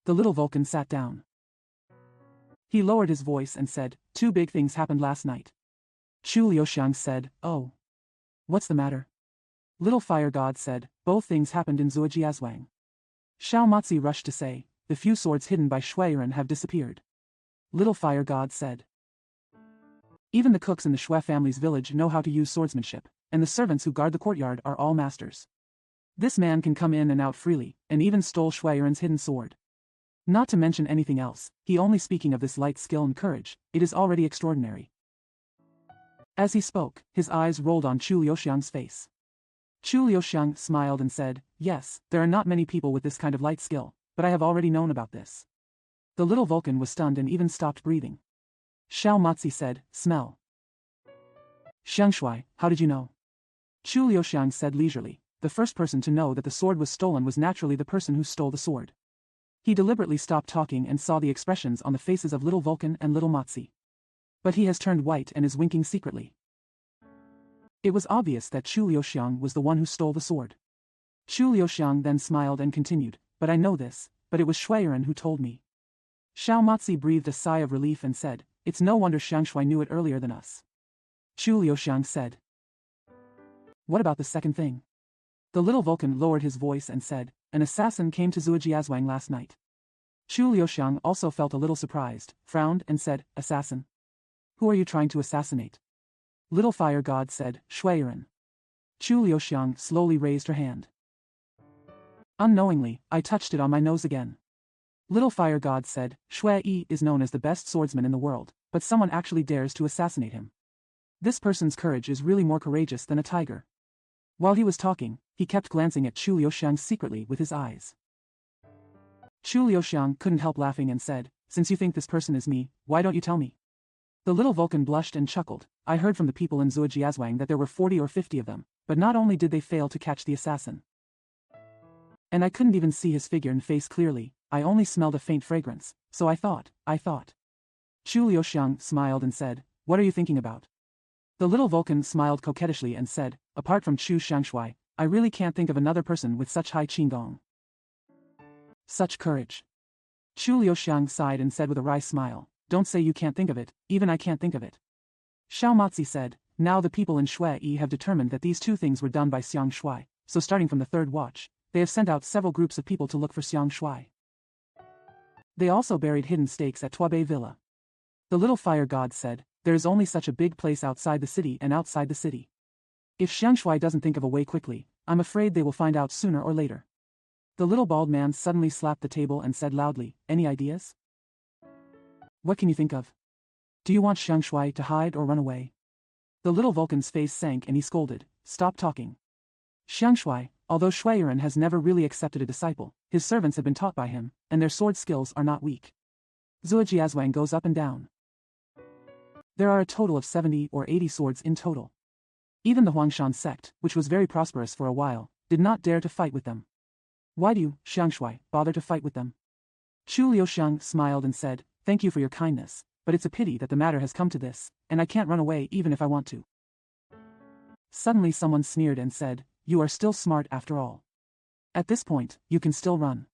The little Vulcan sat down. He lowered his voice and said, 2 big things happened last night. Chu Liuxiang said, oh. What's the matter? Little Fire God said, both things happened in Zhuojiazwang. Xiao Matzi rushed to say, the few swords hidden by Shuiren have disappeared. Little Fire God said, even the cooks in the Shui family's village know how to use swordsmanship, and the servants who guard the courtyard are all masters. This man can come in and out freely, and even stole Shuiren's hidden sword. Not to mention anything else, he only speaking of this light skill and courage, it is already extraordinary. As he spoke, his eyes rolled on Chu Liuxiang's face. Chu Liuxiang smiled and said, yes, there are not many people with this kind of light skill, but I have already known about this. The little Vulcan was stunned and even stopped breathing. Xiao Matzi said, smell. Xiangshui, how did you know? Chu Liuxiang said leisurely, the first person to know that the sword was stolen was naturally the person who stole the sword. He deliberately stopped talking and saw the expressions on the faces of little Vulcan and little Matzi. But he has turned white and is winking secretly. It was obvious that Chu Liuxiang was the one who stole the sword. Chu Liuxiang then smiled and continued, but I know this, but it was Shuiren who told me. Xiao Matzi breathed a sigh of relief and said, It's no wonder Xiang Shui knew it earlier than us. Chu Liuxiang said. What about the second thing? The little Vulcan lowered his voice and said, an assassin came to Zuojiazwang last night. Chu Liuxiang also felt a little surprised, frowned and said, assassin? Who are you trying to assassinate? Little Fire God said, Shuiren. Chu Liuxiang slowly raised her hand. Unknowingly, I touched it on my nose again. Little Fire God said, Shui is known as the best swordsman in the world, but someone actually dares to assassinate him. This person's courage is really more courageous than a tiger. While he was talking, he kept glancing at Chu Liuxiang secretly with his eyes. Chu Liuxiang couldn't help laughing and said, since you think this person is me, why don't you tell me? The little Vulcan blushed and chuckled. I heard from the people in Zuojiazwang that there were 40 or 50 of them, but not only did they fail to catch the assassin, and I couldn't even see his figure and face clearly, I only smelled a faint fragrance, so I thought. Chu Liuxiang smiled and said, what are you thinking about? The little Vulcan smiled coquettishly and said, apart from Chu Xiangshui, I really can't think of another person with such high qinggong. Such courage. Chu Liuxiang sighed and said with a wry smile, don't say you can't think of it, even I can't think of it. Xiao Mozi said, now the people in Shui have determined that these two things were done by Xiang Shui, so starting from the third watch, they have sent out several groups of people to look for Xiang Shui. They also buried hidden stakes at Tuabei Villa. The little Fire God said, there is only such a big place outside the city and outside the city. If Xiang Shui doesn't think of a way quickly, I'm afraid they will find out sooner or later. The little bald man suddenly slapped the table and said loudly, any ideas? What can you think of? Do you want Xiang Shui to hide or run away? The little Vulcan's face sank and he scolded, stop talking. Xiang Shui, although Shuiren has never really accepted a disciple, his servants have been taught by him, and their sword skills are not weak. Zuojiazwang goes up and down. There are a total of 70 or 80 swords in total. Even the Huangshan sect, which was very prosperous for a while, did not dare to fight with them. Why do you, Xiang Shui, bother to fight with them? Chu Liuxiang smiled and said, thank you for your kindness, but it's a pity that the matter has come to this, and I can't run away even if I want to. Suddenly someone sneered and said, you are still smart after all. At this point, you can still run.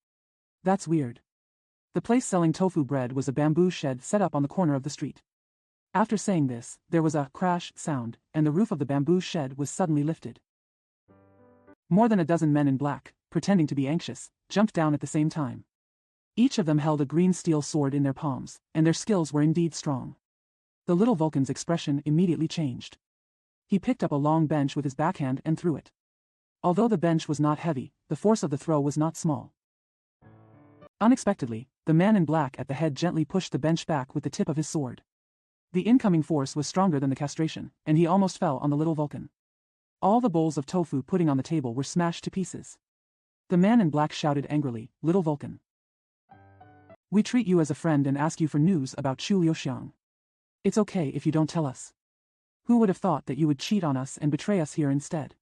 That's weird. The place selling tofu bread was a bamboo shed set up on the corner of the street. After saying this, there was a crash sound, and the roof of the bamboo shed was suddenly lifted. More than a dozen men in black, pretending to be anxious, jumped down at the same time. Each of them held a green steel sword in their palms, and their skills were indeed strong. The little Vulcan's expression immediately changed. He picked up a long bench with his backhand and threw it. Although the bench was not heavy, the force of the throw was not small. Unexpectedly, the man in black at the head gently pushed the bench back with the tip of his sword. The incoming force was stronger than the castration, and he almost fell on the little Vulcan. All the bowls of tofu pudding on the table were smashed to pieces. The man in black shouted angrily, little Vulcan. We treat you as a friend and ask you for news about Chu Liuxiang. It's okay if you don't tell us. Who would have thought that you would cheat on us and betray us here instead?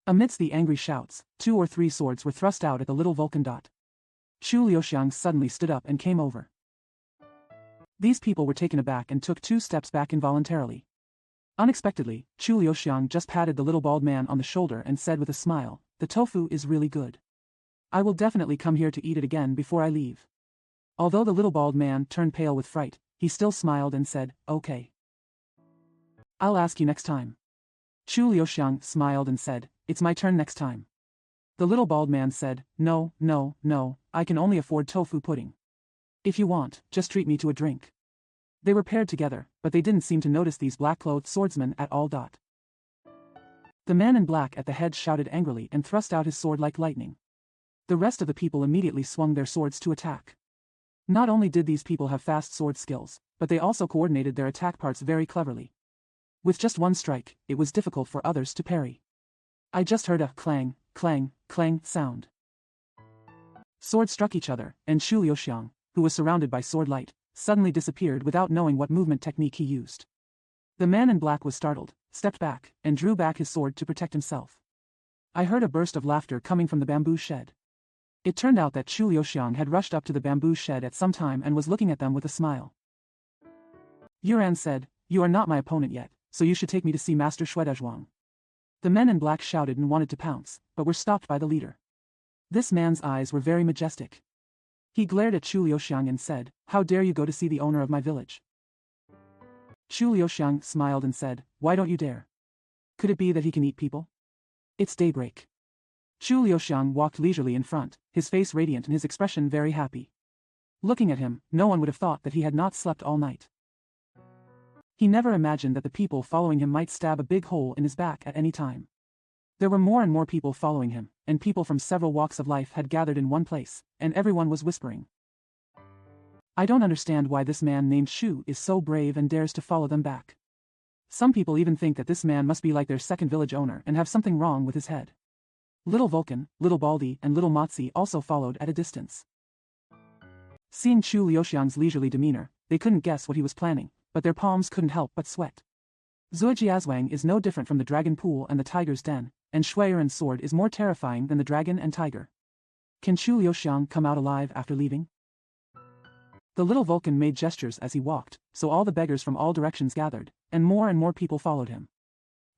Amidst the angry shouts, 2 or 3 swords were thrust out at the little Vulcan. Chu Liuxiang suddenly stood up and came over. These people were taken aback and took 2 steps back involuntarily. Unexpectedly, Chu Liuxiang just patted the little bald man on the shoulder and said with a smile, the tofu is really good. I will definitely come here to eat it again before I leave. Although the little bald man turned pale with fright, he still smiled and said, okay. I'll ask you next time. Chu Liuxiang smiled and said, it's my turn next time. The little bald man said, no, I can only afford tofu pudding. If you want, just treat me to a drink. They were paired together, but they didn't seem to notice these black-clothed swordsmen at all. The man in black at the head shouted angrily and thrust out his sword like lightning. The rest of the people immediately swung their swords to attack. Not only did these people have fast sword skills, but they also coordinated their attack parts very cleverly. With just one strike, it was difficult for others to parry. I just heard a clang, clang, clang sound. Swords struck each other, and Chu Liuxiang, who was surrounded by sword light, suddenly disappeared without knowing what movement technique he used. The man in black was startled, stepped back, and drew back his sword to protect himself. I heard a burst of laughter coming from the bamboo shed. It turned out that Chu Liuxiang had rushed up to the bamboo shed at some time and was looking at them with a smile. Yuran said, you are not my opponent yet, so you should take me to see Master Shuedezhuang. The men in black shouted and wanted to pounce, but were stopped by the leader. This man's eyes were very majestic. He glared at Chu Liuxiang and said, how dare you go to see the owner of my village? Chu Liuxiang smiled and said, "Why don't you dare? Could it be that he can eat people? It's daybreak." Chu Liuxiang walked leisurely in front, his face radiant and his expression very happy. Looking at him, no one would have thought that he had not slept all night. He never imagined that the people following him might stab a big hole in his back at any time. There were more and more people following him, and people from several walks of life had gathered in one place, and everyone was whispering. "I don't understand why this man named Shu is so brave and dares to follow them back. Some people even think that this man must be like their second village owner and have something wrong with his head." Little Vulcan, Little Baldy and Little Motzi also followed at a distance. Seeing Chu Liuxiang's leisurely demeanor, they couldn't guess what he was planning, but their palms couldn't help but sweat. Zuojiazwang is no different from the dragon pool and the tiger's den, and Shuiren's sword is more terrifying than the dragon and tiger. Can Chu Liuxiang come out alive after leaving? The little Vulcan made gestures as he walked, so all the beggars from all directions gathered, and more people followed him.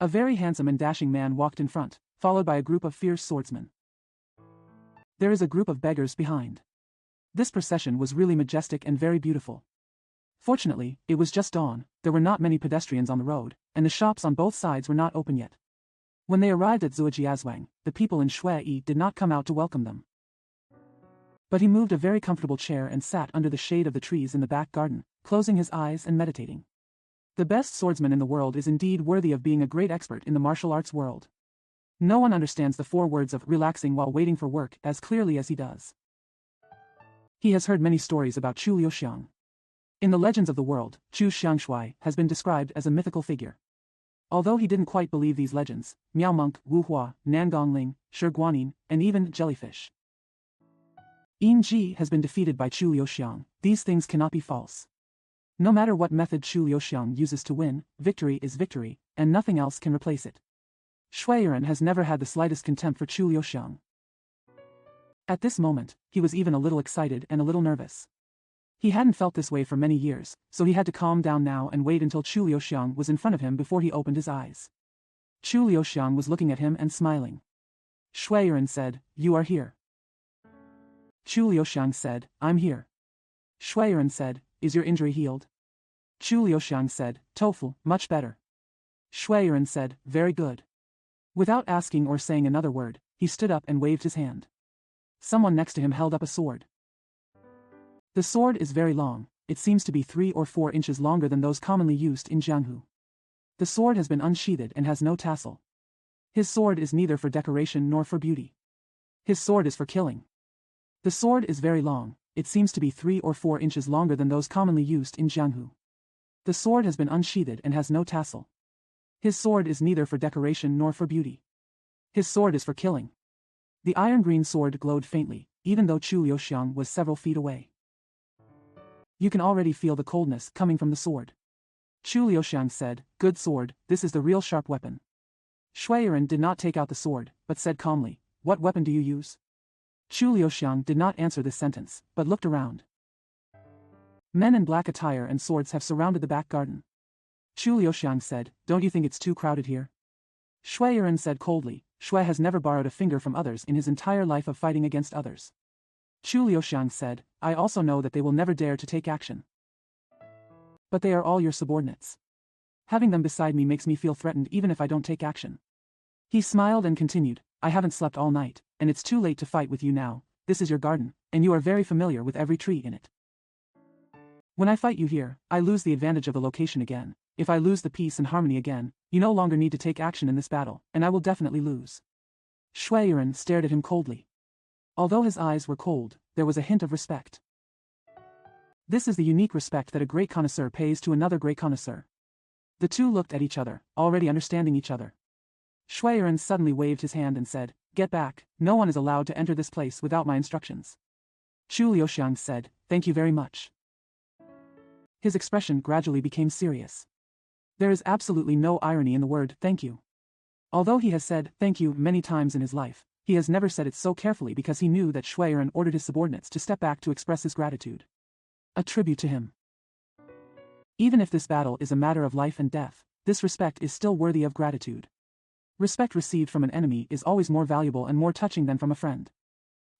A very handsome and dashing man walked in front, followed by a group of fierce swordsmen. There is a group of beggars behind. This procession was really majestic and very beautiful. Fortunately, it was just dawn, there were not many pedestrians on the road, and the shops on both sides were not open yet. When they arrived at Zuojiazwang, the people in Shui did not come out to welcome them. But he moved a very comfortable chair and sat under the shade of the trees in the back garden, closing his eyes and meditating. The best swordsman in the world is indeed worthy of being a great expert in the martial arts world. No one understands the 4 words of relaxing while waiting for work as clearly as he does. He has heard many stories about Chu Liuxiang. In the legends of the world, Chu Xiangshui has been described as a mythical figure. Although he didn't quite believe these legends, Miao Monk, Wu Hua, Nangongling, Shi Guanyin, and even Jellyfish Yin Ji has been defeated by Chu Liuxiang. These things cannot be false. No matter what method Chu Liuxiang uses to win, victory is victory, and nothing else can replace it. Shuiren has never had the slightest contempt for Chu Liuxiang. At this moment, he was even a little excited and a little nervous. He hadn't felt this way for many years, so he had to calm down now and wait until Chu Liuxiang was in front of him before he opened his eyes. Chu Liuxiang was looking at him and smiling. Shuiren said, "You are here." Chu Liuxiang said, "I'm here." Shuiren said, "Is your injury healed?" Chu Liuxiang said, "Tofu, much better." Shuiren said, "Very good." Without asking or saying another word, he stood up and waved his hand. Someone next to him held up a sword. The sword is very long, it seems to be 3 or 4 inches longer than those commonly used in Jianghu. The sword has been unsheathed and has no tassel. His sword is neither for decoration nor for beauty. His sword is for killing. The sword is very long, it seems to be 3 or 4 inches longer than those commonly used in Jianghu. The sword has been unsheathed and has no tassel. His sword is neither for decoration nor for beauty. His sword is for killing. The iron-green sword glowed faintly, even though Chu Liuxiang was several feet away. You can already feel the coldness coming from the sword. Chu Liuxiang said, "Good sword, this is the real sharp weapon." Shuiren did not take out the sword, but said calmly, "What weapon do you use?" Chu Liuxiang did not answer this sentence, but looked around. Men in black attire and swords have surrounded the back garden. Chu Liuxiang said, "Don't you think it's too crowded here?" Shuiren said coldly, "Shui has never borrowed a finger from others in his entire life of fighting against others." Chu Liuxiang said, "I also know that they will never dare to take action. But they are all your subordinates. Having them beside me makes me feel threatened even if I don't take action." He smiled and continued, "I haven't slept all night, and it's too late to fight with you now. This is your garden, and you are very familiar with every tree in it. When I fight you here, I lose the advantage of the location again. If I lose the peace and harmony again, you no longer need to take action in this battle, and I will definitely lose." Shuiren stared at him coldly. Although his eyes were cold, there was a hint of respect. This is the unique respect that a great connoisseur pays to another great connoisseur. The two looked at each other, already understanding each other. Shuiren suddenly waved his hand and said, "Get back, no one is allowed to enter this place without my instructions." Chu Liuxiang said, "Thank you very much." His expression gradually became serious. There is absolutely no irony in the word "thank you." Although he has said "thank you" many times in his life, he has never said it so carefully because he knew that Shuiren ordered his subordinates to step back to express his gratitude. A tribute to him. Even if this battle is a matter of life and death, this respect is still worthy of gratitude. Respect received from an enemy is always more valuable and more touching than from a friend.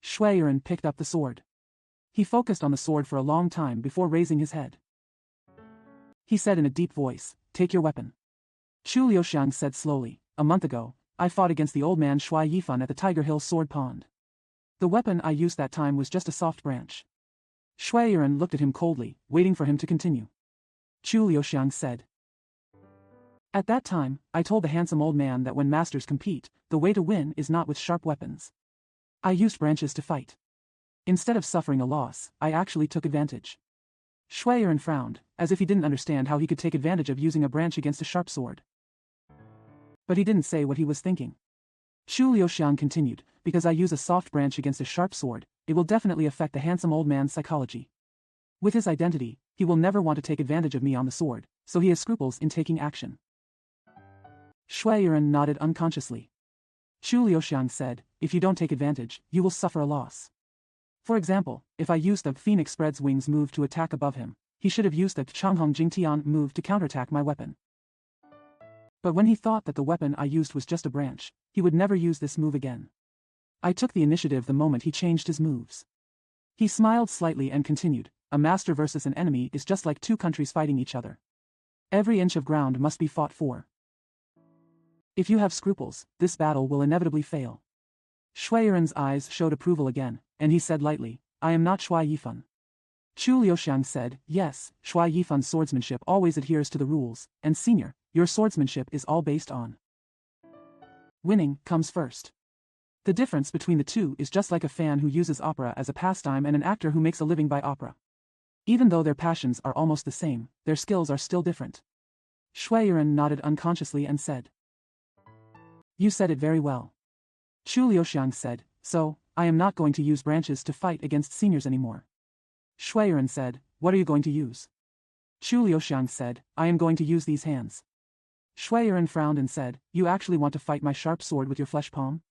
Shuiren picked up the sword. He focused on the sword for a long time before raising his head. He said in a deep voice, "Take your weapon." Chu Liuxiang said slowly, "A month ago, I fought against the old man Shuai Yifan at the Tiger Hill Sword Pond. The weapon I used that time was just a soft branch." Shui Yiren looked at him coldly, waiting for him to continue. Chu Liuxiang said, "At that time, I told the handsome old man that when masters compete, the way to win is not with sharp weapons. I used branches to fight. Instead of suffering a loss, I actually took advantage." Shui Yiren frowned, as if he didn't understand how he could take advantage of using a branch against a sharp sword. But he didn't say what he was thinking. Chu Liuxiang continued, "Because I use a soft branch against a sharp sword, it will definitely affect the handsome old man's psychology. With his identity, he will never want to take advantage of me on the sword, so he has scruples in taking action." Shui Yiren nodded unconsciously. Chu Liuxiang said, "If you don't take advantage, you will suffer a loss. For example, if I used the Phoenix Spreads Wings move to attack above him, he should have used the Changhong Jingtian move to counterattack my weapon. But when he thought that the weapon I used was just a branch, he would never use this move again. I took the initiative the moment he changed his moves." He smiled slightly and continued, "A master versus an enemy is just like two countries fighting each other. Every inch of ground must be fought for. If you have scruples, this battle will inevitably fail." Shui Yiren's eyes showed approval again, and he said lightly, "I am not Shuai Yifan." Chu Liuxiang said, "Yes, Shuai Yifan's swordsmanship always adheres to the rules, and senior, your swordsmanship is all based on winning comes first. The difference between the two is just like a fan who uses opera as a pastime and an actor who makes a living by opera. Even though their passions are almost the same, their skills are still different." Shui Yiren nodded unconsciously and said, "You said it very well." Chu Liuxiang said, "So, I am not going to use branches to fight against seniors anymore." Shui Yiren said, "What are you going to use?" Chu Liuxiang said, "I am going to use these hands." Shui Yiren frowned and said, "You actually want to fight my sharp sword with your flesh palm?"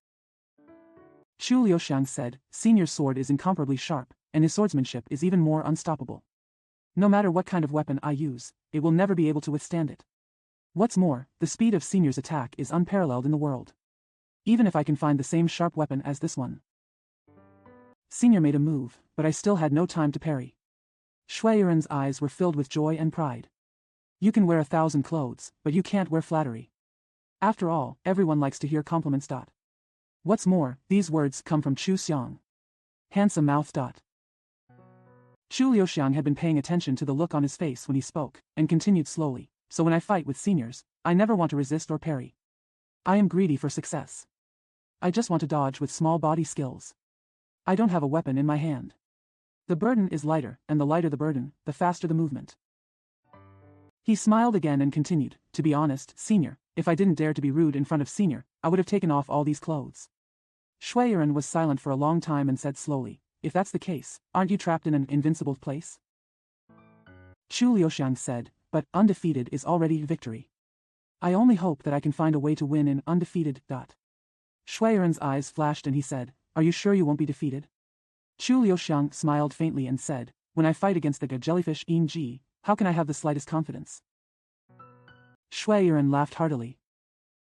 Chu Liuxiang said, "Senior's sword is incomparably sharp, and his swordsmanship is even more unstoppable. No matter what kind of weapon I use, it will never be able to withstand it. What's more, the speed of Senior's attack is unparalleled in the world. Even if I can find the same sharp weapon as this one." Senior made a move, but I still had no time to parry. Shui Yiren's eyes were filled with joy and pride. "You can wear 1,000 clothes, but you can't wear flattery. After all, everyone likes to hear compliments. What's more, these words come from Chu Xiang. Handsome mouth. Chu Liuxiang had been paying attention to the look on his face when he spoke, and continued slowly, "So when I fight with seniors, I never want to resist or parry. I am greedy for success. I just want to dodge with small body skills. I don't have a weapon in my hand. The burden is lighter, and the lighter the burden, the faster the movement." He smiled again and continued, "To be honest, Senior, if I didn't dare to be rude in front of Senior, I would have taken off all these clothes." Shui Yiren was silent for a long time and said slowly, "If that's the case, aren't you trapped in an invincible place?" Chu Liuxiang said, "But undefeated is already victory. I only hope that I can find a way to win in undefeated. Shui Yiren's eyes flashed and he said, "Are you sure you won't be defeated?" Chu Liuxiang smiled faintly and said, "When I fight against the jellyfish Ying Ji, how can I have the slightest confidence?" Shui Yiren laughed heartily.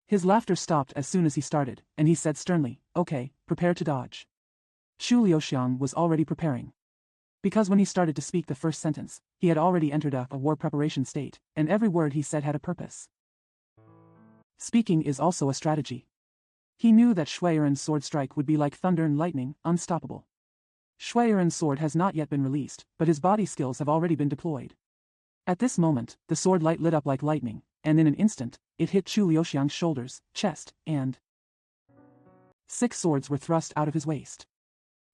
His laughter stopped as soon as he started, and he said sternly, "Okay, prepare to dodge." Chu Liuxiang was already preparing. Because when he started to speak the first sentence, he had already entered a war preparation state, and every word he said had a purpose. Speaking is also a strategy. He knew that Shui Yiren's sword strike would be like thunder and lightning, unstoppable. Shui Yiren's sword has not yet been released, but his body skills have already been deployed. At this moment, the sword light lit up like lightning, and in an instant, it hit Chu Liuxiang's shoulders, chest, and 6 swords were thrust out of his waist.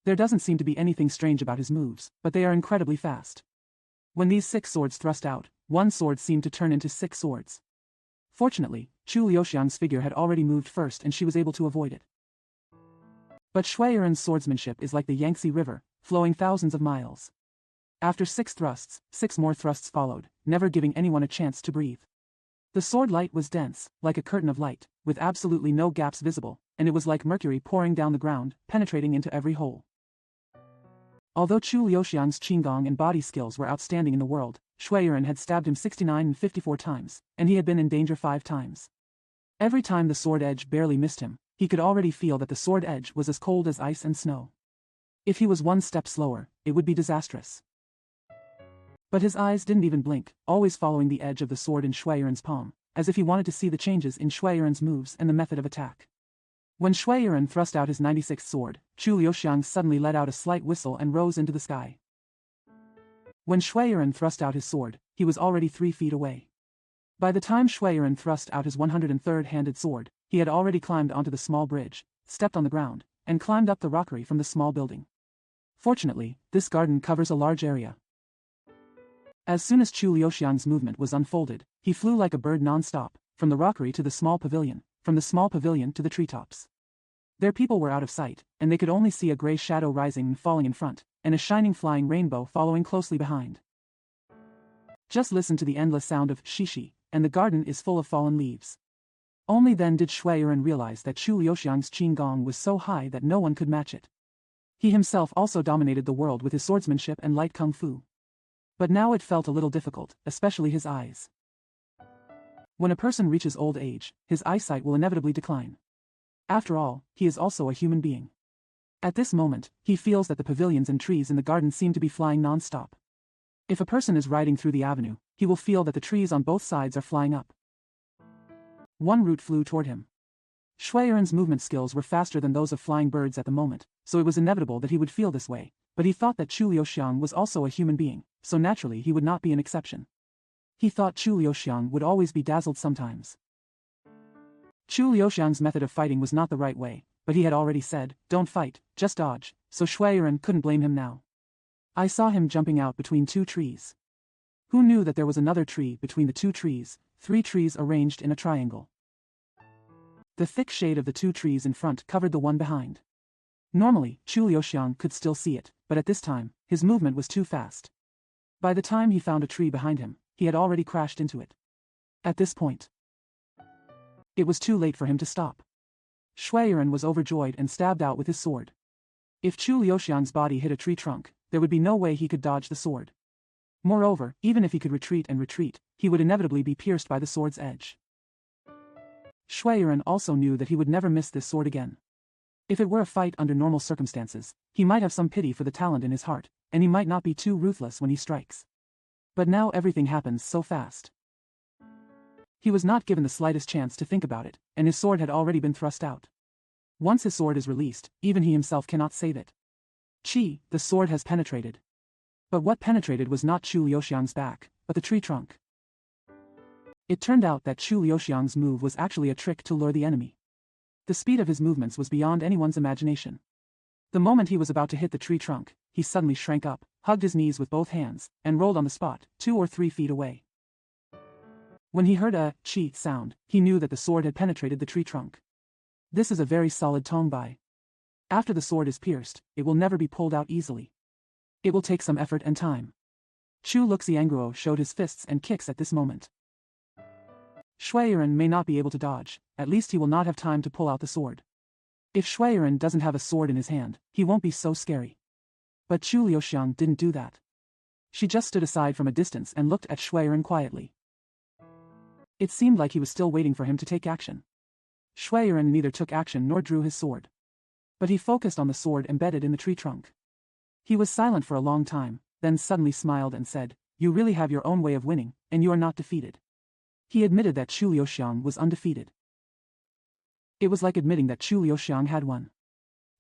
There doesn't seem to be anything strange about his moves, but they are incredibly fast. When these 6 swords thrust out, one sword seemed to turn into 6 swords. Fortunately, Chu Liuxiang's figure had already moved first and she was able to avoid it. But Shui Yiren's swordsmanship is like the Yangtze River, flowing thousands of miles. After 6 thrusts, 6 more thrusts followed, never giving anyone a chance to breathe. The sword light was dense, like a curtain of light, with absolutely no gaps visible, and it was like mercury pouring down the ground, penetrating into every hole. Although Chu Liuxiang's qinggong and body skills were outstanding in the world, Shui Yiren had stabbed him 69 and 54 times, and he had been in danger 5 times. Every time the sword edge barely missed him, he could already feel that the sword edge was as cold as ice and snow. If he was one step slower, it would be disastrous. But his eyes didn't even blink, always following the edge of the sword in Shui Yiren's palm, as if he wanted to see the changes in Shui Yiren's moves and the method of attack. When Shui Yiren thrust out his 96th sword, Chu Liuxiang suddenly let out a slight whistle and rose into the sky. When Shui Yiren thrust out his sword, he was already 3 feet away. By the time Shui Yiren thrust out his 103rd-handed sword, he had already climbed onto the small bridge, stepped on the ground, and climbed up the rockery from the small building. Fortunately, this garden covers a large area. As soon as Chu Liuxiang's movement was unfolded, he flew like a bird non-stop, from the rockery to the small pavilion, from the small pavilion to the treetops. Their people were out of sight, and they could only see a gray shadow rising and falling in front, and a shining flying rainbow following closely behind. Just listen to the endless sound of shishi, and the garden is full of fallen leaves. Only then did Shui Yiren realize that Chu Liuxiang's qin gong was so high that no one could match it. He himself also dominated the world with his swordsmanship and light kung fu. But now it felt a little difficult, especially his eyes. When a person reaches old age, his eyesight will inevitably decline. After all, he is also a human being. At this moment, he feels that the pavilions and trees in the garden seem to be flying non-stop. If a person is riding through the avenue, he will feel that the trees on both sides are flying up. One root flew toward him. Shui Yiren's movement skills were faster than those of flying birds at the moment, so it was inevitable that he would feel this way, but he thought that Chu Liuxiang was also a human being, so naturally he would not be an exception. He thought Chu Liuxiang would always be dazzled sometimes. Chu Liuxiang's method of fighting was not the right way, but he had already said, "Don't fight, just dodge," so Shui Yiren couldn't blame him now. I saw him jumping out between 2 trees. Who knew that there was another tree between the 2 trees, 3 trees arranged in a triangle? The thick shade of the 2 trees in front covered the one behind. Normally, Chu Liuxiang could still see it, but at this time, his movement was too fast. By the time he found a tree behind him, he had already crashed into it. At this point, it was too late for him to stop. Shui Yiren was overjoyed and stabbed out with his sword. If Chu Liuxiang's body hit a tree trunk, there would be no way he could dodge the sword. Moreover, even if he could retreat, he would inevitably be pierced by the sword's edge. Shui Yiren also knew that he would never miss this sword again. If it were a fight under normal circumstances, he might have some pity for the talent in his heart, and he might not be too ruthless when he strikes. But now everything happens so fast. He was not given the slightest chance to think about it, and his sword had already been thrust out. Once his sword is released, even he himself cannot save it. The sword has penetrated. But what penetrated was not Chu Liuxiang's back, but the tree trunk. It turned out that Chu Liuxiang's move was actually a trick to lure the enemy. The speed of his movements was beyond anyone's imagination. The moment he was about to hit the tree trunk, he suddenly shrank up, hugged his knees with both hands, and rolled on the spot, 2 or 3 feet away. When he heard a "chi" sound, he knew that the sword had penetrated the tree trunk. This is a very solid tongbai. After the sword is pierced, it will never be pulled out easily. It will take some effort and time. Chu Luxiangguo showed his fists and kicks at this moment. Shui Yiren may not be able to dodge, at least he will not have time to pull out the sword. If Shui Yiren doesn't have a sword in his hand, he won't be so scary. But Chu Liuxiang didn't do that. She just stood aside from a distance and looked at Shui Yiren quietly. It seemed like he was still waiting for him to take action. Shui Yiren neither took action nor drew his sword. But he focused on the sword embedded in the tree trunk. He was silent for a long time, then suddenly smiled and said, "You really have your own way of winning, and you are not defeated." He admitted that Chu Liuxiang was undefeated. It was like admitting that Chu Liuxiang had won.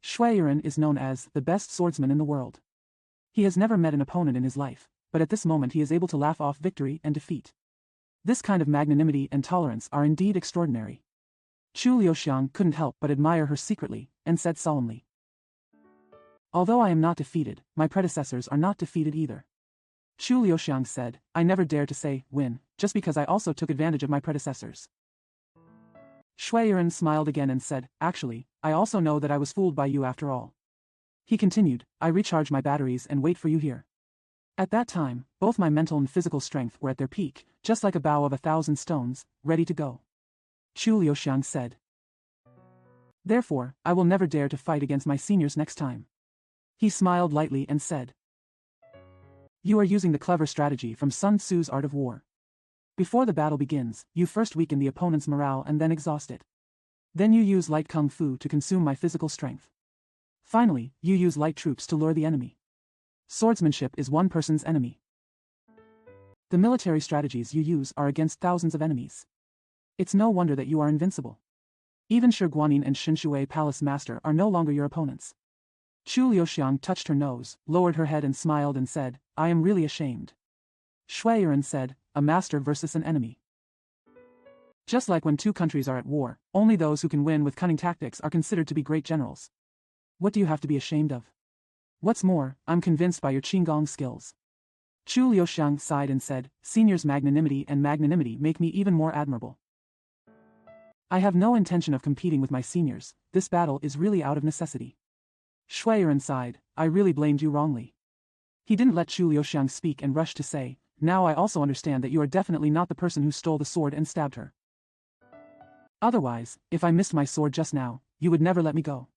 Shui Yiren is known as the best swordsman in the world. He has never met an opponent in his life, but at this moment he is able to laugh off victory and defeat. This kind of magnanimity and tolerance are indeed extraordinary. Chu Liuxiang couldn't help but admire her secretly, and said solemnly, "Although I am not defeated, my predecessors are not defeated either." Chu Liuxiang said, "I never dare to say, win, just because I also took advantage of my predecessors." Shui Yiren smiled again and said, "Actually, I also know that I was fooled by you after all." He continued, "I recharge my batteries and wait for you here." At that time, both my mental and physical strength were at their peak, just like a bow of 1,000 stones, ready to go. Chu Liuxiang said, "Therefore, I will never dare to fight against my seniors next time." He smiled lightly and said, "You are using the clever strategy from Sun Tzu's Art of War. Before the battle begins, you first weaken the opponent's morale and then exhaust it. Then you use light kung fu to consume my physical strength. Finally, you use light troops to lure the enemy. Swordsmanship is one person's enemy." The military strategies you use are against thousands of enemies. It's no wonder that you are invincible. Even Shi Guanyin and Xin Shui Palace Master are no longer your opponents. Chu Liuxiang touched her nose, lowered her head and smiled and said, I am really ashamed. Shui Yiren said, a master versus an enemy. Just like when two countries are at war, only those who can win with cunning tactics are considered to be great generals. What do you have to be ashamed of? What's more, I'm convinced by your Qinggong skills. Chu Liuxiang sighed and said, Senior's magnanimity make me even more admirable. I have no intention of competing with my seniors, this battle is really out of necessity. Shui Yiren sighed, I really blamed you wrongly. He didn't let Chu Liuxiang speak and rushed to say, now I also understand that you are definitely not the person who stole the sword and stabbed her. Otherwise, if I missed my sword just now, you would never let me go.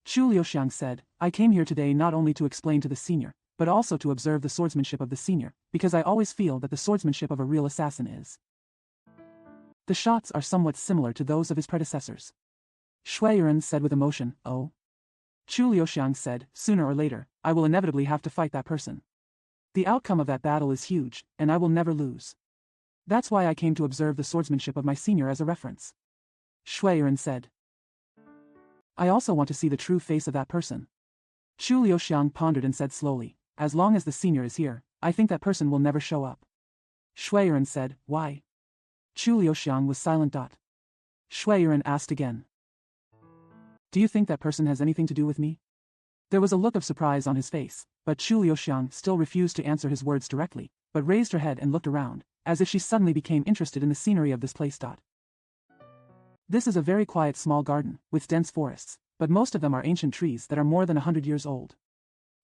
Chu Liuxiang said, I came here today not only to explain to the senior, but also to observe the swordsmanship of the senior, because I always feel that the swordsmanship of a real assassin is. The shots are somewhat similar to those of his predecessors. Shui Yiren said with emotion, oh. Chu Liuxiang said, sooner or later, I will inevitably have to fight that person. The outcome of that battle is huge, and I will never lose. That's why I came to observe the swordsmanship of my senior as a reference. Shui Yiren said. I also want to see the true face of that person. Chu Liuxiang pondered and said slowly, as long as the senior is here, I think that person will never show up. Shui Yiren said, why? Chu Liuxiang was silent. Shui Yiren asked again. Do you think that person has anything to do with me? There was a look of surprise on his face, but Chu Liuxiang still refused to answer his words directly, but raised her head and looked around, as if she suddenly became interested in the scenery of this place. This is a very quiet small garden, with dense forests, but most of them are ancient trees that are more than 100 years old.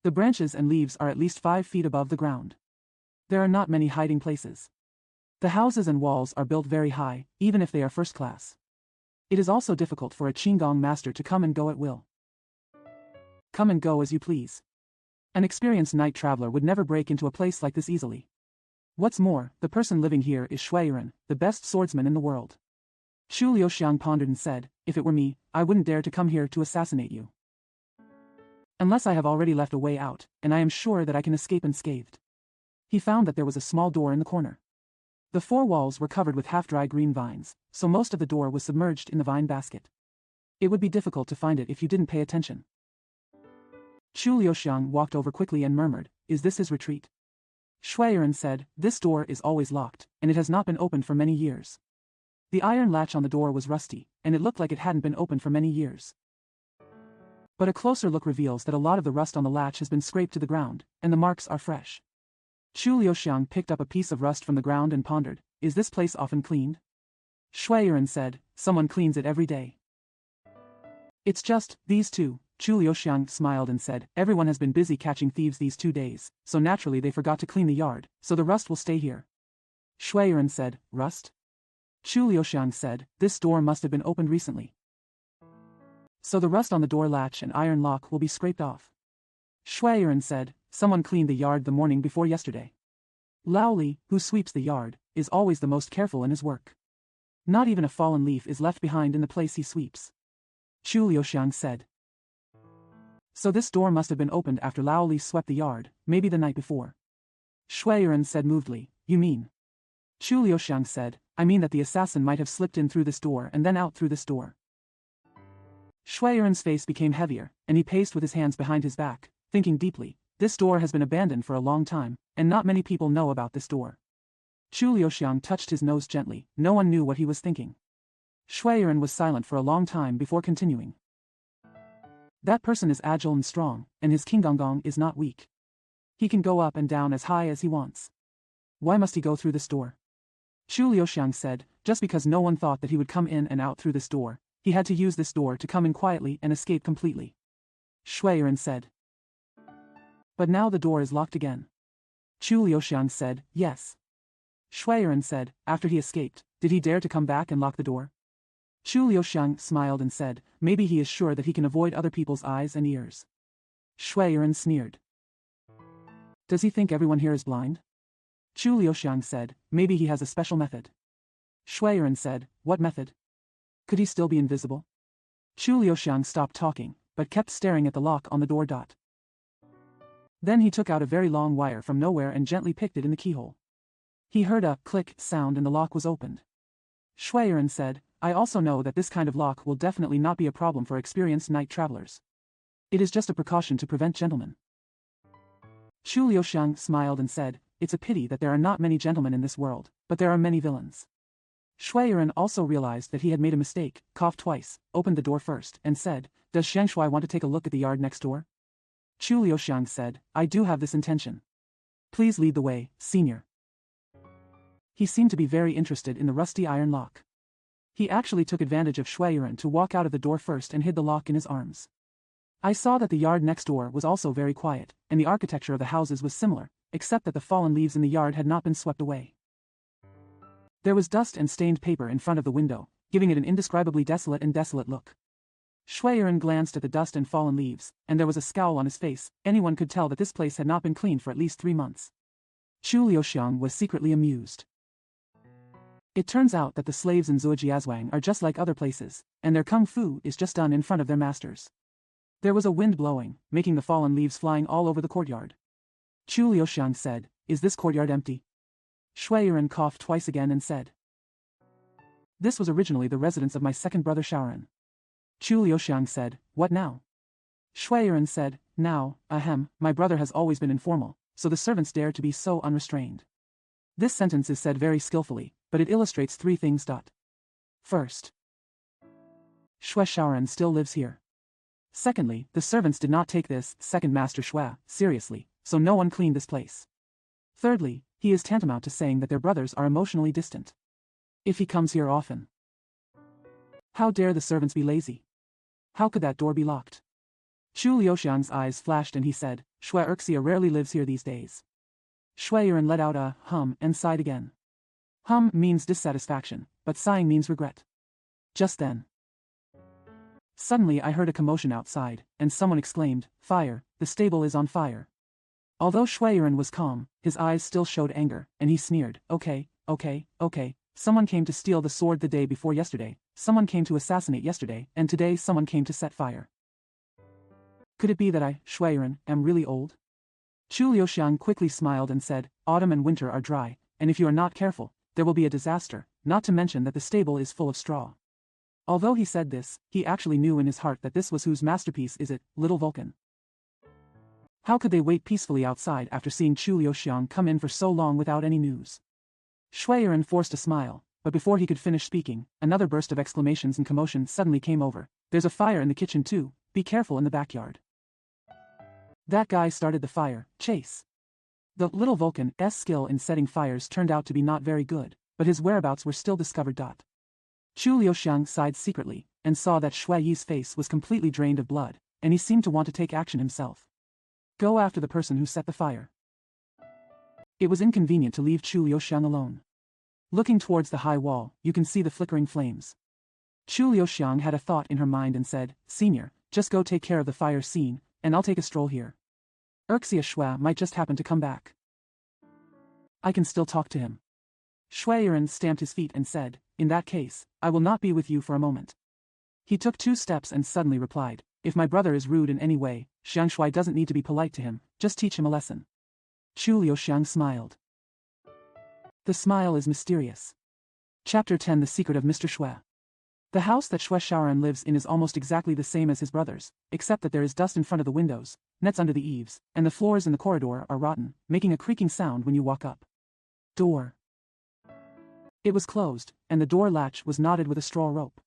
The branches and leaves are at least 5 feet above the ground. There are not many hiding places. The houses and walls are built very high, even if they are first class. It is also difficult for a Qinggong master to come and go at will. Come and go as you please. An experienced night traveler would never break into a place like this easily. What's more, the person living here is Shui Yiren, the best swordsman in the world. Chu Liuxiang pondered and said, if it were me, I wouldn't dare to come here to assassinate you. Unless I have already left a way out, and I am sure that I can escape unscathed. He found that there was a small door in the corner. The 4 walls were covered with half-dry green vines, so most of the door was submerged in the vine basket. It would be difficult to find it if you didn't pay attention. Chu Liuxiang walked over quickly and murmured, is this his retreat? Shui Yiren said, this door is always locked, and it has not been opened for many years. The iron latch on the door was rusty, and it looked like it hadn't been opened for many years. But a closer look reveals that a lot of the rust on the latch has been scraped to the ground, and the marks are fresh. Chu Liuxiang picked up a piece of rust from the ground and pondered, is this place often cleaned? Shui Yiren said, someone cleans it every day. It's just, these two. Chu Liuxiang smiled and said, everyone has been busy catching thieves these 2 days, so naturally they forgot to clean the yard, so the rust will stay here. Shui Yiren said, rust? Chu Liuxiang said, this door must have been opened recently. So the rust on the door latch and iron lock will be scraped off. Shui Yiren said, someone cleaned the yard the morning before yesterday. Lao Li, who sweeps the yard, is always the most careful in his work. Not even a fallen leaf is left behind in the place he sweeps. Chu Liuxiang said. So this door must have been opened after Lao Li swept the yard, maybe the night before. Shui Yiren said movedly, you mean? Chu Liuxiang said, I mean that the assassin might have slipped in through this door and then out through this door. Shui Yiren's face became heavier, and he paced with his hands behind his back, thinking deeply, this door has been abandoned for a long time, and not many people know about this door. Chu Liuxiang touched his nose gently, no one knew what he was thinking. Shui Yiren was silent for a long time before continuing. That person is agile and strong, and his Qinggong is not weak. He can go up and down as high as he wants. Why must he go through this door? Chu Liuxiang said, just because no one thought that he would come in and out through this door, he had to use this door to come in quietly and escape completely. Shui Yiren said. But now the door is locked again. Chu Liuxiang said, yes. Shui Yiren said, after he escaped, did he dare to come back and lock the door? Chu Liuxiang smiled and said, maybe he is sure that he can avoid other people's eyes and ears. Shui Yiren sneered. Does he think everyone here is blind? Chu Liuxiang said, maybe he has a special method. Shui Yiren said, what method? Could he still be invisible? Chu Liuxiang stopped talking, but kept staring at the lock on the door. Then he took out a very long wire from nowhere and gently picked it in the keyhole. He heard a click sound and the lock was opened. Shui Yiren said, I also know that this kind of lock will definitely not be a problem for experienced night travelers. It is just a precaution to prevent gentlemen. Chu Liuxiang smiled and said, it's a pity that there are not many gentlemen in this world, but there are many villains. Shui Yiren also realized that he had made a mistake, coughed twice, opened the door first, and said, does Xiang Shui want to take a look at the yard next door? Chu Liuxiang said, I do have this intention. Please lead the way, senior. He seemed to be very interested in the rusty iron lock. He actually took advantage of Shui Yiren to walk out of the door first and hid the lock in his arms. I saw that the yard next door was also very quiet, and the architecture of the houses was similar, except that the fallen leaves in the yard had not been swept away. There was dust and stained paper in front of the window, giving it an indescribably desolate look. Shui Yiren glanced at the dust and fallen leaves, and there was a scowl on his face. Anyone could tell that this place had not been cleaned for at least 3 months. Chu Liuxiang was secretly amused. It turns out that the slaves in Zuojiazwang are just like other places, and their kung fu is just done in front of their masters. There was a wind blowing, making the fallen leaves flying all over the courtyard. Chu Liuxiang said, is this courtyard empty? Shui Yiren coughed twice again and said, this was originally the residence of my second brother Shaoran. Chu Liuxiang said, what now? Shui Yiren said, now, my brother has always been informal, so the servants dare to be so unrestrained. This sentence is said very skillfully, but it illustrates 3 things. First, Shui Shaoran still lives here. Secondly, the servants did not take this second master Shui seriously, so no one cleaned this place. Thirdly, he is tantamount to saying that their brothers are emotionally distant. If he comes here often. How dare the servants be lazy? How could that door be locked? Chu Liuxiang's eyes flashed and he said, Shui Erxia rarely lives here these days. Shui Yiren let out a hum and sighed again. Hum means dissatisfaction, but sighing means regret. Just then, suddenly I heard a commotion outside, and someone exclaimed, fire, the stable is on fire. Although Shui Yiren was calm, his eyes still showed anger, and he sneered, okay, someone came to steal the sword the day before yesterday, someone came to assassinate yesterday, and today someone came to set fire. Could it be that I, Shui Yiren, am really old? Chu Liuxiang quickly smiled and said, autumn and winter are dry, and if you are not careful, there will be a disaster, not to mention that the stable is full of straw. Although he said this, he actually knew in his heart that this was whose masterpiece is it, little Vulcan. How could they wait peacefully outside after seeing Chu Liuxiang come in for so long without any news? Shui Yiren forced a smile, but before he could finish speaking, another burst of exclamations and commotion suddenly came over. There's a fire in the kitchen too, be careful in the backyard. That guy started the fire, chase. The little Vulcan's skill in setting fires turned out to be not very good, but his whereabouts were still discovered. Chu Liuxiang sighed secretly, and saw that Shui Yi's face was completely drained of blood, and he seemed to want to take action himself. Go after the person who set the fire. It was inconvenient to leave Chu Liuxiang alone. Looking towards the high wall, you can see the flickering flames. Chu Liuxiang had a thought in her mind and said, senior, just go take care of the fire scene, and I'll take a stroll here. Erxia Shui might just happen to come back. I can still talk to him. Shui Yiren stamped his feet and said, in that case, I will not be with you for a moment. He took 2 steps and suddenly replied, if my brother is rude in any way, Xiang Shui doesn't need to be polite to him, just teach him a lesson. Chu Liuxiang smiled. The smile is mysterious. Chapter 10 The Secret of Mr. Shui. The house that Shui Shaoran lives in is almost exactly the same as his brother's, except that there is dust in front of the windows, nets under the eaves, and the floors in the corridor are rotten, making a creaking sound when you walk up. Door. It was closed, and the door latch was knotted with a straw rope.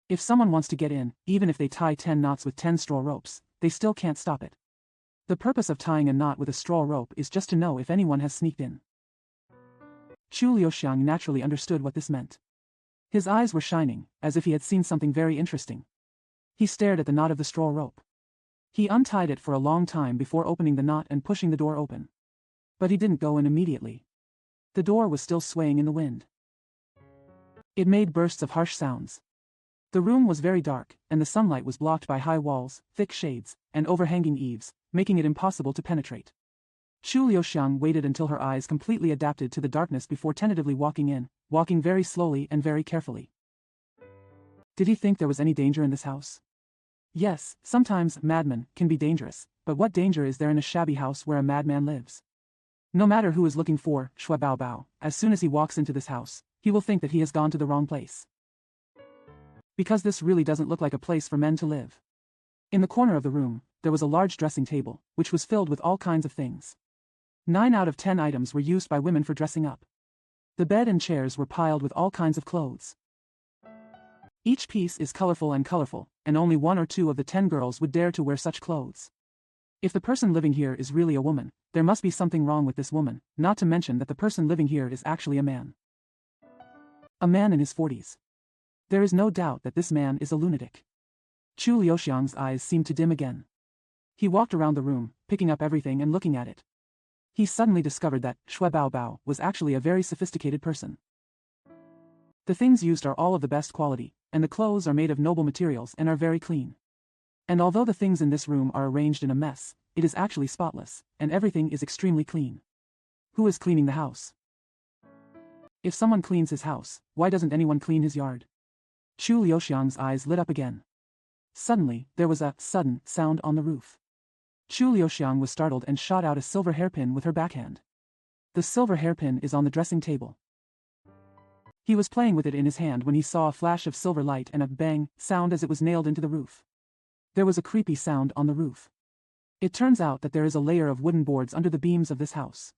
If someone wants to get in, even if they tie 10 knots with 10 straw ropes, they still can't stop it. The purpose of tying a knot with a straw rope is just to know if anyone has sneaked in. Chu Liuxiang naturally understood what this meant. His eyes were shining, as if he had seen something very interesting. He stared at the knot of the straw rope. He untied it for a long time before opening the knot and pushing the door open. But he didn't go in immediately. The door was still swaying in the wind. It made bursts of harsh sounds. The room was very dark, and the sunlight was blocked by high walls, thick shades, and overhanging eaves, making it impossible to penetrate. Chu Liuxiang waited until her eyes completely adapted to the darkness before tentatively walking in, walking very slowly and very carefully. Did he think there was any danger in this house? Yes, sometimes madmen can be dangerous, but what danger is there in a shabby house where a madman lives? No matter who is looking for Shui Bao Bao, as soon as he walks into this house, he will think that he has gone to the wrong place. Because this really doesn't look like a place for men to live. In the corner of the room, there was a large dressing table, which was filled with all kinds of things. 9 out of 10 items were used by women for dressing up. The bed and chairs were piled with all kinds of clothes. Each piece is colorful, and only 1 or 2 of the 10 girls would dare to wear such clothes. If the person living here is really a woman, there must be something wrong with this woman, not to mention that the person living here is actually a man. A man in his 40s. There is no doubt that this man is a lunatic. Chu Liuxiang's eyes seemed to dim again. He walked around the room, picking up everything and looking at it. He suddenly discovered that Shui Bao Bao was actually a very sophisticated person. The things used are all of the best quality, and the clothes are made of noble materials and are very clean. And although the things in this room are arranged in a mess, it is actually spotless, and everything is extremely clean. Who is cleaning the house? If someone cleans his house, why doesn't anyone clean his yard? Chu Liuxiang's eyes lit up again. Suddenly, there was a sudden sound on the roof. Chu Liuxiang was startled and shot out a silver hairpin with her backhand. The silver hairpin is on the dressing table. He was playing with it in his hand when he saw a flash of silver light and a bang sound as it was nailed into the roof. There was a creepy sound on the roof. It turns out that there is a layer of wooden boards under the beams of this house.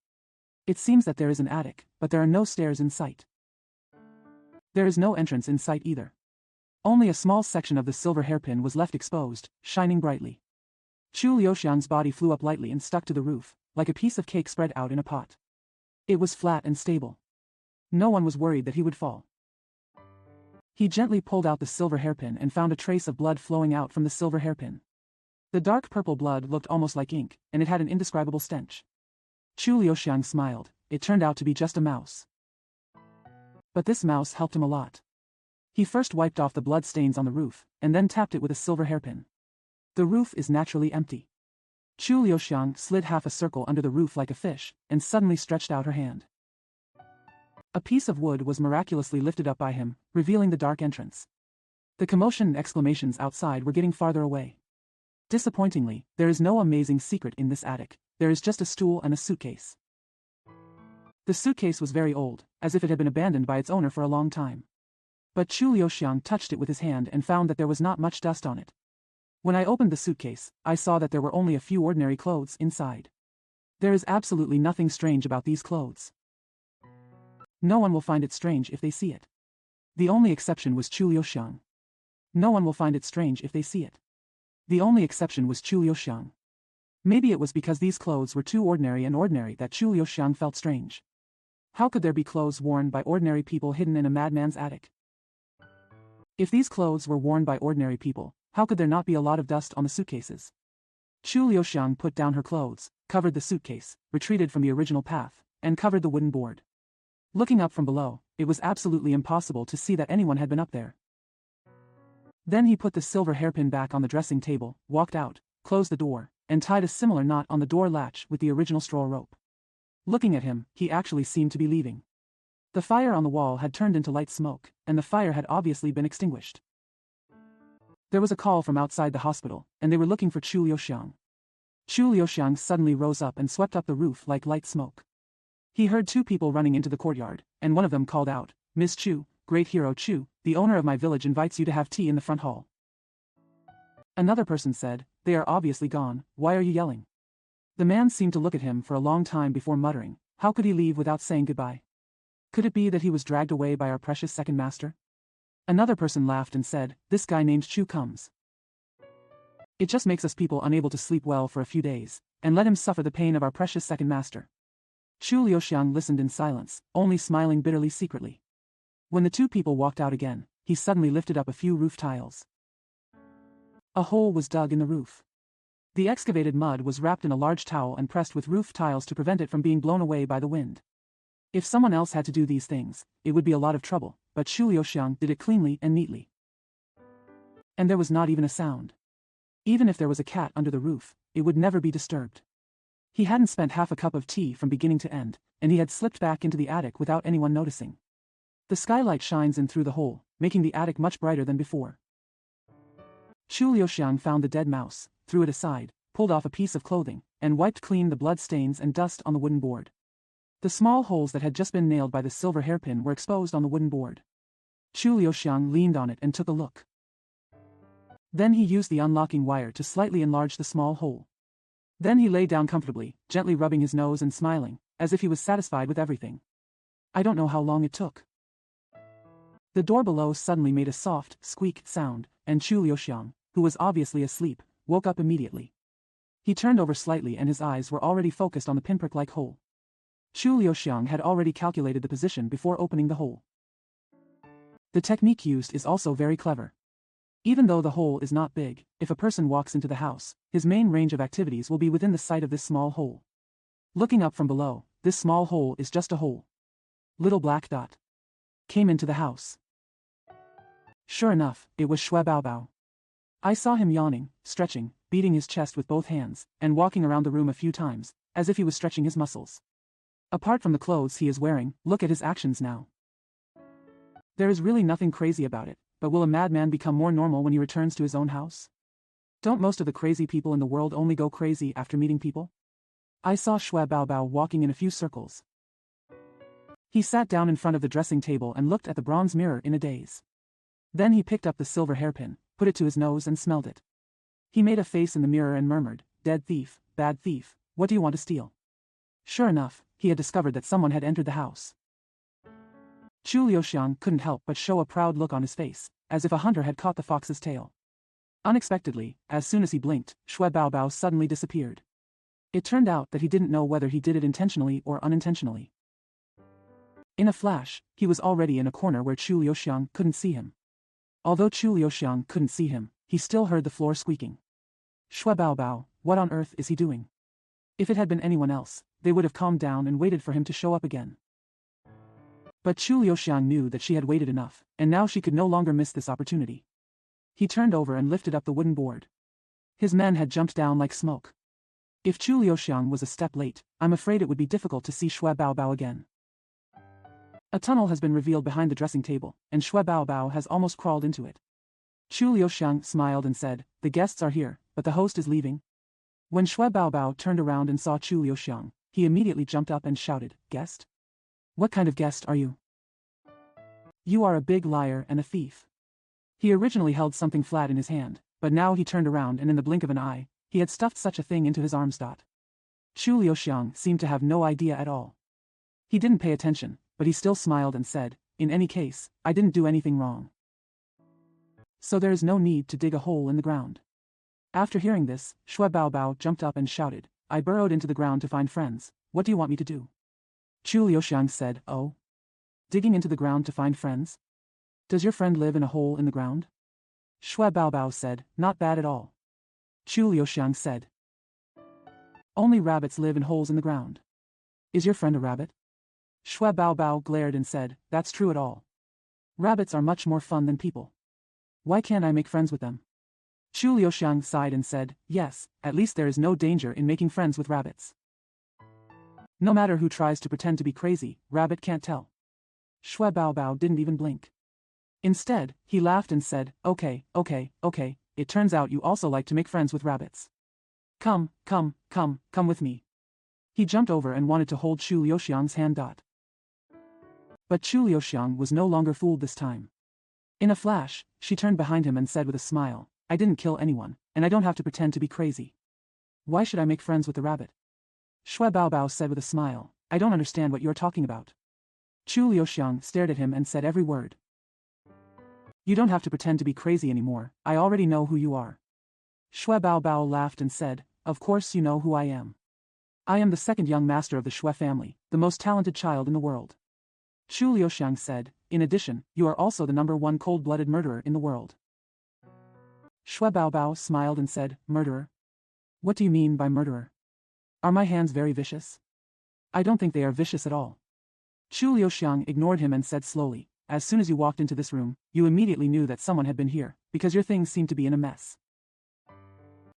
It seems that there is an attic, but there are no stairs in sight. There is no entrance in sight either. Only a small section of the silver hairpin was left exposed, shining brightly. Chu Liuxiang's body flew up lightly and stuck to the roof, like a piece of cake spread out in a pot. It was flat and stable. No one was worried that he would fall. He gently pulled out the silver hairpin and found a trace of blood flowing out from the silver hairpin. The dark purple blood looked almost like ink, and it had an indescribable stench. Chu Liuxiang smiled. It turned out to be just a mouse. But this mouse helped him a lot. He first wiped off the blood stains on the roof, and then tapped it with a silver hairpin. The roof is naturally empty. Chu Liuxiang slid half a circle under the roof like a fish, and suddenly stretched out her hand. A piece of wood was miraculously lifted up by him, revealing the dark entrance. The commotion and exclamations outside were getting farther away. Disappointingly, there is no amazing secret in this attic. There is just a stool and a suitcase. The suitcase was very old, as if it had been abandoned by its owner for a long time. But Chu Liuxiang touched it with his hand and found that there was not much dust on it. When I opened the suitcase, I saw that there were only a few ordinary clothes inside. There is absolutely nothing strange about these clothes. No one will find it strange if they see it. The only exception was Chu Liuxiang. No one will find it strange if they see it. The only exception was Chu Liuxiang. Maybe it was because these clothes were too ordinary that Chu Liuxiang felt strange. How could there be clothes worn by ordinary people hidden in a madman's attic? If these clothes were worn by ordinary people, how could there not be a lot of dust on the suitcases? Chu Liuxiang put down her clothes, covered the suitcase, retreated from the original path, and covered the wooden board. Looking up from below, it was absolutely impossible to see that anyone had been up there. Then he put the silver hairpin back on the dressing table, walked out, closed the door, and tied a similar knot on the door latch with the original straw rope. Looking at him, he actually seemed to be leaving. The fire on the wall had turned into light smoke, and the fire had obviously been extinguished. There was a call from outside the hospital, and they were looking for Chu Liuxiang. Chu Liuxiang suddenly rose up and swept up the roof like light smoke. He heard 2 people running into the courtyard, and one of them called out, "Miss Chu, Great Hero Chu, the owner of my village invites you to have tea in the front hall." Another person said, "They are obviously gone, why are you yelling?" The man seemed to look at him for a long time before muttering, "How could he leave without saying goodbye? Could it be that he was dragged away by our precious second master?" Another person laughed and said, "This guy named Chu comes. It just makes us people unable to sleep well for a few days, and let him suffer the pain of our precious second master." Chu Liuxiang listened in silence, only smiling bitterly secretly. When the 2 people walked out again, he suddenly lifted up a few roof tiles. A hole was dug in the roof. The excavated mud was wrapped in a large towel and pressed with roof tiles to prevent it from being blown away by the wind. If someone else had to do these things, it would be a lot of trouble, but Chu Liuxiang did it cleanly and neatly. And there was not even a sound. Even if there was a cat under the roof, it would never be disturbed. He hadn't spent half a cup of tea from beginning to end, and he had slipped back into the attic without anyone noticing. The skylight shines in through the hole, making the attic much brighter than before. Chu Liuxiang found the dead mouse, threw it aside, pulled off a piece of clothing, and wiped clean the blood stains and dust on the wooden board. The small holes that had just been nailed by the silver hairpin were exposed on the wooden board. Chu Liuxiang leaned on it and took a look. Then he used the unlocking wire to slightly enlarge the small hole. Then he lay down comfortably, gently rubbing his nose and smiling, as if he was satisfied with everything. I don't know how long it took. The door below suddenly made a soft, squeak sound, and Chu Liuxiang, who was obviously asleep, woke up immediately. He turned over slightly and his eyes were already focused on the pinprick-like hole. Chu Liuxiang had already calculated the position before opening the hole. The technique used is also very clever. Even though the hole is not big, if a person walks into the house, his main range of activities will be within the sight of this small hole. Looking up from below, this small hole is just a hole. Little black dot came into the house. Sure enough, it was Xue Baobao. I saw him yawning, stretching, beating his chest with both hands, and walking around the room a few times, as if he was stretching his muscles. Apart from the clothes he is wearing, look at his actions now. There is really nothing crazy about it, but will a madman become more normal when he returns to his own house? Don't most of the crazy people in the world only go crazy after meeting people? I saw Xue Baobao walking in a few circles. He sat down in front of the dressing table and looked at the bronze mirror in a daze. Then he picked up the silver hairpin, put it to his nose and smelled it. He made a face in the mirror and murmured, "Dead thief, bad thief, what do you want to steal?" Sure enough, he had discovered that someone had entered the house. Chu Liuxiang couldn't help but show a proud look on his face, as if a hunter had caught the fox's tail. Unexpectedly, as soon as he blinked, Xue Baobao suddenly disappeared. It turned out that he didn't know whether he did it intentionally or unintentionally. In a flash, he was already in a corner where Chu Liuxiang couldn't see him. Although Chu Liuxiang couldn't see him, he still heard the floor squeaking. Xue Baobao, what on earth is he doing? If it had been anyone else, they would have calmed down and waited for him to show up again. But Chu Liuxiang knew that she had waited enough, and now she could no longer miss this opportunity. He turned over and lifted up the wooden board. His men had jumped down like smoke. If Chu Liuxiang was a step late, I'm afraid it would be difficult to see Xue Baobao again. A tunnel has been revealed behind the dressing table, and Xue Baobao has almost crawled into it. Chu Liuxiang smiled and said, "The guests are here, but the host is leaving." When Xue Baobao turned around and saw Chu Liuxiang, he immediately jumped up and shouted, "Guest? What kind of guest are you? You are a big liar and a thief." He originally held something flat in his hand, but now he turned around and in the blink of an eye, he had stuffed such a thing into his arms. Chu Liuxiang seemed to have no idea at all. He didn't pay attention, but he still smiled and said, "In any case, I didn't do anything wrong. So there is no need to dig a hole in the ground." After hearing this, Xue Baobao jumped up and shouted, "I burrowed into the ground to find friends, what do you want me to do?" Chu Liuxiang said, "Oh? Digging into the ground to find friends? Does your friend live in a hole in the ground?" Xue Baobao said, "Not bad at all." Chu Liuxiang said, "Only rabbits live in holes in the ground. Is your friend a rabbit?" Xue Baobao glared and said, "That's true at all. Rabbits are much more fun than people. Why can't I make friends with them?" Chu Liuxiang sighed and said, "Yes, at least there is no danger in making friends with rabbits. No matter who tries to pretend to be crazy, rabbit can't tell." Xue Baobao didn't even blink. Instead, he laughed and said, okay, it turns out you also like to make friends with rabbits. Come with me." He jumped over and wanted to hold Chu Liuxiang's hand. But Chu Liuxiang was no longer fooled this time. In a flash, she turned behind him and said with a smile, "I didn't kill anyone, and I don't have to pretend to be crazy. Why should I make friends with the rabbit?" Xue Baobao said with a smile, "I don't understand what you're talking about." Chu Liuxiang stared at him and said every word. "You don't have to pretend to be crazy anymore, I already know who you are." Xue Baobao laughed and said, "Of course you know who I am. I am the second young master of the Xue family, the most talented child in the world." Chu Liuxiang said, "In addition, you are also the #1 cold-blooded murderer in the world." Xue Baobao smiled and said, "Murderer? What do you mean by murderer? Are my hands very vicious?" "I don't think they are vicious at all." Chu Liuxiang ignored him and said slowly, "As soon as you walked into this room, you immediately knew that someone had been here, because your things seem to be in a mess.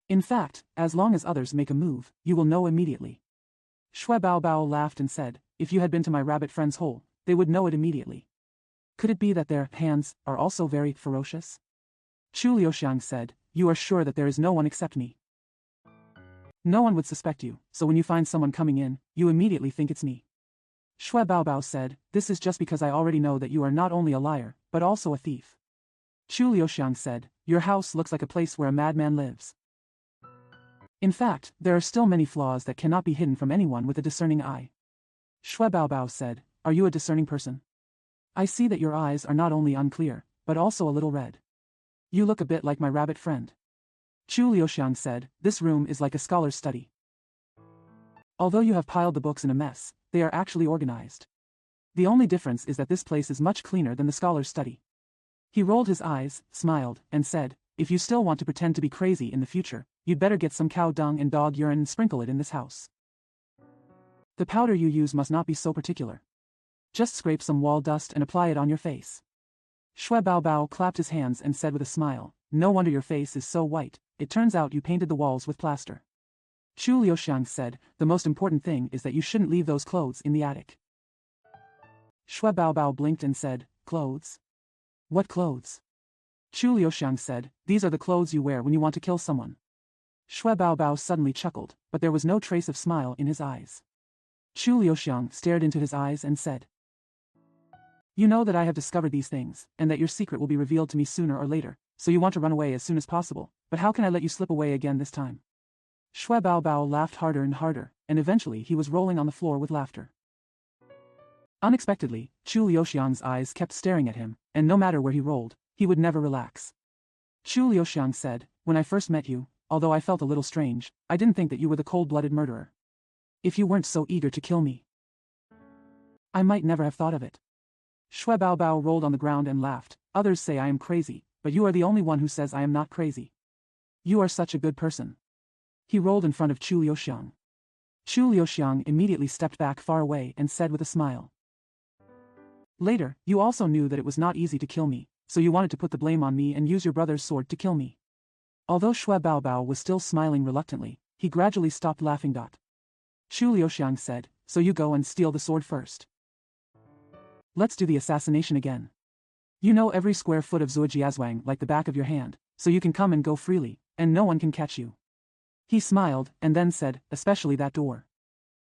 In fact, as long as others make a move, you will know immediately." Xue Baobao laughed and said, "If you had been to my rabbit friend's hole, they would know it immediately. Could it be that their hands are also very ferocious?" Chu Liuxiang said, "You are sure that there is no one except me? No one would suspect you, so when you find someone coming in, you immediately think it's me." Shui Baobao said, this is just because I already know that you are not only a liar, but also a thief. Chu Liuxiang said, your house looks like a place where a madman lives. In fact, there are still many flaws that cannot be hidden from anyone with a discerning eye. Shui Baobao said, are you a discerning person? I see that your eyes are not only unclear, but also a little red. You look a bit like my rabbit friend. Chu Liuxiang said, this room is like a scholar's study. Although you have piled the books in a mess, they are actually organized. The only difference is that this place is much cleaner than the scholar's study. He rolled his eyes, smiled, and said, if you still want to pretend to be crazy in the future, you'd better get some cow dung and dog urine and sprinkle it in this house. The powder you use must not be so particular. Just scrape some wall dust and apply it on your face. Shui Baobao clapped his hands and said with a smile, no wonder your face is so white, it turns out you painted the walls with plaster. Chu Liuxiang said, the most important thing is that you shouldn't leave those clothes in the attic. Shui Baobao blinked and said, clothes? What clothes? Chu Liuxiang said, these are the clothes you wear when you want to kill someone. Shui Baobao suddenly chuckled, but there was no trace of smile in his eyes. Chu Liuxiang stared into his eyes and said, you know that I have discovered these things, and that your secret will be revealed to me sooner or later, so you want to run away as soon as possible, but how can I let you slip away again this time? Shui Baobao laughed harder and harder, and eventually he was rolling on the floor with laughter. Unexpectedly, Chu Liuxiang's eyes kept staring at him, and no matter where he rolled, he would never relax. Chu Liuxiang said, when I first met you, although I felt a little strange, I didn't think that you were the cold-blooded murderer. If you weren't so eager to kill me, I might never have thought of it. Shui Baobao rolled on the ground and laughed, others say I am crazy, but you are the only one who says I am not crazy. You are such a good person. He rolled in front of Chu Liuxiang. Chu Liuxiang immediately stepped back far away and said with a smile, later, you also knew that it was not easy to kill me, so you wanted to put the blame on me and use your brother's sword to kill me. Although Shui Baobao was still smiling reluctantly, he gradually stopped laughing. Chu Liuxiang said, so you go and steal the sword first. Let's do the assassination again. You know every square foot of Zuojiazwang like the back of your hand, so you can come and go freely, and no one can catch you. He smiled, and then said, especially that door.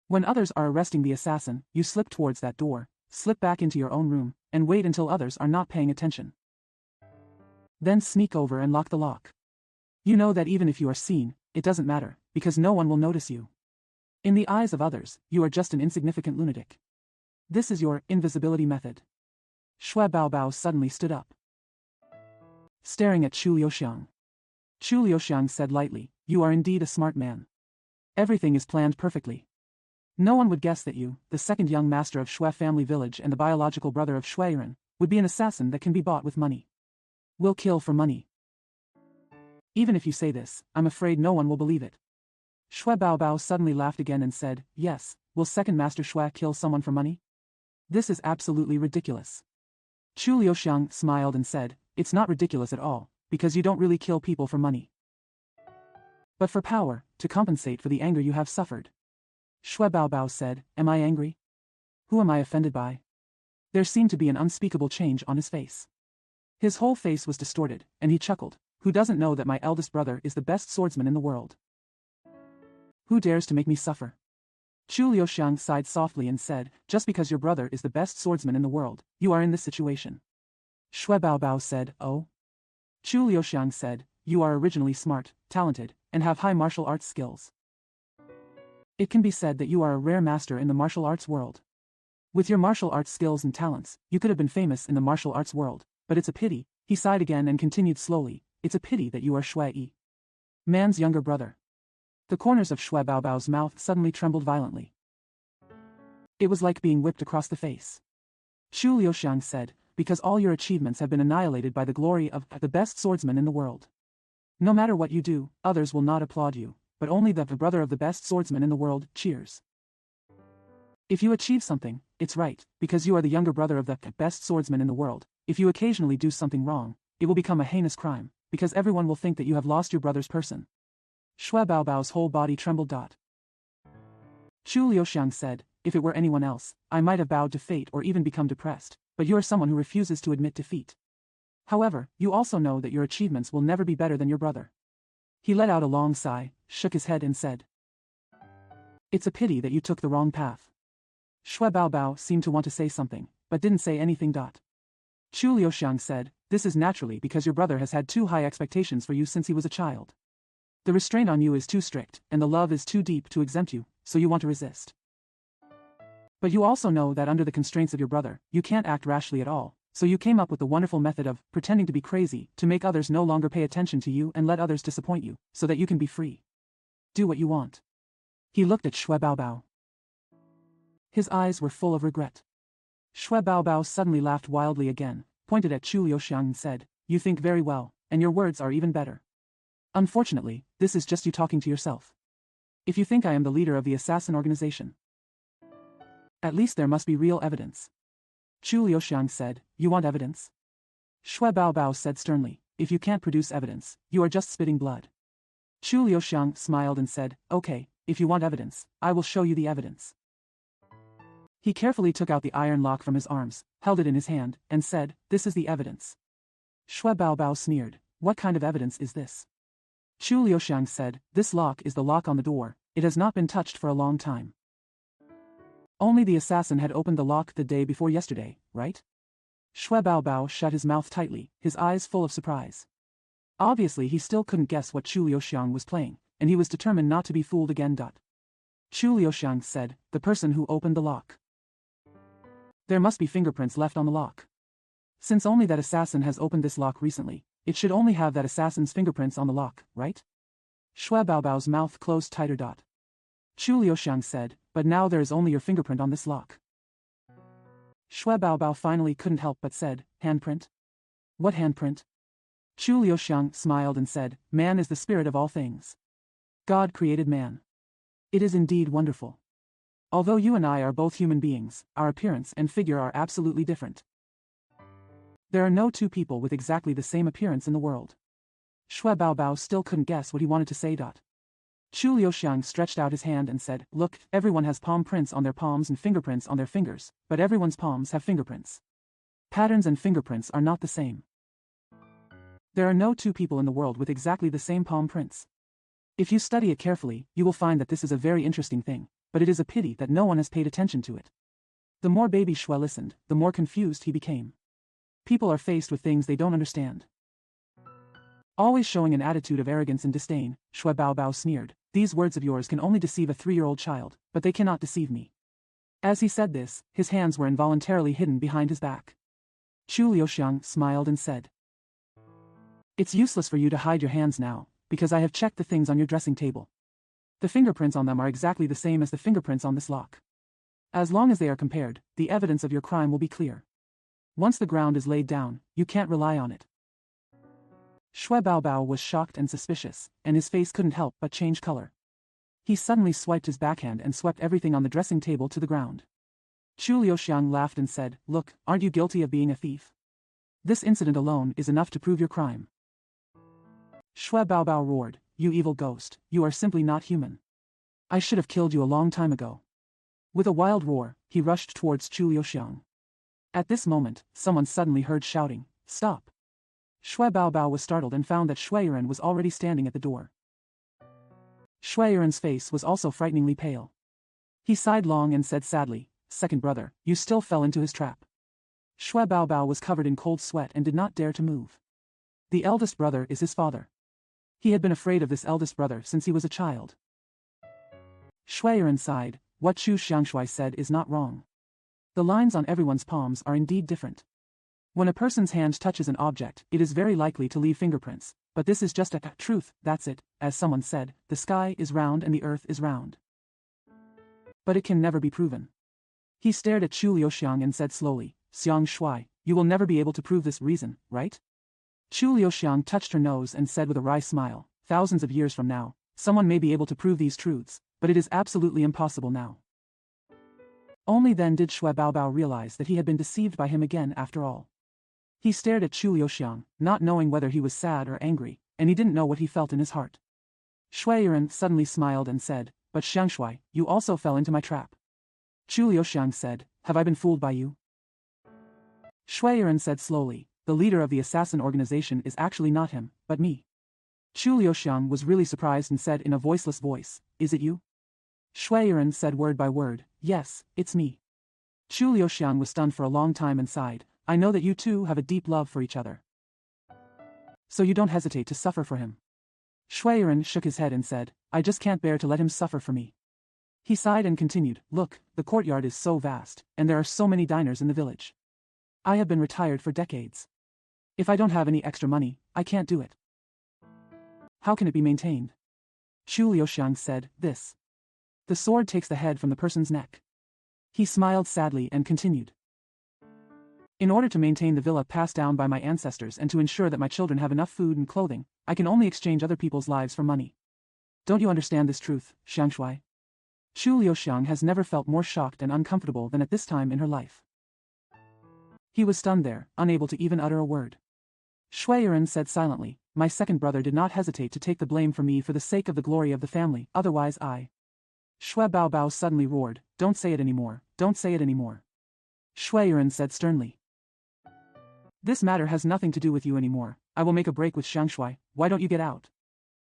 When others are arresting the assassin, you slip towards that door, slip back into your own room, and wait until others are not paying attention. Then sneak over and lock the lock. You know that even if you are seen, it doesn't matter, because no one will notice you. In the eyes of others, you are just an insignificant lunatic. This is your invisibility method. Shui Baobao suddenly stood up, staring at Chu Liuxiang. Chu Liuxiang said lightly, you are indeed a smart man. Everything is planned perfectly. No one would guess that you, the second young master of Shui family village and the biological brother of Shui Yiren, would be an assassin that can be bought with money. Will kill for money. Even if you say this, I'm afraid no one will believe it. Shui Baobao suddenly laughed again and said, yes, will second master Shui kill someone for money? This is absolutely ridiculous. Chu Liuxiang smiled and said, it's not ridiculous at all, because you don't really kill people for money, but for power, to compensate for the anger you have suffered. Shui Baobao said, am I angry? Who am I offended by? There seemed to be an unspeakable change on his face. His whole face was distorted, and he chuckled, who doesn't know that my eldest brother is the best swordsman in the world? Who dares to make me suffer? Chu Liuxiang sighed softly and said, just because your brother is the best swordsman in the world, you are in this situation. Shui Baobao said, oh? Chu Liuxiang said, you are originally smart, talented, and have high martial arts skills. It can be said that you are a rare master in the martial arts world. With your martial arts skills and talents, you could have been famous in the martial arts world, but it's a pity, he sighed again and continued slowly, it's a pity that you are Shui Yi Man's younger brother. The corners of Shui Baobao's mouth suddenly trembled violently. It was like being whipped across the face. Chu Liuxiang said, because all your achievements have been annihilated by the glory of the best swordsman in the world. No matter what you do, others will not applaud you, but only the brother of the best swordsman in the world cheers. If you achieve something, it's right, because you are the younger brother of the best swordsman in the world. If you occasionally do something wrong, it will become a heinous crime, because everyone will think that you have lost your brother's person. Shui Baobao's whole body trembled. Chu Liuxiang said, if it were anyone else, I might have bowed to fate or even become depressed, but you are someone who refuses to admit defeat. However, you also know that your achievements will never be better than your brother. He let out a long sigh, shook his head and said, it's a pity that you took the wrong path. Shui Baobao seemed to want to say something, but didn't say anything. Chu Liuxiang said, "This is naturally because your brother has had too high expectations for you since he was a child. The restraint on you is too strict, and the love is too deep to exempt you, so you want to resist. But you also know that under the constraints of your brother, you can't act rashly at all, so you came up with the wonderful method of pretending to be crazy to make others no longer pay attention to you and let others disappoint you, so that you can be free. Do what you want." He looked at Shui Baobao. His eyes were full of regret. Shui Baobao suddenly laughed wildly again, pointed at Chu Liuxiang and said, "You think very well, and your words are even better. Unfortunately, this is just you talking to yourself. If you think I am the leader of the assassin organization, at least there must be real evidence." Chu Liuxiang said, "You want evidence?" Shui Baobao said sternly, "If you can't produce evidence, you are just spitting blood." Chu Liuxiang smiled and said, "Okay, if you want evidence, I will show you the evidence." He carefully took out the iron lock from his arms, held it in his hand, and said, "This is the evidence." Shui Baobao sneered, "What kind of evidence is this?" Chu Liuxiang said, "This lock is the lock on the door, it has not been touched for a long time. Only the assassin had opened the lock the day before yesterday, right?" Shui Baobao shut his mouth tightly, his eyes full of surprise. Obviously he still couldn't guess what Chu Liuxiang was playing, and he was determined not to be fooled again. Chu Liuxiang said, "The person who opened the lock. There must be fingerprints left on the lock. Since only that assassin has opened this lock recently, it should only have that assassin's fingerprints on the lock, right?" Shui Baobao's mouth closed tighter. Chu Liuxiang said, "But now there is only your fingerprint on this lock." Shui Baobao finally couldn't help but said, "Handprint?" "What handprint?" Chu Liuxiang smiled and said, "Man is the spirit of all things. God created man. It is indeed wonderful. Although you and I are both human beings, our appearance and figure are absolutely different. There are no two people with exactly the same appearance in the world." Shui Baobao still couldn't guess what he wanted to say. Chu Liuxiang stretched out his hand and said, "Look, everyone has palm prints on their palms and fingerprints on their fingers, but everyone's palms have fingerprints. Patterns and fingerprints are not the same. There are no two people in the world with exactly the same palm prints. If you study it carefully, you will find that this is a very interesting thing, but it is a pity that no one has paid attention to it." The more baby Shui listened, the more confused he became. People are faced with things they don't understand. Always showing an attitude of arrogance and disdain, Shui Baobao sneered, "These words of yours can only deceive a 3-year-old child, but they cannot deceive me." As he said this, his hands were involuntarily hidden behind his back. Chu Liuxiang smiled and said, "It's useless for you to hide your hands now, because I have checked the things on your dressing table. The fingerprints on them are exactly the same as the fingerprints on this lock. As long as they are compared, the evidence of your crime will be clear. Once the ground is laid down, you can't rely on it." Shui Baobao was shocked and suspicious, and his face couldn't help but change color. He suddenly swiped his backhand and swept everything on the dressing table to the ground. Chu Liuxiang laughed and said, "Look, aren't you guilty of being a thief? This incident alone is enough to prove your crime." Shui Baobao roared, "You evil ghost, you are simply not human. I should have killed you a long time ago." With a wild roar, he rushed towards Chu Liuxiang. At this moment, someone suddenly heard shouting, "Stop!" Shui Baobao was startled and found that Shui Yiren was already standing at the door. Shui Yiren's face was also frighteningly pale. He sighed long and said sadly, "Second brother, you still fell into his trap." Shui Baobao was covered in cold sweat and did not dare to move. The eldest brother is his father. He had been afraid of this eldest brother since he was a child. Shui Yiren sighed, "What Chu Xiangshui said is not wrong. The lines on everyone's palms are indeed different. When a person's hand touches an object, it is very likely to leave fingerprints, but this is just a truth, that's it. As someone said, the sky is round and the earth is round. But it can never be proven." He stared at Chu Liuxiang and said slowly, "Xiang Shui, you will never be able to prove this reason, right?" Chu Liuxiang touched her nose and said with a wry smile, "Thousands of years from now, someone may be able to prove these truths, but it is absolutely impossible now." Only then did Shui Baobao realize that he had been deceived by him again after all. He stared at Chu Liuxiang, not knowing whether he was sad or angry, and he didn't know what he felt in his heart. Shui Yiren suddenly smiled and said, "But Xiangshui, you also fell into my trap." Chu Liuxiang said, "Have I been fooled by you?" Shui Yiren said slowly, "The leader of the assassin organization is actually not him, but me." Chu Liuxiang was really surprised and said in a voiceless voice, "Is it you?" Shui Yiren said word by word, "Yes, it's me." Chu Liuxiang was stunned for a long time and sighed. I know that you two have a deep love for each other. So you don't hesitate to suffer for him. Shui Yiren shook his head and said, I just can't bear to let him suffer for me. He sighed and continued, look, the courtyard is so vast, and there are so many diners in the village. I have been retired for decades. If I don't have any extra money, I can't do it. How can it be maintained? Chu Liuxiang said, this. The sword takes the head from the person's neck. He smiled sadly and continued. In order to maintain the villa passed down by my ancestors and to ensure that my children have enough food and clothing, I can only exchange other people's lives for money. Don't you understand this truth, Xiangshui? Chu Liuxiang has never felt more shocked and uncomfortable than at this time in her life. He was stunned there, unable to even utter a word. Shui Yiren said silently, my second brother did not hesitate to take the blame for me for the sake of the glory of the family, otherwise I. Shui Baobao suddenly roared, don't say it anymore, don't say it anymore. Shui Yiren said sternly. This matter has nothing to do with you anymore, I will make a break with Xiangshui, why don't you get out?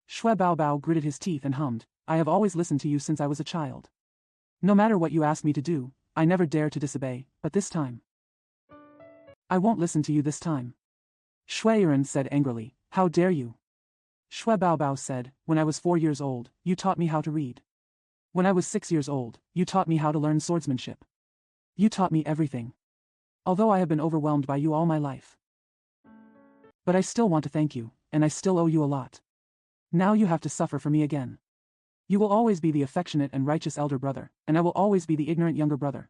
Shui Baobao gritted his teeth and hummed, I have always listened to you since I was a child. No matter what you ask me to do, I never dare to disobey, but this time. I won't listen to you this time. Shui Yiren said angrily, how dare you? Shui Baobao said, when I was 4 years old, you taught me how to read. When I was 6 years old, you taught me how to learn swordsmanship. You taught me everything. Although I have been overwhelmed by you all my life. But I still want to thank you, and I still owe you a lot. Now you have to suffer for me again. You will always be the affectionate and righteous elder brother, and I will always be the ignorant younger brother.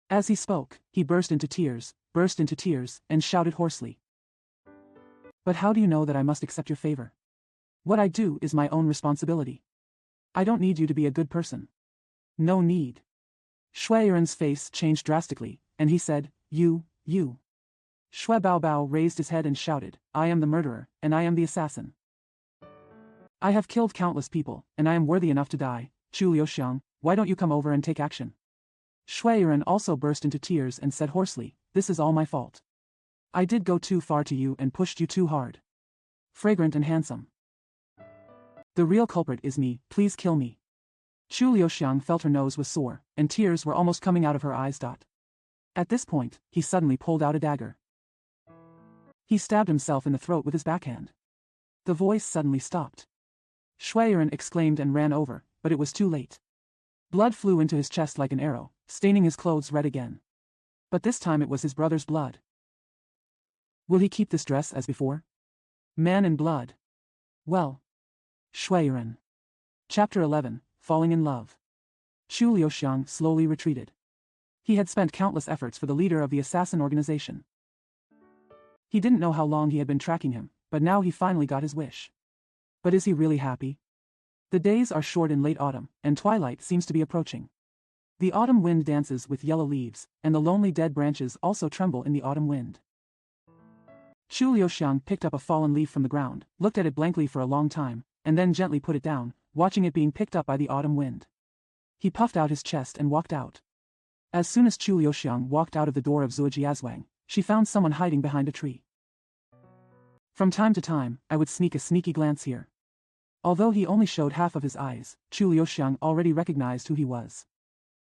As he spoke, he burst into tears, and shouted hoarsely. But how do you know that I must accept your favor? What I do is my own responsibility. I don't need you to be a good person. No need. Shui Yiren's face changed drastically, and he said, you. Shui Baobao raised his head and shouted, I am the murderer, and I am the assassin. I have killed countless people, and I am worthy enough to die. Chu Liuxiang, why don't you come over and take action? Shui Yiren also burst into tears and said hoarsely, this is all my fault. I did go too far to you and pushed you too hard. Fragrant and handsome. The real culprit is me, please kill me. Chu Liuxiang felt her nose was sore, and tears were almost coming out of her eyes. At this point, he suddenly pulled out a dagger. He stabbed himself in the throat with his backhand. The voice suddenly stopped. Shui Yiren exclaimed and ran over, but it was too late. Blood flew into his chest like an arrow, staining his clothes red again. But this time it was his brother's blood. Will he keep this dress as before? Man in blood. Well. Shui Yiren. Chapter 11, Falling in Love. Chu Liuxiang slowly retreated. He had spent countless efforts for the leader of the assassin organization. He didn't know how long he had been tracking him, but now he finally got his wish. But is he really happy? The days are short in late autumn, and twilight seems to be approaching. The autumn wind dances with yellow leaves, and the lonely dead branches also tremble in the autumn wind. Chu Liuxiang picked up a fallen leaf from the ground, looked at it blankly for a long time, and then gently put it down, watching it being picked up by the autumn wind. He puffed out his chest and walked out. As soon as Chu Liuxiang walked out of the door of Zuojiazwang, she found someone hiding behind a tree. From time to time, I would sneak a sneaky glance here. Although he only showed half of his eyes, Chu Liuxiang already recognized who he was.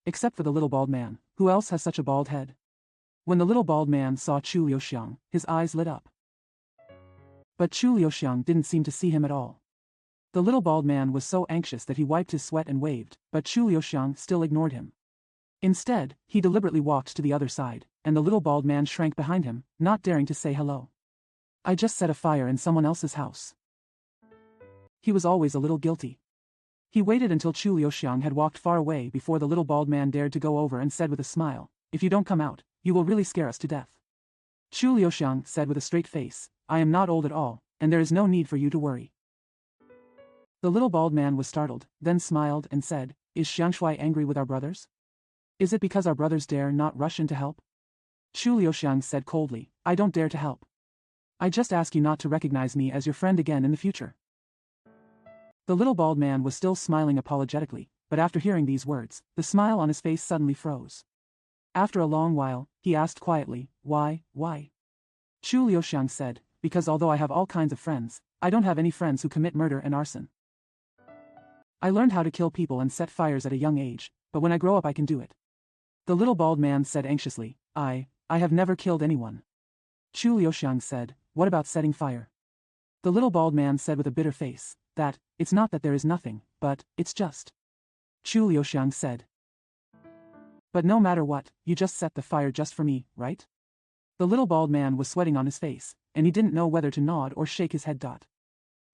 Except for the little bald man, who else has such a bald head? When the little bald man saw Chu Liuxiang, his eyes lit up. But Chu Liuxiang didn't seem to see him at all. The little bald man was so anxious that he wiped his sweat and waved, but Chu Liuxiang still ignored him. Instead, he deliberately walked to the other side, and the little bald man shrank behind him, not daring to say hello. I just set a fire in someone else's house. He was always a little guilty. He waited until Chu Liuxiang had walked far away before the little bald man dared to go over and said with a smile, if you don't come out, you will really scare us to death. Chu Liuxiang said with a straight face, I am not old at all, and there is no need for you to worry. The little bald man was startled, then smiled and said, is Xiangshui angry with our brothers? Is it because our brothers dare not rush in to help? Chu Liuxiang said coldly, I don't dare to help. I just ask you not to recognize me as your friend again in the future. The little bald man was still smiling apologetically, but after hearing these words, the smile on his face suddenly froze. After a long while, he asked quietly, why? Chu Liuxiang said, because although I have all kinds of friends, I don't have any friends who commit murder and arson. I learned how to kill people and set fires at a young age, but when I grow up I can do it. The little bald man said anxiously, I have never killed anyone. Chu Liuxiang said, what about setting fire? The little bald man said with a bitter face, it's not that there is nothing, but, it's just. Chu Liuxiang said. But no matter what, you just set the fire just for me, right? The little bald man was sweating on his face, and he didn't know whether to nod or shake his head.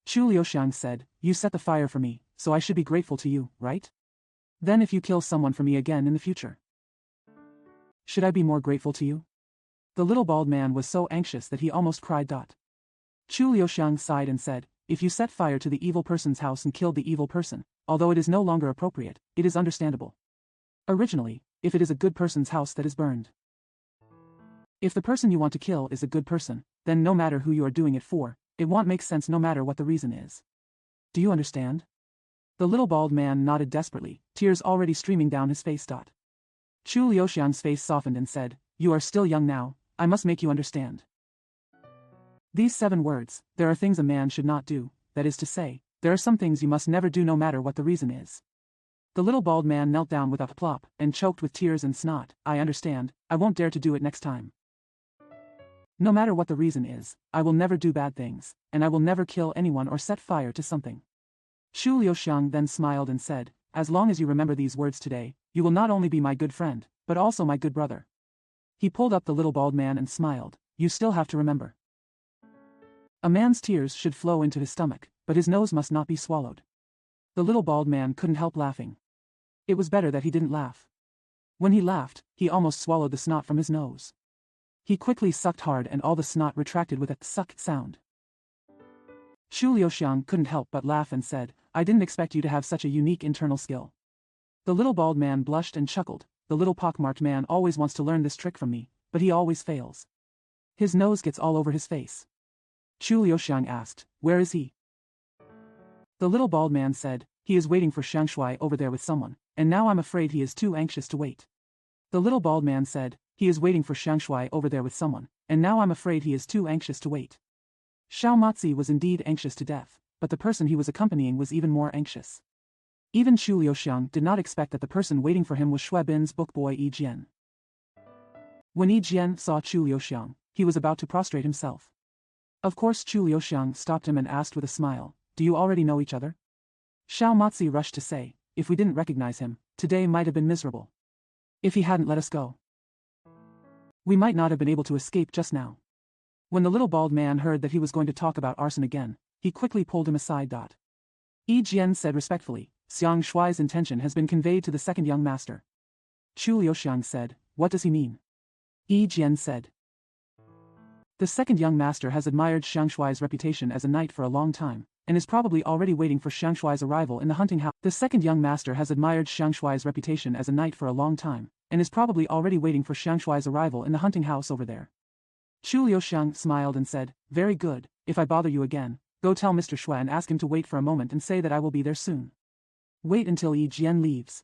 Chu Liuxiang said, you set the fire for me, so I should be grateful to you, right? Then if you kill someone for me again in the future, should I be more grateful to you? The little bald man was so anxious that he almost cried. Chu Liuxiang sighed and said, if you set fire to the evil person's house and killed the evil person, although it is no longer appropriate, it is understandable. Originally, if it is a good person's house that is burned. If the person you want to kill is a good person, then no matter who you are doing it for, it won't make sense no matter what the reason is. Do you understand? The little bald man nodded desperately, tears already streaming down his face. Chu Liuxiang's face softened and said, you are still young now, I must make you understand. These 7 words, there are things a man should not do, that is to say, there are some things you must never do no matter what the reason is. The little bald man knelt down with a plop, and choked with tears and snot, I understand, I won't dare to do it next time. No matter what the reason is, I will never do bad things, and I will never kill anyone or set fire to something. Chu Liuxiang then smiled and said, as long as you remember these words today, you will not only be my good friend, but also my good brother. He pulled up the little bald man and smiled, you still have to remember. A man's tears should flow into his stomach, but his nose must not be swallowed. The little bald man couldn't help laughing. It was better that he didn't laugh. When he laughed, he almost swallowed the snot from his nose. He quickly sucked hard and all the snot retracted with a suck sound. Chu Liuxiang couldn't help but laugh and said, I didn't expect you to have such a unique internal skill. The little bald man blushed and chuckled, the little pockmarked man always wants to learn this trick from me, but he always fails. His nose gets all over his face. Chu Liuxiang asked, where is he? The little bald man said, he is waiting for Xiang Shui over there with someone, and now I'm afraid he is too anxious to wait. The little bald man said, he is waiting for Xiang Shui over there with someone, and now I'm afraid he is too anxious to wait. Xiao Matzi was indeed anxious to death, but the person he was accompanying was even more anxious. Even Chu Liuxiang did not expect that the person waiting for him was Shui Bin's book boy Yi Jian. When Yi Jian saw Chu Liuxiang, he was about to prostrate himself. Of course Chu Liuxiang stopped him and asked with a smile, do you already know each other? Xiao Matzi rushed to say, if we didn't recognize him, today might have been miserable. If he hadn't let us go, we might not have been able to escape just now. When the little bald man heard that he was going to talk about arson again, he quickly pulled him aside. Yi Jian said respectfully, Xiang Shui's intention has been conveyed to the second young master. Chu Liuxiang said, what does he mean? Yi Jian said, the second young master has admired Xiang Shui's reputation as a knight for a long time, and is probably already waiting for Xiang Shui's arrival in the hunting house. The second young master has admired Xiang Shui's reputation as a knight for a long time, and is probably already waiting for Xiang Shui's arrival in the hunting house over there. Chu Liuxiang smiled and said, very good, if I bother you again, go tell Mr. Shui and ask him to wait for a moment and say that I will be there soon. Wait until Yi Jian leaves.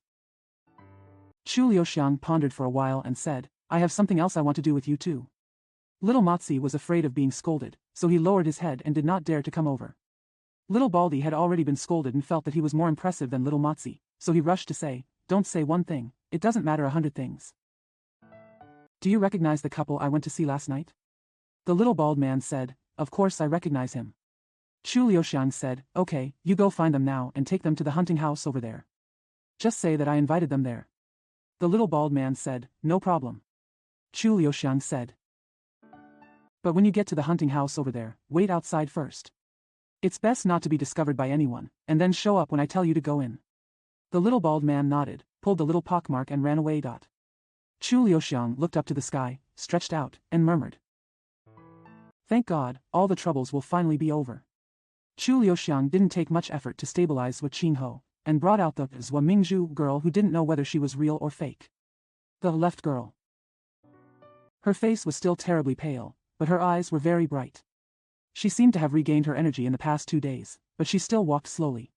Chu Liuxiang pondered for a while and said, I have something else I want to do with you too. Little Matzi was afraid of being scolded, so he lowered his head and did not dare to come over. Little Baldy had already been scolded and felt that he was more impressive than Little Matzi, so he rushed to say, don't say one thing, it doesn't matter 100 things. Do you recognize the couple I went to see last night? The little bald man said, of course I recognize him. Chu Liuxiang said, okay, you go find them now and take them to the hunting house over there. Just say that I invited them there. The little bald man said, no problem. Chu Liuxiang said, but when you get to the hunting house over there, wait outside first. It's best not to be discovered by anyone, and then show up when I tell you to go in. The little bald man nodded, pulled the little pockmark and ran away. Chu Liuxiang looked up to the sky, stretched out, and murmured, thank God, all the troubles will finally be over. Chu Liuxiang didn't take much effort to stabilize Hua Qingho, and brought out the Zhua Mingzhu girl who didn't know whether she was real or fake. The left girl. Her face was still terribly pale, but her eyes were very bright. She seemed to have regained her energy in the past 2 days, but she still walked slowly.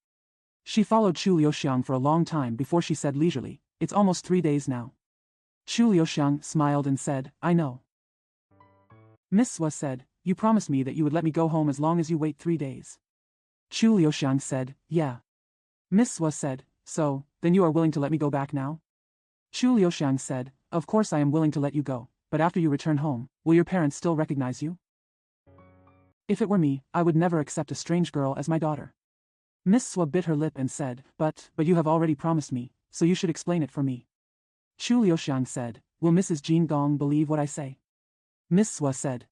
She followed Chu Liuxiang for a long time before she said leisurely, it's almost 3 days now. Chu Liuxiang smiled and said, I know. Miss Hua said, you promised me that you would let me go home as long as you wait 3 days. Chu Liuxiang said, yeah. Miss Hua said, so, then you are willing to let me go back now? Chu Liuxiang said, Of course I am willing to let you go, but after you return home, will your parents still recognize you? If it were me, I would never accept a strange girl as my daughter. Miss Swa bit her lip and said, but you have already promised me, so you should explain it for me. Chu Liuxiang said, will Mrs. Jin Gong believe what I say? Miss Swa said,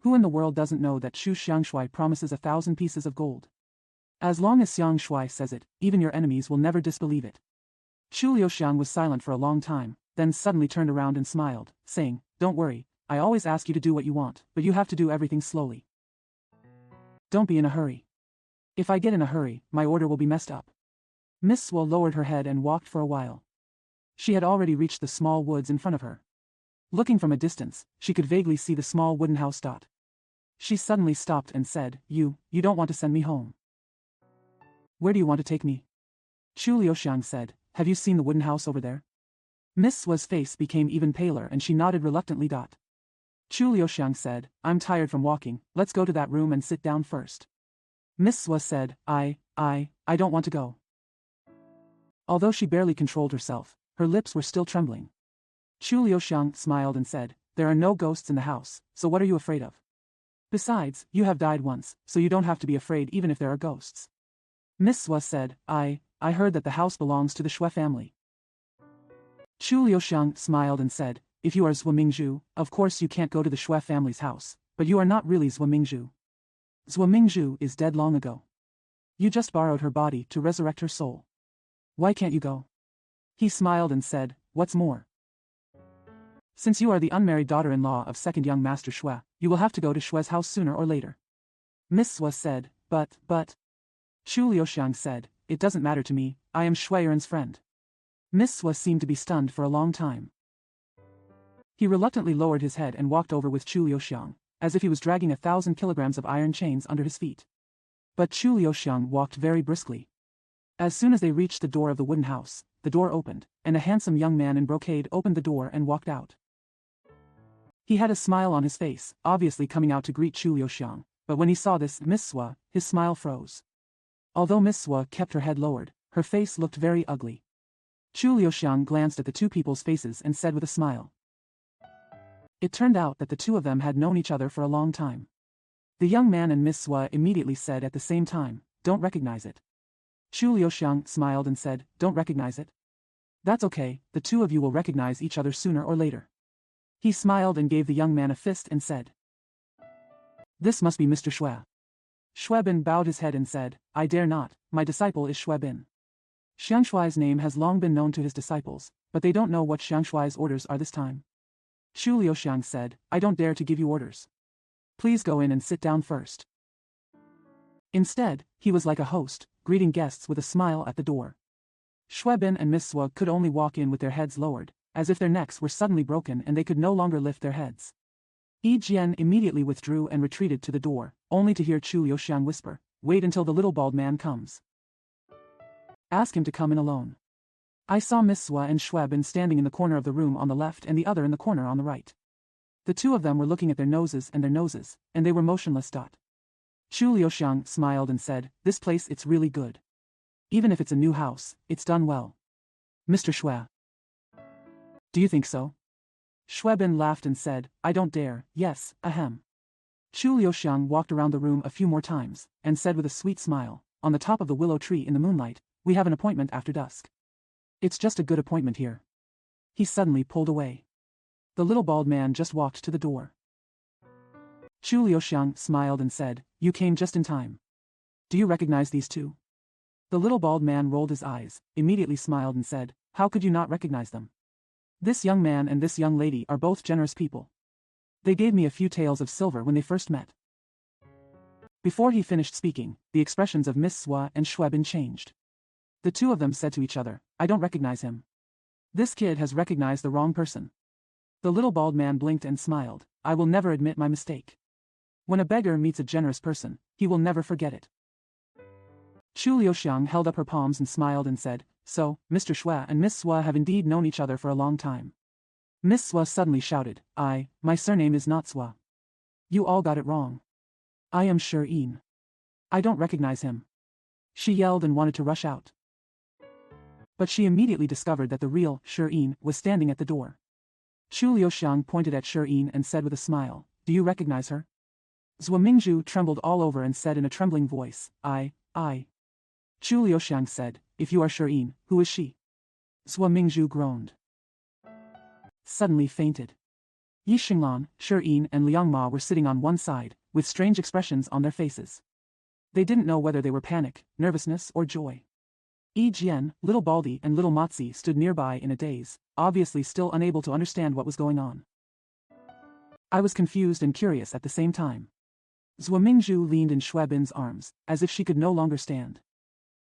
who in the world doesn't know that Chu Xiangshui promises 1,000 pieces of gold? As long as Xiang Shui says it, even your enemies will never disbelieve it. Chu Liuxiang was silent for a long time, then suddenly turned around and smiled, saying, don't worry, I always ask you to do what you want, but you have to do everything slowly. Don't be in a hurry. If I get in a hurry, my order will be messed up. Miss Swa lowered her head and walked for a while. She had already reached the small woods in front of her. Looking from a distance, she could vaguely see the small wooden house dot. She suddenly stopped and said, you don't want to send me home. Where do you want to take me? Chu Liuxiang said, have you seen the wooden house over there? Miss Swa's face became even paler and she nodded reluctantly. Chu Liuxiang said, I'm tired from walking, let's go to that room and sit down first. Miss Swa said, I don't want to go. Although she barely controlled herself, her lips were still trembling. Chu Liuxiang smiled and said, there are no ghosts in the house, so what are you afraid of? Besides, you have died once, so you don't have to be afraid even if there are ghosts. Miss Swa said, I heard that the house belongs to the Shui family. Chu Liuxiang smiled and said, if you are Zhou Mingzhu, of course you can't go to the Shui family's house, but you are not really Zhou Mingzhu. Zhou Mingzhu is dead long ago. You just borrowed her body to resurrect her soul. Why can't you go? He smiled and said, what's more? Since you are the unmarried daughter-in-law of second young master Shui, you will have to go to Shui's house sooner or later. Miss Swa said, but. Chu Liuxiang said, it doesn't matter to me, I am Shui Yun's friend. Miss Swa seemed to be stunned for a long time. He reluctantly lowered his head and walked over with Chu Liuxiang, as if he was dragging 1,000 kilograms of iron chains under his feet. But Chu Liuxiang walked very briskly. As soon as they reached the door of the wooden house, the door opened, and a handsome young man in brocade opened the door and walked out. He had a smile on his face, obviously coming out to greet Chu Liuxiang, but when he saw this Miss Swa, his smile froze. Although Miss Swa kept her head lowered, her face looked very ugly. Chu Liuxiang glanced at the two people's faces and said with a smile. It turned out that the two of them had known each other for a long time. The young man and Miss Swa immediately said at the same time, don't recognize it. Chu Liuxiang smiled and said, don't recognize it? That's okay, the two of you will recognize each other sooner or later. He smiled and gave the young man a fist and said, this must be Mr. Shui. Shuibin bowed his head and said, I dare not, my disciple is Shuibin. Xiangshui's name has long been known to his disciples, but they don't know what Xiangshui's orders are this time. Chu Liuxiang said, I don't dare to give you orders. Please go in and sit down first. Instead, he was like a host, greeting guests with a smile at the door. Shuibin and Miss Swa could only walk in with their heads lowered, as if their necks were suddenly broken and they could no longer lift their heads. Yi Jian immediately withdrew and retreated to the door, only to hear Chu Liuxiang whisper, wait until the little bald man comes. Ask him to come in alone. I saw Miss Swa and Shuibin standing in the corner of the room on the left and the other in the corner on the right. The two of them were looking at their noses, and they were motionless. Chu Liuxiang smiled and said, this place it's really good. Even if it's a new house, it's done well. Mr. Shui. Do you think so? Shuibin laughed and said, I don't dare, yes, ahem. Chu Liuxiang walked around the room a few more times, and said with a sweet smile, on the top of the willow tree in the moonlight, we have an appointment after dusk. It's just a good appointment here. He suddenly pulled away. The little bald man just walked to the door. Chu Liuxiang smiled and said, you came just in time. Do you recognize these two? The little bald man rolled his eyes, immediately smiled and said, how could you not recognize them? This young man and this young lady are both generous people. They gave me a few taels of silver when they first met. Before he finished speaking, the expressions of Miss Swa and Shuibin changed. The two of them said to each other, I don't recognize him. This kid has recognized the wrong person. The little bald man blinked and smiled, I will never admit my mistake. When a beggar meets a generous person, he will never forget it. Chu Liuxiang held up her palms and smiled and said, so, Mr. Shui and Miss Swa have indeed known each other for a long time. Miss Swa suddenly shouted, my surname is not Swa. You all got it wrong. I am Shi Yin. I don't recognize him. She yelled and wanted to rush out. But she immediately discovered that the real Shi was standing at the door. Chu Liuxiang pointed at Shi and said with a smile, "Do you recognize her?" Zhou Mingzhu trembled all over and said in a trembling voice, I. Chu Liuxiang said, "If you are Shi, who is she?" Zhou Mingzhu groaned. Suddenly fainted. Yi Xinglan, Shi and Liang Ma were sitting on one side, with strange expressions on their faces. They didn't know whether they were panic, nervousness, or joy. Yi Jian, little Baldy and little Motzi stood nearby in a daze, obviously still unable to understand what was going on. I was confused and curious at the same time. Zhou Mingzhu leaned in Xue Bin's arms, as if she could no longer stand.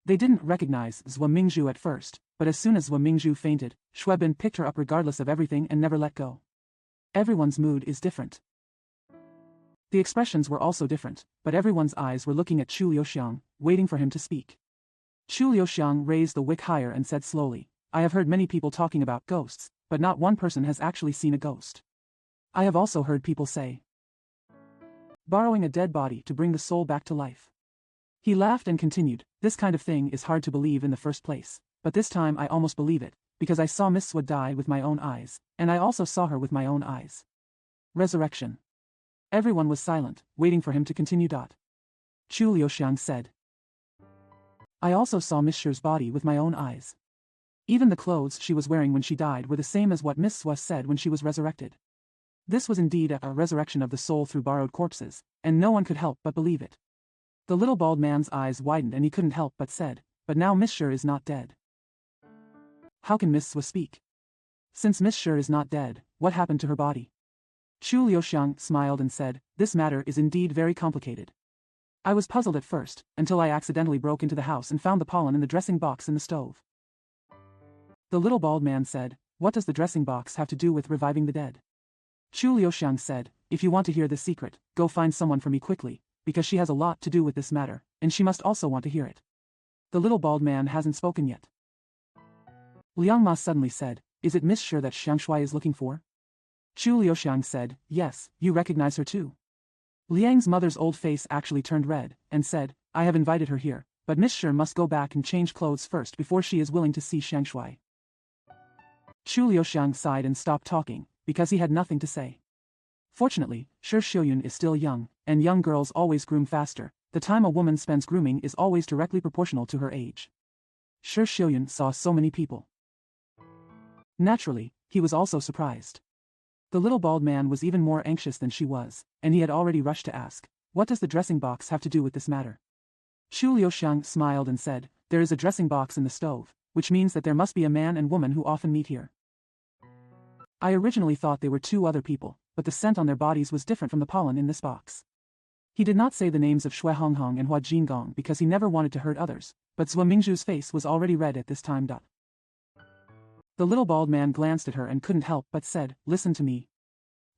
They didn't recognize Zhou Mingzhu at first, but as soon as Zhou Mingzhu fainted, Xue Bin picked her up regardless of everything and never let go. Everyone's mood is different. The expressions were also different, but everyone's eyes were looking at Chu Liuxiang, waiting for him to speak. Chu Liuxiang raised the wick higher and said slowly, "I have heard many people talking about ghosts, but not one person has actually seen a ghost. I have also heard people say borrowing a dead body to bring the soul back to life." He laughed and continued, "This kind of thing is hard to believe in the first place, but this time I almost believe it, because I saw Miss Swa die with my own eyes, and I also saw her with my own eyes." Resurrection. Everyone was silent, waiting for him to continue. Chu Liuxiang said, "I also saw Miss Shi's body with my own eyes. Even the clothes she was wearing when she died were the same as what Miss Swa said when she was resurrected. This was indeed a resurrection of the soul through borrowed corpses, and no one could help but believe it." The little bald man's eyes widened and he couldn't help but said, "But now Miss Shi is not dead. How can Miss Swa speak? Since Miss Shi is not dead, what happened to her body?" Chu Liuxiang smiled and said, "This matter is indeed very complicated. I was puzzled at first, until I accidentally broke into the house and found the pollen in the dressing box in the stove." The little bald man said, "What does the dressing box have to do with reviving the dead?" Chu Liuxiang said, "If you want to hear this secret, go find someone for me quickly, because she has a lot to do with this matter, and she must also want to hear it." The little bald man hasn't spoken yet. Liang Ma suddenly said, "Is it Miss Shi that Xiang Shui is looking for?" Chu Liuxiang said, "Yes, you recognize her too." Liang's mother's old face actually turned red, and said, "I have invited her here, but Miss Shi must go back and change clothes first before she is willing to see Xiang Shui." Chu Liuxiang sighed and stopped talking, because he had nothing to say. Fortunately, Shi Xiuyun is still young, and young girls always groom faster. The time a woman spends grooming is always directly proportional to her age. Shi Xiuyun saw so many people. Naturally, he was also surprised. The little bald man was even more anxious than she was, and he had already rushed to ask, "What does the dressing box have to do with this matter?" Chu Liuxiang smiled and said, "There is a dressing box in the stove, which means that there must be a man and woman who often meet here. I originally thought they were two other people, but the scent on their bodies was different from the pollen in this box." He did not say the names of Shui Honghong and Hua Jingong because he never wanted to hurt others, but Zhou Mingzhu's face was already red at this time. The little bald man glanced at her and couldn't help but said, "Listen to me."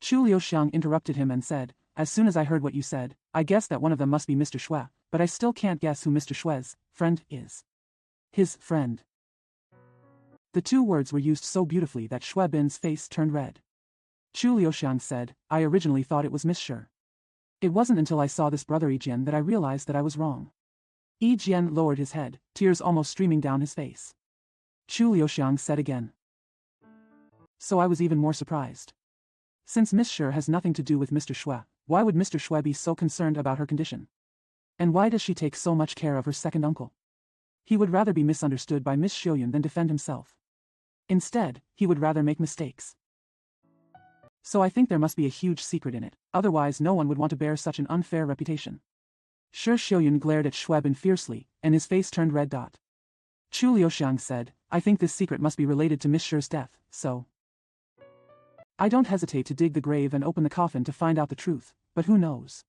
Chu Liuxiang interrupted him and said, "As soon as I heard what you said, I guessed that one of them must be Mr. Shui, but I still can't guess who Mr. Shui's friend is." His friend. The two words were used so beautifully that Shui Bin's face turned red. Chu Liuxiang said, "I originally thought it was Miss Shi. It wasn't until I saw this brother Yijian that I realized that I was wrong." Yijian lowered his head, tears almost streaming down his face. Chu Liuxiang said again, "So I was even more surprised. Since Miss Shi has nothing to do with Mr. Shui, why would Mr. Shui be so concerned about her condition? And why does she take so much care of her second uncle? He would rather be misunderstood by Miss Xiuyun than defend himself. Instead, he would rather make mistakes. So I think there must be a huge secret in it, otherwise no one would want to bear such an unfair reputation." Shi Xiuyun glared at Shui Bin fiercely, and his face turned red. Chu Liuxiang said, "I think this secret must be related to Miss Shi's death, so I don't hesitate to dig the grave and open the coffin to find out the truth, but who knows?"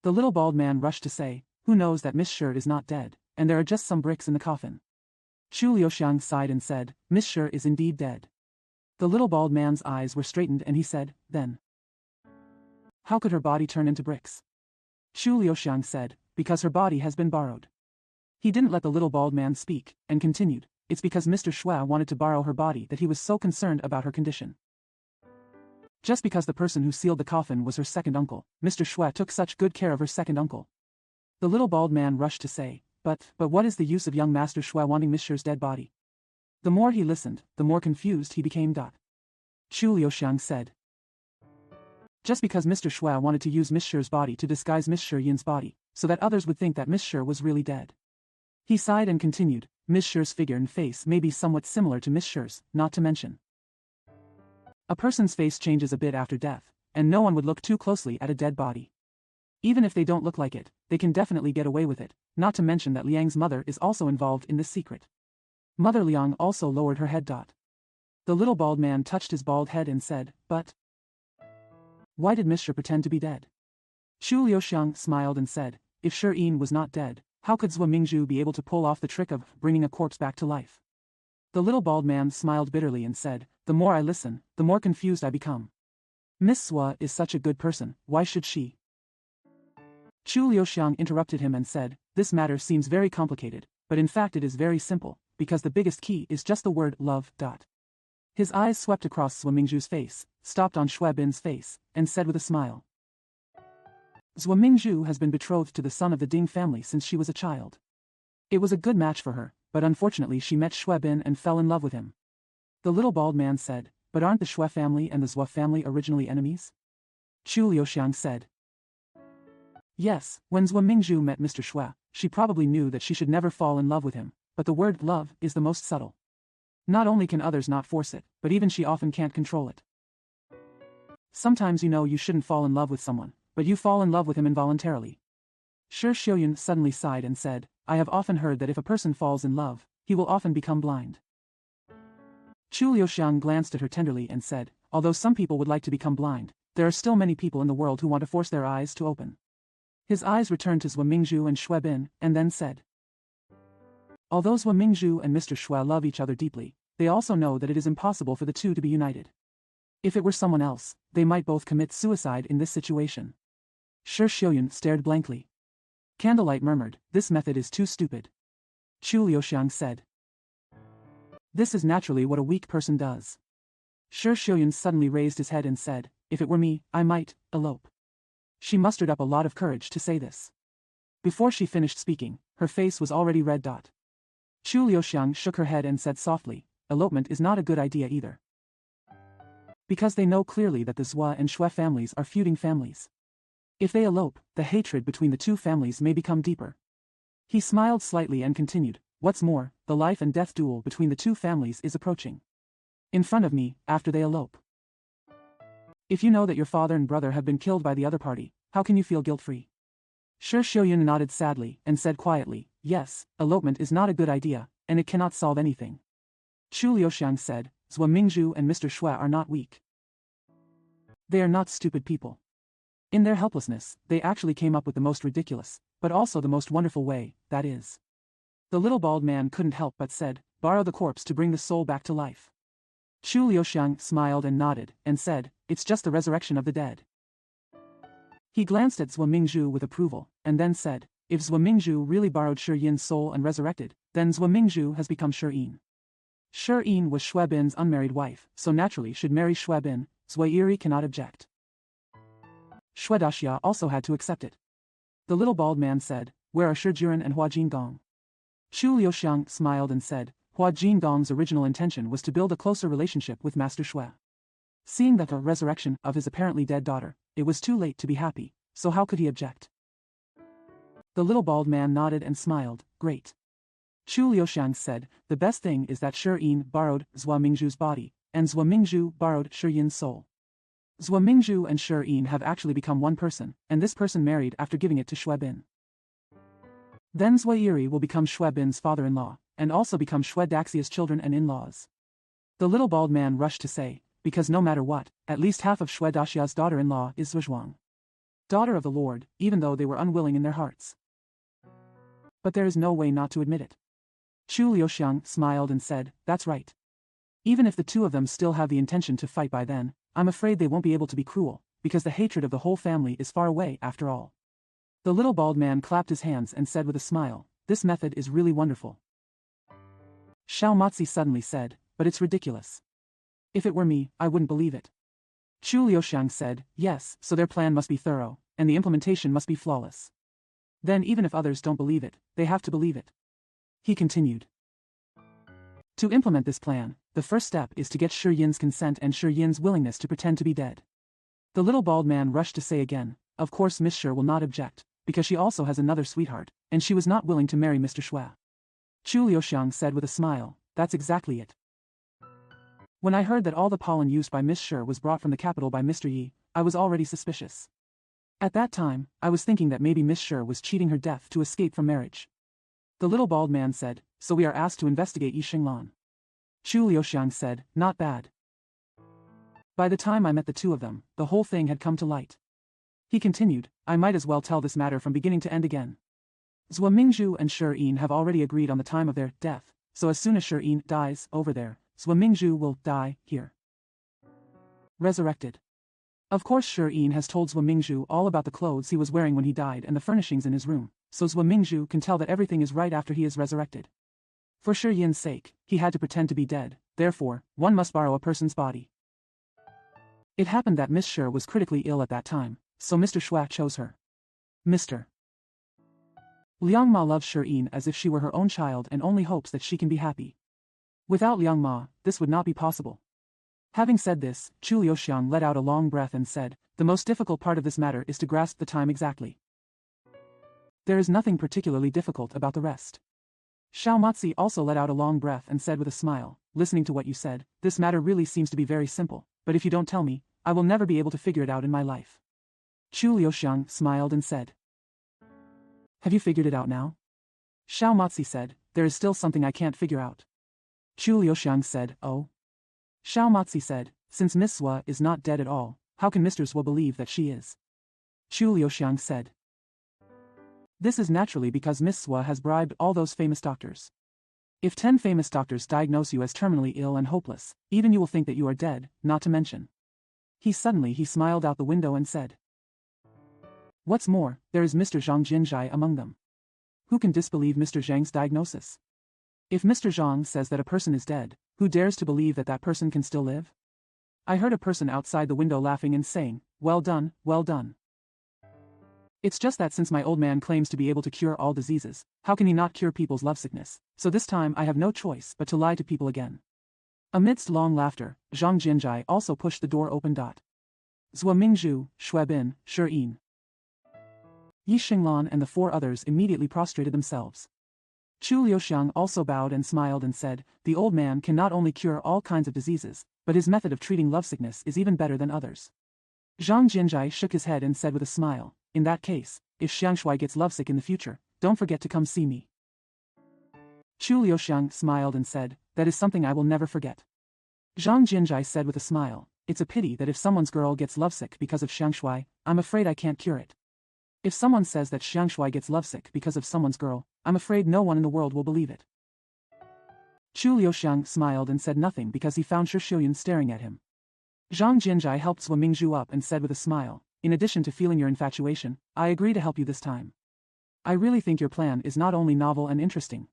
The little bald man rushed to say, "Who knows that Miss Shi is not dead, and there are just some bricks in the coffin?" Chu Liuxiang sighed and said, "Miss Shi is indeed dead." The little bald man's eyes were straightened and he said, "Then how could her body turn into bricks?" Chu Liuxiang said, "Because her body has been borrowed." He didn't let the little bald man speak, and continued, "It's because Mr. Shui wanted to borrow her body that he was so concerned about her condition. Just because the person who sealed the coffin was her second uncle, Mr. Shui took such good care of her second uncle." The little bald man rushed to say, But what is the use of young Master Shui wanting Miss Shi's dead body? The more he listened, the more confused he became. Chu Liuxiang said. Just because Mr. Shui wanted to use Miss Shi's body to disguise Miss Shi Yin's body, so that others would think that Miss Shi was really dead. He sighed and continued, Miss Shi's figure and face may be somewhat similar to Miss Shi's, not to mention. A person's face changes a bit after death, and no one would look too closely at a dead body. Even if they don't look like it, they can definitely get away with it, not to mention that Liang's mother is also involved in this secret. Mother Liang also lowered her head. The little bald man touched his bald head and said, but why did Miss Shi pretend to be dead? Chu Liuxiang smiled and said, if Shi Yin was not dead, how could Zhou Mingzhu be able to pull off the trick of bringing a corpse back to life? The little bald man smiled bitterly and said, the more I listen, the more confused I become. Miss Zhou is such a good person, why should she? Chu Liuxiang interrupted him and said, this matter seems very complicated, but in fact it is very simple, because the biggest key is just the word love. His eyes swept across Zhou Mingzhu's face, stopped on Shui Bin's face, and said with a smile. Zhou Mingzhu has been betrothed to the son of the Ding family since she was a child. It was a good match for her, but unfortunately she met Shui Bin and fell in love with him. The little bald man said, but aren't the Shui family and the Zhou family originally enemies? Chu Liuxiang said. Yes, when Zhou Mingzhu met Mr. Shui, she probably knew that she should never fall in love with him, but the word love is the most subtle. Not only can others not force it, but even she often can't control it. Sometimes you know you shouldn't fall in love with someone, but you fall in love with him involuntarily. Shi Xiuyun suddenly sighed and said, I have often heard that if a person falls in love, he will often become blind. Chu Liuxiang glanced at her tenderly and said, although some people would like to become blind, there are still many people in the world who want to force their eyes to open. His eyes returned to Zhou Mingzhu and Shui Bin, and then said, although Zhou Mingzhu and Mr. Shui love each other deeply, they also know that it is impossible for the two to be united. If it were someone else, they might both commit suicide in this situation. Shi Xiuyun stared blankly. Candlelight murmured, this method is too stupid. Chu Liuxiang said. This is naturally what a weak person does. Shi Xiuyun suddenly raised his head and said, if it were me, I might elope. She mustered up a lot of courage to say this. Before she finished speaking, her face was already red. Chu Liuxiang shook her head and said softly, elopement is not a good idea either. Because they know clearly that the Zhou and Shui families are feuding families. If they elope, the hatred between the two families may become deeper. He smiled slightly and continued, what's more, the life and death duel between the two families is approaching. In front of me, after they elope. If you know that your father and brother have been killed by the other party, how can you feel guilt-free? Shi Xiuyun nodded sadly and said quietly, yes, elopement is not a good idea, and it cannot solve anything. Chu Liuxiang said, Zhou Mingzhu and Mr. Shui are not weak. They are not stupid people. In their helplessness, they actually came up with the most ridiculous, but also the most wonderful way, that is. The little bald man couldn't help but said, borrow the corpse to bring the soul back to life. Chu Liuxiang smiled and nodded, and said, it's just the resurrection of the dead. He glanced at Zhou Mingzhu with approval, and then said, if Zhou Mingzhu really borrowed Shi Yin's soul and resurrected, then Zhou Mingzhu has become Shi Yin. Shi Yin was Shui Bin's unmarried wife, so naturally should marry Shui Bin. Zhou Yiri cannot object. Shui Daxia also had to accept it. The little bald man said, where are Shi Jiren and Hua Jingong? Chu Liuxiang smiled and said, Hua Jingong's original intention was to build a closer relationship with Master Shui. Seeing the resurrection of his apparently dead daughter, it was too late to be happy, so how could he object? The little bald man nodded and smiled, great. Chu Liuxiang said, the best thing is that Shi Yin borrowed Zhou Mingzhu's body, and Zhou Mingzhu borrowed Shi Yin's soul. Zhou Mingzhu and Shi Yin have actually become one person, and this person married after giving it to Shui Bin. Then Zhou Yiri will become Shui Bin's father-in-law, and also become Shui Daxia's children and in-laws. The little bald man rushed to say, because no matter what, at least half of Shui Daxia's daughter-in-law is Zhuang, daughter of the Lord, even though they were unwilling in their hearts. But there is no way not to admit it. Chu Liuxiang smiled and said, that's right. Even if the two of them still have the intention to fight by then, I'm afraid they won't be able to be cruel, because the hatred of the whole family is far away after all. The little bald man clapped his hands and said with a smile, this method is really wonderful. Xiao Matzi suddenly said, but it's ridiculous. If it were me, I wouldn't believe it. Chu Liuxiang said, yes, so their plan must be thorough, and the implementation must be flawless. Then even if others don't believe it, they have to believe it. He continued. To implement this plan, the first step is to get Shi Yin's consent and Shi Yin's willingness to pretend to be dead. The little bald man rushed to say again, of course Miss Shi will not object, because she also has another sweetheart, and she was not willing to marry Mr. Shui. Chu Liuxiang said with a smile, that's exactly it. When I heard that all the pollen used by Miss Shi was brought from the capital by Mr. Yi, I was already suspicious. At that time, I was thinking that maybe Miss Shi was cheating her death to escape from marriage. The little bald man said, so we are asked to investigate Yi Xinglan. Chu Liuxiang said, not bad. By the time I met the two of them, the whole thing had come to light. He continued, I might as well tell this matter from beginning to end again. Zhuo Mingzhu and Shi Yin have already agreed on the time of their death, so as soon as Shi Yin dies over there, Zhuo Mingzhu will die here. Resurrected. Of course Shi Yin has told Zhuo Mingzhu all about the clothes he was wearing when he died and the furnishings in his room, so Zhuo Mingzhu can tell that everything is right after he is resurrected. For Shi Yin's sake, he had to pretend to be dead, therefore, one must borrow a person's body. It happened that Miss Shi was critically ill at that time, so Mr. Shui chose her. Mr. Liang Ma loves Shi Yin as if she were her own child and only hopes that she can be happy. Without Liang Ma, this would not be possible. Having said this, Chu Liuxiang let out a long breath and said, the most difficult part of this matter is to grasp the time exactly. There is nothing particularly difficult about the rest. Xiao Matzi also let out a long breath and said with a smile, listening to what you said, this matter really seems to be very simple, but if you don't tell me, I will never be able to figure it out in my life. Chu Liuxiang smiled and said, have you figured it out now? Xiao Matzi said, there is still something I can't figure out. Chu Liuxiang said, oh. Xiao Matzi said, since Miss Sua is not dead at all, how can Mr. Sua believe that she is? Chu Liuxiang said, this is naturally because Miss Sua has bribed all those famous doctors. If 10 famous doctors diagnose you as terminally ill and hopeless, even you will think that you are dead, not to mention. He smiled out the window and said, what's more, there is Mr. Zhang Jinzhai among them. Who can disbelieve Mr. Zhang's diagnosis? If Mr. Zhang says that a person is dead, who dares to believe that that person can still live? I heard a person outside the window laughing and saying, well done, well done. It's just that since my old man claims to be able to cure all diseases, how can he not cure people's lovesickness? So this time I have no choice but to lie to people again. Amidst long laughter, Zhang Jinzhai also pushed the door open. Zhuo Mingzhu, Shui Bin, Shi Yin, Yi Xinglan and the 4 others immediately prostrated themselves. Chu Liuxiang also bowed and smiled and said, the old man can not only cure all kinds of diseases, but his method of treating lovesickness is even better than others. Zhang Jinzhai shook his head and said with a smile, in that case, if Xiangshui gets lovesick in the future, don't forget to come see me. Chu Liuxiang smiled and said, that is something I will never forget. Zhang Jinzhai said with a smile, it's a pity that if someone's girl gets lovesick because of Xiangshui, I'm afraid I can't cure it. If someone says that Xiangshui gets lovesick because of someone's girl, I'm afraid no one in the world will believe it. Chu Liuxiang smiled and said nothing because he found Shi Xiuyun staring at him. Zhang Jinzhai helped Zhuo Mingzhu up and said with a smile, in addition to feeling your infatuation, I agree to help you this time. I really think your plan is not only novel and interesting,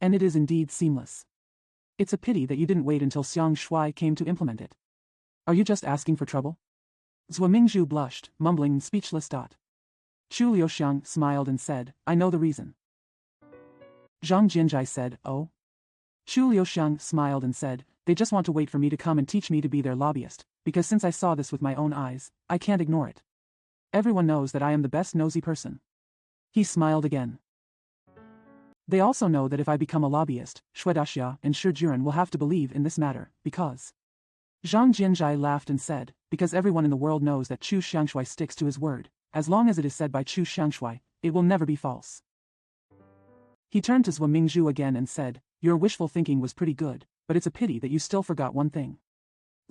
and it is indeed seamless. It's a pity that you didn't wait until Xiang Shui came to implement it. Are you just asking for trouble? Zhuo Mingzhu blushed, mumbling speechless. Chu Liuxiang smiled and said, I know the reason. Zhang Jinzhai said, oh? Chu Liuxiang smiled and said, they just want to wait for me to come and teach me to be their lobbyist, because since I saw this with my own eyes, I can't ignore it. Everyone knows that I am the best nosy person. He smiled again. They also know that if I become a lobbyist, Shui Daxia and Shi Juren will have to believe in this matter, because... Zhang Jinzhai laughed and said, because everyone in the world knows that Chu Xiangshui sticks to his word, as long as it is said by Chu Xiangshui, it will never be false. He turned to Zhuo Mingzhu again and said, your wishful thinking was pretty good, but it's a pity that you still forgot one thing.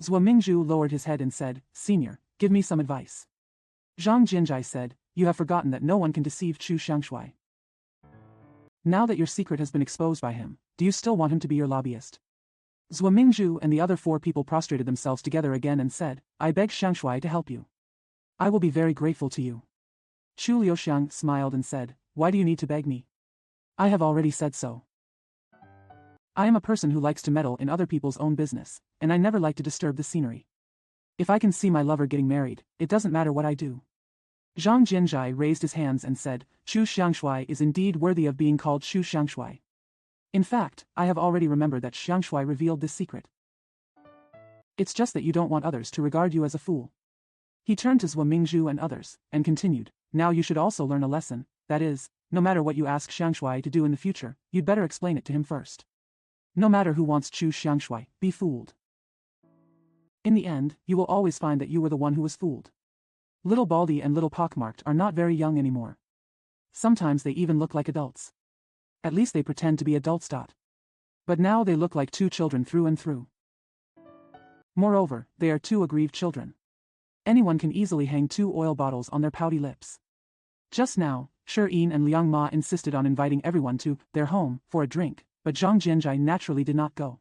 Zhuo Mingzhu lowered his head and said, Senior, give me some advice. Zhang Jinzhai said, you have forgotten that no one can deceive Chu Xiangshui. Now that your secret has been exposed by him, do you still want him to be your lobbyist? Zhuo Mingzhu and the other 4 people prostrated themselves together again and said, I beg Xiangshui to help you. I will be very grateful to you. Chu Liuxiang smiled and said, why do you need to beg me? I have already said so. I am a person who likes to meddle in other people's own business, and I never like to disturb the scenery. If I can see my lover getting married, it doesn't matter what I do. Zhang Jinzhai raised his hands and said, Chu Xiangshui is indeed worthy of being called Chu Xiangshui. In fact, I have already remembered that Xiang Shui revealed this secret. It's just that you don't want others to regard you as a fool. He turned to Zhuo Mingzhu and others, and continued, now you should also learn a lesson, that is, no matter what you ask Xiang Shui to do in the future, you'd better explain it to him first. No matter who wants choose Xiang Shui, be fooled. In the end, you will always find that you were the one who was fooled. Little Baldy and Little Pockmarked are not very young anymore. Sometimes they even look like adults. At least they pretend to be adults. But now they look like two children through and through. Moreover, they are two aggrieved children. Anyone can easily hang 2 oil bottles on their pouty lips. Just now, Shi Yin and Liang Ma insisted on inviting everyone to their home for a drink, but Zhang Jianzhai naturally did not go.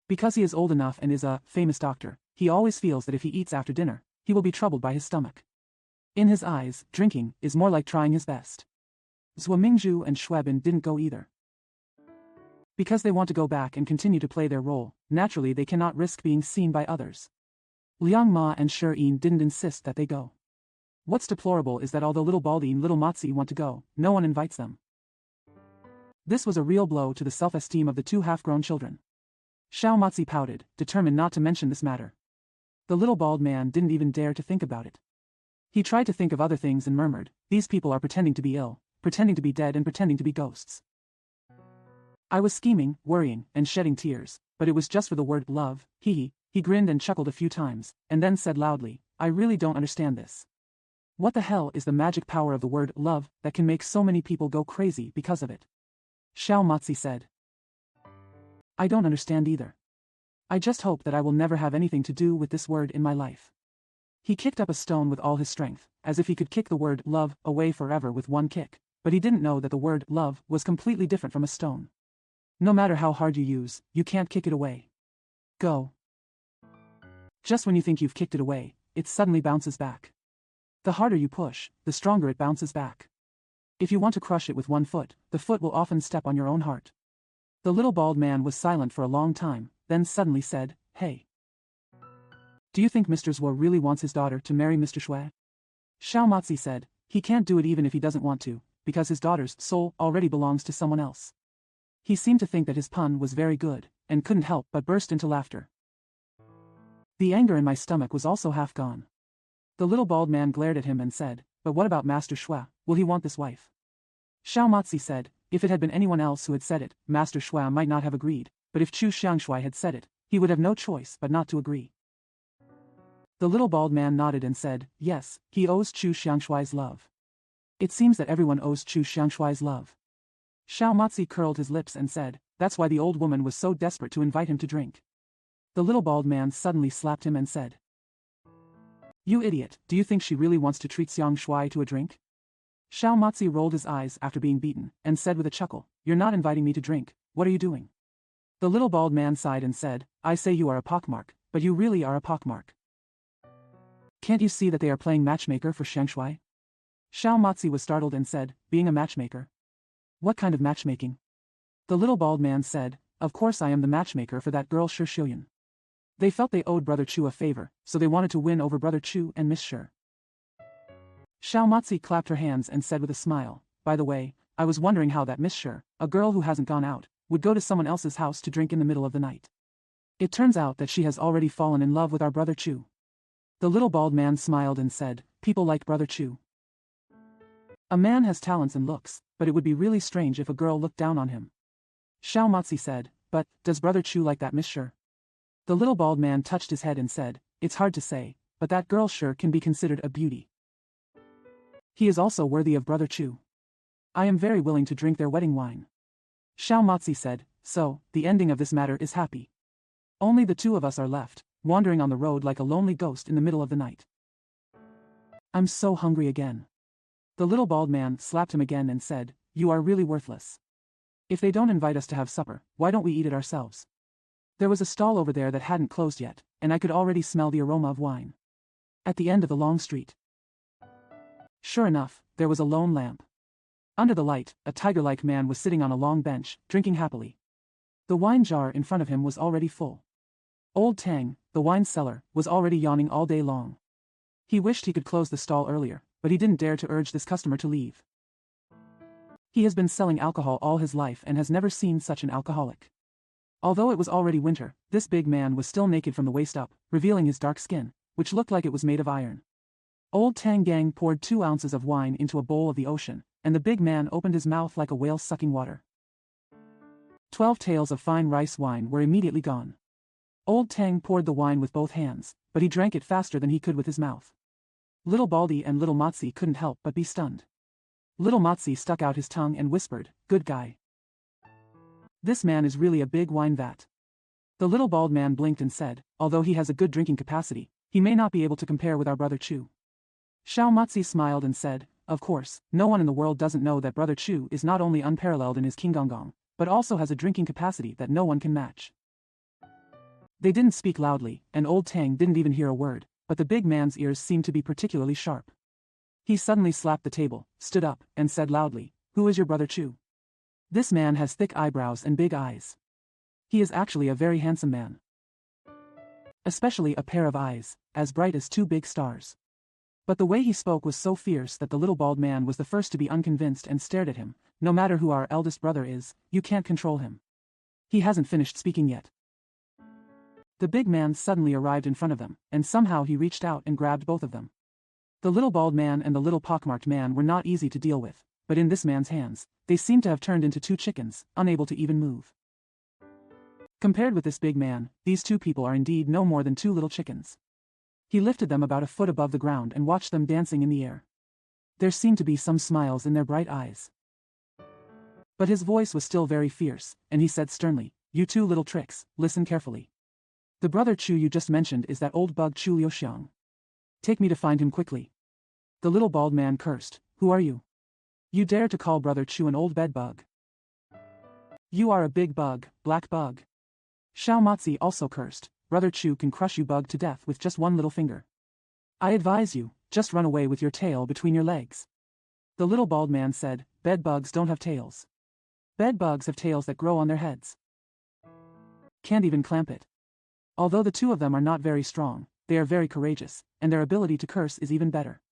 Because he is old enough and is a famous doctor, he always feels that if he eats after dinner, he will be troubled by his stomach. In his eyes, drinking is more like trying his best. Zhuo Mingzhu and Schwabin didn't go either. Because they want to go back and continue to play their role, naturally they cannot risk being seen by others. Liang Ma and Shi Yin didn't insist that they go. What's deplorable is that although Little Baldy and Little Motzi want to go, no one invites them. This was a real blow to the self-esteem of the 2 half-grown children. Xiao Motzi pouted, determined not to mention this matter. The little bald man didn't even dare to think about it. He tried to think of other things and murmured, these people are pretending to be ill, pretending to be dead and pretending to be ghosts. I was scheming, worrying, and shedding tears, but it was just for the word love, hee. He grinned and chuckled a few times, and then said loudly, I really don't understand this. What the hell is the magic power of the word love that can make so many people go crazy because of it? Xiao Motzi said. I don't understand either. I just hope that I will never have anything to do with this word in my life. He kicked up a stone with all his strength, as if he could kick the word love away forever with one kick, but he didn't know that the word love was completely different from a stone. No matter how hard you use, you can't kick it away. Go. Just when you think you've kicked it away, it suddenly bounces back. The harder you push, the stronger it bounces back. If you want to crush it with one foot, the foot will often step on your own heart. The little bald man was silent for a long time, then suddenly said, Hey. Do you think Mr. Zhuo really wants his daughter to marry Mr. Shui? Xiao Motzi said, he can't do it even if he doesn't want to, because his daughter's soul already belongs to someone else. He seemed to think that his pun was very good, and couldn't help but burst into laughter. The anger in my stomach was also half gone. The little bald man glared at him and said, but what about Master Shui, will he want this wife? Xiao Motzi said, if it had been anyone else who had said it, Master Shui might not have agreed, but if Chu Xiangshui had said it, he would have no choice but not to agree. The little bald man nodded and said, yes, he owes Chu Xiangshui's love. It seems that everyone owes Chu Xiangshui's love. Xiao Motzi curled his lips and said, that's why the old woman was so desperate to invite him to drink. The little bald man suddenly slapped him and said, you idiot, do you think she really wants to treat Xiang Shui to a drink? Xiao Motzi rolled his eyes after being beaten, and said with a chuckle, you're not inviting me to drink, what are you doing? The little bald man sighed and said, I say you are a pockmark, but you really are a pockmark. Can't you see that they are playing matchmaker for Xiang Shui? Xiao Motzi was startled and said, being a matchmaker? What kind of matchmaking? The little bald man said, of course I am the matchmaker for that girl Shi Xiuyan. They felt they owed Brother Chu a favor, so they wanted to win over Brother Chu and Miss Shi. Xiao Motzi clapped her hands and said with a smile, by the way, I was wondering how that Miss Shi, a girl who hasn't gone out, would go to someone else's house to drink in the middle of the night. It turns out that she has already fallen in love with our Brother Chu. The little bald man smiled and said, people like Brother Chu. A man has talents and looks, but it would be really strange if a girl looked down on him. Xiao Motzi said, but, does Brother Chu like that Miss Shi? The little bald man touched his head and said, it's hard to say, but that girl sure can be considered a beauty. He is also worthy of Brother Chu. I am very willing to drink their wedding wine. Xiao Motzi said, so, the ending of this matter is happy. Only the 2 of us are left, wandering on the road like a lonely ghost in the middle of the night. I'm so hungry again. The little bald man slapped him again and said, you are really worthless. If they don't invite us to have supper, why don't we eat it ourselves? There was a stall over there that hadn't closed yet, and I could already smell the aroma of wine. At the end of the long street. Sure enough, there was a lone lamp. Under the light, a tiger-like man was sitting on a long bench, drinking happily. The wine jar in front of him was already full. Old Tang, the wine seller, was already yawning all day long. He wished he could close the stall earlier, but he didn't dare to urge this customer to leave. He has been selling alcohol all his life and has never seen such an alcoholic. Although it was already winter, this big man was still naked from the waist up, revealing his dark skin, which looked like it was made of iron. Old Tang Gang poured 2 ounces of wine into a bowl of the ocean, and the big man opened his mouth like a whale sucking water. 12 taels of fine rice wine were immediately gone. Old Tang poured the wine with both hands, but he drank it faster than he could with his mouth. Little Baldy and Little Motsi couldn't help but be stunned. Little Motsi stuck out his tongue and whispered, "Good guy. This man is really a big wine vat." The little bald man blinked and said, "Although he has a good drinking capacity, he may not be able to compare with our brother Chu." Xiao Motsi smiled and said, "Of course, no one in the world doesn't know that brother Chu is not only unparalleled in his Kinggong, but also has a drinking capacity that no one can match." They didn't speak loudly, and old Tang didn't even hear a word, but the big man's ears seemed to be particularly sharp. He suddenly slapped the table, stood up, and said loudly, "Who is your brother Chu? This man has thick eyebrows and big eyes. He is actually a very handsome man. Especially a pair of eyes, as bright as 2 big stars." But the way he spoke was so fierce that the little bald man was the first to be unconvinced and stared at him. "No matter who our eldest brother is, you can't control him. He hasn't finished speaking yet." The big man suddenly arrived in front of them, and somehow he reached out and grabbed both of them. The little bald man and the little pockmarked man were not easy to deal with, but in this man's hands, they seemed to have turned into 2 chickens, unable to even move. Compared with this big man, these 2 people are indeed no more than 2 little chickens. He lifted them about a foot above the ground and watched them dancing in the air. There seemed to be some smiles in their bright eyes. But his voice was still very fierce, and he said sternly, "You 2 little tricks, listen carefully. The brother Chu you just mentioned is that old bug Chu Liuxiang. Take me to find him quickly." The little bald man cursed, "Who are you? You dare to call brother Chu an old bed bug? You are a big bug, black bug." Xiao Motsi also cursed, "Brother Chu can crush you bug to death with just 1 little finger. I advise you, just run away with your tail between your legs." The little bald man said, "Bed bugs don't have tails. Bed bugs have tails that grow on their heads. Can't even clamp it." Although the 2 of them are not very strong, they are very courageous, and their ability to curse is even better.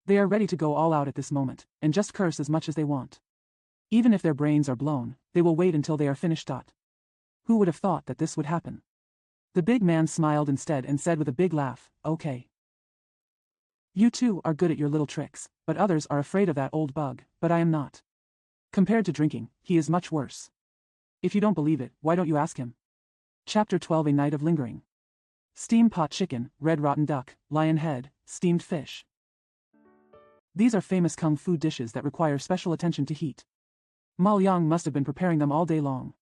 They are ready to go all out at this moment, and just curse as much as they want. Even if their brains are blown, they will wait until they are finished. Who would have thought that this would happen? The big man smiled instead and said with a big laugh, "Okay. You 2 are good at your little tricks, but others are afraid of that old bug, but I am not. Compared to drinking, he is much worse. If you don't believe it, why don't you ask him?" Chapter 12 A Night of Lingering. Steamed pot chicken, red rotten duck, lion head, steamed fish. These are famous kung fu dishes that require special attention to heat. Ma Liang must have been preparing them all day long.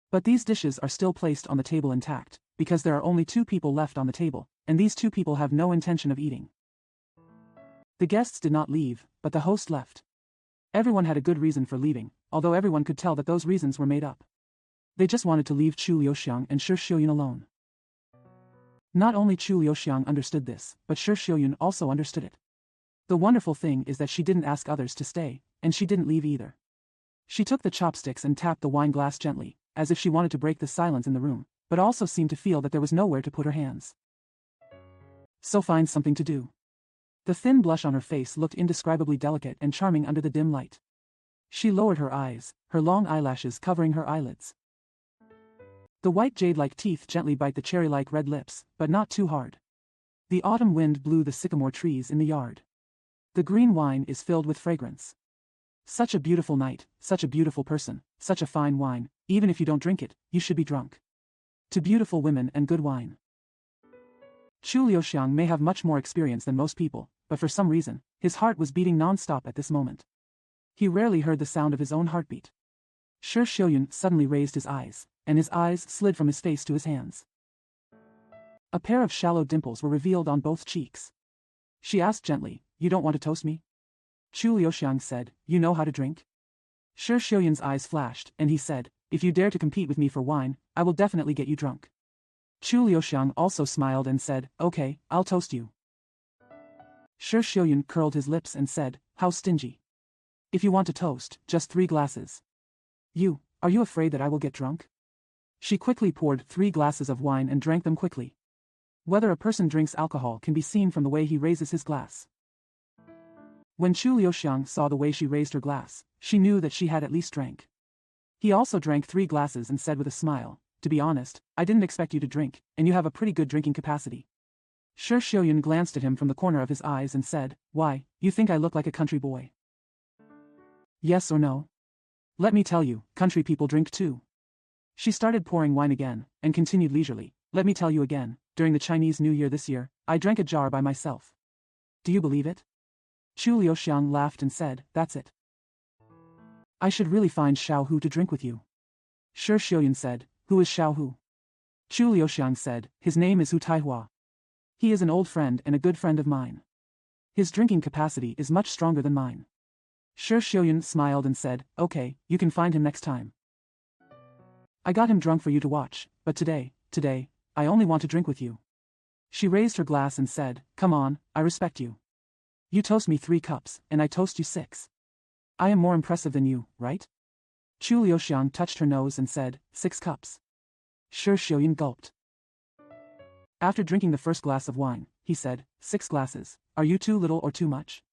But these dishes are still placed on the table intact, because there are only 2 people left on the table, and these 2 people have no intention of eating. The guests did not leave, but the host left. Everyone had a good reason for leaving, although everyone could tell that those reasons were made up. They just wanted to leave Chu Liuxiang and Shi Xiuyun alone. Not only Chu Liuxiang understood this, but Shi Xiuyun also understood it. The wonderful thing is that she didn't ask others to stay, and she didn't leave either. She took the chopsticks and tapped the wine glass gently, as if she wanted to break the silence in the room, but also seemed to feel that there was nowhere to put her hands. So find something to do. The thin blush on her face looked indescribably delicate and charming under the dim light. She lowered her eyes, her long eyelashes covering her eyelids. The white jade-like teeth gently bite the cherry-like red lips, but not too hard. The autumn wind blew the sycamore trees in the yard. The green wine is filled with fragrance. Such a beautiful night, such a beautiful person, such a fine wine. Even if you don't drink it, you should be drunk. To beautiful women and good wine. Chu Liuxiang may have much more experience than most people, but for some reason, his heart was beating non-stop at this moment. He rarely heard the sound of his own heartbeat. Shi Xiuyun suddenly raised his eyes, and his eyes slid from his face to his hands. A pair of shallow dimples were revealed on both cheeks. She asked gently, "You don't want to toast me?" Chu Liuxiang said, "You know how to drink?" Shi Xiuyun's eyes flashed, and he said, "If you dare to compete with me for wine, I will definitely get you drunk." Chu Liuxiang also smiled and said, "Okay, I'll toast you." Shi Xiuyun curled his lips and said, "How stingy. If you want to toast, just 3 glasses. Are you afraid that I will get drunk?" She quickly poured 3 glasses of wine and drank them quickly. Whether a person drinks alcohol can be seen from the way he raises his glass. When Chu Liuxiang saw the way she raised her glass, she knew that she had at least drank. He also drank 3 glasses and said with a smile, "To be honest, I didn't expect you to drink, and you have a pretty good drinking capacity." Shi Xiuyun glanced at him from the corner of his eyes and said, "Why, you think I look like a country boy? Yes or no? Let me tell you, country people drink too." She started pouring wine again, and continued leisurely, "Let me tell you again, during the Chinese New Year this year, I drank a jar by myself. Do you believe it?" Chu Liuxiang laughed and said, "That's it. I should really find Xiao Hu to drink with you." Shi Xiuyun said, "Who is Xiao Hu?" Chu Liuxiang said, "His name is Hu Taihua. He is an old friend and a good friend of mine. His drinking capacity is much stronger than mine." Shi Xiuyun smiled and said, "Okay, you can find him next time. I got him drunk for you to watch, but today, I only want to drink with you." She raised her glass and said, "Come on, I respect you. You toast me 3 cups, and I toast you 6. I am more impressive than you, right?" Chu Liuxiang touched her nose and said, "6 cups." Shi Xiuyun gulped. After drinking the first glass of wine, he said, "6 glasses, are you too little or too much?"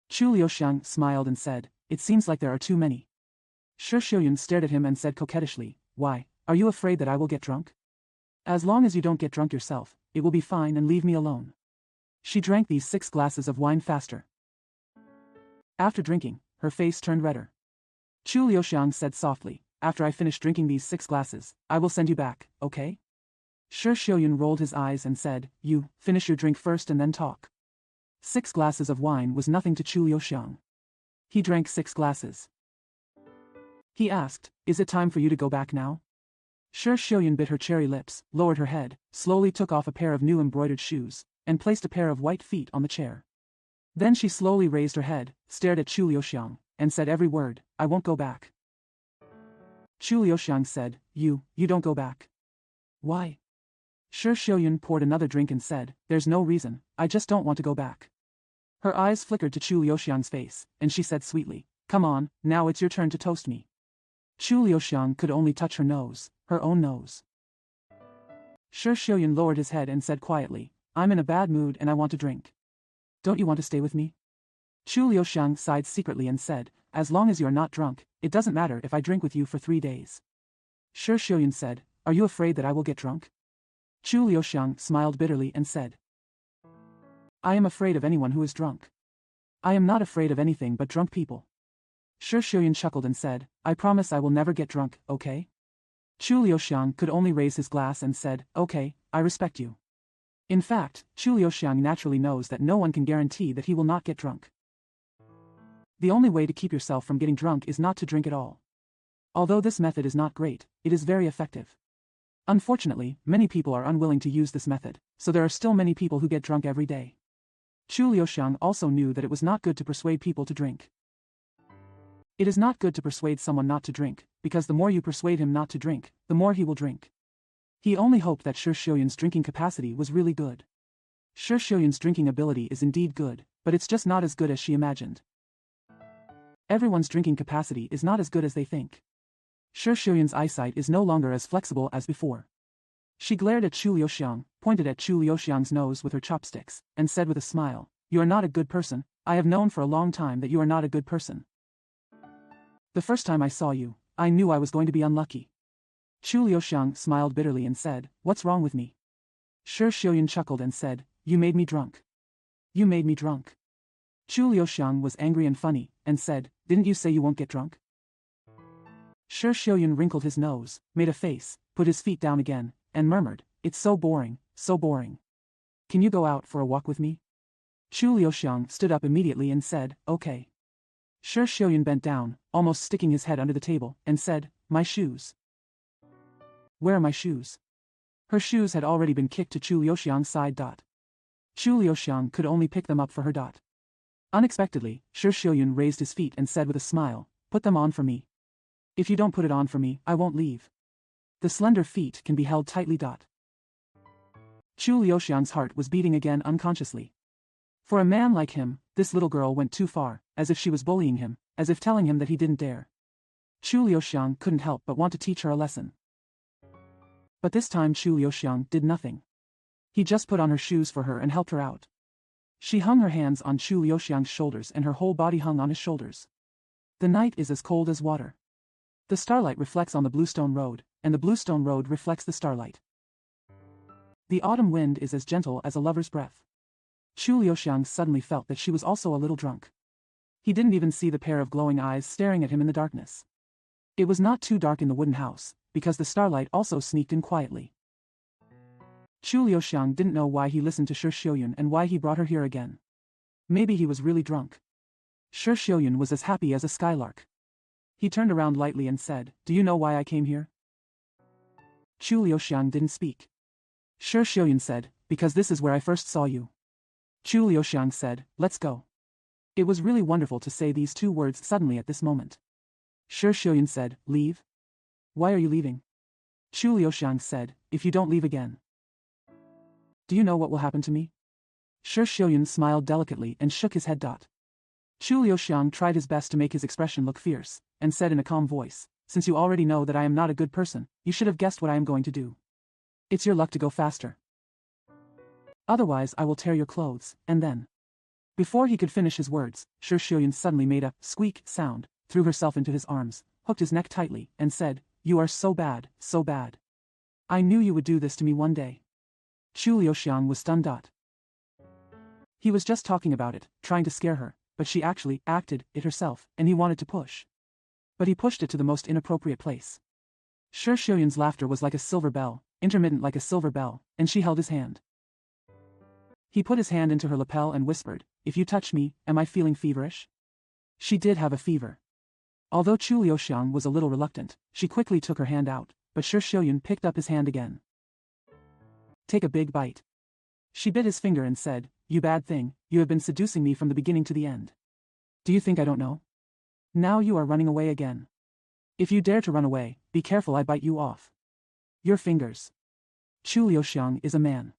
Chu Liuxiang smiled and said, "It seems like there are too many." Shi Xiuyun stared at him and said coquettishly, "Why, are you afraid that I will get drunk? As long as you don't get drunk yourself, it will be fine and leave me alone." She drank these 6 glasses of wine faster. After drinking, her face turned redder. Chu Liuxiang said softly, "After I finish drinking these 6 glasses, I will send you back, okay?" Shi Xiuyun rolled his eyes and said, "You, finish your drink first and then talk." 6 glasses of wine was nothing to Chu Liuxiang. He drank 6 glasses. He asked, "Is it time for you to go back now?" Shi Xiuyun bit her cherry lips, lowered her head, slowly took off a pair of new embroidered shoes, and placed a pair of white feet on the chair. Then she slowly raised her head, stared at Chu Liuxiang, and said every word, "I won't go back." Chu Liuxiang said, You don't go back. Why?" Shi Xiuyun poured another drink and said, "There's no reason, I just don't want to go back." Her eyes flickered to Chu Liuxiang's face, and she said sweetly, "Come on, now it's your turn to toast me." Chu Liuxiang could only touch her nose, her own nose. Shi Xiuyun lowered his head and said quietly, "I'm in a bad mood and I want to drink. Don't you want to stay with me?" Chu Liuxiang sighed secretly and said, "As long as you are not drunk, it doesn't matter if I drink with you for 3 days." Shi Xiuyun said, "Are you afraid that I will get drunk?" Chu Liuxiang smiled bitterly and said, "I am afraid of anyone who is drunk. I am not afraid of anything but drunk people." Shi Xiuyun chuckled and said, "I promise I will never get drunk, okay?" Chu Liuxiang could only raise his glass and said, "Okay, I respect you." In fact, Chu Liuxiang naturally knows that no one can guarantee that he will not get drunk. The only way to keep yourself from getting drunk is not to drink at all. Although this method is not great, it is very effective. Unfortunately, many people are unwilling to use this method, so there are still many people who get drunk every day. Chu Liuxiang also knew that it was not good to persuade people to drink. It is not good to persuade someone not to drink, because the more you persuade him not to drink, the more he will drink. He only hoped that Shi Xiuyun's drinking capacity was really good. Shi Xiuyun's drinking ability is indeed good, but it's just not as good as she imagined. Everyone's drinking capacity is not as good as they think. Shi Xiuyun's eyesight is no longer as flexible as before. She glared at Chu Liuxiang, pointed at Chu Liuxiang's nose with her chopsticks, and said with a smile, "You are not a good person. I have known for a long time that you are not a good person. The first time I saw you, I knew I was going to be unlucky." Chu Liuxiang smiled bitterly and said, "What's wrong with me?" Shi Xiuyun chuckled and said, "You made me drunk. You made me drunk." Chu Liuxiang was angry and funny, and said, "Didn't you say you won't get drunk?" Shi Xiuyun wrinkled his nose, made a face, put his feet down again, and murmured, "It's so boring, so boring. Can you go out for a walk with me?" Chu Liuxiang stood up immediately and said, "Okay." Shi Xiuyun bent down, almost sticking his head under the table, and said, "My shoes. Where are my shoes?" Her shoes had already been kicked to Chu Liuxiang's side. Chu Liuxiang could only pick them up for her. Unexpectedly, Shi Xiuyun raised his feet and said with a smile, "Put them on for me. If you don't put it on for me, I won't leave." The slender feet can be held tightly. Chu Liuxiang's heart was beating again unconsciously. For a man like him, this little girl went too far, as if she was bullying him, as if telling him that he didn't dare. Chu Liuxiang couldn't help but want to teach her a lesson. But this time Chu Liuxiang did nothing. He just put on her shoes for her and helped her out. She hung her hands on Chu Liuxiang's shoulders and her whole body hung on his shoulders. The night is as cold as water. The starlight reflects on the bluestone road, and the bluestone road reflects the starlight. The autumn wind is as gentle as a lover's breath. Chu Liuxiang suddenly felt that she was also a little drunk. He didn't even see the pair of glowing eyes staring at him in the darkness. It was not too dark in the wooden house, because the starlight also sneaked in quietly. Chu Liuxiang didn't know why he listened to Shi Xiuyun and why he brought her here again. Maybe he was really drunk. Shi Xiuyun was as happy as a skylark. He turned around lightly and said, "Do you know why I came here?" Chu Liuxiang didn't speak. Shi Xiuyun said, "Because this is where I first saw you." Chu Liuxiang said, "Let's go." It was really wonderful to say these two words suddenly at this moment. Shi Xiuyun said, "Leave? Why are you leaving?" Chu Liuxiang said, "If you don't leave again. Do you know what will happen to me?" Shi Xiuyun smiled delicately and shook his head. Chu Liuxiang tried his best to make his expression look fierce, and said in a calm voice, "Since you already know that I am not a good person, you should have guessed what I am going to do. It's your luck to go faster. Otherwise I will tear your clothes, and then..." Before he could finish his words, Shi Xiuyun suddenly made a squeak sound, threw herself into his arms, hooked his neck tightly, and said, "You are so bad, so bad. I knew you would do this to me one day." Chu Liuxiang was stunned. He was just talking about it, trying to scare her, but she actually acted it herself, and he wanted to push. But he pushed it to the most inappropriate place. Shi Xiuyun's laughter was like a silver bell, intermittent like a silver bell, and she held his hand. He put his hand into her lapel and whispered, "If you touch me, am I feeling feverish?" She did have a fever. Although Chu Liuxiang was a little reluctant, she quickly took her hand out, but Shi Xiuyun picked up his hand again. "Take a big bite." She bit his finger and said, "You bad thing, you have been seducing me from the beginning to the end. Do you think I don't know? Now you are running away again. If you dare to run away, be careful I bite you off your fingers." Chu Liuxiang is a man.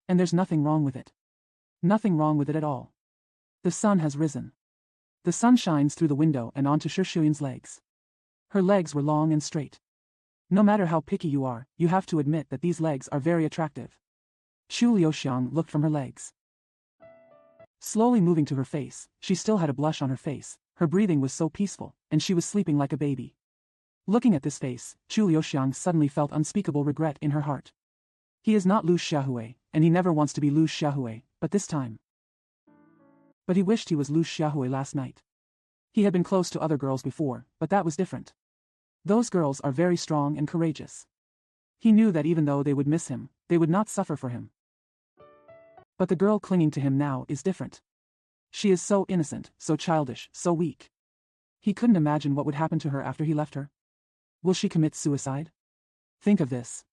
And there's nothing wrong with it. Nothing wrong with it at all. The sun has risen. The sun shines through the window and onto Shi Xiuyun's legs. Her legs were long and straight. No matter how picky you are, you have to admit that these legs are very attractive. Chu Liuxiang looked from her legs. Slowly moving to her face, she still had a blush on her face, her breathing was so peaceful, and she was sleeping like a baby. Looking at this face, Chu Liuxiang suddenly felt unspeakable regret in her heart. He is not Lu Xiaohui, and he never wants to be Lu Xiaohui, but this time. But he wished he was Lu Xiaohui last night. He had been close to other girls before, but that was different. Those girls are very strong and courageous. He knew that even though they would miss him, they would not suffer for him. But the girl clinging to him now is different. She is so innocent, so childish, so weak. He couldn't imagine what would happen to her after he left her. Will she commit suicide? Think of this.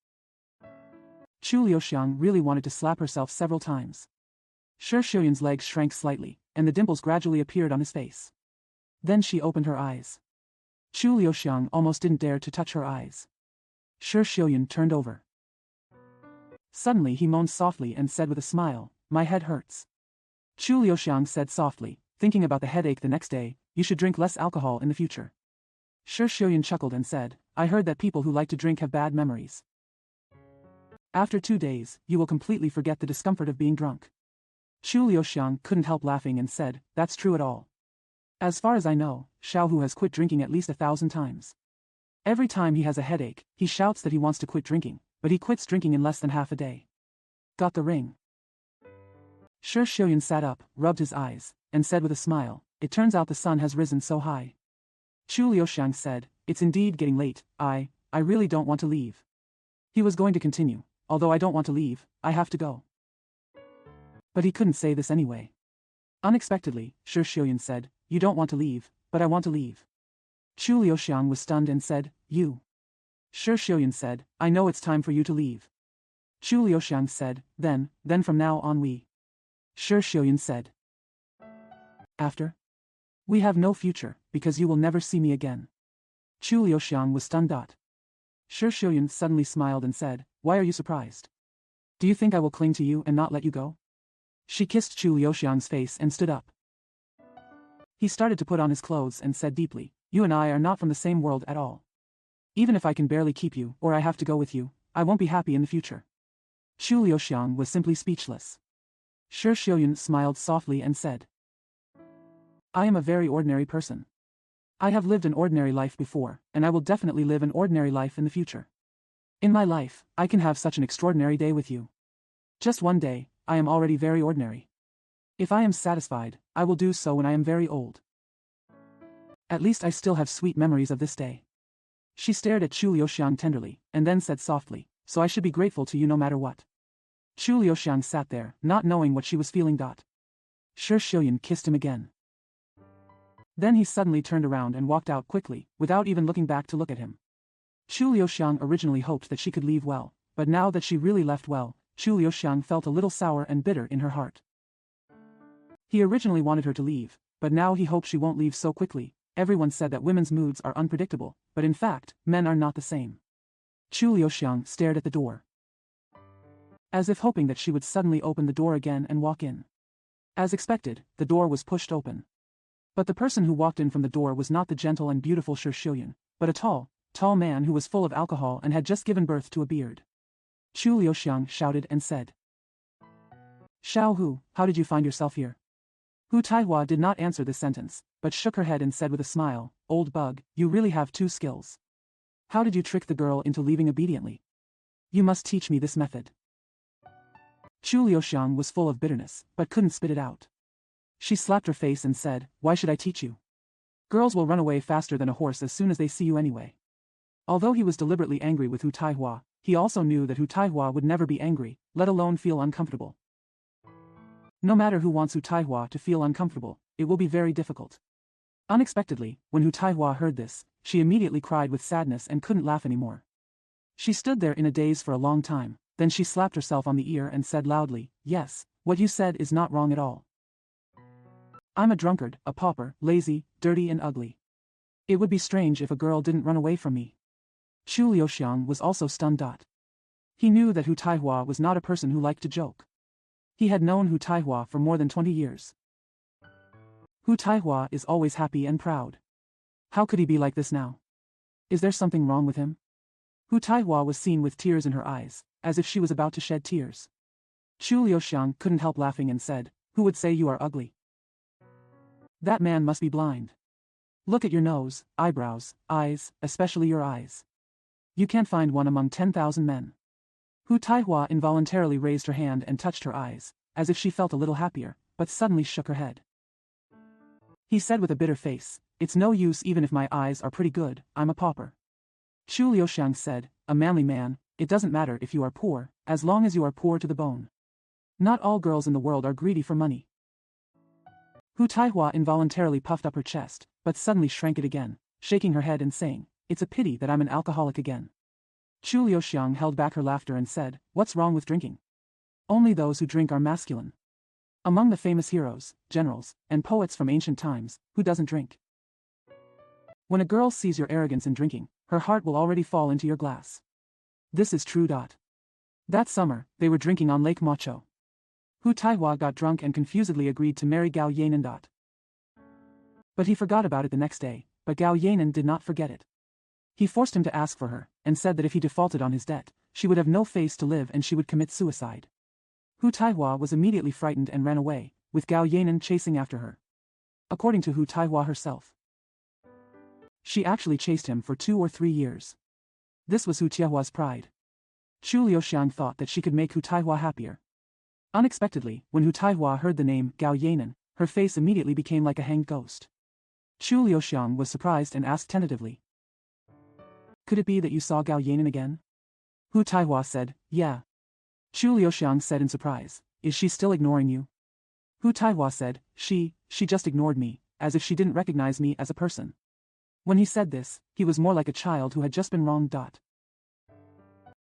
Chu Liuxiang really wanted to slap herself several times. Shi Xiuyun's legs shrank slightly, and the dimples gradually appeared on his face. Then she opened her eyes. Chu Liuxiang almost didn't dare to touch her eyes. Shi Xiuyun turned over. Suddenly he moaned softly and said with a smile, "My head hurts." Chu Liuxiang said softly, thinking about the headache the next day, "You should drink less alcohol in the future." Shi Xiuyun chuckled and said, "I heard that people who like to drink have bad memories. After 2 days, you will completely forget the discomfort of being drunk." Chu Liuxiang couldn't help laughing and said, "That's true at all. As far as I know, Xiaohu has quit drinking at least 1,000 times. Every time he has a headache, he shouts that he wants to quit drinking, but he quits drinking in less than half a day. Got the ring?" Shi Xiuyun sat up, rubbed his eyes, and said with a smile, "It turns out the sun has risen so high." Chu Liuxiang said, "It's indeed getting late, I really don't want to leave." He was going to continue, "Although I don't want to leave, I have to go." But he couldn't say this anyway. Unexpectedly, Shi Xiuyun said, "You don't want to leave, but I want to leave." Chu Liuxiang was stunned and said, "You?" Shi Xiuyun said, "I know it's time for you to leave." Chu Liuxiang said, Then from now on we." Shi Xiuyun said, "After? We have no future, because you will never see me again." Chu Liuxiang was stunned. Shi Xiuyun suddenly smiled and said, "Why are you surprised? Do you think I will cling to you and not let you go?" She kissed Chu Liuxiang's face and stood up. He started to put on his clothes and said deeply, "You and I are not from the same world at all. Even if I can barely keep you or I have to go with you, I won't be happy in the future." Chu Liuxiang was simply speechless. Shi Xiuyun smiled softly and said, I am a very ordinary person. I have lived an ordinary life before, and I will definitely live an ordinary life in the future. In my life, I can have such an extraordinary day with you. Just one day, I am already very ordinary. If I am satisfied, I will do so when I am very old. At least I still have sweet memories of this day. She stared at Chu Liuxiang tenderly, and then said softly, so I should be grateful to you no matter what. Chu Liuxiang sat there, not knowing what she was feeling. Shi Xiuyun kissed him again. Then he suddenly turned around and walked out quickly, without even looking back to look at him. Chu Liuxiang originally hoped that she could leave well, but now that she really left well, Chu Liuxiang felt a little sour and bitter in her heart. He originally wanted her to leave, but now he hopes she won't leave so quickly. Everyone said that women's moods are unpredictable, but in fact, men are not the same. Chu Liuxiang stared at the door, as if hoping that she would suddenly open the door again and walk in. As expected, the door was pushed open. But the person who walked in from the door was not the gentle and beautiful Shi Xiuyun, but a tall man who was full of alcohol and had just given birth to a beard. Chu Liuxiang shouted and said, Xiao Hu, how did you find yourself here? Hu Taihua did not answer this sentence, but shook her head and said with a smile, Old bug, you really have two skills. How did you trick the girl into leaving obediently? You must teach me this method. Chu Liuxiang was full of bitterness, but couldn't spit it out. She slapped her face and said, Why should I teach you? Girls will run away faster than a horse as soon as they see you anyway. Although he was deliberately angry with Hu Taihua, he also knew that Hu Taihua would never be angry, let alone feel uncomfortable. No matter who wants Hu Taihua to feel uncomfortable, it will be very difficult. Unexpectedly, when Hu Taihua heard this, she immediately cried with sadness and couldn't laugh anymore. She stood there in a daze for a long time, then she slapped herself on the ear and said loudly, Yes, what you said is not wrong at all. I'm a drunkard, a pauper, lazy, dirty and ugly. It would be strange if a girl didn't run away from me. Chu Liuxiang was also stunned. He knew that Hu Taihua was not a person who liked to joke. He had known Hu Taihua for more than 20 years. Hu Taihua is always happy and proud. How could he be like this now? Is there something wrong with him? Hu Taihua was seen with tears in her eyes, as if she was about to shed tears. Chu Liuxiang couldn't help laughing and said, Who would say you are ugly? That man must be blind. Look at your nose, eyebrows, eyes, especially your eyes. You can't find one among 10,000 men. Hu Taihua involuntarily raised her hand and touched her eyes, as if she felt a little happier, but suddenly shook her head. He said with a bitter face, It's no use even if my eyes are pretty good, I'm a pauper. Chu Liuxiang said, A manly man, it doesn't matter if you are poor, as long as you are poor to the bone. Not all girls in the world are greedy for money. Hu Taihua involuntarily puffed up her chest, but suddenly shrank it again, shaking her head and saying, It's a pity that I'm an alcoholic again. Chu Liuxiang held back her laughter and said, What's wrong with drinking? Only those who drink are masculine. Among the famous heroes, generals, and poets from ancient times, who doesn't drink? When a girl sees your arrogance in drinking, her heart will already fall into your glass. This is true. That summer, they were drinking on Lake Macho. Hu Taihua got drunk and confusedly agreed to marry Gao Yanan. But he forgot about it the next day, but Gao Yanan did not forget it. He forced him to ask for her, and said that if he defaulted on his debt, she would have no face to live and she would commit suicide. Hu Taihua was immediately frightened and ran away, with Gao Yanan chasing after her. According to Hu Taihua herself, she actually chased him for 2 or 3 years. This was Hu Taihua's pride. Chu Liuxiang thought that she could make Hu Taihua happier. Unexpectedly, when Hu Taihua heard the name Gao Yanan, her face immediately became like a hanged ghost. Chu Liuxiang was surprised and asked tentatively, Could it be that you saw Gao Yanan again? Hu Taihua said, Yeah. Chu Liuxiang said in surprise, Is she still ignoring you? Hu Taihua said, She just ignored me, as if she didn't recognize me as a person. When he said this, he was more like a child who had just been wronged.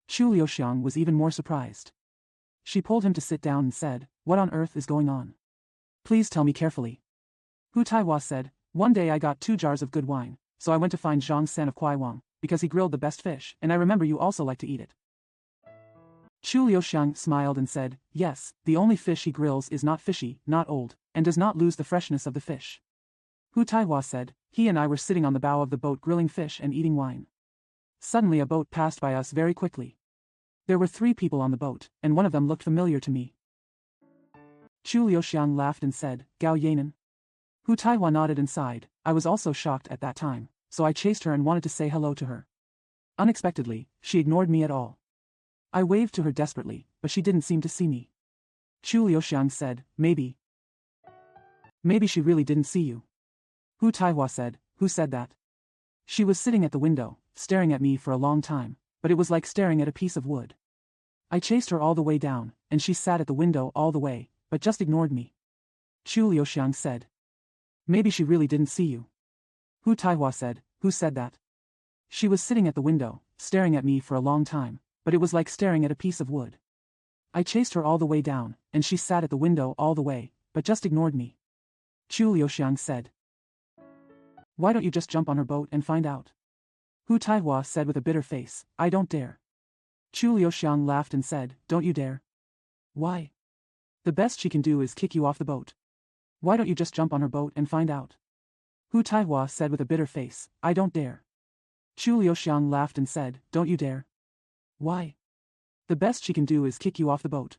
Chu Liuxiang was even more surprised. She pulled him to sit down and said, What on earth is going on? Please tell me carefully. Hu Taihua said, One day I got 2 jars of good wine, so I went to find Zhang San of Kuaiwang, because he grilled the best fish, and I remember you also like to eat it. Chu Liuxiang smiled and said, Yes, the only fish he grills is not fishy, not old, and does not lose the freshness of the fish. Hu Taihua said, He and I were sitting on the bow of the boat grilling fish and eating wine. Suddenly a boat passed by us very quickly. There were 3 people on the boat, and one of them looked familiar to me. Chu Liuxiang laughed and said, Gao Yanan. Hu Taihua nodded and sighed. I was also shocked at that time, so I chased her and wanted to say hello to her. Unexpectedly, she ignored me at all. I waved to her desperately, but she didn't seem to see me. Chu Liuxiang said, Maybe she really didn't see you. Hu Taihua said, Who said that? She was sitting at the window, staring at me for a long time, but it was like staring at a piece of wood. I chased her all the way down, and she sat at the window all the way, but just ignored me. Chu Liuxiang said, Maybe she really didn't see you. Hu Taihua said, Who said that? She was sitting at the window, staring at me for a long time, but it was like staring at a piece of wood. I chased her all the way down, and she sat at the window all the way, but just ignored me. Chu Liuxiang said, Why don't you just jump on her boat and find out? Hu Taihua said with a bitter face, I don't dare. Chu Liuxiang laughed and said, Don't you dare? Why? The best she can do is kick you off the boat. Why don't you just jump on her boat and find out? Hu Taihua said with a bitter face, I don't dare. Chu Liuxiang laughed and said, Don't you dare? Why? The best she can do is kick you off the boat.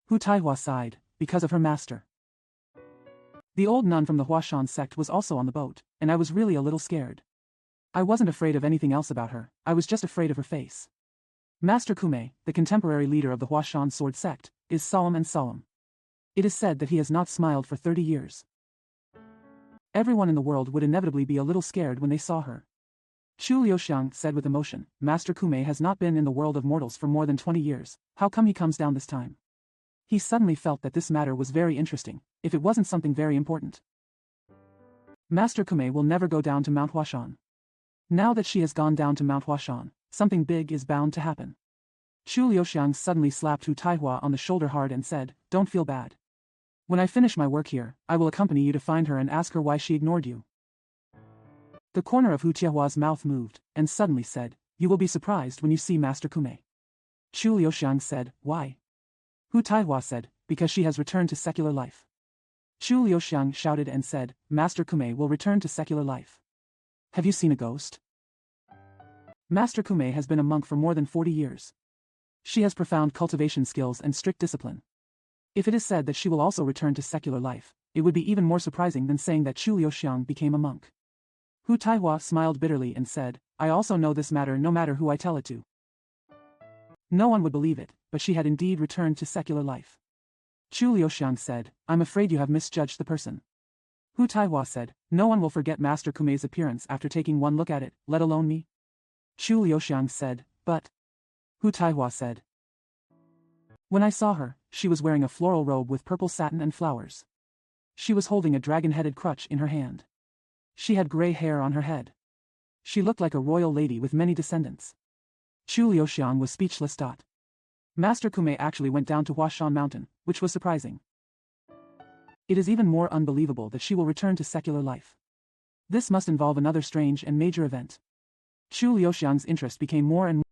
Hu Taihua sighed, because of her master. The old nun from the Huashan sect was also on the boat, and I was really a little scared. I wasn't afraid of anything else about her, I was just afraid of her face. Master Kume, the contemporary leader of the Huashan sword sect, is solemn and solemn. It is said that he has not smiled for 30 years. Everyone in the world would inevitably be a little scared when they saw her. Chu Liuxiang said with emotion, Master Kume has not been in the world of mortals for more than 20 years, how come he comes down this time? He suddenly felt that this matter was very interesting, if it wasn't something very important. Master Kume will never go down to Mount Huashan. Now that she has gone down to Mount Huashan, something big is bound to happen. Chu Liuxiang suddenly slapped Hu Taihua on the shoulder hard and said, Don't feel bad. When I finish my work here, I will accompany you to find her and ask her why she ignored you. The corner of Hu Taihua's mouth moved, and suddenly said, You will be surprised when you see Master Kume. Chu Liuxiang said, Why? Hu Taihua said, Because she has returned to secular life. Chu Liuxiang shouted and said, Master Kume will return to secular life. Have you seen a ghost? Master Kume has been a monk for more than 40 years. She has profound cultivation skills and strict discipline. If it is said that she will also return to secular life, it would be even more surprising than saying that Chu Liuxiang became a monk. Hu Taihua smiled bitterly and said, I also know this matter no matter who I tell it to. No one would believe it, but she had indeed returned to secular life. Chu Liuxiang said, I'm afraid you have misjudged the person. Hu Taihua said, No one will forget Master Kume's appearance after taking one look at it, let alone me. Chu Liuxiang said, But. Hu Taihua said, When I saw her, she was wearing a floral robe with purple satin and flowers. She was holding a dragon-headed crutch in her hand. She had gray hair on her head. She looked like a royal lady with many descendants. Chu Liuxiang was speechless. Master Kume actually went down to Huashan Mountain, which was surprising. It is even more unbelievable that she will return to secular life. This must involve another strange and major event. Chu Liuxiang's interest became more and more